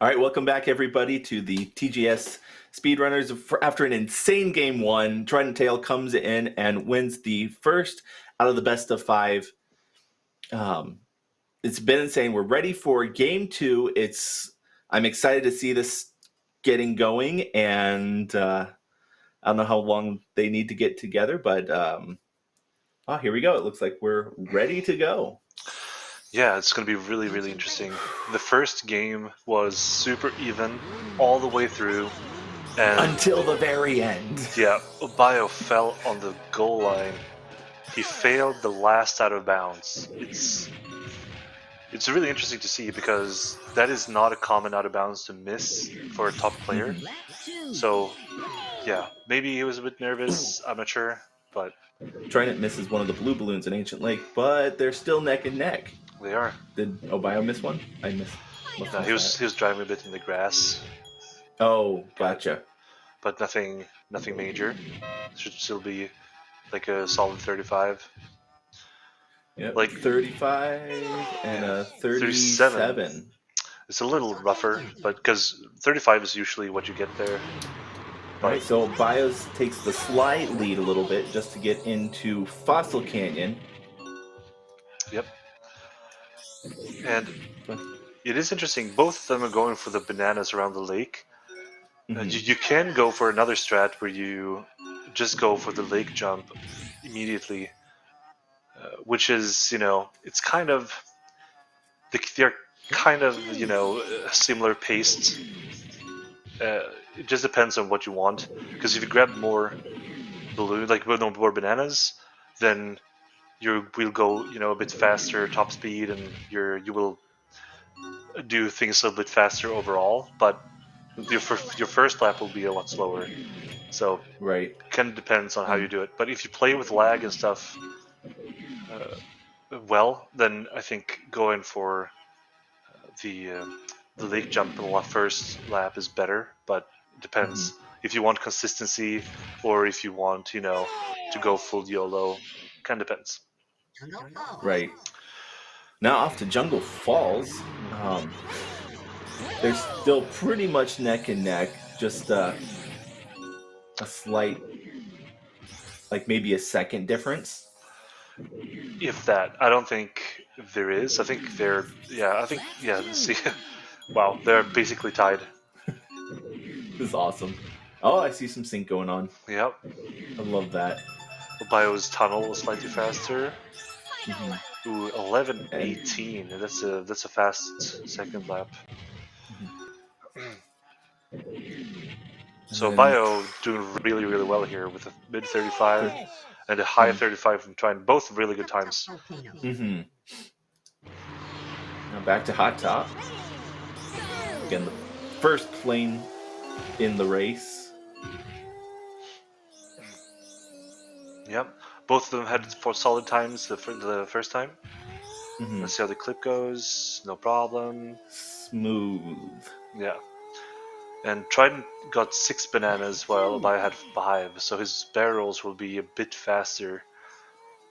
All right, welcome back, everybody, to the TGS Speedrunners. After an insane game one, Tridenttail comes in and wins the first out of the best of 5. It's been insane. We're ready for game 2. I'm excited to see this getting going, and I don't know how long they need to get together, but I'll Oh, here we go. It looks like we're ready to go. Yeah, it's going to be really, really interesting. The first game was super even all the way through. And until the very end. Yeah, Obiyo fell on the goal line. He failed the last out of bounds. It's really interesting to see because that is not a common out of bounds to miss for a top player. So, yeah, maybe he was a bit nervous. I'm not sure, but Trident misses one of the blue balloons in Ancient Lake, but they're still neck and neck. They are. Did Obiyo miss one? I missed. No, he was driving a bit in the grass. Oh, gotcha. But nothing major. Should still be like a solid 35. Yep, like 35 and a 37. It's a little rougher, but because 35 is usually what you get there. Alright, so Bios takes the slight lead a little bit just to get into Fossil Canyon. Yep. And it is interesting, both of them are going for the bananas around the lake. You can go for another strat where you just go for the lake jump immediately, which is, it's kind of, they're kind of, similar paced. It just depends on what you want, because if you grab more more bananas, then you will go, a bit faster top speed, and you will do things a little bit faster overall, but your first lap will be a lot slower. So right, kind of depends on how you do it. But if you play with lag and stuff well, then I think going for the lake jump in the first lap is better. But it depends if you want consistency or if you want to go full YOLO. Kind of depends. Right. Now off to Jungle Falls. They're still pretty much neck and neck. Just a slight, like maybe a second difference. If that, I don't think there is. I think they're, see, wow, they're basically tied. This is awesome. Oh, I see some sync going on. Yep. I love that. Obio's tunnel was slightly faster. Ooh, 11:18. That's a fast second lap. So Obiyo doing really, really well here with a mid 35 and a high 35 from trying both really good times. Now back to Hot Top. Again, the first plane in the race. Yep, both of them had 4 solid times the first time. Let's see how the clip goes. No problem. Smooth. Yeah. And Trident got 6 bananas while Obiyo had 5, so his barrels will be a bit faster.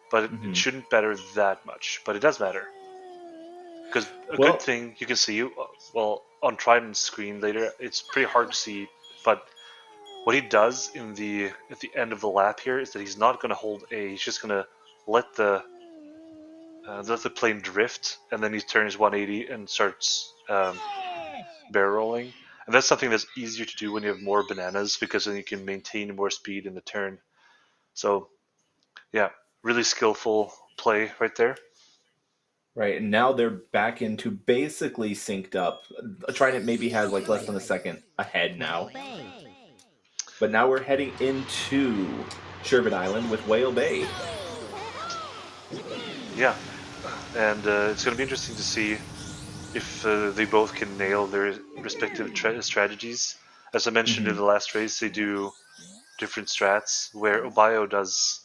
But it shouldn't matter that much, but it does matter. Because good thing you can see, on Trident's screen later, it's pretty hard to see, but what he does at the end of the lap here is that he's not going to hold A, he's just going to let the plane drift, and then he turns 180 and starts barrel rolling. And that's something that's easier to do when you have more bananas, because then you can maintain more speed in the turn. So, yeah, really skillful play right there. Right, and now they're back into basically synced up. Trident maybe has like less than a second ahead now. But now we're heading into Sherbet Island with Whale Bay. Yeah, and it's going to be interesting to see if they both can nail their respective strategies. As I mentioned in the last race, they do different strats, where Obiyo does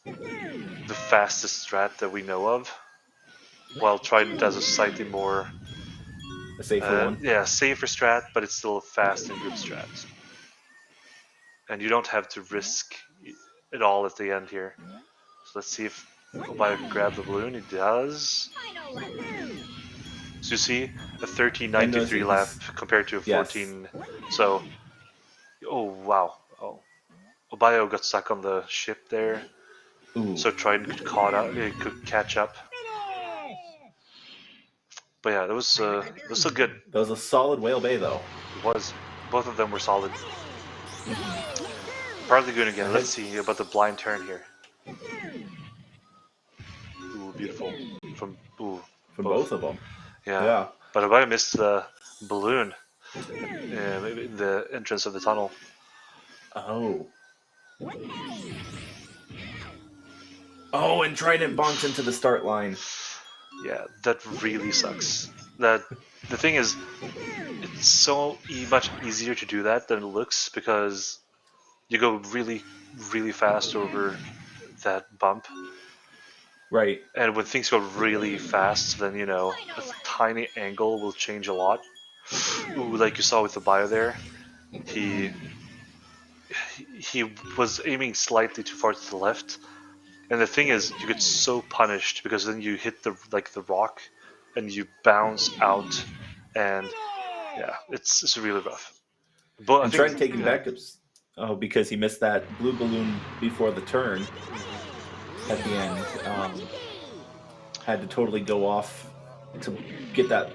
the fastest strat that we know of, while Trident does a slightly more... a safer one? Yeah, safer strat, but it's still a fast and good strat. And you don't have to risk it all at the end here. So let's see if Obiyo can grab the balloon. He does. So you see a 13:93 lap compared to a 14. So, oh wow, Obiyo got stuck on the ship there. So Trident could catch up. But yeah, that was so good. That was a solid Whale Bay though. It was. Both of them were solid. Partly good again. Let's see about the blind turn here. beautiful from both of them. Yeah. But I missed the balloon in the entrance of the tunnel. Oh. Oh, and Trident bonks into the start line. Yeah, that really sucks. The thing is, it's so much easier to do that than it looks because you go really, really fast over that bump. Right. And when things go really fast, then, you know, a tiny angle will change a lot. Ooh, like you saw with the bio there, he was aiming slightly too far to the left. And the thing is, you get so punished because then you hit the rock and you bounce out, and yeah, it's really rough. But and Trident taking backups. Oh, because he missed that blue balloon before the turn at the end. Had to totally go off to get that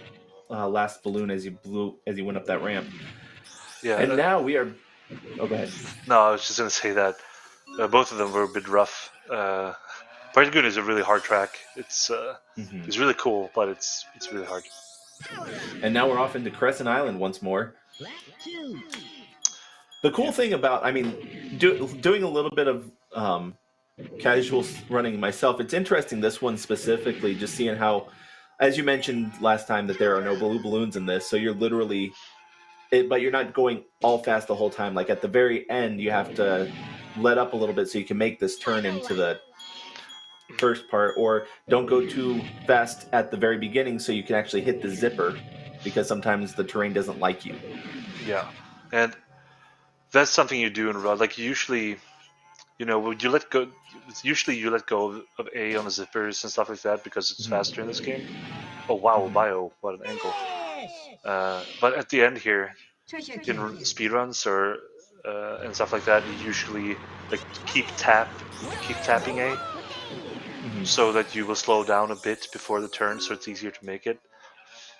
last balloon as he went up that ramp. Yeah. And now we are. Oh, go ahead. No, I was just gonna say that both of them were a bit rough. Partigoon is a really hard track. It's it's really cool, but it's really hard. And now we're off into Crescent Island once more. The cool thing about, I mean, doing a little bit of casual running myself, it's interesting this one specifically, just seeing how, as you mentioned last time, that there are no blue balloons in this, so you're literally, but you're not going all fast the whole time. Like at the very end, you have to let up a little bit so you can make this turn into the first part, or don't go too fast at the very beginning so you can actually hit the zipper, because sometimes the terrain doesn't like you. Yeah, and that's something you do in run. Like usually, you know, you let go. Usually, you let go of A on the zippers and stuff like that because it's faster in this game. Oh wow, bio! What an angle! But at the end here, in speedruns or and stuff like that, you usually like keep tapping A, so that you will slow down a bit before the turn, so it's easier to make it.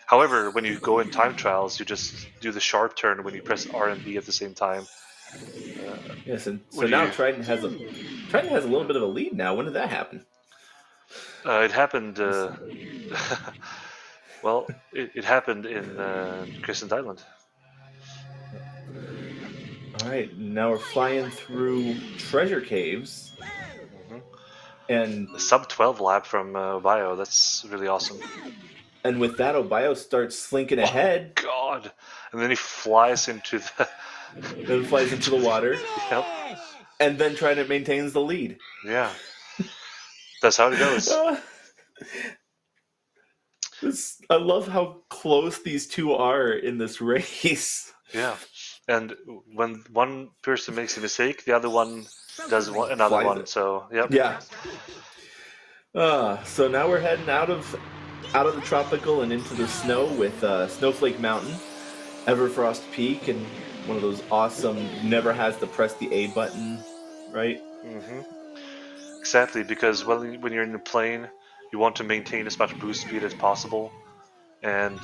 However, when you go in time trials, you just do the sharp turn when you press R and B at the same time. Yes, and so now Trident has a little bit of a lead now. When did that happen? It happened. Well, it happened in Crescent Island. All right, now we're flying through treasure caves, and a sub 12 lap from Obiyo. That's really awesome. And with that, Obiyo starts slinking ahead. Oh, God! And then he flies into the. Then flies into the water. Yep. And then Trident maintains the lead. Yeah. That's how it goes. I love how close these two are in this race. Yeah. And when one person makes a mistake, the other one does another one. So, yep. Yeah. So now we're heading out of the tropical and into the snow with Snowflake Mountain, Everfrost Peak, and one of those awesome never has to press the A button, right? Mm-hmm. Exactly, because when you're in the plane, you want to maintain as much boost speed as possible, and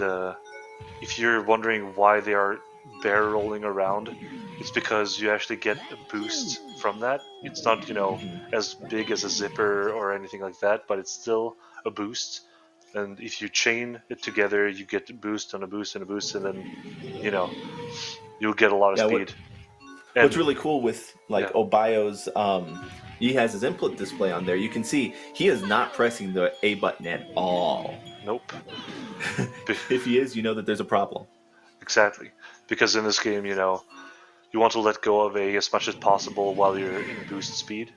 if you're wondering why they are barrel rolling around, it's because you actually get a boost from that. It's not, you know, as big as a zipper or anything like that, but it's still a boost. And if you chain it together, you get a boost and a boost and a boost, and then, you know, you'll get a lot of speed. What's really cool with Obiyo's, he has his input display on there. You can see he is not pressing the A button at all. Nope. If he is, you know that there's a problem. Exactly, because in this game, you know, you want to let go of A as much as possible while you're in boost speed.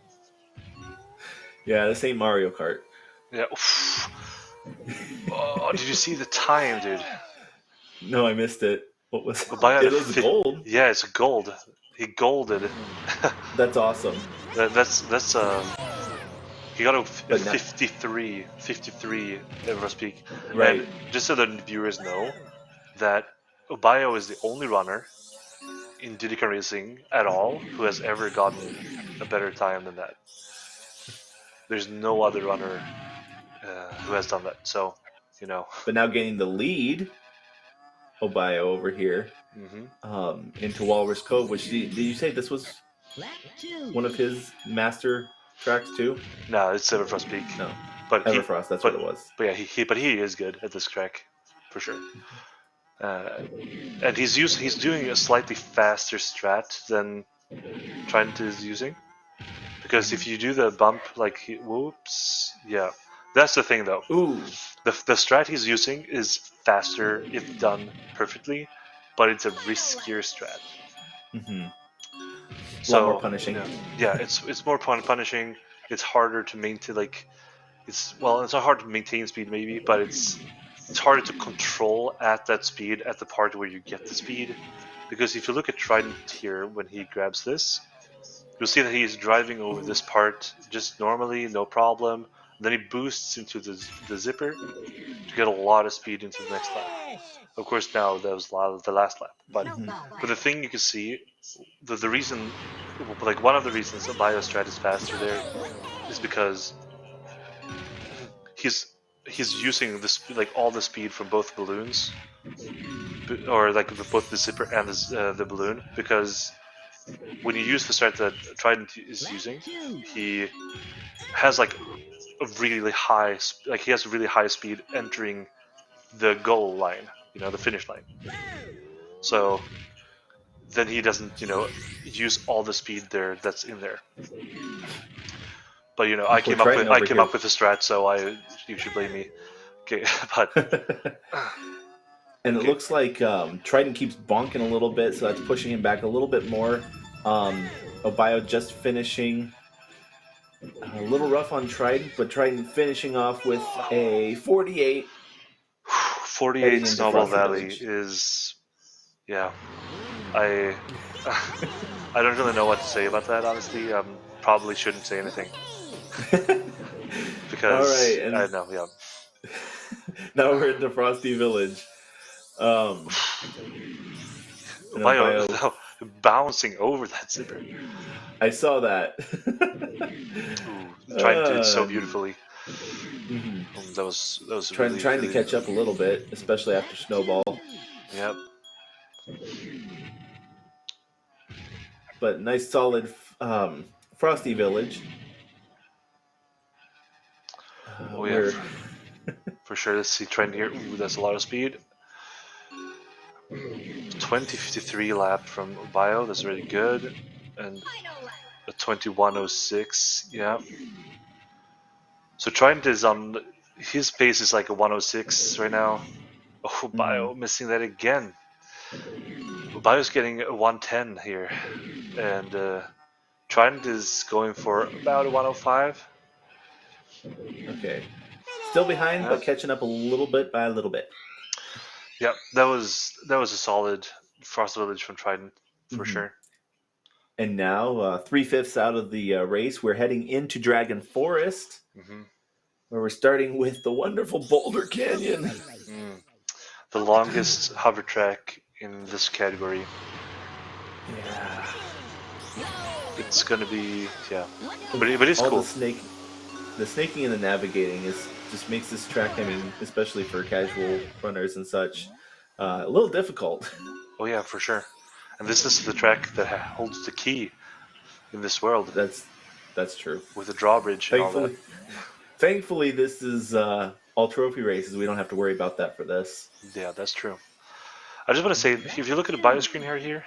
Yeah, this ain't Mario Kart. Yeah. Oh, did you see the time, dude? No, I missed it. What was it? It was gold. Yeah, it's gold. He golded. That's awesome. That's he got a 53 Everest Peak. Right. And just so the viewers know that Obiyo is the only runner in Diddy Kong Racing at all who has ever gotten a better time than that. There's no other runner who has done that. So, you know. But now gaining the lead, Obiyo over here, into Walrus Cove, which did you say this was one of his master tracks too? No, it's Everfrost Peak. No. But Everfrost, that's what it was. But yeah, he is good at this track, for sure. And he's doing a slightly faster strat than Trident is using, because if you do the bump like whoops, yeah, that's the thing though. Ooh, the strat he's using is faster if done perfectly, but it's a riskier strat. A lot more punishing. Yeah, it's more punishing. It's harder to maintain, like it's not hard to maintain speed maybe, but it's harder to control at that speed at the part where you get the speed. Because if you look at Trident here when he grabs this, you'll see that he's driving over this part just normally, no problem. Then he boosts into the zipper to get a lot of speed into the next lap. Of course, now that was the last lap. But the thing you can see, the reason, like one of the reasons Obiyo strat is faster there is because he's using this like all the speed from both balloons, or like both the zipper and the balloon, because when you use the strat that Trident is using, he has like a really high, he has a really high speed entering the goal line, the finish line. So then he doesn't, use all the speed there that's in there. But I came up with the strat, so you should blame me. Okay, but and it looks like Trident keeps bonking a little bit, so that's pushing him back a little bit more. Obiyo just finishing a little rough on Trident, but Trident finishing off with a 48. 48 Snowball Valley is, yeah. I don't really know what to say about that, honestly. Probably shouldn't say anything. Because all right, and I know, yeah. Now we're in the Frosty Village. Obiyo bouncing over that zipper. I saw that. Trying to do it so beautifully. That was trying really to catch up a little bit, especially after Snowball. Yep. But nice solid Frosty Village. Oh yeah, for sure. Let's see trend here. Ooh, that's a lot of speed. 2053 lap from Obiyo. That's really good. And a 2106. Yeah. So Trident is on his pace is like a 106 right now. Oh, Obiyo missing that again. Obiyo's getting a 110 here, and Trident is going for about a 105. Okay. Still behind, but catching up a little bit by a little bit. Yeah, that was a solid Frost Village from Trident for sure. And now, 3/5 out of the race, we're heading into Dragon Forest, where we're starting with the wonderful Boulder Canyon. The longest hover track in this category. Yeah. It's gonna be, but it's cool. The snaking and the navigating just makes this track, I mean, especially for casual runners and such, a little difficult. Oh yeah, for sure. And this is the track that holds the key in this world. That's true. With the drawbridge and all that. Thankfully, this is all trophy races. We don't have to worry about that for this. Yeah, that's true. I just want to say, if you look at the bio screen here,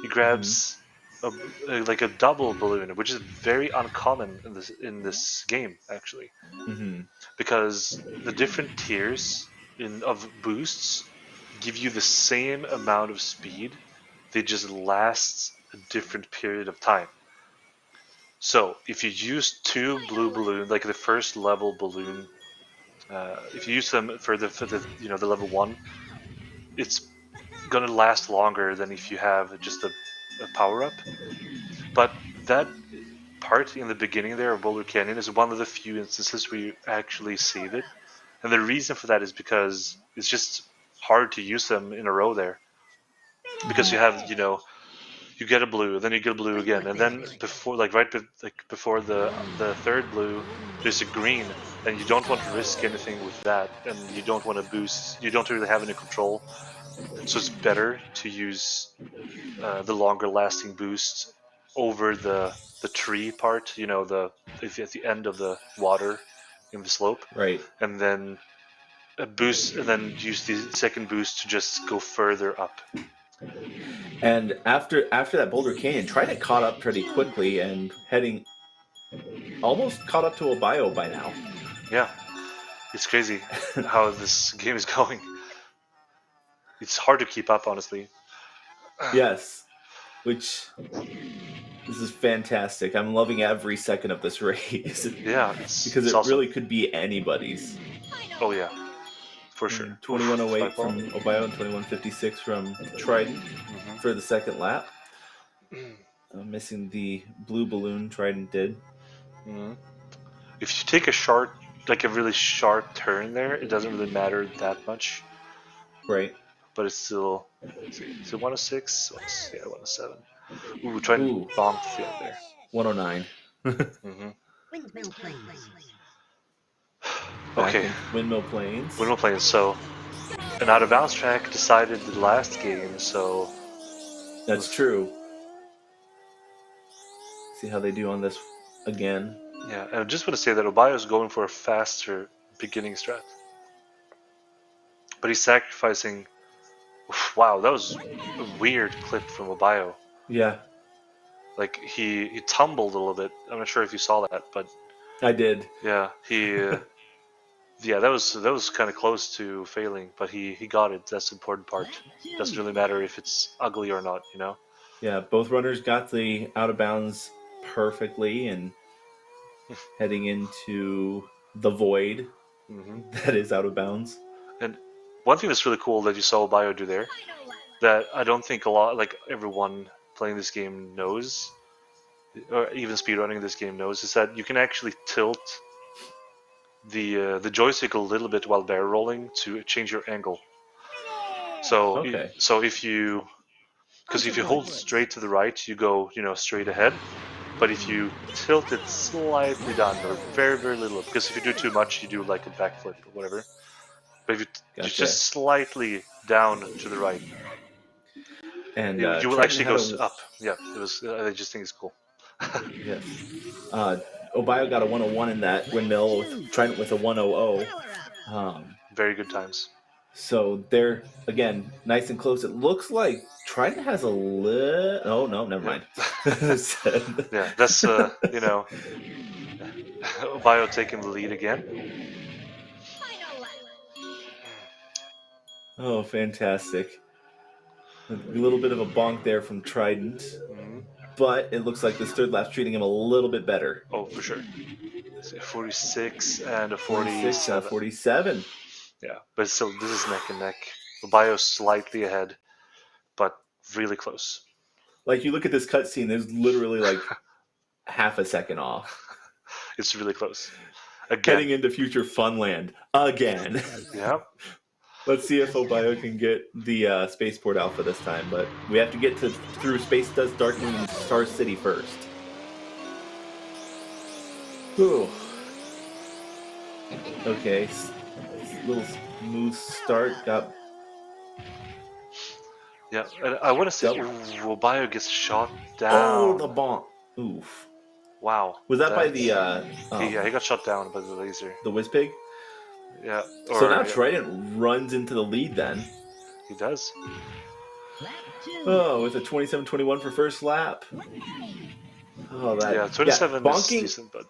he grabs like a double balloon, which is very uncommon in this game actually, because the different tiers of boosts give you the same amount of speed. They just last a different period of time. So if you use 2 blue balloons, like the first level balloon, if you use them for the the level 1, it's gonna last longer than if you have just a power up. But that part in the beginning there of Boulder Canyon is one of the few instances where you actually save it, and the reason for that is because it's just hard to use them in a row there, because you have you get a blue, then you get a blue again, and then before before the third blue, there's a green, and you don't want to risk anything with that, and you don't want to boost. You don't really have any control, so it's better to use the longer lasting boost over the tree part. At the end of the water in the slope, Right. and then a boost, and then use the second boost to just go further up. And after that Boulder Canyon, Trident caught up pretty quickly and almost caught up to Obiyo by now. Yeah, it's crazy how this game is going. It's hard to keep up, honestly. Yes, which this is fantastic. I'm loving every second of this race. Yeah, because it awesome. really could be anybody's. Oh yeah, for sure. 21:08 from Obiyo and 21:56 from Trident for the second lap. Missing the blue balloon Trident did. If you take a really sharp turn there, it doesn't really matter that much. Right. But it's still. Let's see, is it 106? Yeah, 107. Ooh, trying to bonk the field there. 109. Okay. Windmill Plains. Windmill Plains. So, an out of bounds track decided the last game. So. That's true. See how they do on this again. Yeah, and I just want to say that Obiyo is going for a faster beginning strat. But he's sacrificing. Wow, that was a weird clip from Obiyo. Yeah. Like he tumbled a little bit. I'm not sure if you saw that, but I did. Yeah, yeah, that was kind of close to failing, but he got it. That's the important part. Doesn't really matter if it's ugly or not, you know. Yeah, both runners got the out of bounds perfectly and heading into the void that is out of bounds. And one thing that's really cool that you saw Obiyo do there, that I don't think everyone playing this game knows, or even speedrunning this game knows, is that you can actually tilt the joystick a little bit while barrel rolling to change your angle. So if you hold straight to the right, you go straight ahead. But if you tilt it slightly down, or very, very little, because if you do too much, you do like a backflip or whatever. But if you just slightly down to the right, and you will actually go up. Yeah, it was. I just think it's cool. Yes. Obiyo got a 101 in that windmill, Trident with a 100. Very good times. So they're, again, nice and close. It looks like Trident has a little... Oh, no, never mind. Yeah, that's, Obiyo taking the lead again. Oh, fantastic. A little bit of a bonk there from Trident. But it looks like this third lap's treating him a little bit better. Oh, for sure. It's a 46 and a 47. Yeah, but still, this is neck and neck. Obiyo's slightly ahead, but really close. Like, you look at this cutscene, there's literally like half a second off. It's really close. Again. Heading into future Funland again. Yeah. Let's see if Obiyo can get the Spaceport Alpha this time, but we have to get through Space Dust, Dark Moon, and Star City first. Whew. Okay, little smooth start. Yeah, and I want to say Obiyo gets shot down. Oh, the bonk. Oof. Wow. Was that by the... Yeah, he got shot down by the laser. The Whizpig? Yeah. So now Trident runs into the lead then. He does. Oh, with a 27-21 for first lap. Oh, that... Yeah, 27 bonking, is decent, but...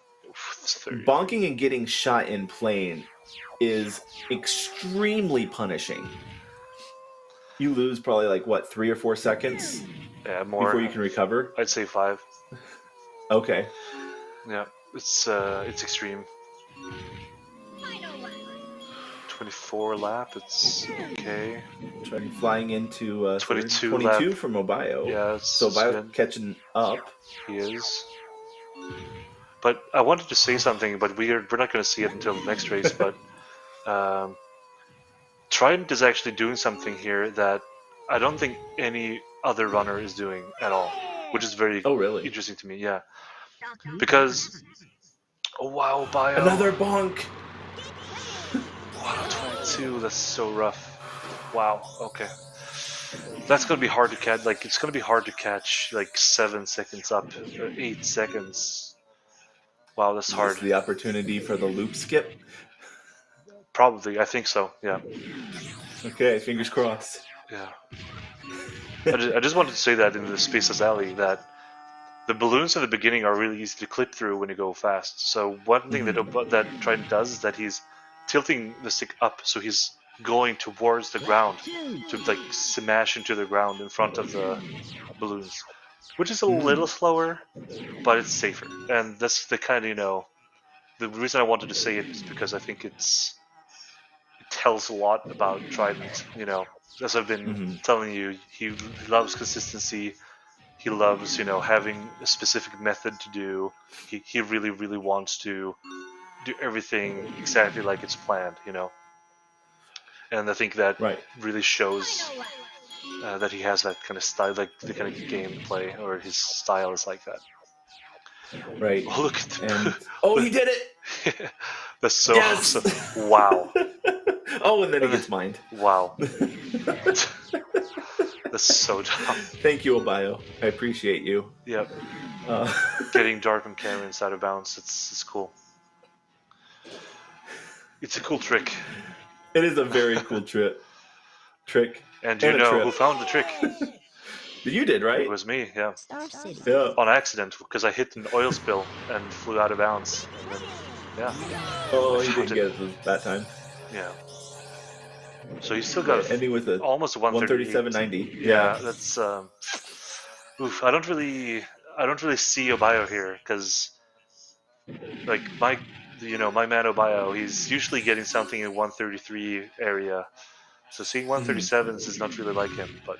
Bonking and getting shot in plane is extremely punishing. You lose probably like, what, 3 or 4 seconds? Yeah, more. Before you can recover? I'd say 5. Okay. Yeah, it's extreme. 24 lap, it's okay. Flying into 22 from Obiyo. Yeah, so Obiyo catching up. He is. But I wanted to say something, but we're not going to see it until the next race. But Trident is actually doing something here that I don't think any other runner is doing at all, which is very interesting to me. Yeah, because wow, Obiyo. Another bonk. Wow, 22. That's so rough. Wow. Okay. That's gonna be hard to catch. Like, it's gonna be hard to catch like 7 seconds up or 8 seconds Wow, that's Is hard. this the opportunity for the loop skip? Probably, I think so. Yeah. Okay, fingers crossed. Yeah. I just wanted to say that in the Spaces Alley that the balloons in the beginning are really easy to clip through when you go fast. So one thing that Trident does is that he's tilting the stick up, so he's going towards the ground to like smash into the ground in front of the balloons, which is a little slower, but it's safer. And that's the kind of the reason I wanted to say it is because I think it tells a lot about Trident. As I've been telling you, he loves consistency. He loves, having a specific method to do. He really, really wants to do everything exactly like it's planned, And I think that really shows that he has that kind of style, like the kind of gameplay, or his style is like that. Right. Oh, look at and he did it! That's so awesome. Wow. Oh, and then he gets mined. Wow. That's so dumb. Thank you, Obiyo. I appreciate you. Yep. Getting Dark on camera inside of bounds, it's cool. It's a cool trick. It is a very cool trick. And you know who found the trick? You did, right? It was me, yeah. Yeah. On accident, because I hit an oil spill and flew out of bounds. And then, yeah. Oh, you didn't get it that time. Yeah. So you still got ending with a almost 137.90. Yeah, that's oof. I don't really see Obiyo here because like my man Obiyo, he's usually getting something in 133 area. So seeing 137s is not really like him, but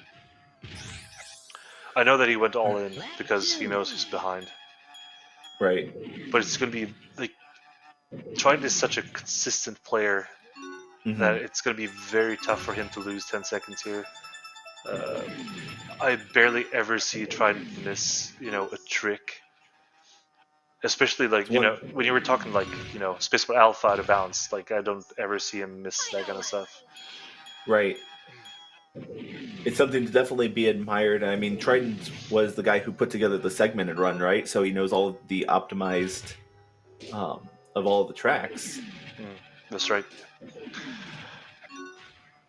I know that he went all in because he knows he's behind. Right. But it's going to be like Trident is such a consistent player that it's going to be very tough for him to lose 10 seconds here. I barely ever see Trident miss, a trick. Especially like, when you were talking like, Spaceport Alpha out of bounds, like I don't ever see him miss that kind of stuff. Right. It's something to definitely be admired. I mean, Trident was the guy who put together the segmented run, right? So he knows all of the optimized of all of the tracks. That's right.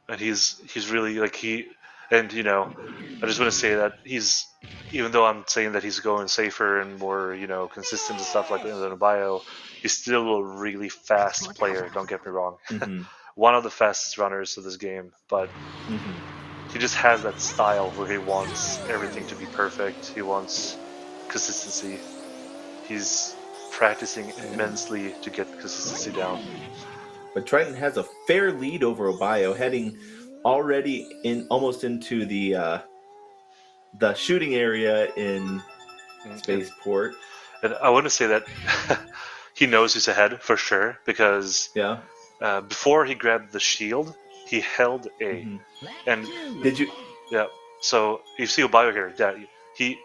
And he's really like I just want to say that he's, even though I'm saying that he's going safer and more, consistent and stuff like that than Obiyo, he's still a really fast player, don't get me wrong. One of the fastest runners of this game, but he just has that style where he wants everything to be perfect. He wants consistency. He's practicing immensely to get consistency down. But Trident has a fair lead over Obiyo, heading already almost into the shooting area in Spaceport. And I want to say that he knows he's ahead for sure because before he grabbed the shield, he held A. And did you? Yeah. So you see Obiyo here. Yeah, he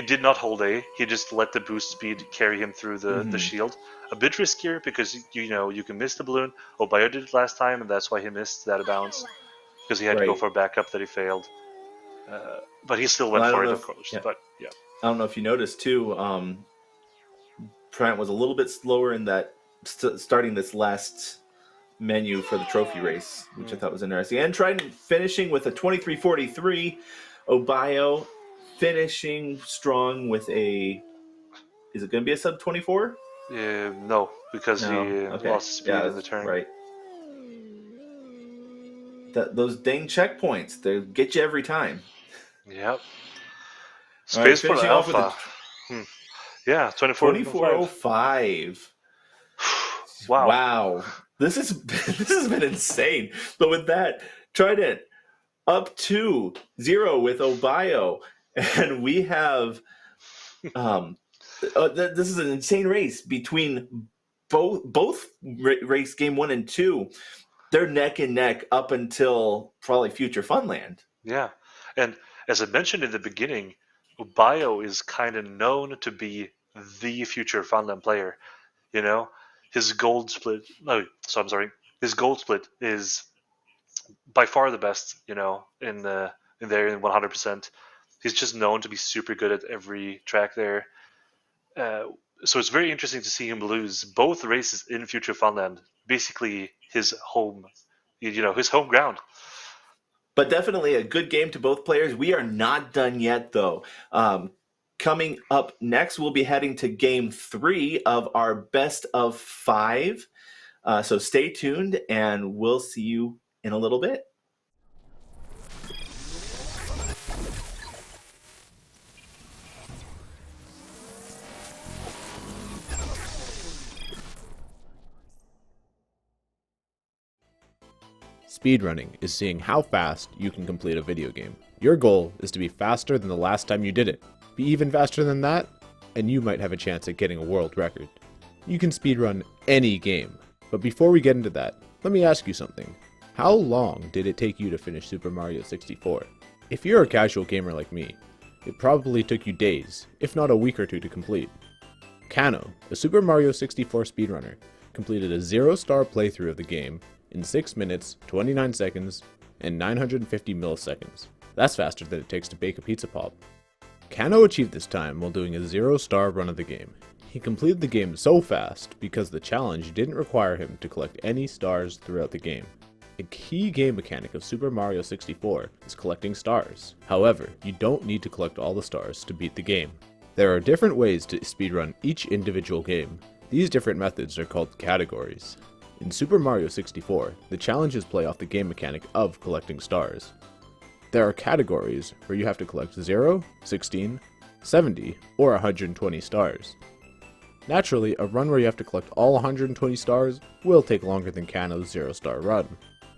did not hold A. He just let the boost speed carry him through the shield. A bit riskier because you can miss the balloon. Obiyo did it last time, and that's why he missed that bounce because he had to go for a backup that he failed. But he still went for it, of course. But yeah, I don't know if you noticed too. Trident was a little bit slower in that starting this last menu for the trophy race, which I thought was interesting. And Trident finishing with a 23:43. Obiyo finishing strong with a. Is it going to be a sub 24? No, because he lost speed in the turn. Right. Those dang checkpoints, they get you every time. Yep. Spaceport Alpha. Yeah, 24:05. Wow. This has been insane. But with that, Trident up 2-0 with Obiyo, and we have this is an insane race between both race game 1 and 2. They're neck and neck up until probably Future Funland. Yeah, and as I mentioned in the beginning, Obiyo is kind of known to be the Future Funland player. His gold split. His gold split is by far the best. In there in 100%. He's just known to be super good at every track there. so it's very interesting to see him lose both races in Future Funland, basically his home, his home ground. But definitely a good game to both players. We are not done yet, though. Coming up next, we'll be heading to game 3 of our best of 5. So stay tuned, and we'll see you in a little bit. Speedrunning is seeing how fast you can complete a video game. Your goal is to be faster than the last time you did it. Be even faster than that, and you might have a chance at getting a world record. You can speedrun any game, but before we get into that, let me ask you something. How long did it take you to finish Super Mario 64? If you're a casual gamer like me, it probably took you days, if not a week or two to complete. Kanno, a Super Mario 64 speedrunner, completed a 0-star playthrough of the game in 6 minutes, 29 seconds, and 950 milliseconds. That's faster than it takes to bake a pizza pop. Kanno achieved this time while doing a 0-star run of the game. He completed the game so fast because the challenge didn't require him to collect any stars throughout the game. A key game mechanic of Super Mario 64 is collecting stars. However, you don't need to collect all the stars to beat the game. There are different ways to speedrun each individual game. These different methods are called categories. In Super Mario 64, the challenges play off the game mechanic of collecting stars. There are categories where you have to collect 0, 16, 70, or 120 stars. Naturally, a run where you have to collect all 120 stars will take longer than Kanno's 0-star run.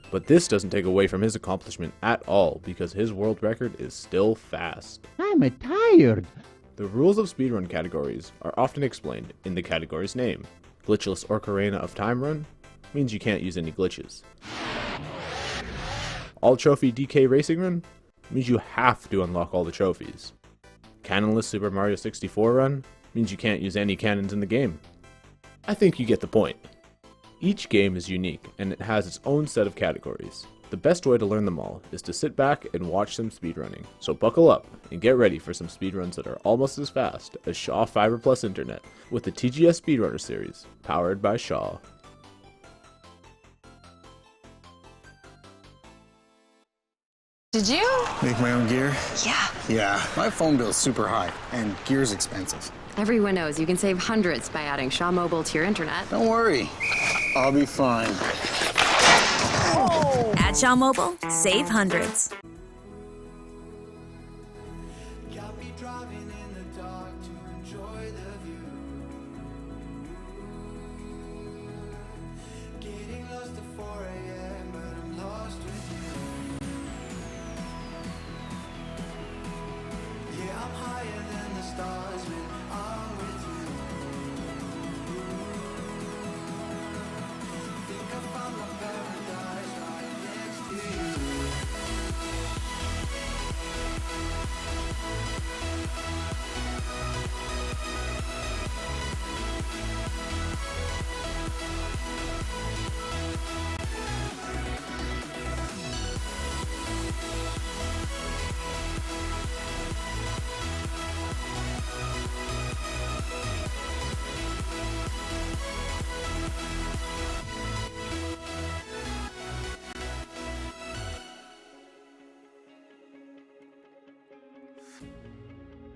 But this doesn't take away from his accomplishment at all because his world record is still fast. I'm tired. The rules of speedrun categories are often explained in the category's name. Glitchless Ocarina of Time Run means you can't use any glitches. All Trophy DK Racing Run means you have to unlock all the trophies. Cannonless Super Mario 64 Run means you can't use any cannons in the game. I think you get the point. Each game is unique and it has its own set of categories. The best way to learn them all is to sit back and watch some speedrunning. So buckle up and get ready for some speedruns that are almost as fast as Shaw Fiber Plus Internet with the TGS Speedrunner Series, powered by Shaw. Did you? Make my own gear? Yeah. Yeah, my phone bill's super high, and gear's expensive. Everyone knows you can save hundreds by adding Shaw Mobile to your internet. Don't worry, I'll be fine. At Shaw Mobile, save hundreds. Got me driving in the dark to enjoy the view. Getting lost at 4 a.m. but I'm lost with you. Yeah, I'm higher than the stars when I'm with you. Think I found my paradise right next to you.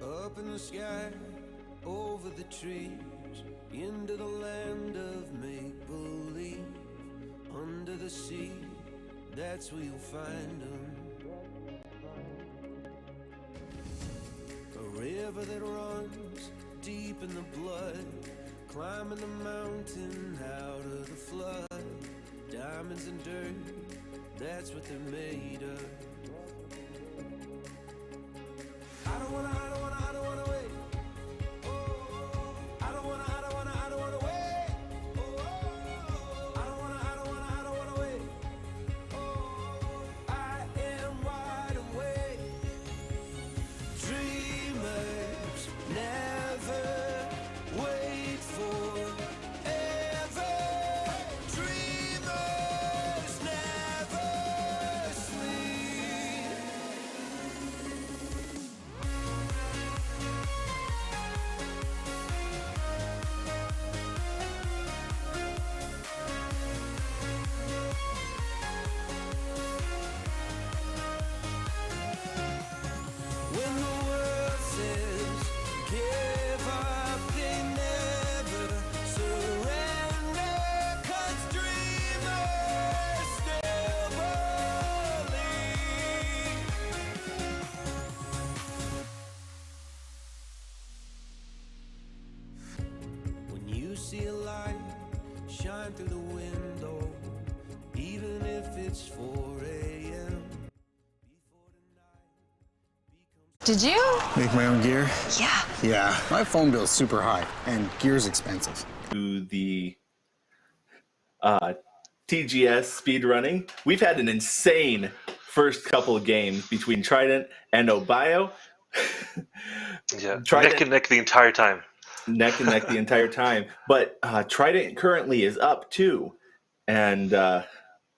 Up in the sky, over the trees, into the land of make-believe. Under the sea, that's where you'll find them. A river that runs deep in the blood, climbing the mountain out of the flood. Diamonds and dirt, that's what they're made of. I don't wanna wait. Oh, I don't wanna wait. Oh, I don't wanna wait. Oh, I am wide awake. Dreamers never wait forever. Dreamers never sleep. Did you? Make my own gear? Yeah. Yeah, my phone bill's super high, and gear's expensive. To the TGS speedrunning. We've had an insane first couple of games between Trident and Obiyo. Yeah, Trident, neck and neck the entire time. Neck and neck the entire time. But Trident currently is up too, and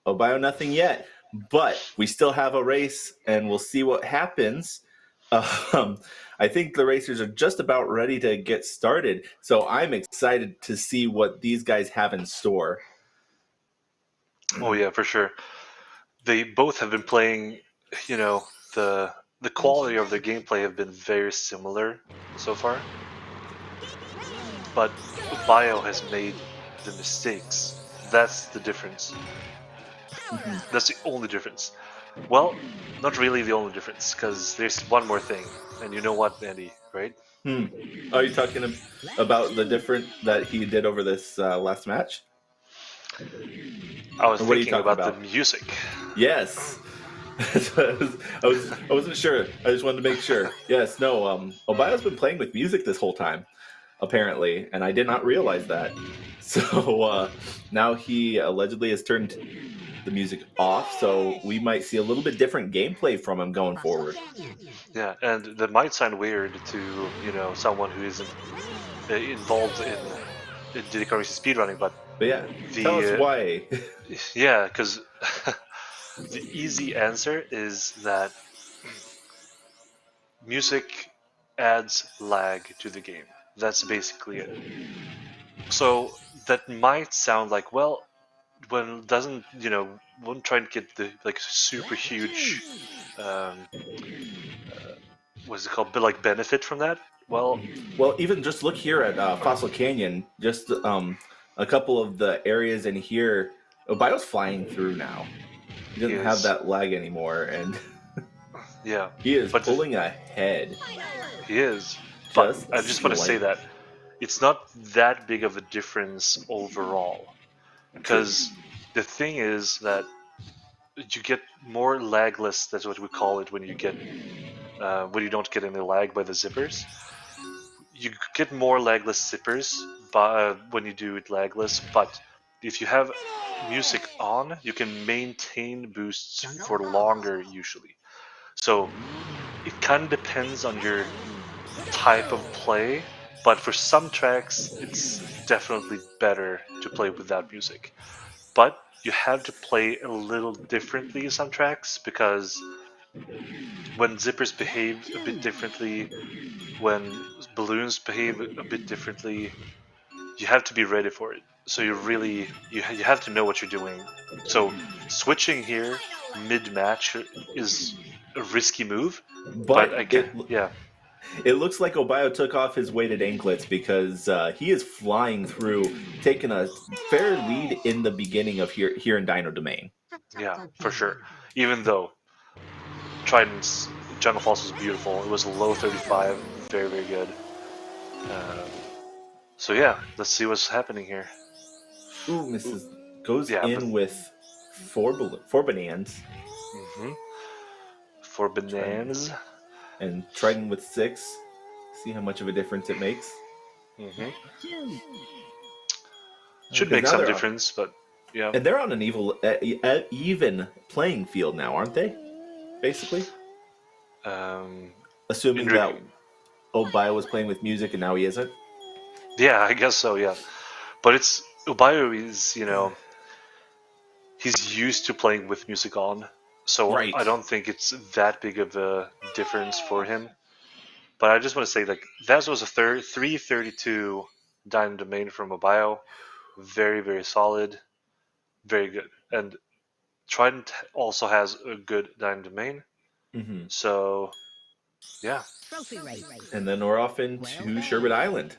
Obiyo nothing yet. But we still have a race, and we'll see what happens. I think the racers are just about ready to get started, so I'm excited to see what these guys have in store. Oh yeah, for sure. They both have been playing, you know, the quality of their gameplay have been very similar so far. But Obiyo has made the mistakes. That's the difference. That's the only difference. Well, not really the only difference, because there's one more thing. And you know what, Andy, right? Are you talking about the different that he did over this last match? I was thinking about the music. Yes. I wasn't sure. I just wanted to make sure. Yes, no, Obiyo's been playing with music this whole time, apparently, and I did not realize that. So now he allegedly has turned the music off, so we might see a little bit different gameplay from him going forward. Yeah, and that might sound weird to, you know, someone who isn't involved in Diddy Kong Racing speedrunning, but yeah, tell us why. Yeah, because the easy answer is that music adds lag to the game. That's basically it. So that might sound like, well, when doesn't, you know, won't try and get the like super huge what's it called, like benefit from that? Well, even just look here at Fossil Canyon. Just a couple of the areas in here, Obiyo's flying through now. He doesn't have that lag anymore, and yeah, he is pulling ahead. He is. But I just want to say that it's not that big of a difference overall, because the thing is that you get more lagless. That's what we call it when you get when you don't get any lag by the zippers. You get more lagless zippers when you do it lagless, but if you have music on, you can maintain boosts for longer usually. So it kind of depends on your type of play, but for some tracks it's definitely better to play without music. But you have to play a little differently in some tracks, because when zippers behave a bit differently, when balloons behave a bit differently, you have to be ready for it. So you really you have to know what you're doing. So switching here mid-match is a risky move, but again, it looks like Obiyo took off his weighted anklets, because he is flying through, taking a fair lead in the beginning of here in Dino Domain. Yeah, for sure. Even though Trident's Jungle Falls was beautiful, it was a low 35, very, very good. So yeah, let's see what's happening here. Ooh, Mrs. goes in with four bananas. Mm-hmm. 4 bananas. And Trident with 6. See how much of a difference it makes. Mm-hmm. Should make some difference, but yeah. And they're on an even playing field now, aren't they? Basically. Assuming that Obiyo was playing with music and now he isn't. Yeah, I guess so. Yeah, but it's Obiyo is, you know, he's used to playing with music on, so I don't think it's that big of a difference for him. But I just want to say, like, that was a 332 Dino Domain from Obiyo, very, very solid, very good. And Trident also has a good Dino Domain, so yeah. And then we're off into Sherbet Island.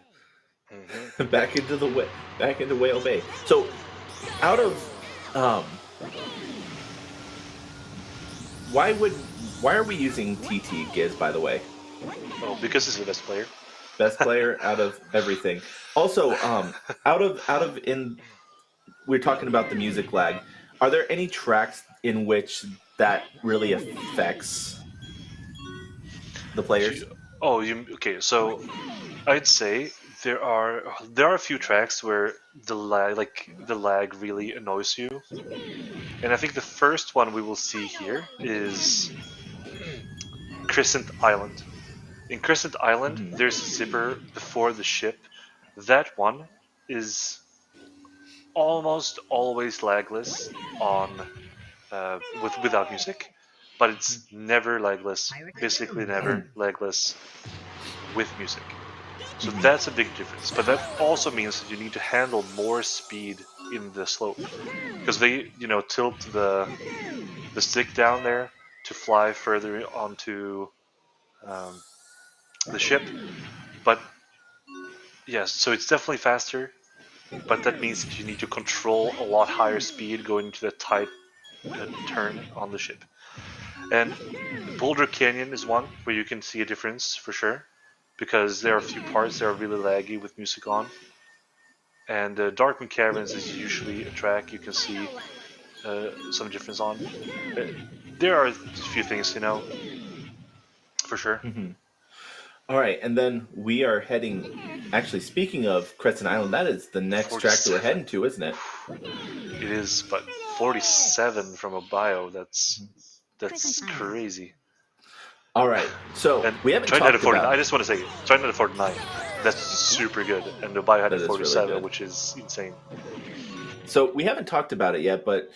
back into Whale Bay. So, out of why are we using TT Giz, by the way? Oh, because he's the best player. Best player out of everything. Also, out of in we're talking about the music lag. Are there any tracks in which that really affects the players? Okay? So I'd say there are a few tracks where the lag really annoys you, and I think the first one we will see here is Crescent Island. In Crescent Island, there's a zipper before the ship. That one is almost always lagless on without music, but it's never lagless. Basically, never lagless with music. So that's a big difference. But that also means that you need to handle more speed in the slope because they, tilt the stick down there to fly further onto the ship. But yes, so it's definitely faster. But that means that you need to control a lot higher speed going into the tight turn on the ship. And Boulder Canyon is one where you can see a difference for sure, because there are a few parts that are really laggy with music on. And Darkman Caverns is usually a track you can see some difference on. There are a few things, for sure. All right, and then we are heading. Actually, speaking of Crescent Island, that is the next track that we're heading to, isn't it? It is, but 47 from Obiyo. That's crazy. All right, so and we haven't Tridenttail talked at 49. about. I just want to say, Tridenttail at 49. That's super good, and Obiyo had That a is 47, really good. which is insane. So we haven't talked about it yet, but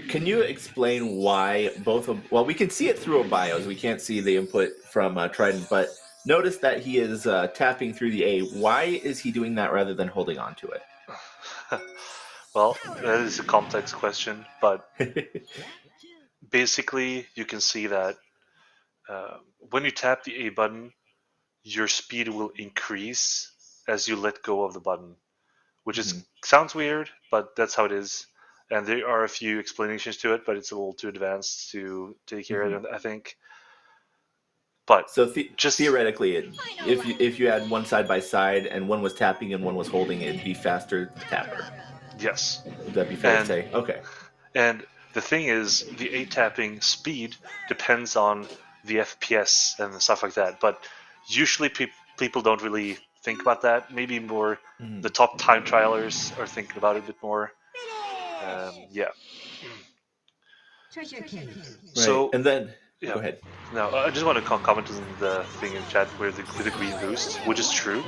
can you explain why both of? Well, we can see it through Obiyo's. We can't see the input from Trident, but notice that he is tapping through the A. Why is he doing that rather than holding on to it? Well, that is a complex question, but basically you can see that when you tap the A button, your speed will increase as you let go of the button, which is sounds weird, but that's how it is. And there are a few explanations to it, but it's a little too advanced to take care of it, I think. But so just theoretically, if you had one side by side and one was tapping and one was holding, it'd be faster tapper. Yes. Would that be fair to say? Okay. And the thing is, the A tapping speed depends on the FPS and stuff like that. But usually people don't really think about that. Maybe more the top time trialers are thinking about it a bit more. Yeah. So, and then yeah. Go ahead. No, I just want to comment on the thing in chat with the green boost, which is true.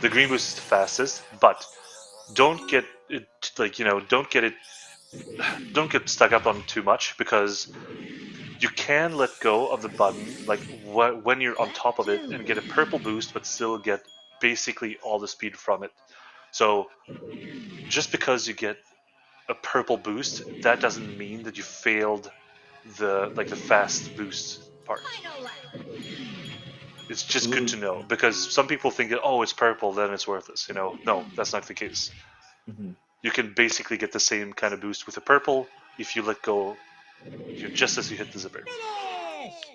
The green boost is the fastest, but don't get it don't get stuck up on too much, because you can let go of the button like when you're on top of it and get a purple boost, but still get basically all the speed from it. So just because you get a purple boost, that doesn't mean that you failed the fast boost part. It's just good to know, because some people think that, oh, it's purple, then it's worthless. No, that's not the case. You can basically get the same kind of boost with a purple if you let go, just as you hit the zipper.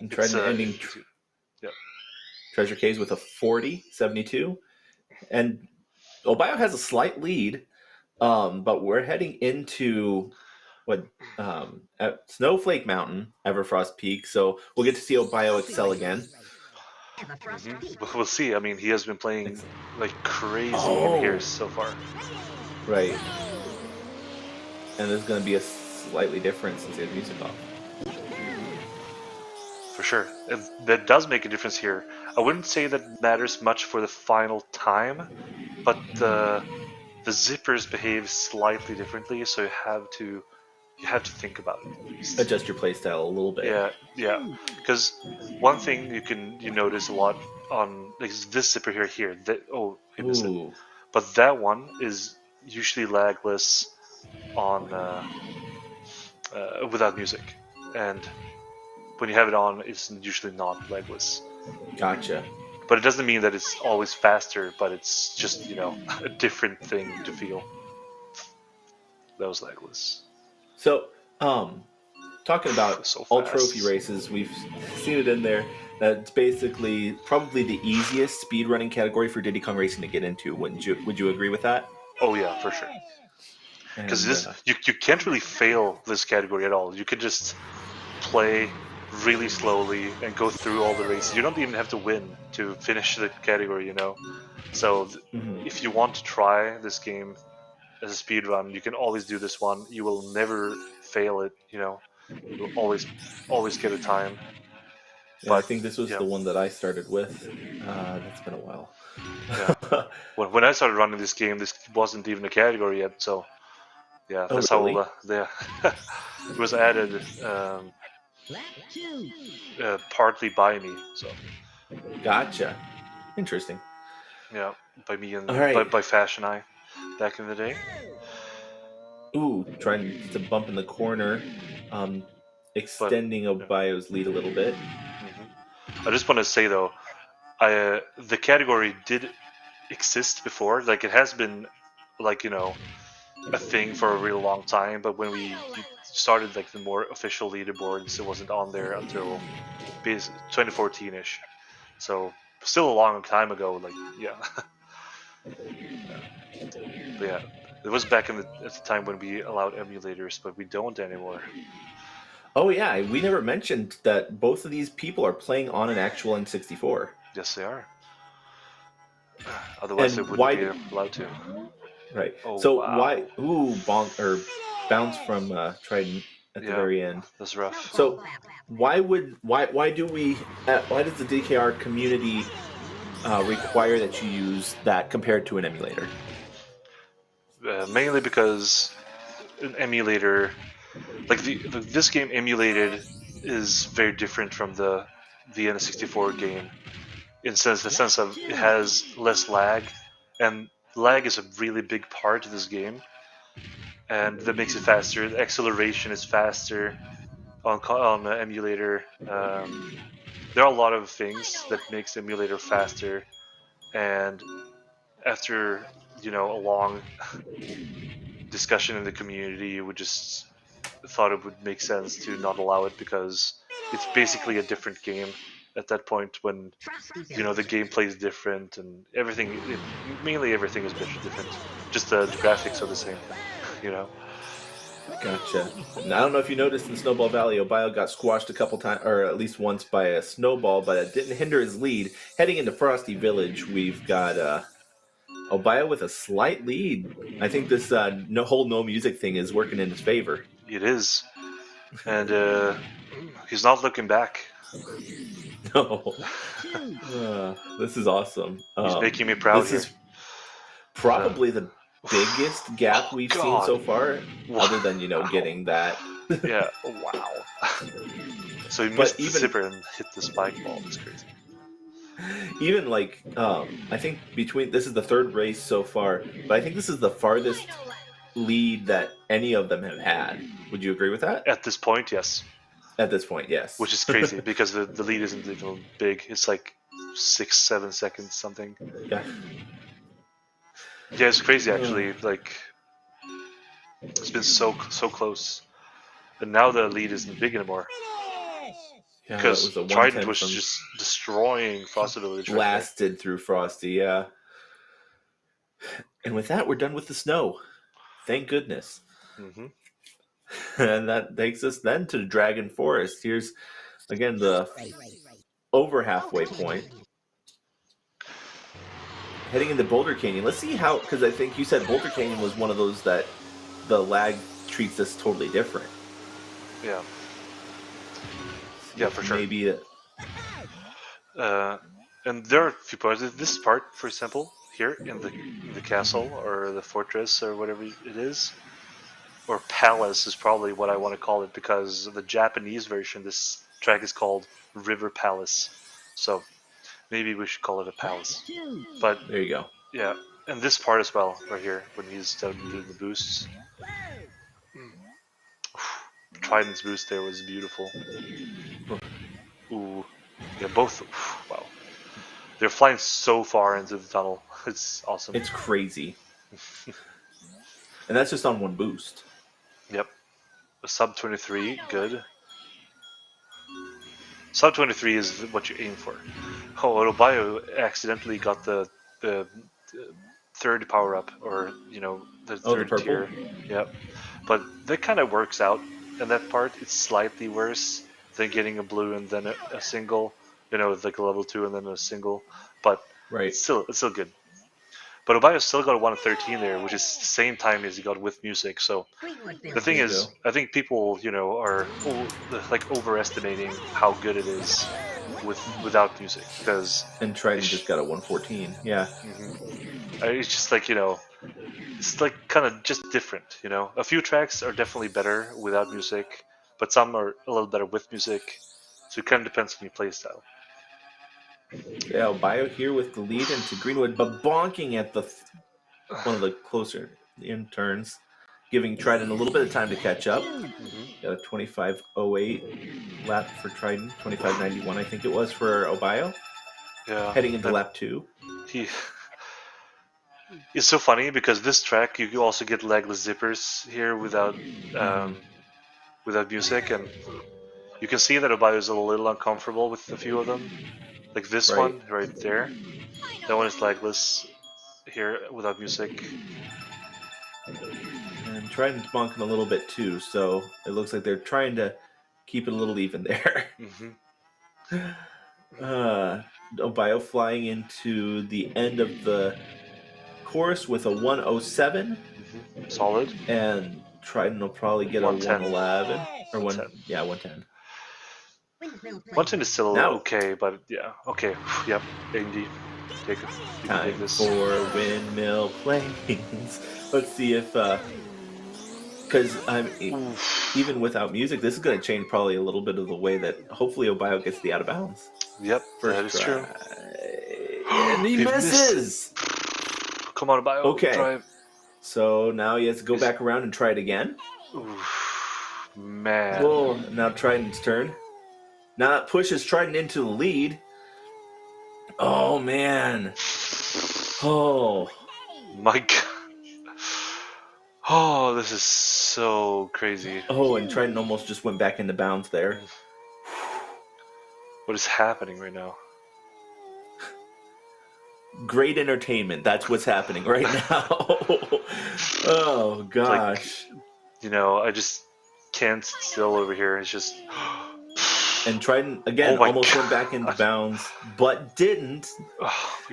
And Trident ending Treasure Caves with a 40.72, and Obiyo has a slight lead, but we're heading into at Snowflake Mountain, Everfrost Peak, so we'll get to see Obiyo excel again. We'll see. I mean, he has been playing like crazy in here so far. Right. And there's going to be a slightly different since he has music off. For sure. That does make a difference here. I wouldn't say that matters much for the final time, but the zippers behave slightly differently, so you have to think about it at least. Adjust your playstyle a little bit. Yeah. Because one thing you notice a lot on this zipper here. I missed it. But that one is usually lagless on without music, and when you have it on, it's usually not lagless. Gotcha. But it doesn't mean that it's always faster, but it's just, a different thing to feel. That was lagless. So, talking about all trophy races, we've seen it in there. It's basically probably the easiest speedrunning category for Diddy Kong Racing to get into. Would you agree with that? Oh yeah, for sure. Because you can't really fail this category at all. You can just play really slowly and go through all the races. You don't even have to win to finish the category, you know. So if you want to try this game as a speed run, you can always do this one. You will never fail it, you know. You'll always get a time. Yeah, but I think this was the one that I started with. That's been a while. Yeah. When I started running this game, this wasn't even a category yet. So yeah, that's really? how it was added partly by me. So gotcha. Interesting. Yeah, by me and right. by Fashion Eye back in the day. Ooh, trying to bump in the corner, extending Obio's lead a little bit. I just want to say though, the category did exist before. Like it has been, like, you know, a thing for a real long time. But when we started like the more official leaderboards, it wasn't on there until 2014ish. So still a long time ago. Like yeah. But yeah, it was back at the time when we allowed emulators, but we don't anymore. Oh yeah, we never mentioned that both of these people are playing on an actual N64. Yes, they are. Otherwise, they wouldn't be allowed to. Right. Oh, so wow. why? Ooh, bounce from Trident at the very end. That's rough. So why does the DKR community require that you use that compared to an emulator? Mainly because an emulator, like this game emulated, is very different from the N64 game in the sense of it has less lag, and lag is a really big part of this game, and that makes it faster. The acceleration is faster on the emulator. There are a lot of things that makes the emulator faster, and after a long discussion in the community, we just thought it would make sense to not allow it because it's basically a different game at that point when the gameplay is different and everything. Mainly everything is different. Just the graphics are the same. Gotcha. Now, I don't know if you noticed in Snowball Valley, Obiyo got squashed a couple times, or at least once, by a snowball, but it didn't hinder his lead. Heading into Frosty Village, we've got Obiyo with a slight lead. I think this whole no music thing is working in his favor. It is, and he's not looking back. No. This is awesome. He's making me proud. This is probably the biggest gap we've seen so far, other than getting that. Yeah. Wow. So he missed the zipper and hit the spike ball. That's crazy. Even I think this is the third race so far, but I think this is the farthest lead that any of them have had. Would you agree with that? At this point, yes. At this point, yes. Which is crazy because the lead isn't even big. It's like 6-7 seconds something. Yeah. Yeah, it's crazy actually. Like it's been so close, and now the lead isn't big anymore. Yeah, because Trident was just destroying Frosty Village. Blasted through Frosty, yeah. And with that, we're done with the snow. Thank goodness. Mm-hmm. And that takes us then to Dragon Forest. Here's, again, the over halfway point. Heading into Boulder Canyon. Let's see how, because I think you said Boulder Canyon was one of those that the lag treats us totally different. Yeah. Yeah, for sure. Maybe. And there are a few parts. This part, for example, here in the castle or the fortress or whatever it is, or palace is probably what I want to call it, because the Japanese version, this track is called River Palace. So maybe we should call it a palace. But there you go. Yeah, and this part as well, right here, when he's doing the boosts. Trident's boost there was beautiful. Ooh, yeah, both. Wow, they're flying so far into the tunnel. It's awesome. It's crazy. And that's just on one boost. Yep. A sub 23, good. Sub 23 is what you aim for. Oh, Obiyo accidentally got the third power up, or the Oh, the third purple? tier. Yep. But that kind of works out in that part. It's slightly worse than getting a blue and then a single. With like a level 2 and then a single. But Right. it's still good. But Obiyo still got a 113 there, which is the same time as he got with music. So the thing There you is, go. I think people, are like overestimating how good it is without music because. And Trident just got a 114. Yeah. It's just like it's like kind of just different. A few tracks are definitely better without music, but some are a little better with music. So it kind of depends on your playstyle. Yeah, Obiyo here with the lead into Greenwood, but bonking at the one of the closer in turns, giving Trident a little bit of time to catch up. Got a 25.08 lap for Trident, 25.91 I think it was for Obiyo. Yeah. Heading into lap 2. It's so funny because this track you also get legless zippers here without music, and you can see that Obiyo is a little uncomfortable with a few of them. Like this one right there. That one is legless here without music. And Trident's bonking a little bit too, so it looks like they're trying to keep it a little even there. Obiyo flying into the end of the course with a 107. Solid. And Trident will probably get 110. a 111. Or 110. 110. 110 is still okay, but yeah. Okay. Yep. AMD. Take it. Time for windmill planes. Let's see if because even without music, this is going to change probably a little bit of the way that hopefully Obiyo gets the out of bounds. Yep, that is true. And he misses. Come on, Obiyo. Okay. Drive. So now he has to go back around and try it again. Man. Oh, now Trident's turn. Now that pushes Trident into the lead. Oh, man. Oh. My God. Oh, this is so crazy. Oh, and Trident almost just went back into bounds there. What is happening right now? Great entertainment. That's what's happening right now. Oh, gosh. Like, I just can't sit still over here. It's just... And Trident, again, almost went back into bounds, but didn't.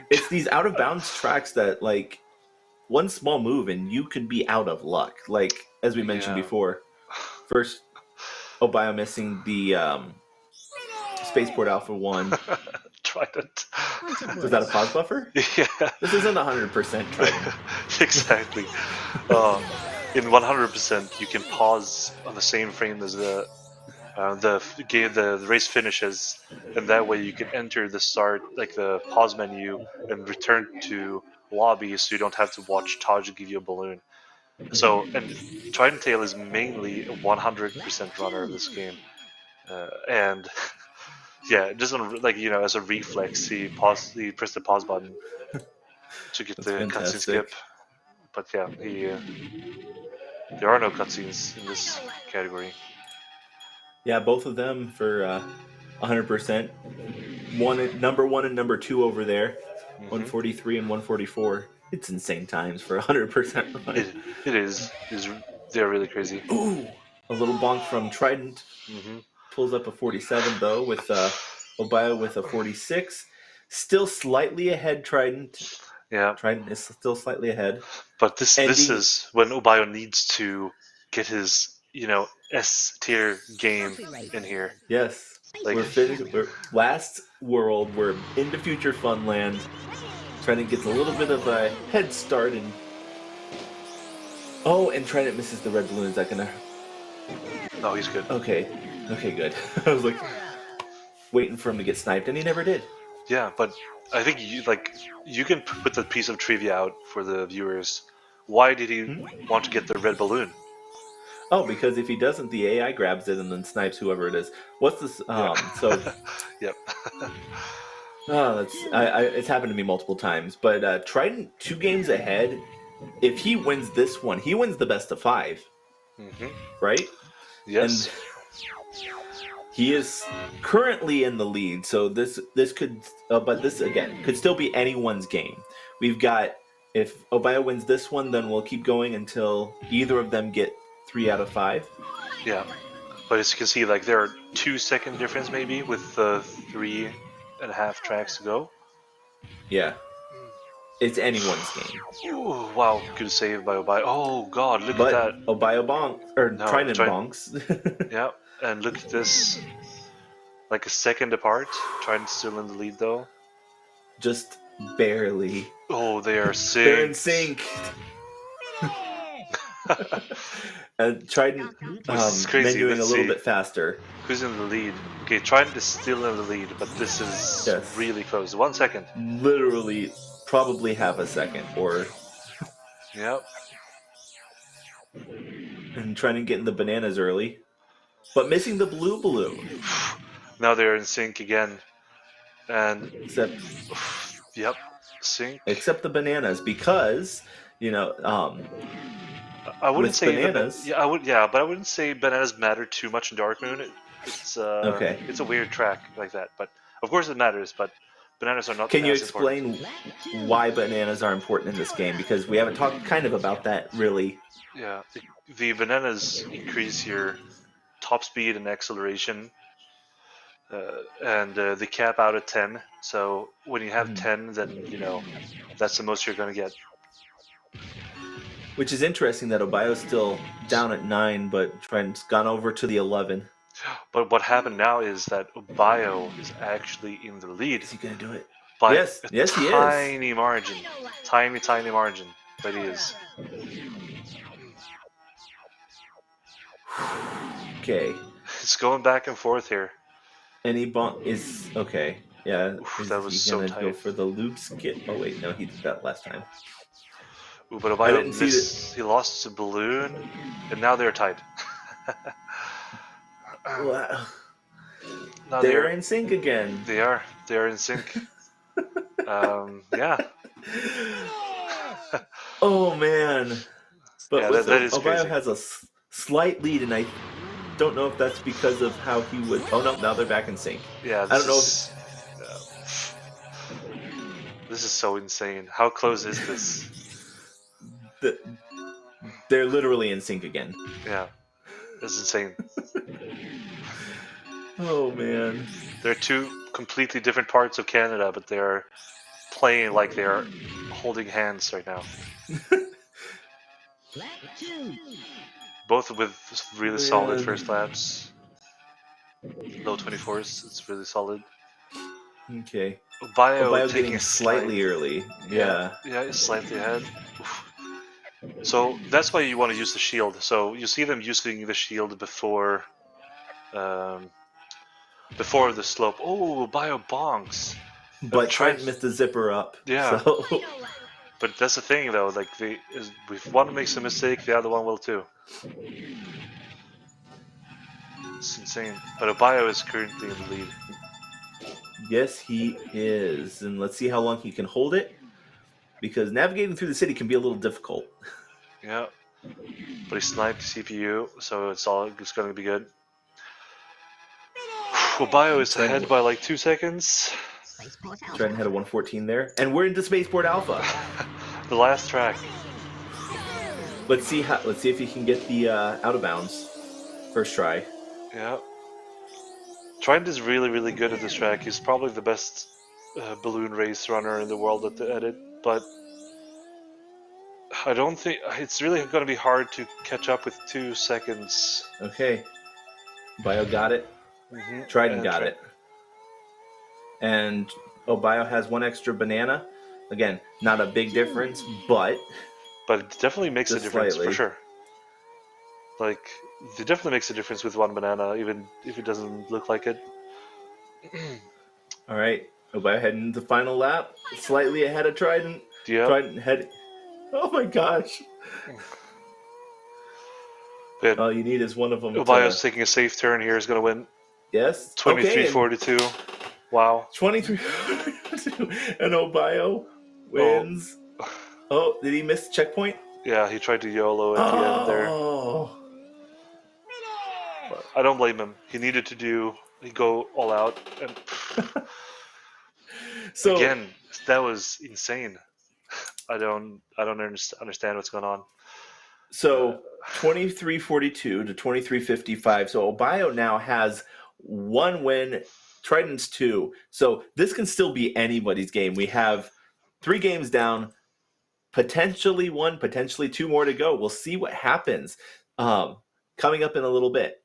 It's these out-of-bounds tracks that, like, one small move and you could be out of luck. Like, as we mentioned before, first, Obiyo missing the Spaceport Alpha 1. Trident. Was that a pause buffer? Yeah. This isn't 100% Trident. Exactly. In 100%, you can pause on the same frame as the race finishes, and that way you can enter the start, like the pause menu, and return to lobby, so you don't have to watch Taj give you a balloon. So, and Tridenttail is mainly a 100% runner of this game, and yeah, just as a reflex, he pressed the pause button to get the cutscene skip. But yeah, there are no cutscenes in this category. Yeah, both of them for 100%. Number 1 and number 2 over there, 143 and 144. It's insane times for 100% run. It is. They're really crazy. Ooh, a little bonk from Trident. Pulls up a 47 though, with Obiyo with a 46. Still slightly ahead, Trident. Yeah, Trident is still slightly ahead. But this is when Obiyo needs to get his S tier game in here. Yes. Like, we're last world. We're into Future Funland. Trident gets a little bit of a head start, and and Trident misses the red balloon. Is that gonna? No, he's good. Okay, good. I was like waiting for him to get sniped, and he never did. Yeah, but I think you can put the piece of trivia out for the viewers. Why did he want to get the red balloon? Oh, because if he doesn't, the AI grabs it and then snipes whoever it is. What's this? So. Yep. It's happened to me multiple times. But Trident 2 games ahead. If he wins this one, he wins the best of 5. Right? Yes. And he is currently in the lead. So this could, but this again could still be anyone's game. We've got If Obiyo wins this one, then we'll keep going until either of them get 3 out of 5. Yeah. But as you can see, like there are 2-second difference maybe with 3.5 tracks to go. Yeah. It's anyone's game. Ooh, wow, good save by Obiyo. Oh god, look But at that. Obiyo bonk, or No, Trident bonks. Yeah, and look at this. Like a second apart. Trident's still in the lead though. Just barely. Oh, they are synced. They're in sync. And Trident crazy. doing Let's a little see. bit faster. Who's in the lead? Okay, Trident is still in the lead, but this is really close. 1 second. Literally, probably half a second, or... Yep. And Trident getting the bananas early. But missing the blue. Now they're in sync again. And... Except... Yep. Sync. Except the bananas, because, you know, I wouldn't say bananas. but I wouldn't say bananas matter too much in Dark Moon. It's okay. It's a weird track like that, but of course it matters. But bananas are not. Can you as explain important. why bananas are important in this game? Because we haven't talked kind of about that really. Yeah, the bananas increase your top speed and acceleration, and they cap out at 10. So when you have 10, then you know that's the most you're going to get. Which is interesting that Obiyo's still down at 9, but Trident's gone over to the 11. But what happened now is that Obiyo is actually in the lead. Is he going to do it? By yes, a he is. tiny margin. Tiny margin. But he is. Okay. It's going back and forth here. And he is... Okay. Yeah. Oof, is that was he so going to tight. go for the loop skip? Oh, wait. No, he did that last time. Ooh, but Obiyo missed. He lost his balloon. And now they're tied. Wow. Now they're in sync again. They are. They are in sync. Yeah. Oh, man. But yeah, that is Obiyo crazy. has a slight lead, and I don't know if that's because of how he would... Oh, no, now they're back in sync. Yeah, I don't know if... This is so insane. How close is this? They're literally in sync again. Yeah. This is insane. Oh, man. They're two completely different parts of Canada, but they're playing like they're holding hands right now. Both with really solid first laps. Low 24s, it's really solid. Okay. Obiyo getting slightly early. Yeah. Yeah, it's slightly ahead. Oof. So that's why you want to use the shield. So you see them using the shield before the slope. Oh, Obiyo bonks. But Trent missed the zipper up. Yeah. So. But that's the thing, though. Like, if one makes a mistake, the other one will too. It's insane. But Obiyo is currently in the lead. Yes, he is. And let's see how long he can hold it. Because navigating through the city can be a little difficult. Yeah. But he sniped the CPU, so it's going to be good. Obiyo is ahead by like 2 seconds. Trent had a 114 there. And we're into Spaceport Alpha. The last track. Let's see if he can get the out of bounds. First try. Yeah. Trident is really, really good at this track. He's probably the best balloon race runner in the world at it, but I don't think it's really going to be hard to catch up with 2 seconds. Okay. Obiyo got it. Trident got it. And Obiyo has 1 extra banana. Again, not a big difference, but it definitely makes a difference slightly. For sure. Like, it definitely makes a difference with 1 banana, even if it doesn't look like it. All right, Obiyo heading into the final lap, slightly ahead of Trident. Yeah. Trident head. Oh my gosh! But all you need is one of them. Obiyo's taking a safe turn here. Is going to win. Yes. 23-42. Wow. 23-42, and Obiyo wins. Oh, did he miss the checkpoint? Yeah, he tried to YOLO at the end there. But I don't blame him. He needed to go all out. And so again, that was insane. I don't understand what's going on. So 2342 to 2355. So Obiyo now has 1 win, Trident's 2. So this can still be anybody's game. We have 3 games down, potentially 1, potentially 2 more to go. We'll see what happens coming up in a little bit.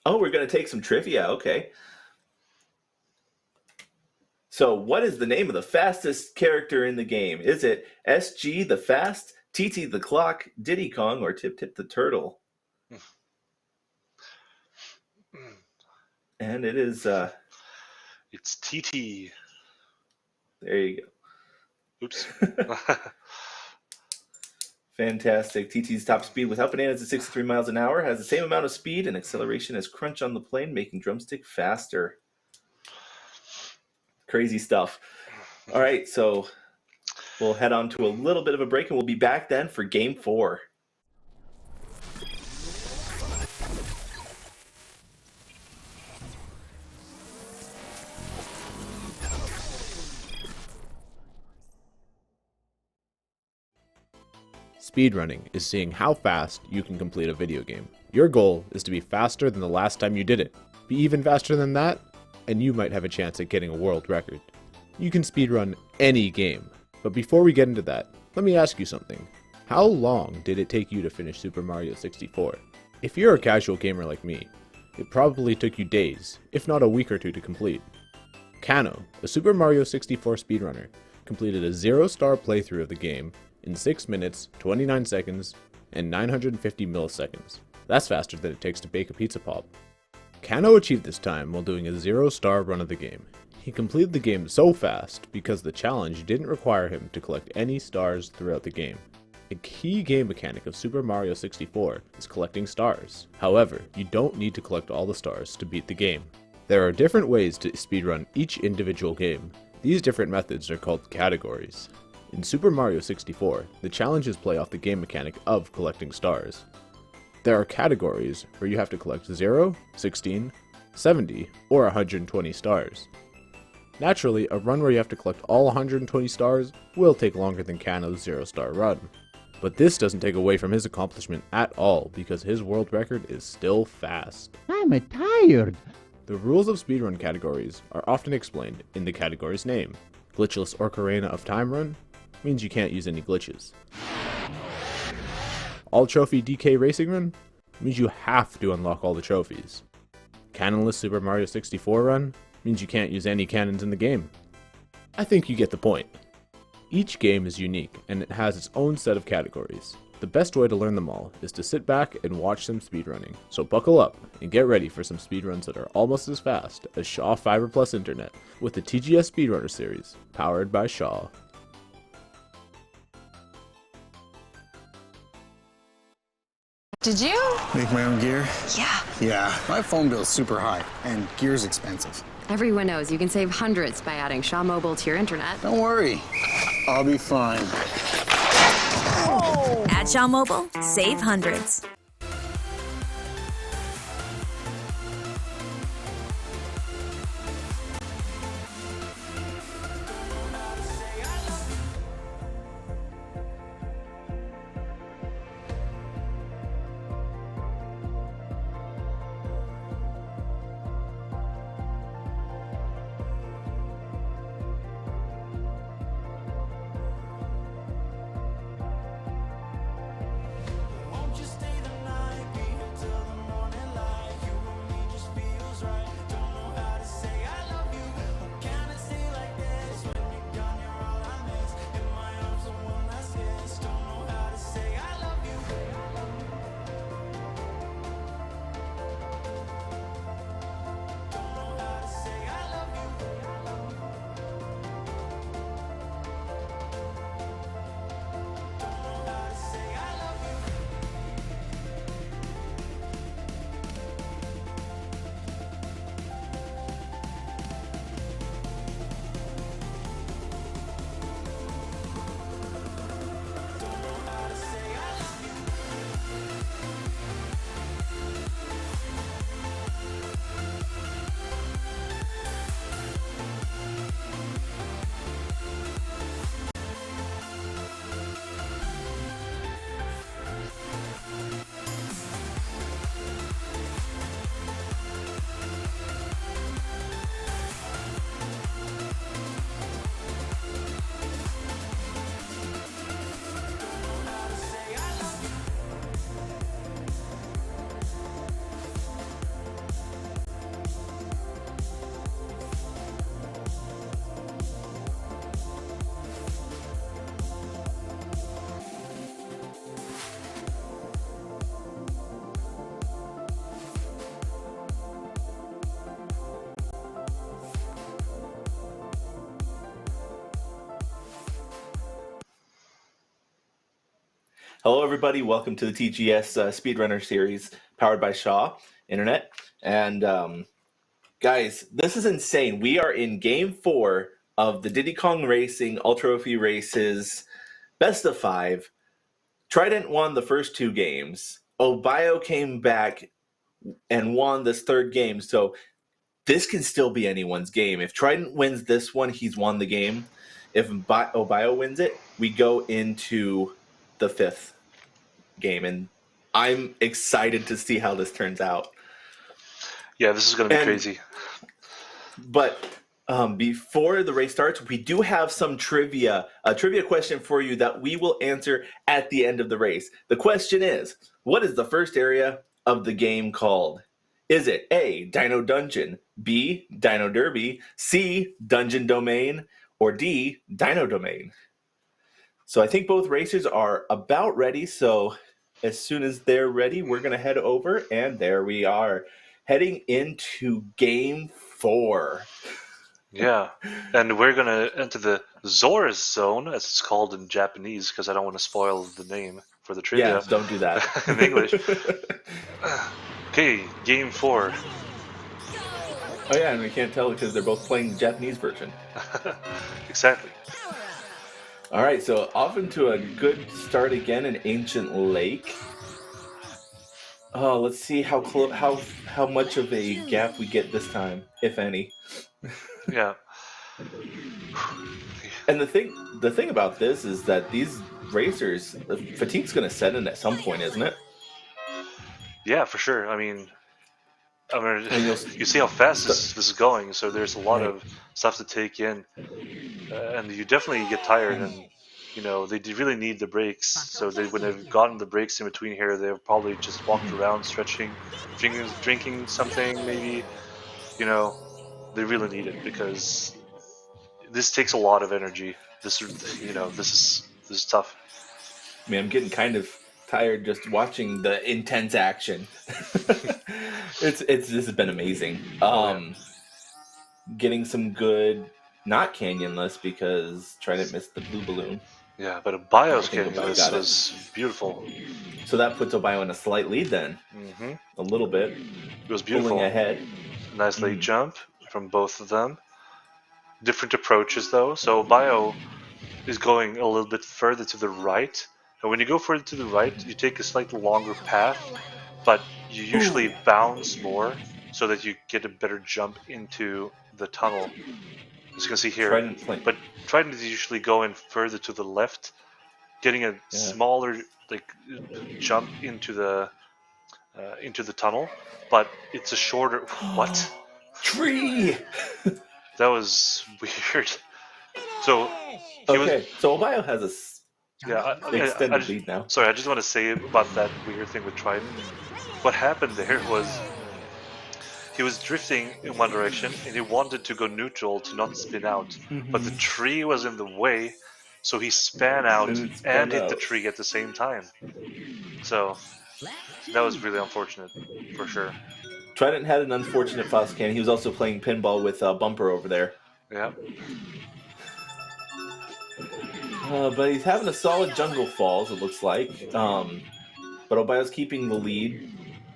Oh, we're going to take some trivia. Okay. So what is the name of the fastest character in the game? Is it SG the Fast, TT the Clock, Diddy Kong, or Tip Tip the Turtle? And it is... it's TT. There you go. Oops. Fantastic. TT's top speed without bananas at 63 miles an hour, has the same amount of speed and acceleration as Crunch on the plane, making Drumstick faster. Crazy stuff. All right, so we'll head on to a little bit of a break, and we'll be back then for Game 4. Speedrunning is seeing how fast you can complete a video game. Your goal is to be faster than the last time you did it. Be even faster than that, and you might have a chance at getting a world record. You can speedrun any game, but before we get into that, let me ask you something. How long did it take you to finish Super Mario 64? If you're a casual gamer like me, it probably took you days, if not a week or 2 to complete. Kanno, a Super Mario 64 speedrunner, completed a 0-star playthrough of the game in 6 minutes, 29 seconds, and 950 milliseconds. That's faster than it takes to bake a pizza pop. Kanno achieved this time while doing a 0-star run of the game. He completed the game so fast because the challenge didn't require him to collect any stars throughout the game. A key game mechanic of Super Mario 64 is collecting stars. However, you don't need to collect all the stars to beat the game. There are different ways to speedrun each individual game. These different methods are called categories. In Super Mario 64, the challenges play off the game mechanic of collecting stars. There are categories where you have to collect 0, 16, 70, or 120 stars. Naturally, a run where you have to collect all 120 stars will take longer than Kanno's 0-star run. But this doesn't take away from his accomplishment at all because his world record is still fast. I'm tired. The rules of speedrun categories are often explained in the category's name. Glitchless Ocarina of Time Run means you can't use any glitches. All Trophy DK Racing Run means you have to unlock all the trophies. Cannonless Super Mario 64 Run means you can't use any cannons in the game. I think you get the point. Each game is unique and it has its own set of categories. The best way to learn them all is to sit back and watch some speedrunning. So buckle up and get ready for some speedruns that are almost as fast as Shaw Fiber Plus Internet with the TGS Speedrunner Series, powered by Shaw. Did you? Make my own gear? Yeah. Yeah, my phone bill's super high, and gear's expensive. Everyone knows you can save hundreds by adding Shaw Mobile to your internet. Don't worry, I'll be fine. At Shaw Mobile, save hundreds. Won't you stay the Hello, everybody. Welcome to the TGS Speedrunner Series, powered by Shaw Internet. And guys, this is insane. We are in Game 4 of the Diddy Kong Racing Ultra Trophy Races Best of 5. Trident won the first 2 games. Obiyo came back and won this 3rd game. So this can still be anyone's game. If Trident wins this one, he's won the game. If Obiyo wins it, we go into the 5th game, and I'm excited to see how this turns out. Yeah, this is going to be crazy. But before the race starts, we do have some trivia, a trivia question for you that we will answer at the end of the race. The question is, what is the first area of the game called? Is it A, Dino Dungeon, B, Dino Derby, C, Dungeon Domain, or D, Dino Domain? So I think both racers are about ready, so as soon as they're ready, we're going to head over, and there we are, heading into Game 4. Yeah, and we're going to enter the Zora's Zone, as it's called in Japanese, because I don't want to spoil the name for the trivia. Yeah, don't do that. In English. Okay, Game 4. Oh yeah, and we can't tell because they're both playing the Japanese version. Exactly. All right, so off into a good start again in Ancient Lake. Oh, let's see how much of a gap we get this time, if any. Yeah. And the thing about this is that these racers, fatigue's going to set in at some point, isn't it? Yeah, for sure. I mean, you see how fast this is going, so there's a lot of stuff to take in, and you definitely get tired. And they really need the breaks. So when they've gotten the breaks in between here, they've probably just walked around, stretching, drinking something, maybe. They really need it because this takes a lot of energy. This is tough. I mean, I'm getting kind of tired just watching the intense action. This has been amazing. Getting some good, not canyonless because Trident missed the blue balloon. Yeah, but Obiyo's canyonless was beautiful. So that puts Obiyo in a slight lead then. Mm-hmm. A little bit. It was beautiful. Pulling ahead. Nice late jump from both of them. Different approaches though. So Obiyo is going a little bit further to the right. And when you go further to the right, you take a slightly longer path, but you usually bounce more so that you get a better jump into the tunnel. As you can see here. But Trident is usually going further to the left, getting a smaller jump into the tunnel, but it's a shorter. What? Tree. That was weird. So so Obiyo has a extended lead now. Sorry, I just want to say about that weird thing with Trident. What happened there was he was drifting in one direction and he wanted to go neutral to not spin out, but the tree was in the way, so he span out and hit the tree at the same time. So that was really unfortunate, for sure. Trident had an unfortunate fast can. He was also playing pinball with Bumper over there. Yeah. But he's having a solid jungle falls, it looks like. But Obiyo's keeping the lead.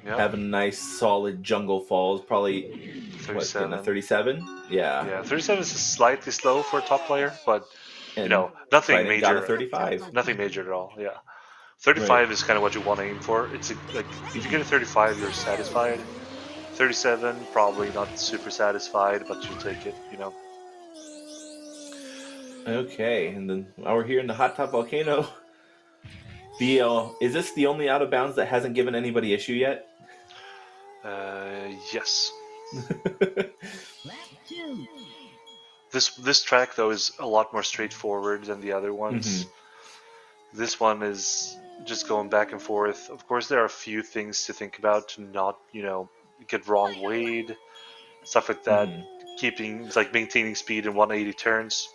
Yep. Having a nice solid jungle falls, probably 37. 37? Yeah, 37 is slightly slow for a top player, but nothing major. Got a 35. Nothing major at all. Yeah, 35 is kind of what you want to aim for. It's like if you get a 35, you're satisfied. 37, probably not super satisfied, but you'll take it. Okay, and then while we're here in the Hot Top Volcano, is this the only out of bounds that hasn't given anybody issue yet? Yes. This track though is a lot more straightforward than the other ones. This one is just going back and forth. Of course, there are a few things to think about to not, get wrong weighed, stuff like that. Maintaining speed in 180 turns.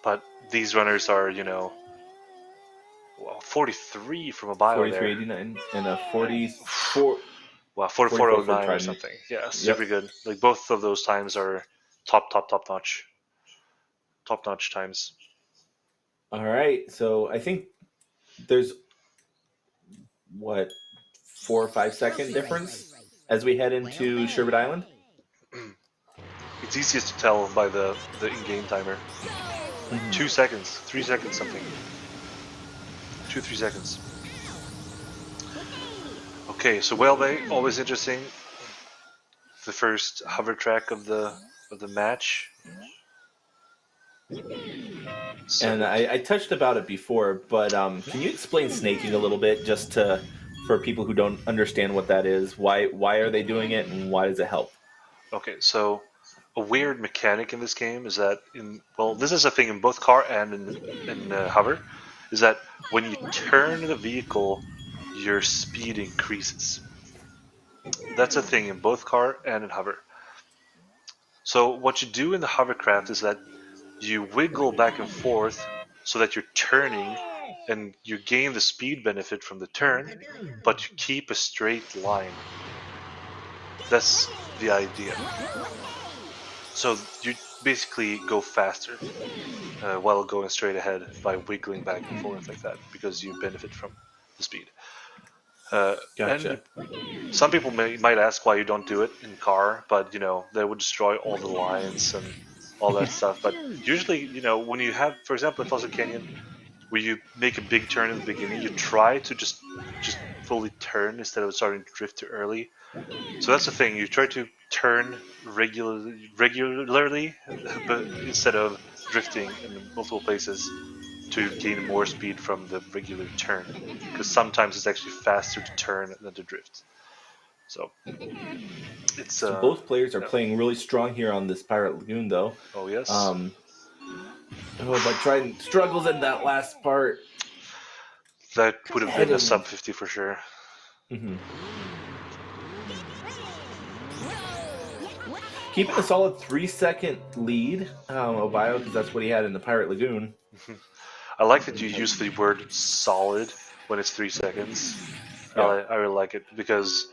But these runners are, 43 from Obiyo there. 43.89 and a 44. Wow, 44.09 or something. Yeah, super good. Like both of those times are top notch times. All right, so I think there's what 4 or 5 second difference as we head into Sherbet Island. It's easiest to tell by the in-game timer. 2 seconds, 3 seconds, something. 2-3 seconds. Okay, so Whale Bay, always interesting. The first hover track of the match. So, And I touched about it before, but can you explain snaking a little bit, just for people who don't understand what that is? Why are they doing it, and why does it help? okay, so a weird mechanic in this game is that this is a thing in both car and in hover, is that when you turn the vehicle, your speed increases. That's a thing in both car and in hover. So what you do in the hovercraft is that you wiggle back and forth so that you're turning and you gain the speed benefit from the turn, but you keep a straight line. That's the idea. So you basically go faster while going straight ahead by wiggling back and forth like that, because you benefit from the speed. Gotcha. And some people might ask why you don't do it in car, but they would destroy all the lines and all that stuff. But usually, when you have, for example, in Fossil Canyon, where you make a big turn in the beginning, you try to just fully turn instead of starting to drift too early. So that's the thing. You try to turn regularly, but instead of drifting in multiple places to gain more speed from the regular turn, because sometimes it's actually faster to turn than to drift. So it's So both players are playing really strong here on this Pirate Lagoon, though. Oh yes. But Trident struggles in that last part. That would have been a sub 50 for sure. Keeping a solid 3-second lead, Obiyo, because that's what he had in the Pirate Lagoon. I like that you use the word solid when it's 3 seconds. Yeah. I really like it, because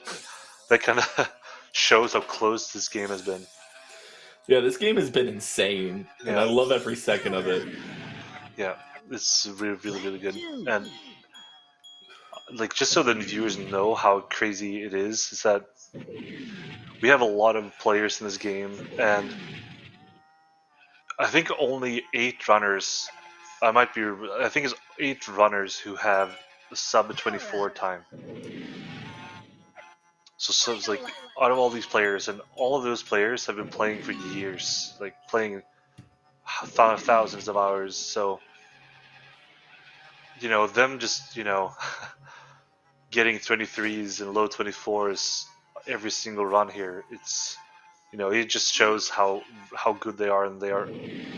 that kind of shows how close this game has been. Yeah, this game has been insane, and I love every second of it. Yeah, it's really, really, really good. And just so the viewers know how crazy it is that we have a lot of players in this game, and I think only 8 runners. I think it's 8 runners who have a sub 24 time. So it's like, out of all these players, and all of those players have been playing for years, playing thousands of hours. So them just getting 23s and low 24s every single run here. It just shows how good they are, and they are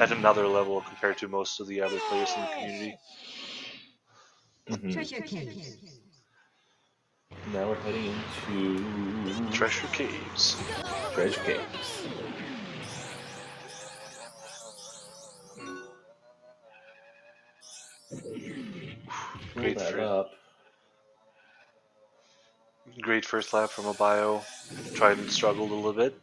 at another level compared to most of the other players in the community. Treasure Caves. Now we're heading into Treasure Caves. Treasure Caves. Great Great first lap from Obiyo. Tried and struggled a little bit.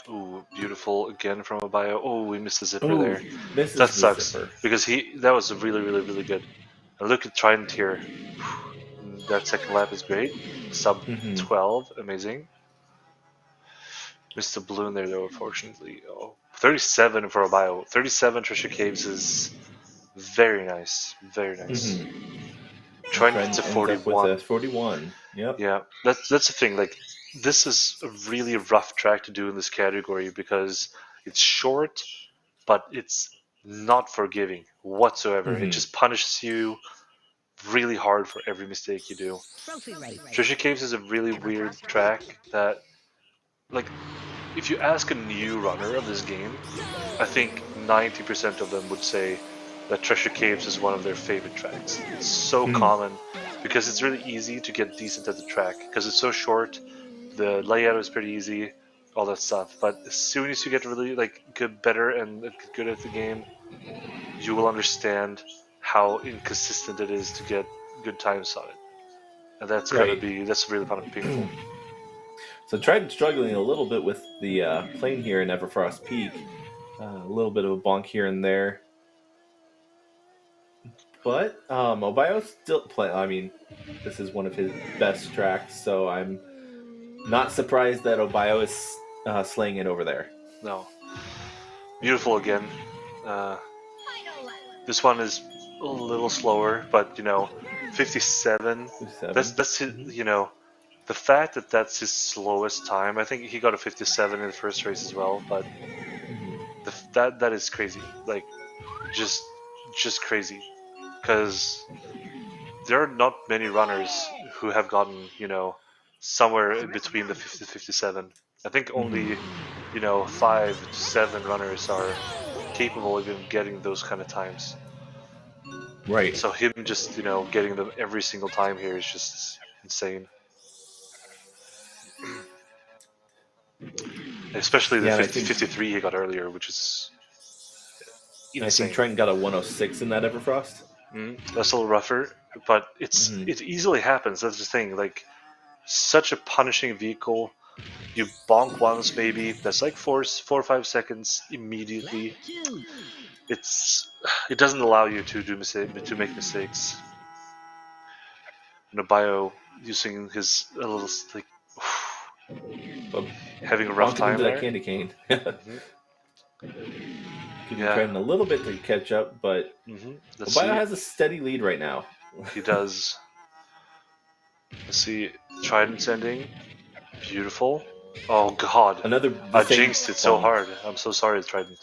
Ooh, beautiful again from Obiyo. Oh, we missed the zipper there. That sucks, because that was really, really, really good. And look at Trident here. That second lap is great. Sub 12, amazing. Missed the balloon there though, unfortunately. 37 for Obiyo. 37 Treasure Caves is very nice. Very nice. Trident to 41. 41. Yep. Yeah, that's the thing. This is a really rough track to do in this category, because it's short, but it's not forgiving whatsoever. It just punishes you really hard for every mistake you do. Treasure Caves is a really weird track that, if you ask a new runner of this game, I think 90% of them would say that Treasure Caves is one of their favorite tracks. It's so common, because it's really easy to get decent at the track, because it's so short, the layout is pretty easy, all that stuff. But as soon as you get really better and good at the game, you will understand how inconsistent it is to get good times on it. And that's really kind of painful. So Trident struggling a little bit with the plane here in Everfrost Peak. A little bit of a bonk here and there. But Obiyo's still playing. I mean, this is one of his best tracks, so I'm not surprised that Obiyo is slaying it over there. No. Beautiful again. This one is a little slower, but 57. 57. That's his, the fact that that's his slowest time. I think he got a 57 in the first race as well, but that is crazy. Like, just crazy, because there are not many runners who have gotten somewhere in between the 50 57. I think only 5 to 7 runners are capable of even getting those kind of times. Right. So him just getting them every single time here is just insane. Especially the 53 he got earlier, which is insane. I think Trent got a 106 in that Everfrost. That's a little rougher, but it easily happens. That's the thing. Like, such a punishing vehicle. You bonk once, maybe. That's like 4 or 5 seconds immediately. It doesn't allow you to make mistakes. And Obiyo using his little like having a rough time into there. That candy cane. Giving Trent a little bit to catch up, but Obiyo has a steady lead right now. He does. Let's see, Trident's ending. Beautiful. Oh God! I jinxed it so hard. I'm so sorry, Trident.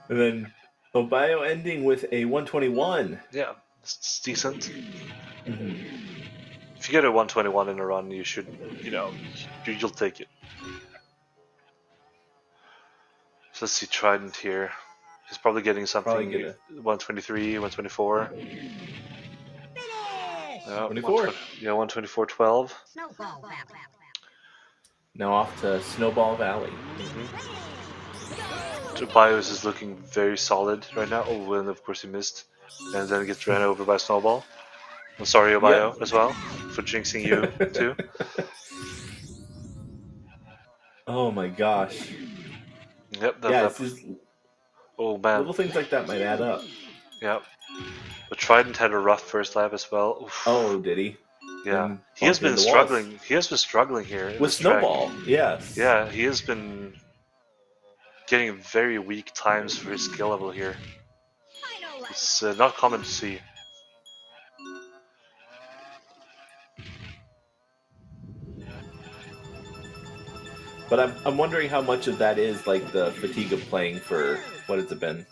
And then Obiyo ending with a 121. Yeah, it's decent. If you get a 121 in a run, you should, you'll take it. So let's see Trident here. He's probably getting something. 123, 124. 24. 124.12. Now off to Snowball Valley. Bios is looking very solid right now. Oh, and of course he missed. And then gets ran over by Snowball. I'm sorry, Obiyo, as well, for jinxing you, too. Oh my gosh. Yep, oh man. Little things like that might add up. Yep. But Trident had a rough first lap as well. Oof. Oh, did he? Yeah. He has been struggling. Walls. He has been struggling here. With Snowball, yes. Yeah, he has been getting very weak times for his skill level here. It's not common to see. But I'm wondering how much of that is like the fatigue of playing for, what has it been,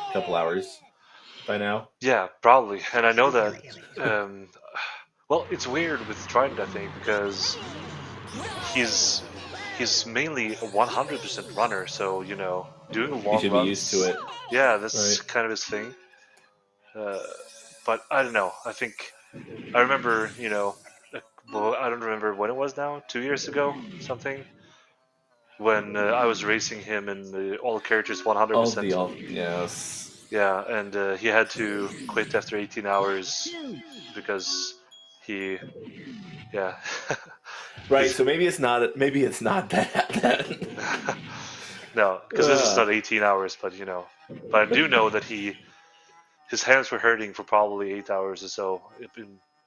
a couple hours by now? Yeah, probably. And I know that, well, it's weird with Trident, I think, because he's mainly a 100% runner, so, doing long runs. He should be used to it. Yeah, that's kind of his thing. But I don't know. I remember, well, I don't remember when it was now, 2 years ago, something. When I was racing him in the all characters 100%. Yes. Yeah, and he had to quit after 18 hours because he, yeah. Right. So maybe it's not that then. No, because this is not 18 hours, but But I do know that his hands were hurting for probably 8 hours or so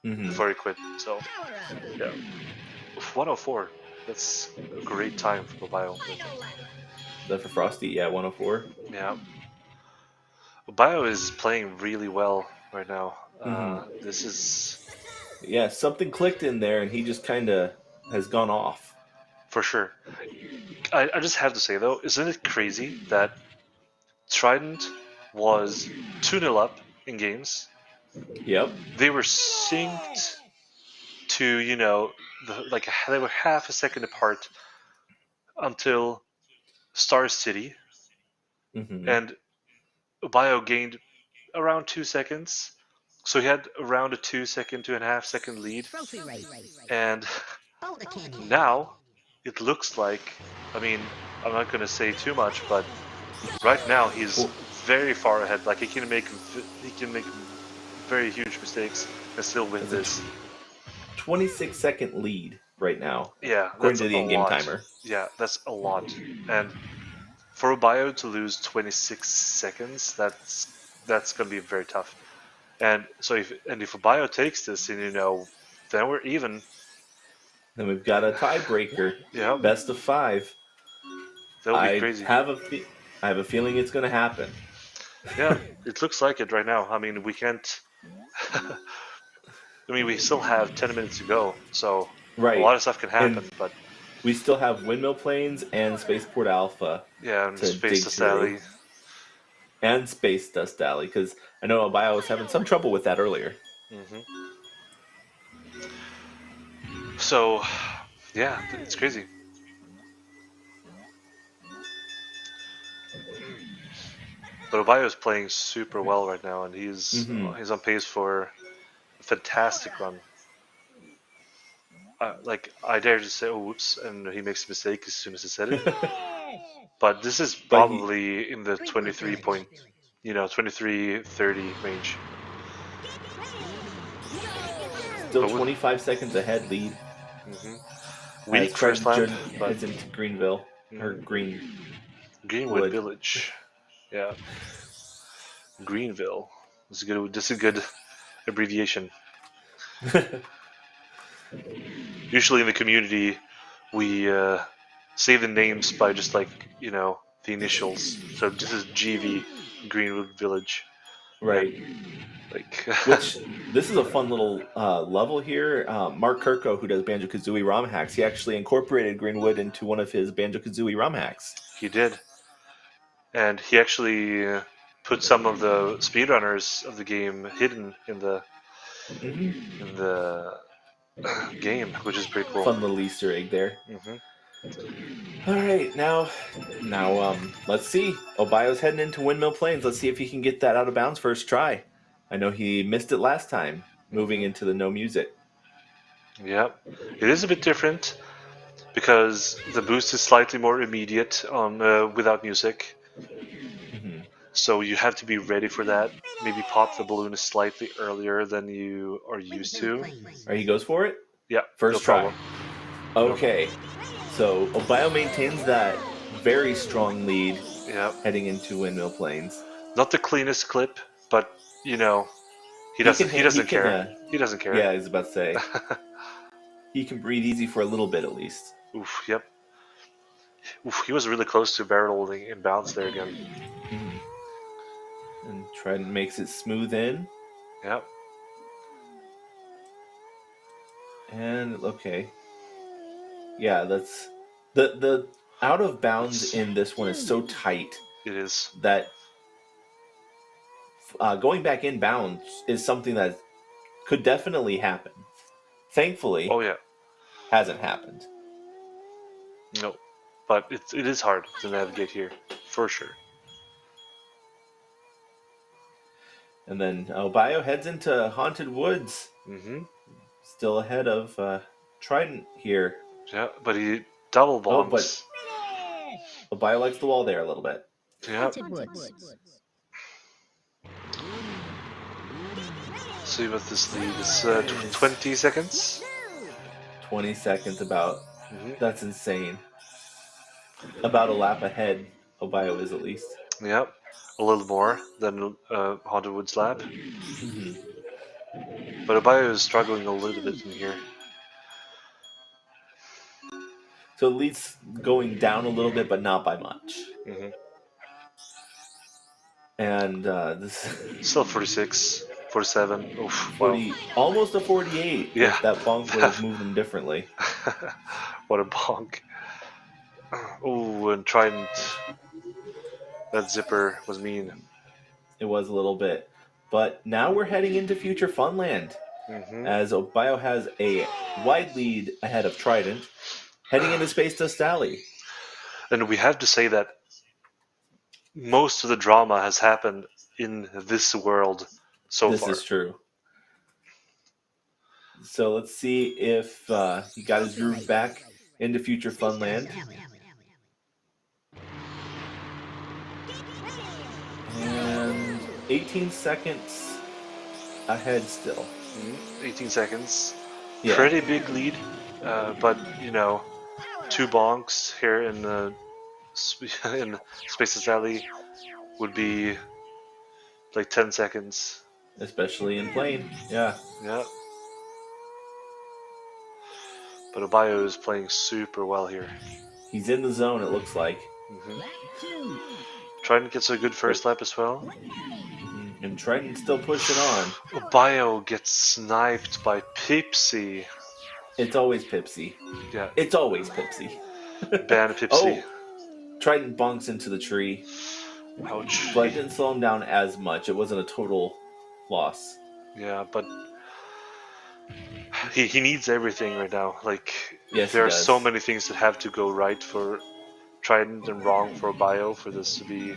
before he quit. So yeah, 104. That's a great time for Obiyo. That for Frosty, yeah, 104. Yeah. Obiyo is playing really well right now. This is... Yeah, something clicked in there and he just kind of has gone off. For sure. I just have to say, though, isn't it crazy that Trident was 2-0 up in games? Yep. They were synced to, they were half a second apart until Star City, and Obiyo gained around 2 seconds, so he had around a 2.5 second lead, and now it looks like, I mean, I'm not going to say too much, but right now he's very far ahead. Like, he can make very huge mistakes and still win this. 26-second lead right now. Yeah, according to the in-game timer. Yeah, that's a lot. And for Obiyo to lose 26 seconds, that's going to be very tough. And so if Obiyo takes this, and then we're even. Then we've got a tiebreaker. Yeah. Best of 5. That would be crazy. I have a feeling it's going to happen. Yeah, it looks like it right now. I mean, we can't. I mean, we still have 10 minutes to go, so right. A lot of stuff can happen. And but we still have Windmill Plains and Spaceport Alpha. Yeah, and Space Dust Alley. And Space Dust Alley, because I know Obiyo was having some trouble with that earlier. So, yeah, it's crazy. But Obiyo is playing super well right now, and he's on pace for a fantastic run. I dare to say, oh, whoops, and he makes a mistake as soon as he said it. But this is probably in the 23-30 range. Still 25 seconds ahead lead. Weak first lap, but heads into Greenville or Greenwood Village. Yeah, Greenville. This is a good abbreviation. Usually in the community, we say the names by just the initials. So this is GV, Greenwood Village. Right. Which this is a fun little level here. Mark Kirko, who does Banjo-Kazooie ROM hacks, he actually incorporated Greenwood into one of his Banjo-Kazooie ROM hacks. He did, and he actually put some of the speedrunners of the game hidden in the game, which is pretty cool. Fun little Easter egg there. All right, now, let's see. Obiyo's heading into Windmill Plains. Let's see if he can get that out of bounds first try. I know he missed it last time, moving into the no music. Yeah, it is a bit different because the boost is slightly more immediate on without music. So you have to be ready for that. Maybe pop the balloon slightly earlier than you are used to. All right, he goes for it? Yeah, first try. Okay, so Obiyo maintains that very strong lead heading into Windmill Plains. Not the cleanest clip, but he doesn't care. He doesn't care. Yeah, I was about to say. He can breathe easy for a little bit at least. Oof, yep. Oof, he was really close to barrel holding in bounds there again. And Trident makes it smooth in. Yep. And okay. Yeah, that's the out of bounds in this one is so tight. It is. That going back in bounds is something that could definitely happen. Thankfully, hasn't happened. No, but it is hard to navigate here, for sure. And then Obiyo heads into Haunted Woods. Still ahead of Trident here. Yeah, but he double bombs. But Obiyo likes the wall there a little bit. Yeah. See what this lead is. 20 seconds. 20 seconds about. That's insane. About a lap ahead, Obiyo is at least. Yep. A little more than Haunted Woods lap. But Obiyo is struggling a little bit in here. So the lead's going down a little bit, but not by much. And this still 46, 47. Oof, 40, almost a 48. Yeah, if that bonk would have moved him differently. What a bonk! Oh, and Trident. That zipper was mean. It was a little bit. But now we're heading into Future Funland. As Obiyo has a wide lead ahead of Trident, heading into Space Dust Alley. And we have to say that most of the drama has happened in this world so far. This is true. So let's see if he got his groove back into Future Funland. And 18 seconds ahead still. 18 seconds. Yeah. Pretty big lead, but 2 bonks here in in Space's Alley would be like 10 seconds. Especially in plane. Yeah. Yeah. But Obiyo is playing super well here. He's in the zone, it looks like. Trident gets a good first lap as well. And Trident's still pushing on. Obiyo gets sniped by Pipsy. It's always Pipsy. Yeah. It's always Pipsy. Ban Pipsy. Oh! Trident bonks into the tree. Ouch. But it didn't slow him down as much. It wasn't a total loss. Yeah, but he needs everything right now. Like, yes, there are so many things that have to go right for Trident and wrong for Obiyo for this to be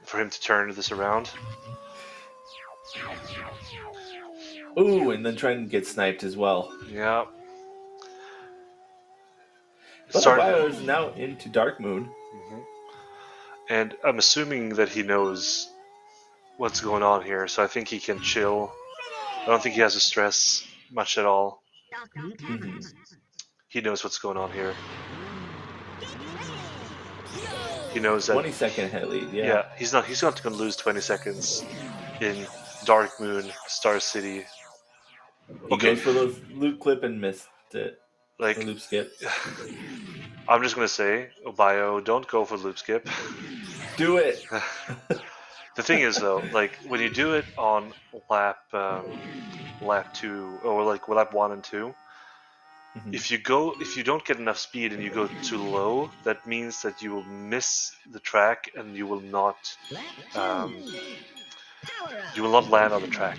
for him to turn this around. Ooh, and then Trident gets sniped as well. Yeah. But Obiyo is now into Dark Moon. And I'm assuming that he knows what's going on here, so I think he can chill. I don't think he has to stress much at all. He knows what's going on here. He knows that 20-second head lead. Yeah, he's not going to lose 20 seconds in Dark Moon, Star City. He goes for the loop clip and missed it. Like the loop skip. I'm just gonna say, Obiyo, don't go for loop skip. Do it. The thing is, though, like when you do it on lap 2 or like lap 1 and 2, if you don't get enough speed and you go too low, that means that you will miss the track and you will not land on the track.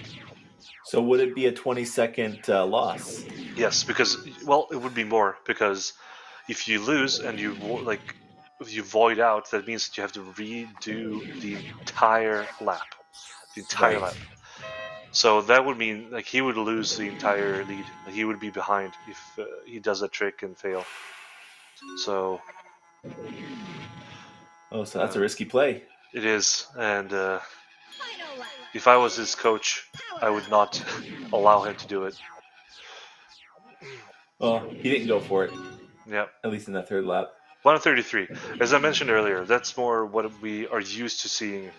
So would it be a 20-second loss? Yes, because it would be more, because if you lose and if you void out, that means that you have to redo the entire lap. Lap. So that would mean like he would lose the entire lead. Like, he would be behind if he does a trick and fail. So. Oh, so that's a risky play. It is, and if I was his coach, I would not allow him to do it. Well, he didn't go for it. Yeah. At least in that third lap. 133. As I mentioned earlier, that's more what we are used to seeing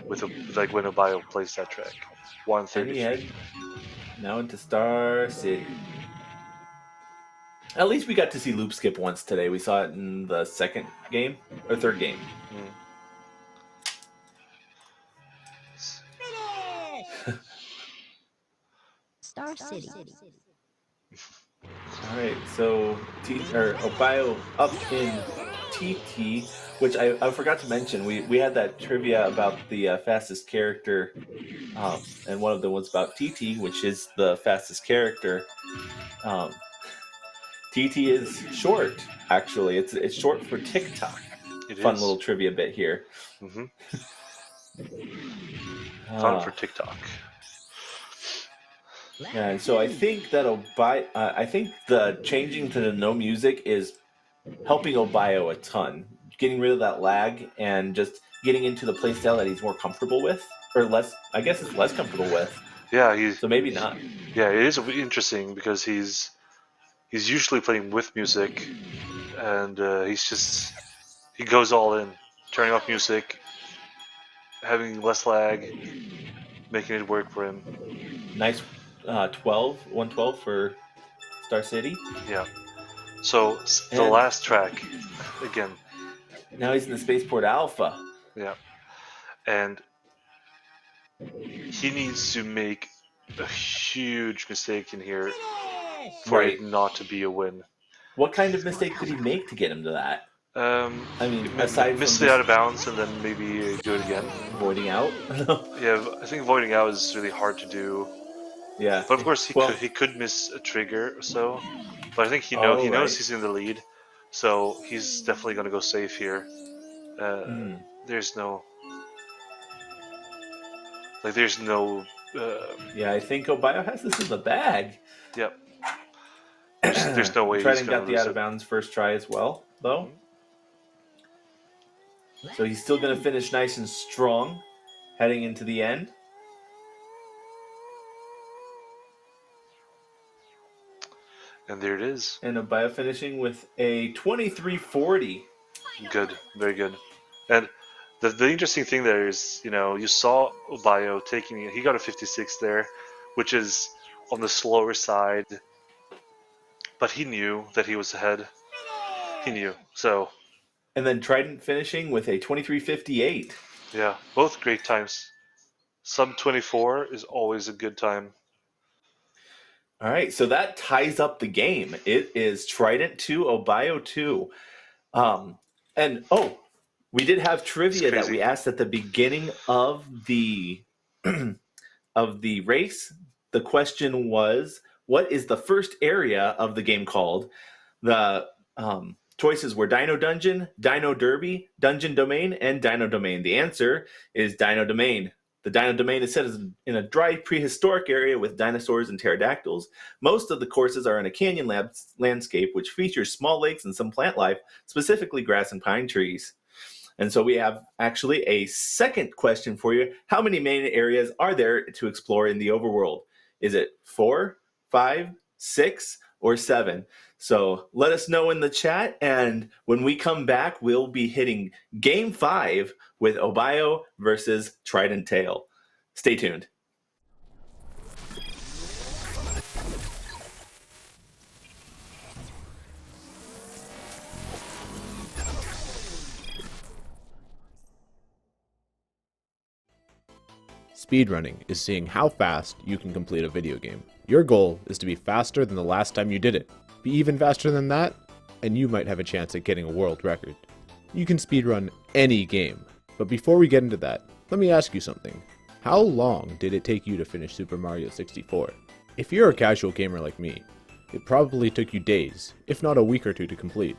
with like when Obiyo plays that track. 133. Now into Star City. At least we got to see loop skip once today. We saw it in the second game or third game. Star City. All right, so Obiyo up in TT, which I forgot to mention. We had that trivia about the fastest character, and one of them was about TT, which is the fastest character. TT is short, actually. It's short for TikTok. Fun little trivia bit here. Fun for TikTok. Yeah, and so I think that I think the changing to the no music is helping Obiyo a ton. Getting rid of that lag and just getting into the playstyle that he's more comfortable with, or less. I guess it's less comfortable with. Yeah, so maybe not. Yeah, it is interesting because he's usually playing with music, and he goes all in, turning off music, having less lag, making it work for him. Nice 112 for Star City. Yeah. So the last track, again. Now he's in the Spaceport Alpha. Yeah. And he needs to make a huge mistake in here for it not to be a win. What kind of mistake could he make to get him to that? I mean, aside miss from it out of bounds and then maybe do it again. Voiding out? Yeah, I think voiding out is really hard to do. Yeah. But of course he could miss a trigger or so. But I think he knows he's in the lead, so he's definitely going to go safe here. There's no yeah, I think Obiyo has this in the bag. Yep. There's no way he's Trident going got to the lose out of bounds first try as well, though. So he's still going to finish nice and strong heading into the end. And there it is. And Obiyo finishing with a 23:40. good, very good. And the interesting thing there is, you saw Obiyo taking, he got a 56 there, which is on the slower side, but he knew that he was ahead. He knew. So. And then Trident finishing with a 23:58. Yeah, both great times. Sub 24 is always a good time. All right, so that ties up the game. It is Trident 2, Obiyo 2. We did have trivia that we asked at the beginning of the of the race. The question was, what is the first area of the game called? The choices were Dino Dungeon, Dino Derby, Dungeon Domain, and Dino Domain. The answer is Dino Domain. The Dino Domain is set in a dry prehistoric area with dinosaurs and pterodactyls. Most of the courses are in a canyon landscape, which features small lakes and some plant life, specifically grass and pine trees. And so we have actually a second question for you. How many main areas are there to explore in the overworld? Is it 4, 5, 6, or 7? So let us know in the chat, and when we come back, we'll be hitting Game 5 with Obiyo versus Tridenttail. Stay tuned. Speedrunning is seeing how fast you can complete a video game. Your goal is to be faster than the last time you did it. Be even faster than that, and you might have a chance at getting a world record. You can speedrun any game, but before we get into that, let me ask you something. How long did it take you to finish Super Mario 64? If you're a casual gamer like me, it probably took you days, if not a week or two to complete.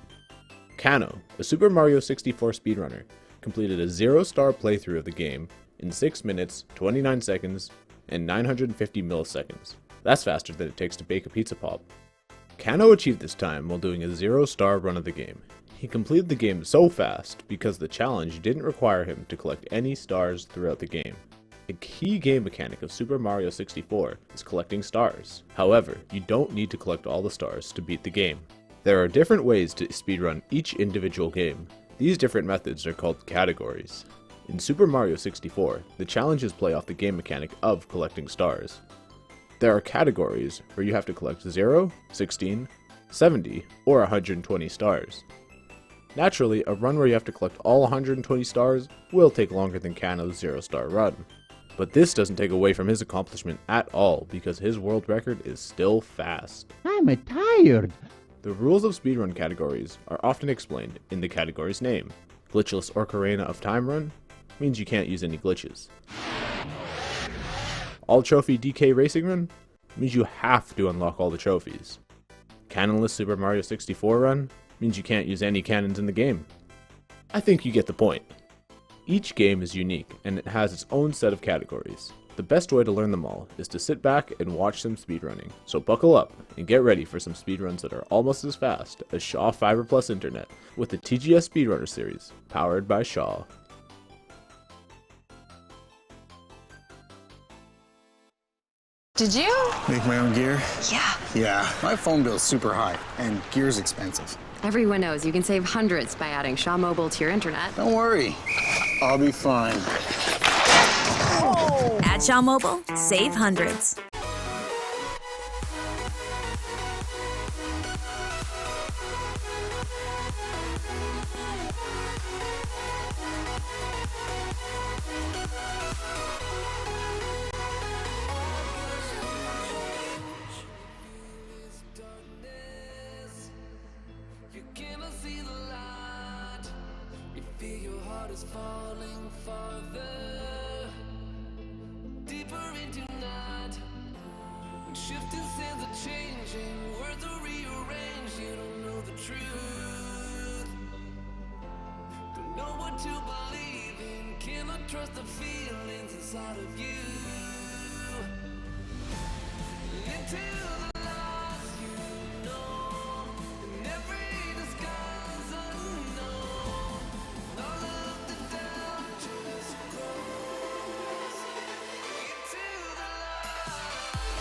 Kanno, a Super Mario 64 speedrunner, completed a 0-star playthrough of the game in 6 minutes, 29 seconds, and 950 milliseconds. That's faster than it takes to bake a pizza pop. Kanno achieved this time while doing a 0-star run of the game. He completed the game so fast because the challenge didn't require him to collect any stars throughout the game. A key game mechanic of Super Mario 64 is collecting stars. However, you don't need to collect all the stars to beat the game. There are different ways to speedrun each individual game. These different methods are called categories. In Super Mario 64, the challenges play off the game mechanic of collecting stars. There are categories where you have to collect 0, 16, 70, or 120 stars. Naturally, a run where you have to collect all 120 stars will take longer than Kanno's 0-star run. But this doesn't take away from his accomplishment at all because his world record is still fast. I'm tired. The rules of speedrun categories are often explained in the category's name. Glitchless Ocarina of Time Run means you can't use any glitches. All Trophy DK Racing Run means you have to unlock all the trophies. Cannonless Super Mario 64 Run means you can't use any cannons in the game. I think you get the point. Each game is unique and it has its own set of categories. The best way to learn them all is to sit back and watch some speedrunning. So buckle up and get ready for some speedruns that are almost as fast as Shaw Fiber Plus Internet with the TGS Speedrunner Series, powered by Shaw. Did you? Make my own gear? Yeah. Yeah, my phone bill's super high, and gear's expensive. Everyone knows you can save hundreds by adding Shaw Mobile to your internet. Don't worry, I'll be fine. At Shaw Mobile, save hundreds. Falling farther, deeper into night. When shifting sands are changing, words are rearranged. You don't know the truth, don't know what to believe in. Cannot trust the feelings inside of you. Into the lost, you know, in every disguise unknown. All of the doubt just grows into the lies.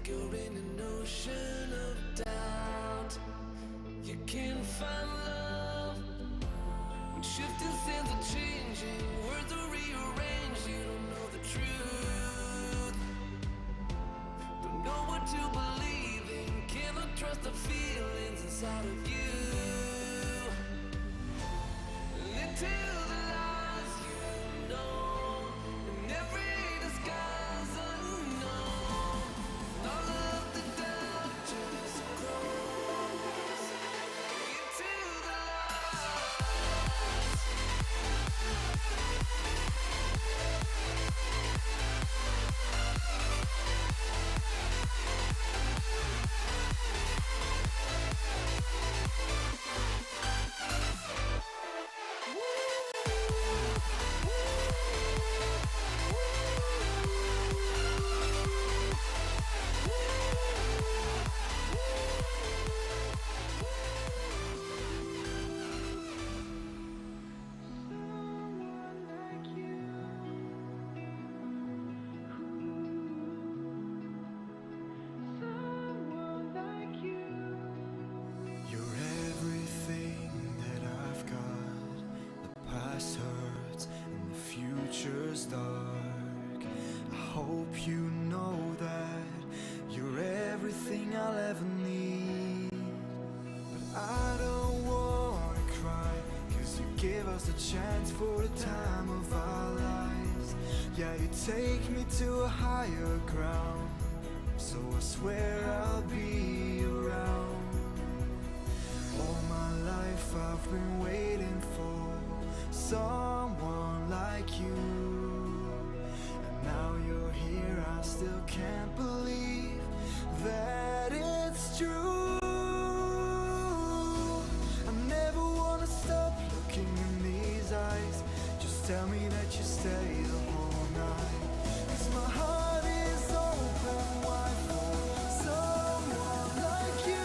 you're in an ocean of doubt. You can't find love when shifting sands are changing, words are rearranged. You don't know the truth, don't know what to believe in, cannot trust the feelings inside of you. Live till the lies you know, and every disguise unknown. All of the doubt just grows into the lies. You're everything that I've got. The past hurts and the future's dark. I hope you know that you're everything I'll ever need. But I don't wanna cry, 'cause you gave us a chance for the time of our lives. Yeah, you take me to a higher ground, so I swear I'll be around. All my life I've been waiting for someone like you, and now you're here. I still can't believe that it's true. I never wanna stop looking in these eyes. Just tell me that you stay the whole night, 'cause my heart is open wide for someone like you.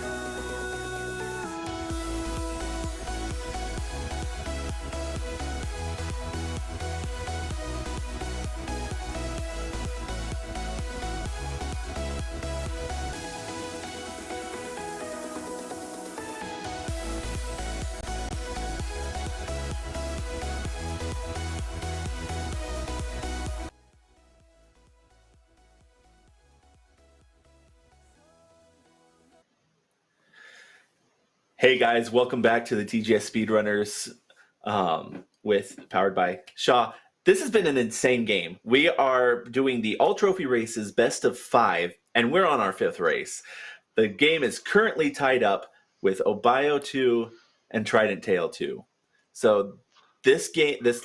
Hey guys, welcome back to the TGS Speedrunners powered by Shaw. This has been an insane game. We are doing the All Trophy Races best of 5, and we're on our 5th race. The game is currently tied up with Obiyo 2 and Tridenttail 2. So this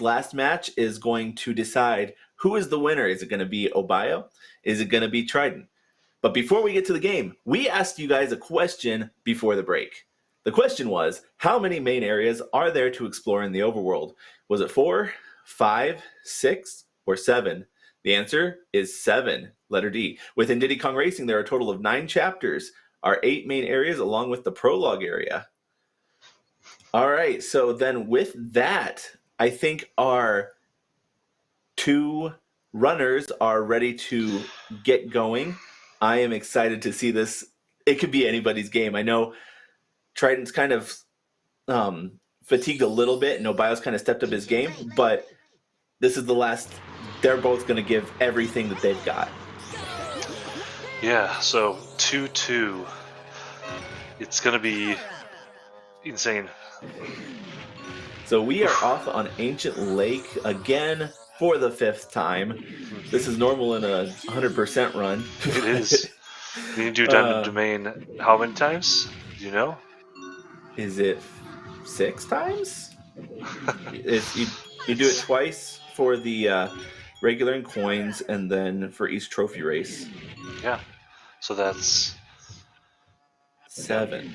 last match is going to decide who is the winner. Is it going to be Obiyo? Is it going to be Trident? But before we get to the game, we asked you guys a question before the break. The question was, how many main areas are there to explore in the overworld? Was it 4, 5, 6, or 7? The answer is 7, letter D. Within Diddy Kong Racing, there are a total of 9 chapters, our 8 main areas along with the prologue area. All right, so then with that, I think our 2 runners are ready to get going. I am excited to see this. It could be anybody's game. I know Trident's kind of fatigued a little bit, and Obiyo's kind of stepped up his game, but this is the last. They're both going to give everything that they've got. Yeah, so 2-2. It's going to be insane. So we are off on Ancient Lake again for the 5th time. This is normal in a 100% run. It is. You need to do Diamond Domain how many times? Do you know? Is it 6 times? You do it twice for the regular and coins, and then for each trophy race. Yeah. So that's 7.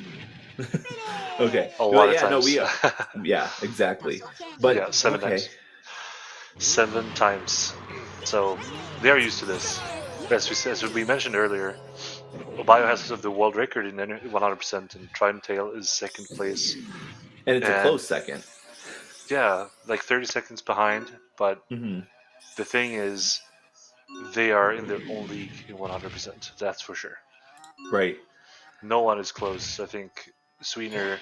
Okay. A lot of yeah, times. No, yeah, exactly. But yeah, 7 times. 7 times. So they are used to this. As we mentioned earlier, Obiyo has the world record in 100%, and Tridenttail is 2nd place. And it's a close second. Yeah, like 30 seconds behind. But the thing is, they are in their own league in 100%. That's for sure. Right. No one is close. I think Sweetener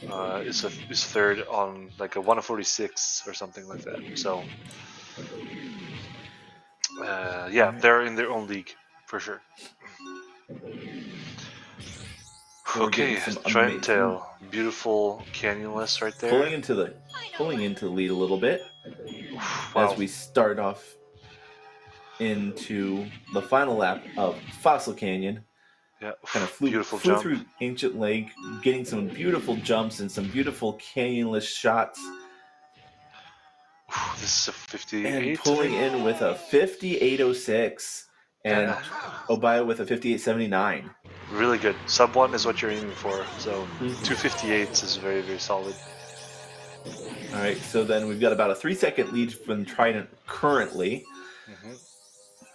is third on like a 146 or something like that. So yeah, they're in their own league for sure. Okay, Tridenttail, beautiful canyonless right there. Pulling into the lead a little bit Wow. as we start off into the final lap of Fossil Canyon. Yeah, kind of flew jump through Ancient Lake, getting some beautiful jumps and some beautiful canyonless shots. This is a 58. And pulling in with a 58.06 and Obiyo with a 58.79. Really good. Sub 1 is what you're aiming for, so 258s is very, very solid. All right, so then we've got about a 3-second lead from Trident currently,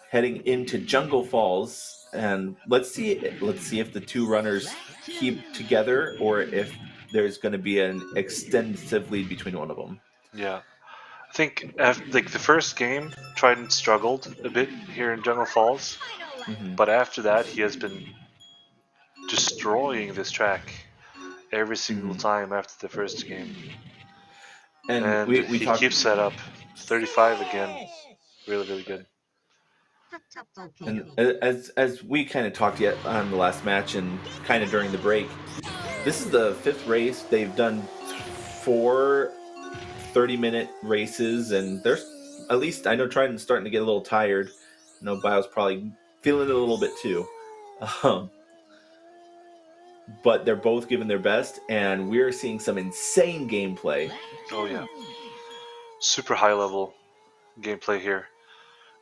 heading into Jungle Falls, and let's see if the two runners keep together or if there's going to be an extensive lead between one of them. Yeah, I think after, like the first game, Trident struggled a bit here in Jungle Falls, but after that he has been destroying this track every single time after the first game. And he keeps that up. 35 again. Really, really good. And as we kind of talked yet on the last match and kind of during the break, this is the 5th race. They've done 4 30-minute races, and there's at least I know Trident's starting to get a little tired. I know Bio's probably feeling it a little bit too. But they're both giving their best, and we're seeing some insane gameplay. Oh yeah, super high level gameplay here.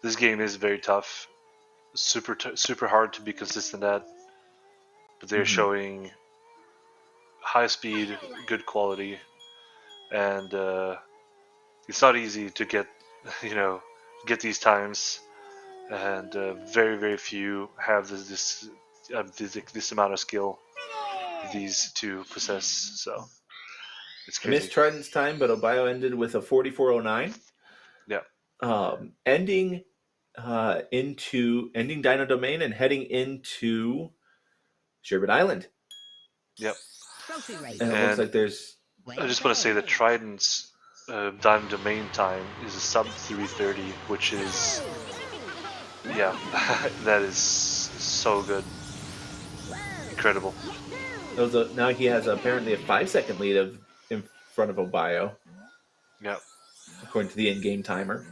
This game is very tough, super hard to be consistent at, but they're showing high speed, good quality, and it's not easy to get these times, and very few have this amount of skill these two possess. So it's crazy. Missed Trident's time, but Obiyo ended with a 44.09. Yeah. Ending Dino Domain and heading into Sherbet Island. Yep. And it looks like there's... I just want to say that Trident's Dino Domain time is a sub 3:30, which is... Yeah, that is so good. Incredible. Now he has apparently a 5-second lead in front of Obiyo. Yeah. According to the in-game timer.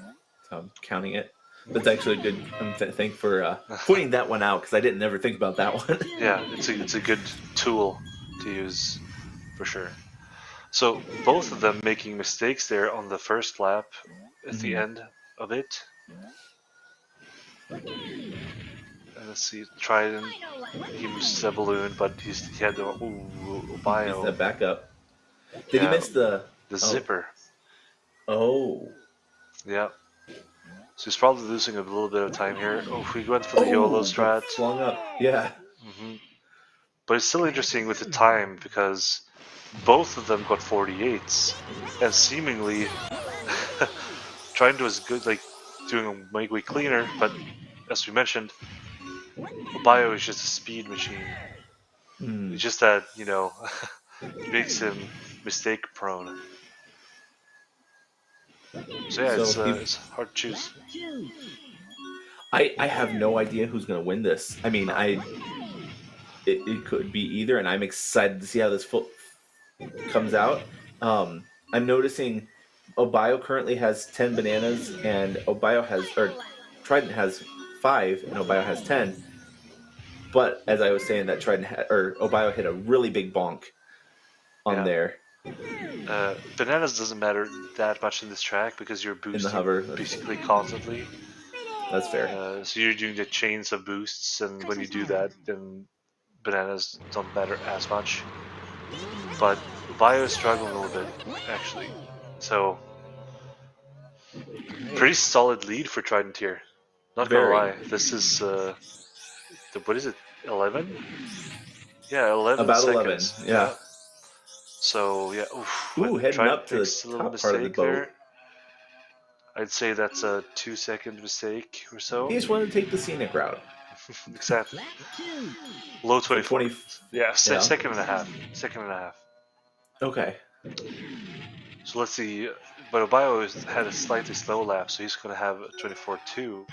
So I'm counting it. That's actually a good thing for pointing that one out, because I didn't ever think about that one. Yeah, it's a good tool to use for sure. So both of them making mistakes there on the first lap at the end of it. Let's see, Trident, he missed the balloon, but he had the Obiyo. Missed that back up. Did he miss the zipper? Oh. Yeah. So he's probably losing a little bit of time here. Oh, we went for the YOLO strat. Flung up, yeah. But it's still interesting with the time because both of them got 48s, and seemingly Trident was good, like doing a make way cleaner, but as we mentioned, Obiyo is just a speed machine. It's just that, it makes him mistake prone. So yeah, it's hard to choose. I have no idea who's going to win this. I mean, it could be either, and I'm excited to see how this comes out. I'm noticing Obiyo currently has 10 bananas, and Trident has 5, and Obiyo has 10. But as I was saying, that Obiyo hit a really big bonk on there. Bananas doesn't matter that much in this track because you're boosting in the hover, basically constantly. That's fair. So you're doing the chains of boosts, and when you do that, then bananas don't matter as much. But Obiyo is struggling a little bit, actually. So pretty solid lead for Trident here. Not gonna lie, this is what is it? 11? Yeah, 11 about seconds. 11. Yeah. So yeah, heading up to the top part of the boat. There. I'd say that's a 2-second mistake or so. He just wanted to take the scenic route. Exactly. Low 24. 20. Yeah, Yeah. second and a half. Second and a half. Okay. So let's see. But Obiyo had a slightly slow lap, so he's going to have a 24.2.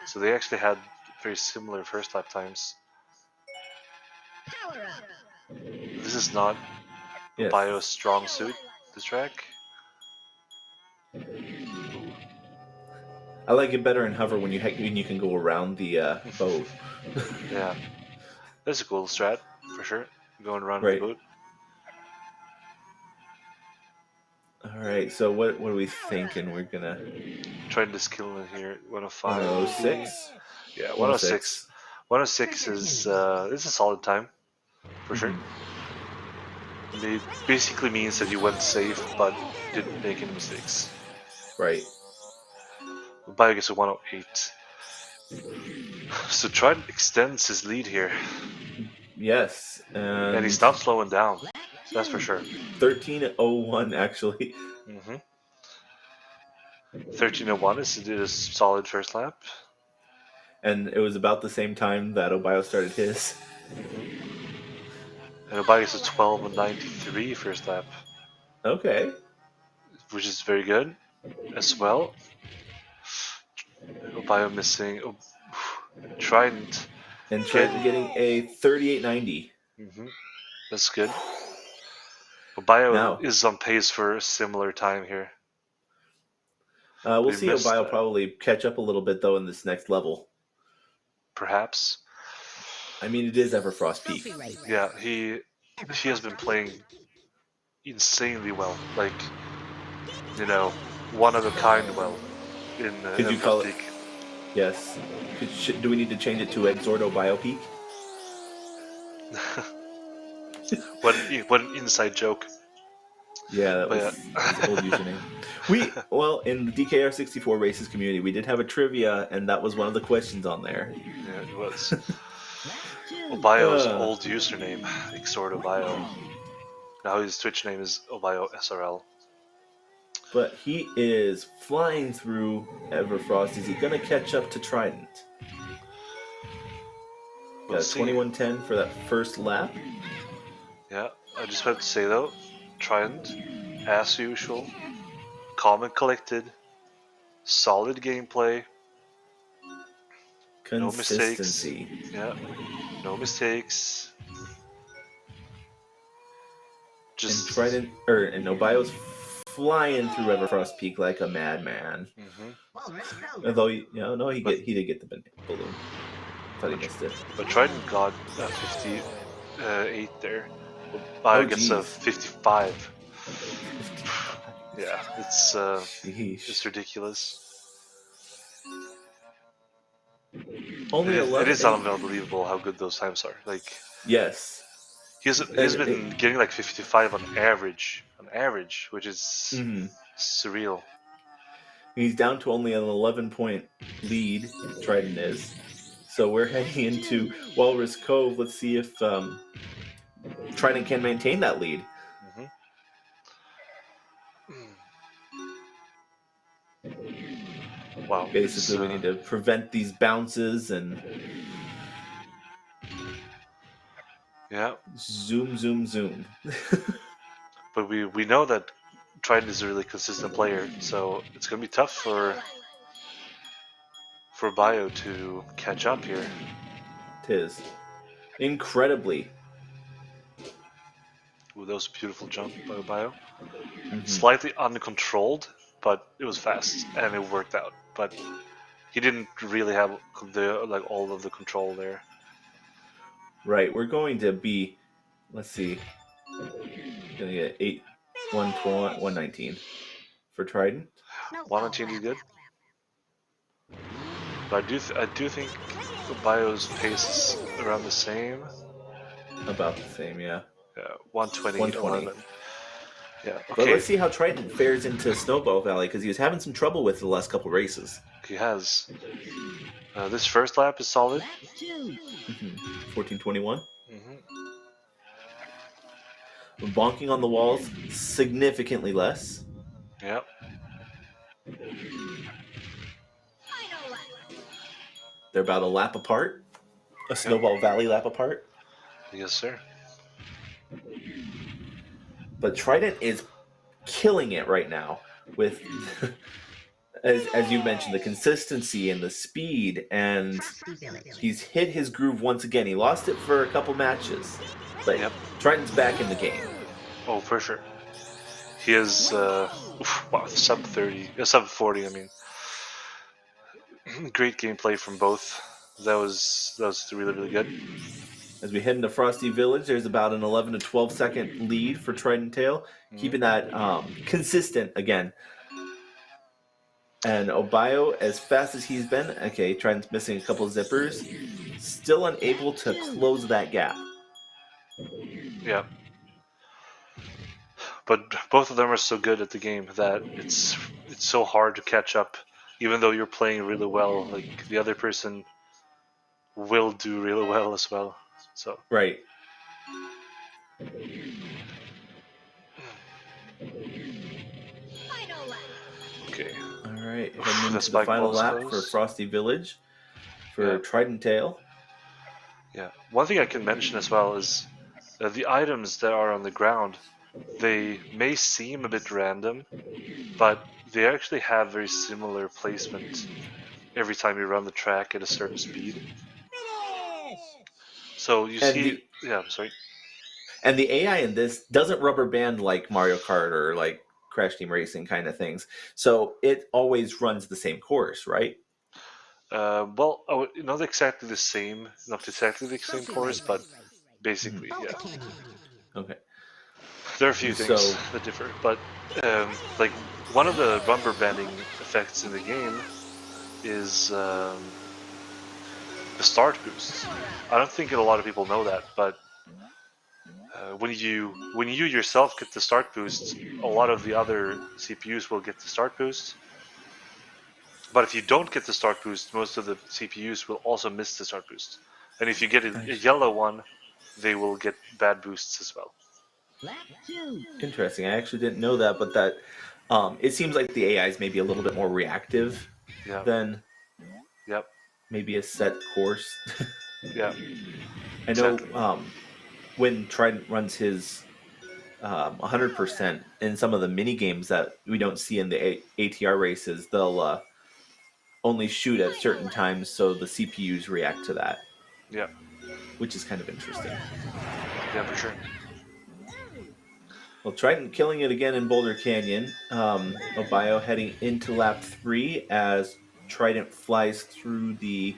So they actually had very similar first lap times. This is not Yes. Obiyo's strong suit, this track. I like it better in hover when you can go around the boat. Yeah. That's a cool strat, for sure. Going around Right. the boat. All right. So what are we thinking? We're gonna Trying this kill in here. 105. 106. Yeah, 106. 106 is it's a solid time, for sure. It basically means that you went safe, but didn't make any mistakes. Right. Obiyo gets a 108. So Trident extends his lead here. Yes. And he's not slowing down. That's for sure. 13:01 actually. 13:01 is a solid first lap. And it was about the same time that Obiyo started his. And Obiyo gets a 12:93 first lap. Okay. Which is very good as well. Obiyo missing. Trident. And Trident getting a 38.90. That's good. Obiyo Now, is on pace for a similar time here. We'll see Obiyo probably catch up a little bit though in this next level. Perhaps. I mean, it is Everfrost Peak. Yeah, he has been playing insanely well. Like, you know, one of a kind well in Could you call Peak. it? Yes. Do we need to change it to Exordo Biopeak? What an inside joke. Yeah, that was his old username. Well, in the DKR64 races community, we did have a trivia, and that was one of the questions on there. Yeah, it was. Obiyo's old username, Exort Obiyo. Now his Twitch name is Obiyo SRL. But he is flying through Everfrost. Is he going to catch up to Trident? We'll Got 21:10 for that first lap. Yeah, I just have to say though, Trident, as usual, calm and collected, solid gameplay, Consistency. No mistakes. Yeah, no mistakes. And Trident, and Obiyo's flying through Everfrost Peak like a madman. Although, he did get the balloon. Thought he missed it. But Trident got 58 there. Obiyo gets a 55. Yeah, it's ridiculous. Only 11. It is unbelievable how good those times are. Like, yes, he's been getting like 55 on average, which is surreal. He's down to only an 11-point lead. Trident is. So we're heading into Walrus Cove. Let's see if Trident can maintain that lead. Wow. Basically, we need to prevent these bounces and zoom. But we know that Trident is a really consistent player, so it's gonna be tough for Obiyo to catch up here. It is incredibly. Ooh, that was a beautiful jump by Obiyo. Slightly uncontrolled, but it was fast and it worked out. But he didn't really have all of the control there. Right, we're going to be. Let's see. Gonna get 119 for Trident. 119 is good. But I do think Obiyo's pace is around the same. About the same, yeah. Yeah, 120. Yeah, okay. But let's see how Trident fares into Snowball Valley, because he was having some trouble with it the last couple races. He has. This first lap is solid. 14:21. Bonking on the walls, significantly less. Yeah. They're about a lap apart. a Snowball Valley lap apart. Yes, sir. But Trident is killing it right now with, as you mentioned, the consistency and the speed, and he's hit his groove once again. He lost it for a couple matches, but Trident's back in the game. Oh, for sure. He is wow, sub 30, sub 40. I mean, great gameplay from both. That was really, really good. As we head into Frosty Village, there's about an 11 to 12 second lead for Tridenttail, keeping that consistent again. And Obiyo, as fast as he's been, okay, Trident's missing a couple of zippers, still unable to close that gap. Yeah. But both of them are so good at the game that it's so hard to catch up, even though you're playing really well. Like the other person will do really well as well. So right. Okay. All right. Heading into the final lap for Frosty Village for Tridenttail. Yeah. One thing I can mention as well is the items that are on the ground. They may seem a bit random, but they actually have very similar placement every time you run the track at a certain speed. So you see, sorry. And the AI in this doesn't rubber band like Mario Kart or like Crash Team Racing kind of things. So it always runs the same course, right? Well, not exactly the same course, but basically, yeah. Okay. There are a few things that differ, but like one of the rubber banding effects in the game is the start boost. I don't think a lot of people know that, but when you yourself get the start boost, a lot of the other CPUs will get the start boost. But if you don't get the start boost, most of the CPUs will also miss the start boost. And if you get a yellow one, they will get bad boosts as well. Interesting. I actually didn't know that, but that it seems like the AI is maybe a little bit more reactive than maybe a set course. Yeah. I know when Trident runs his 100% in some of the mini games that we don't see in the ATR races, they'll only shoot at certain times, so the CPUs react to that. Yeah. Which is kind of interesting. Yeah, for sure. Well, Trident killing it again in Boulder Canyon. Obiyo heading into lap 3 as Trident flies through the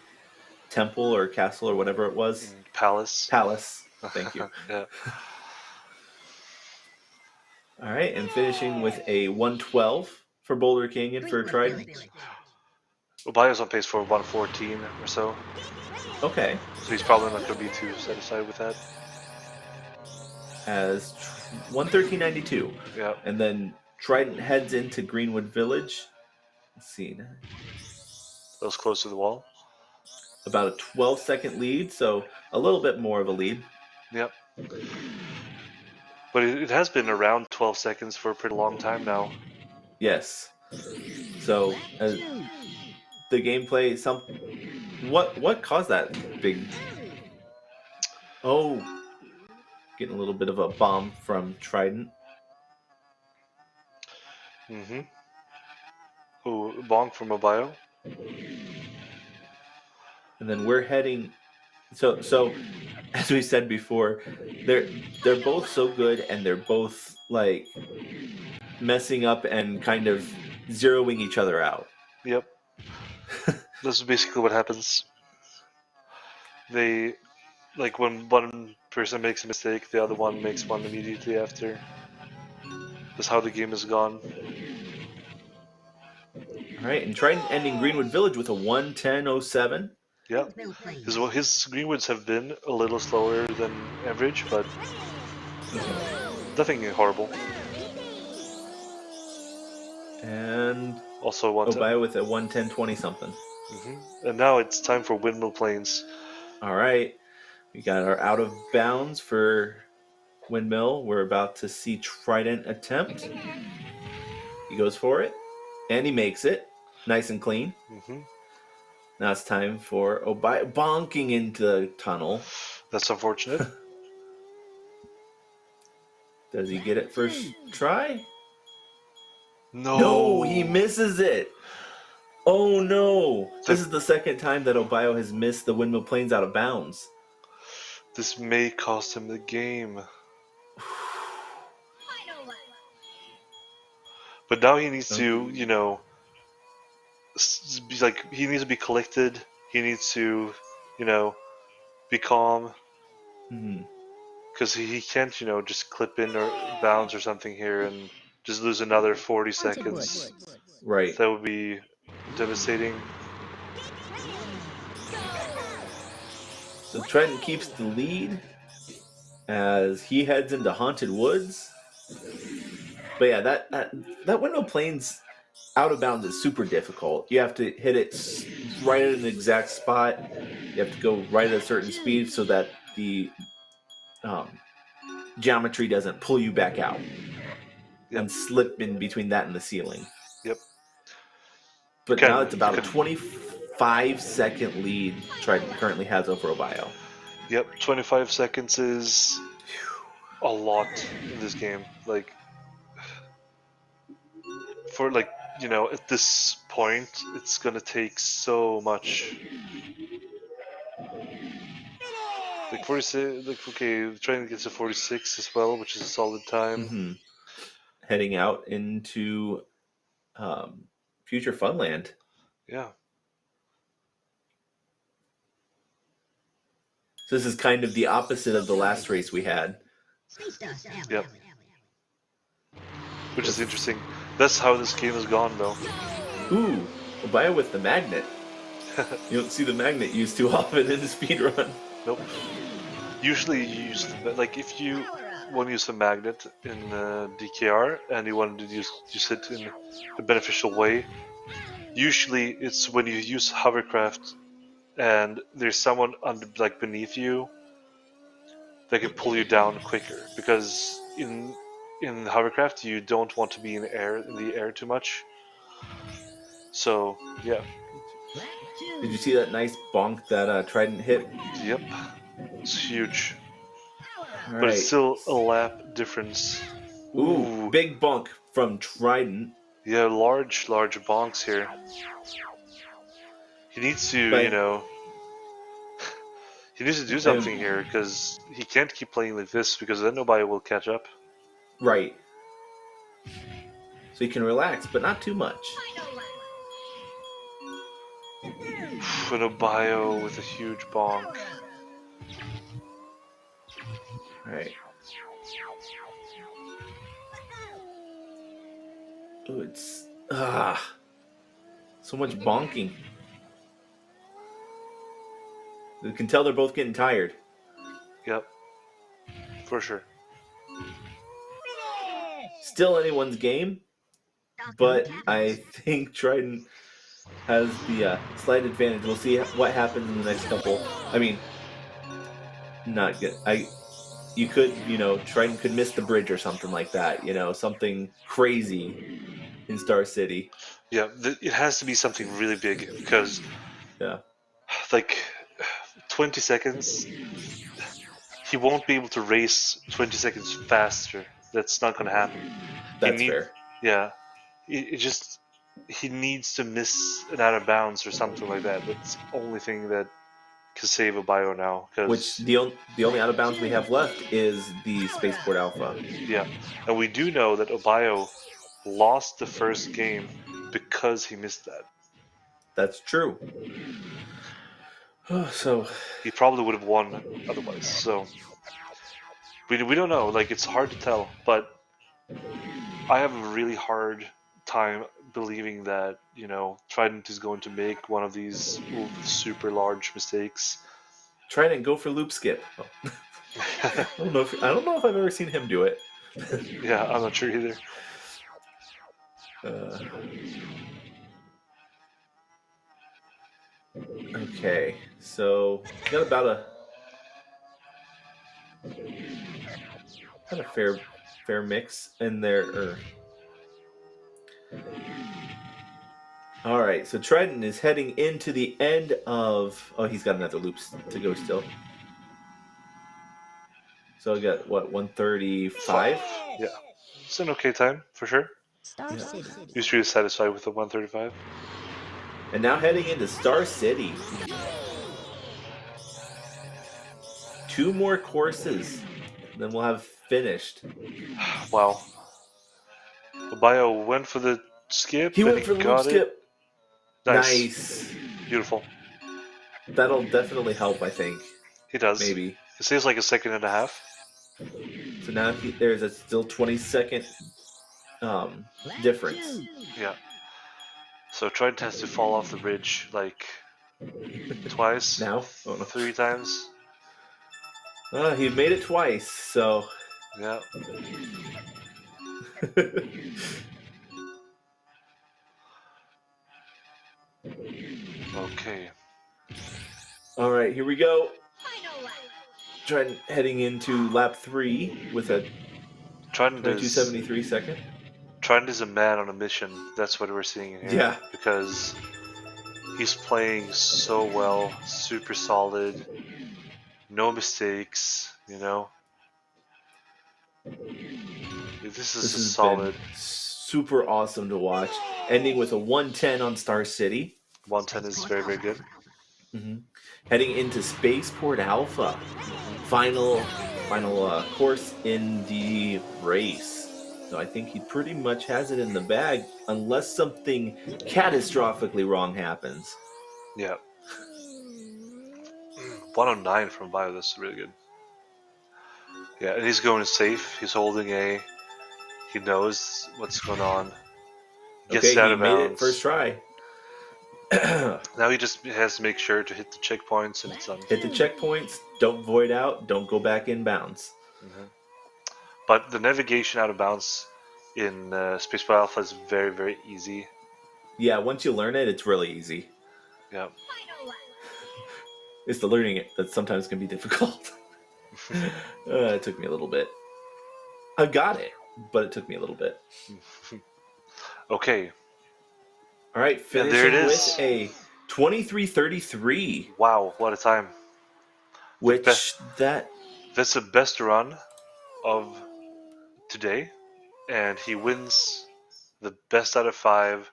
temple or castle or whatever it was. Palace. Thank you. Yeah. All right, and finishing with a 112 for Boulder Canyon for Trident. Obiyo's on pace for 114 or so. Okay. So he's probably not going to be too satisfied with that. As 113.92. Yeah. And then Trident heads into Greenwood Village. Let's see. That was close to the wall. About a 12-second lead, so a little bit more of a lead. Yep. But it has been around 12 seconds for a pretty long time now. Yes. So the gameplay, what caused that big? Oh, getting a little bit of a bomb from Trident. Mm-hmm. Oh, bonk from Obiyo. And then we're heading. So as we said before, they're both so good, and they're both like messing up and kind of zeroing each other out. Yep. This is basically what happens. They, like, when one person makes a mistake, the other one makes one immediately after. That's how the game is gone. All right, and Trident ending Greenwood Village with a 1:10.07. Yeah, his Greenwoods have been a little slower than average, but nothing horrible. And also Obiyo with a 1:10.20 something. Mm-hmm. And now it's time for Windmill Plains. All right, we got our out of bounds for Windmill. We're about to see Trident attempt. He goes for it, and he makes it nice and clean. Mm-hmm. Now it's time for Obiyo bonking into the tunnel. That's unfortunate. Does he get it first try? No. No, he misses it. Oh no! This is the second time that Obiyo has missed the windmill planes out of bounds. This may cost him the game. But now he needs to, you know, he needs to be collected. He needs to, you know, be calm. Because he can't, you know, just clip in or bounce or something here and just lose another 40 seconds. Right. That would be devastating. So Trident keeps the lead as he heads into Haunted Woods. But yeah, that windmill plane's out of bounds is super difficult. You have to hit it right at an exact spot. You have to go right at a certain speed so that the geometry doesn't pull you back out and slip in between that and the ceiling. Yep. But now it's about a 25-second lead Trident currently has over Obiyo. Yep, 25 seconds is a lot in this game. Like, for like, you know, at this point, it's gonna take so much. Like 46, like okay, trying to get to 46 as well, which is a solid time. Heading out into Future Funland. Yeah. So this is kind of the opposite of the last race we had. Yep. Which is interesting. That's how this game has gone, though. Ooh, Obiyo with the magnet. You don't see the magnet used too often in the speedrun. Nope. Usually you use, like, if you want to use a magnet in DKR and you want to use it in a beneficial way, usually it's when you use hovercraft and there's someone like beneath you that can pull you down quicker, because in hovercraft you don't want to be in the air too much. So yeah. Did you see that nice bonk that Trident hit? Yep, it's huge. All but it's still a lap difference. Ooh, big bonk from Trident. Yeah, large bonks here. He needs to, you know, he needs to do something here, because he can't keep playing like this, because then nobody will catch up. Right. So you can relax, but not too much. An Obiyo with a huge bonk. Alright. Oh, it's so much bonking. You can tell they're both getting tired. Yep, for sure. Still anyone's game, but I think Trident has the slight advantage. We'll see what happens in the next couple. I mean, not good. You could, you know, Trident could miss the bridge or something like that. You know, something crazy in Star City. Yeah, it has to be something really big, because, like, 20 seconds, he won't be able to race 20 seconds faster. That's not going to happen. That's fair. Yeah, he needs to miss an out of bounds or something like that. That's the only thing that can save Obiyo now. Which the only out of bounds we have left is the Spaceport Alpha. Yeah, and we do know that Obiyo lost the first game because he missed that. That's true. So he probably would have won otherwise. So we don't know. Like, it's hard to tell, but I have a really hard time believing that, you know, Trident is going to make one of these super large mistakes. Trident, go for loop skip. Oh. I don't know if I've ever seen him do it. Yeah, I'm not sure either. Okay, so got about a kind of fair mix in there. All right, so Trident is heading into the end of... Oh, he's got another loop to go still. So I got, what, 135? Yeah. It's an okay time, for sure. Star City. Usually satisfied with the 135. And now heading into Star City. 2 more courses, then we'll have finished. Wow. Obiyo went for the skip. He and went for the got loop skip. Nice. Beautiful. That'll definitely help, I think. He does. Maybe. It saves like a second and a half. So now there's a still 20-second difference. Yeah. So Trident has to fall off the bridge like twice. Now? Oh, no. 3 times. He made it twice, so... Yeah. Okay. All right, here we go. Trident heading into lap 3 with a 22.73 second. Trident is a man on a mission. That's what we're seeing here. Yeah. Because he's playing so well, super solid, no mistakes, you know. This is solid. Super awesome to watch. Ending with a 110 on Star City. 110 is very, very good. Heading into Spaceport Alpha. Final course in the race. So I think he pretty much has it in the bag unless something catastrophically wrong happens. Yeah. 109 from Bio, that's really good. Yeah, and he's going safe. He's holding A. He knows what's going on. Gets out of bounds. Made it first try. Now he just has to make sure to hit the checkpoints and it's done. Hit the checkpoints, don't void out, don't go back in bounds. But the navigation out of bounds in Spaceport Alpha is very, very easy. Yeah, once you learn it, it's really easy. Yeah. It's the learning it that sometimes can be difficult. It took me a little bit. I got it, but it took me a little bit. Okay. All right, finishing there it is. With a 23:33. Wow, what a time. Which that's the best run of today, and he wins the best out of 5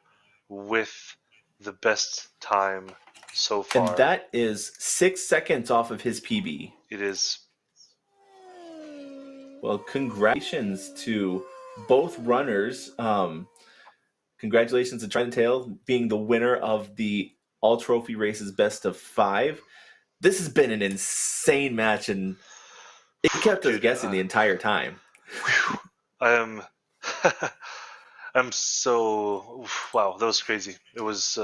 with the best time so far. And that is 6 seconds off of his PB. It is. Well, congratulations to both runners. Congratulations to Tridenttail being the winner of the All Trophy Races Best of 5. This has been an insane match, and it kept us guessing the entire time. I'm so... Wow, that was crazy. It was...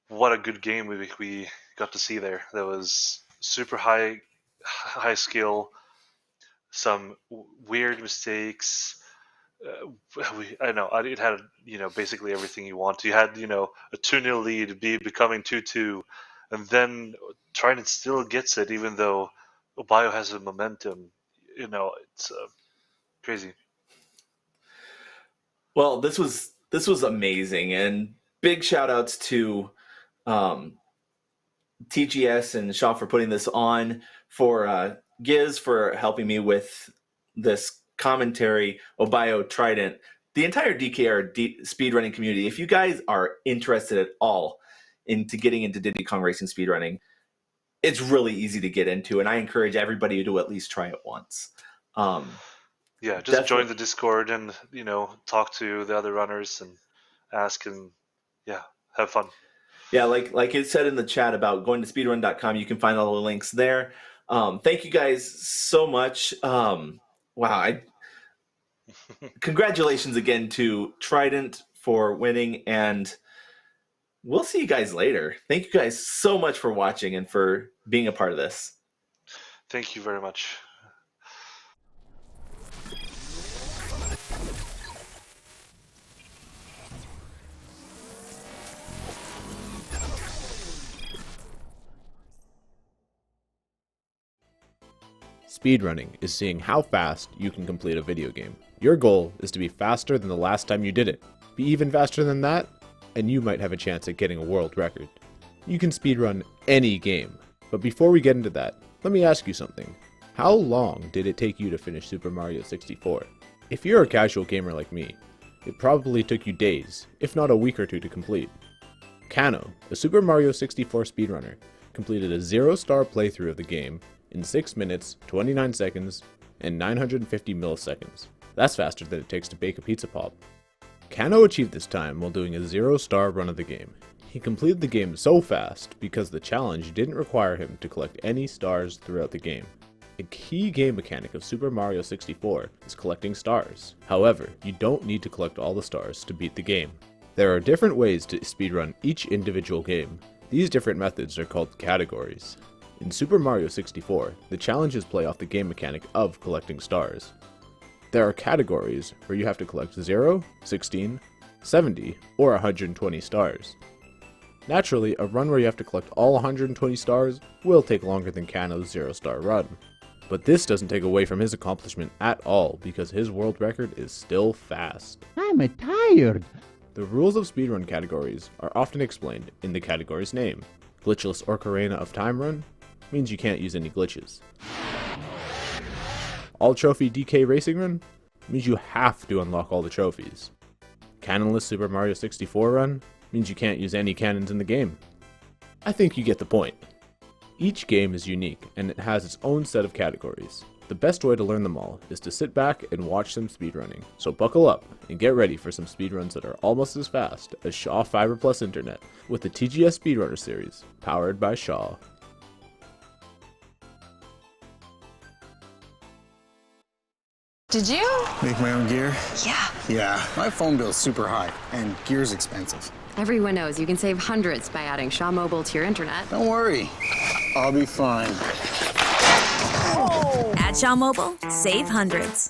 what a good game we got to see there. That was super high skill, some weird mistakes. I know it had basically everything you want. You had a 2-0 lead, becoming 2-2, and then Trident still gets it even though Obiyo has a momentum. It's crazy. Well, this was amazing, and big shout outs to TGS and Shaw for putting this on, for Giz for helping me with this commentary, Obiyo, Trident, the entire DKR speedrunning community. If you guys are interested at all into getting into Diddy Kong Racing speedrunning, it's really easy to get into, and I encourage everybody to at least try it once. Yeah, just join the Discord and talk to the other runners and ask and have fun. Yeah, like it said in the chat about going to speedrun.com, you can find all the links there. Thank you guys so much. Wow, congratulations again to Trident for winning, and we'll see you guys later. Thank you guys so much for watching and for being a part of this. Thank you very much. Speedrunning is seeing how fast you can complete a video game. Your goal is to be faster than the last time you did it. Be even faster than that? and you might have a chance at getting a world record. You can speedrun any game, but before we get into that, let me ask you something. How long did it take you to finish Super Mario 64? If you're a casual gamer like me, it probably took you days, if not a week or two to complete. Kanno, a Super Mario 64 speedrunner, completed a 0-star playthrough of the game in 6 minutes, 29 seconds, and 950 milliseconds. That's faster than it takes to bake a pizza pop. Kanno achieved this time while doing a 0-star run of the game. He completed the game so fast because the challenge didn't require him to collect any stars throughout the game. A key game mechanic of Super Mario 64 is collecting stars. However, you don't need to collect all the stars to beat the game. There are different ways to speedrun each individual game. These different methods are called categories. In Super Mario 64, the challenges play off the game mechanic of collecting stars. There are categories where you have to collect 0, 16, 70, or 120 stars. Naturally, a run where you have to collect all 120 stars will take longer than Kanno's 0-star run. But this doesn't take away from his accomplishment at all because his world record is still fast. I'm tired. The rules of speedrun categories are often explained in the category's name. Glitchless Ocarina of Time Run means you can't use any glitches. All Trophy DK Racing Run means you have to unlock all the trophies. Cannonless Super Mario 64 Run means you can't use any cannons in the game. I think you get the point. Each game is unique and it has its own set of categories. The best way to learn them all is to sit back and watch some speedrunning. So buckle up and get ready for some speedruns that are almost as fast as Shaw Fiber Plus Internet with the TGS Speedrunner Series, powered by Shaw. Did you? Make my own gear? Yeah. Yeah, my phone bill's super high, and gear's expensive. Everyone knows you can save hundreds by adding Shaw Mobile to your internet. Don't worry, I'll be fine. At Shaw Mobile, save hundreds.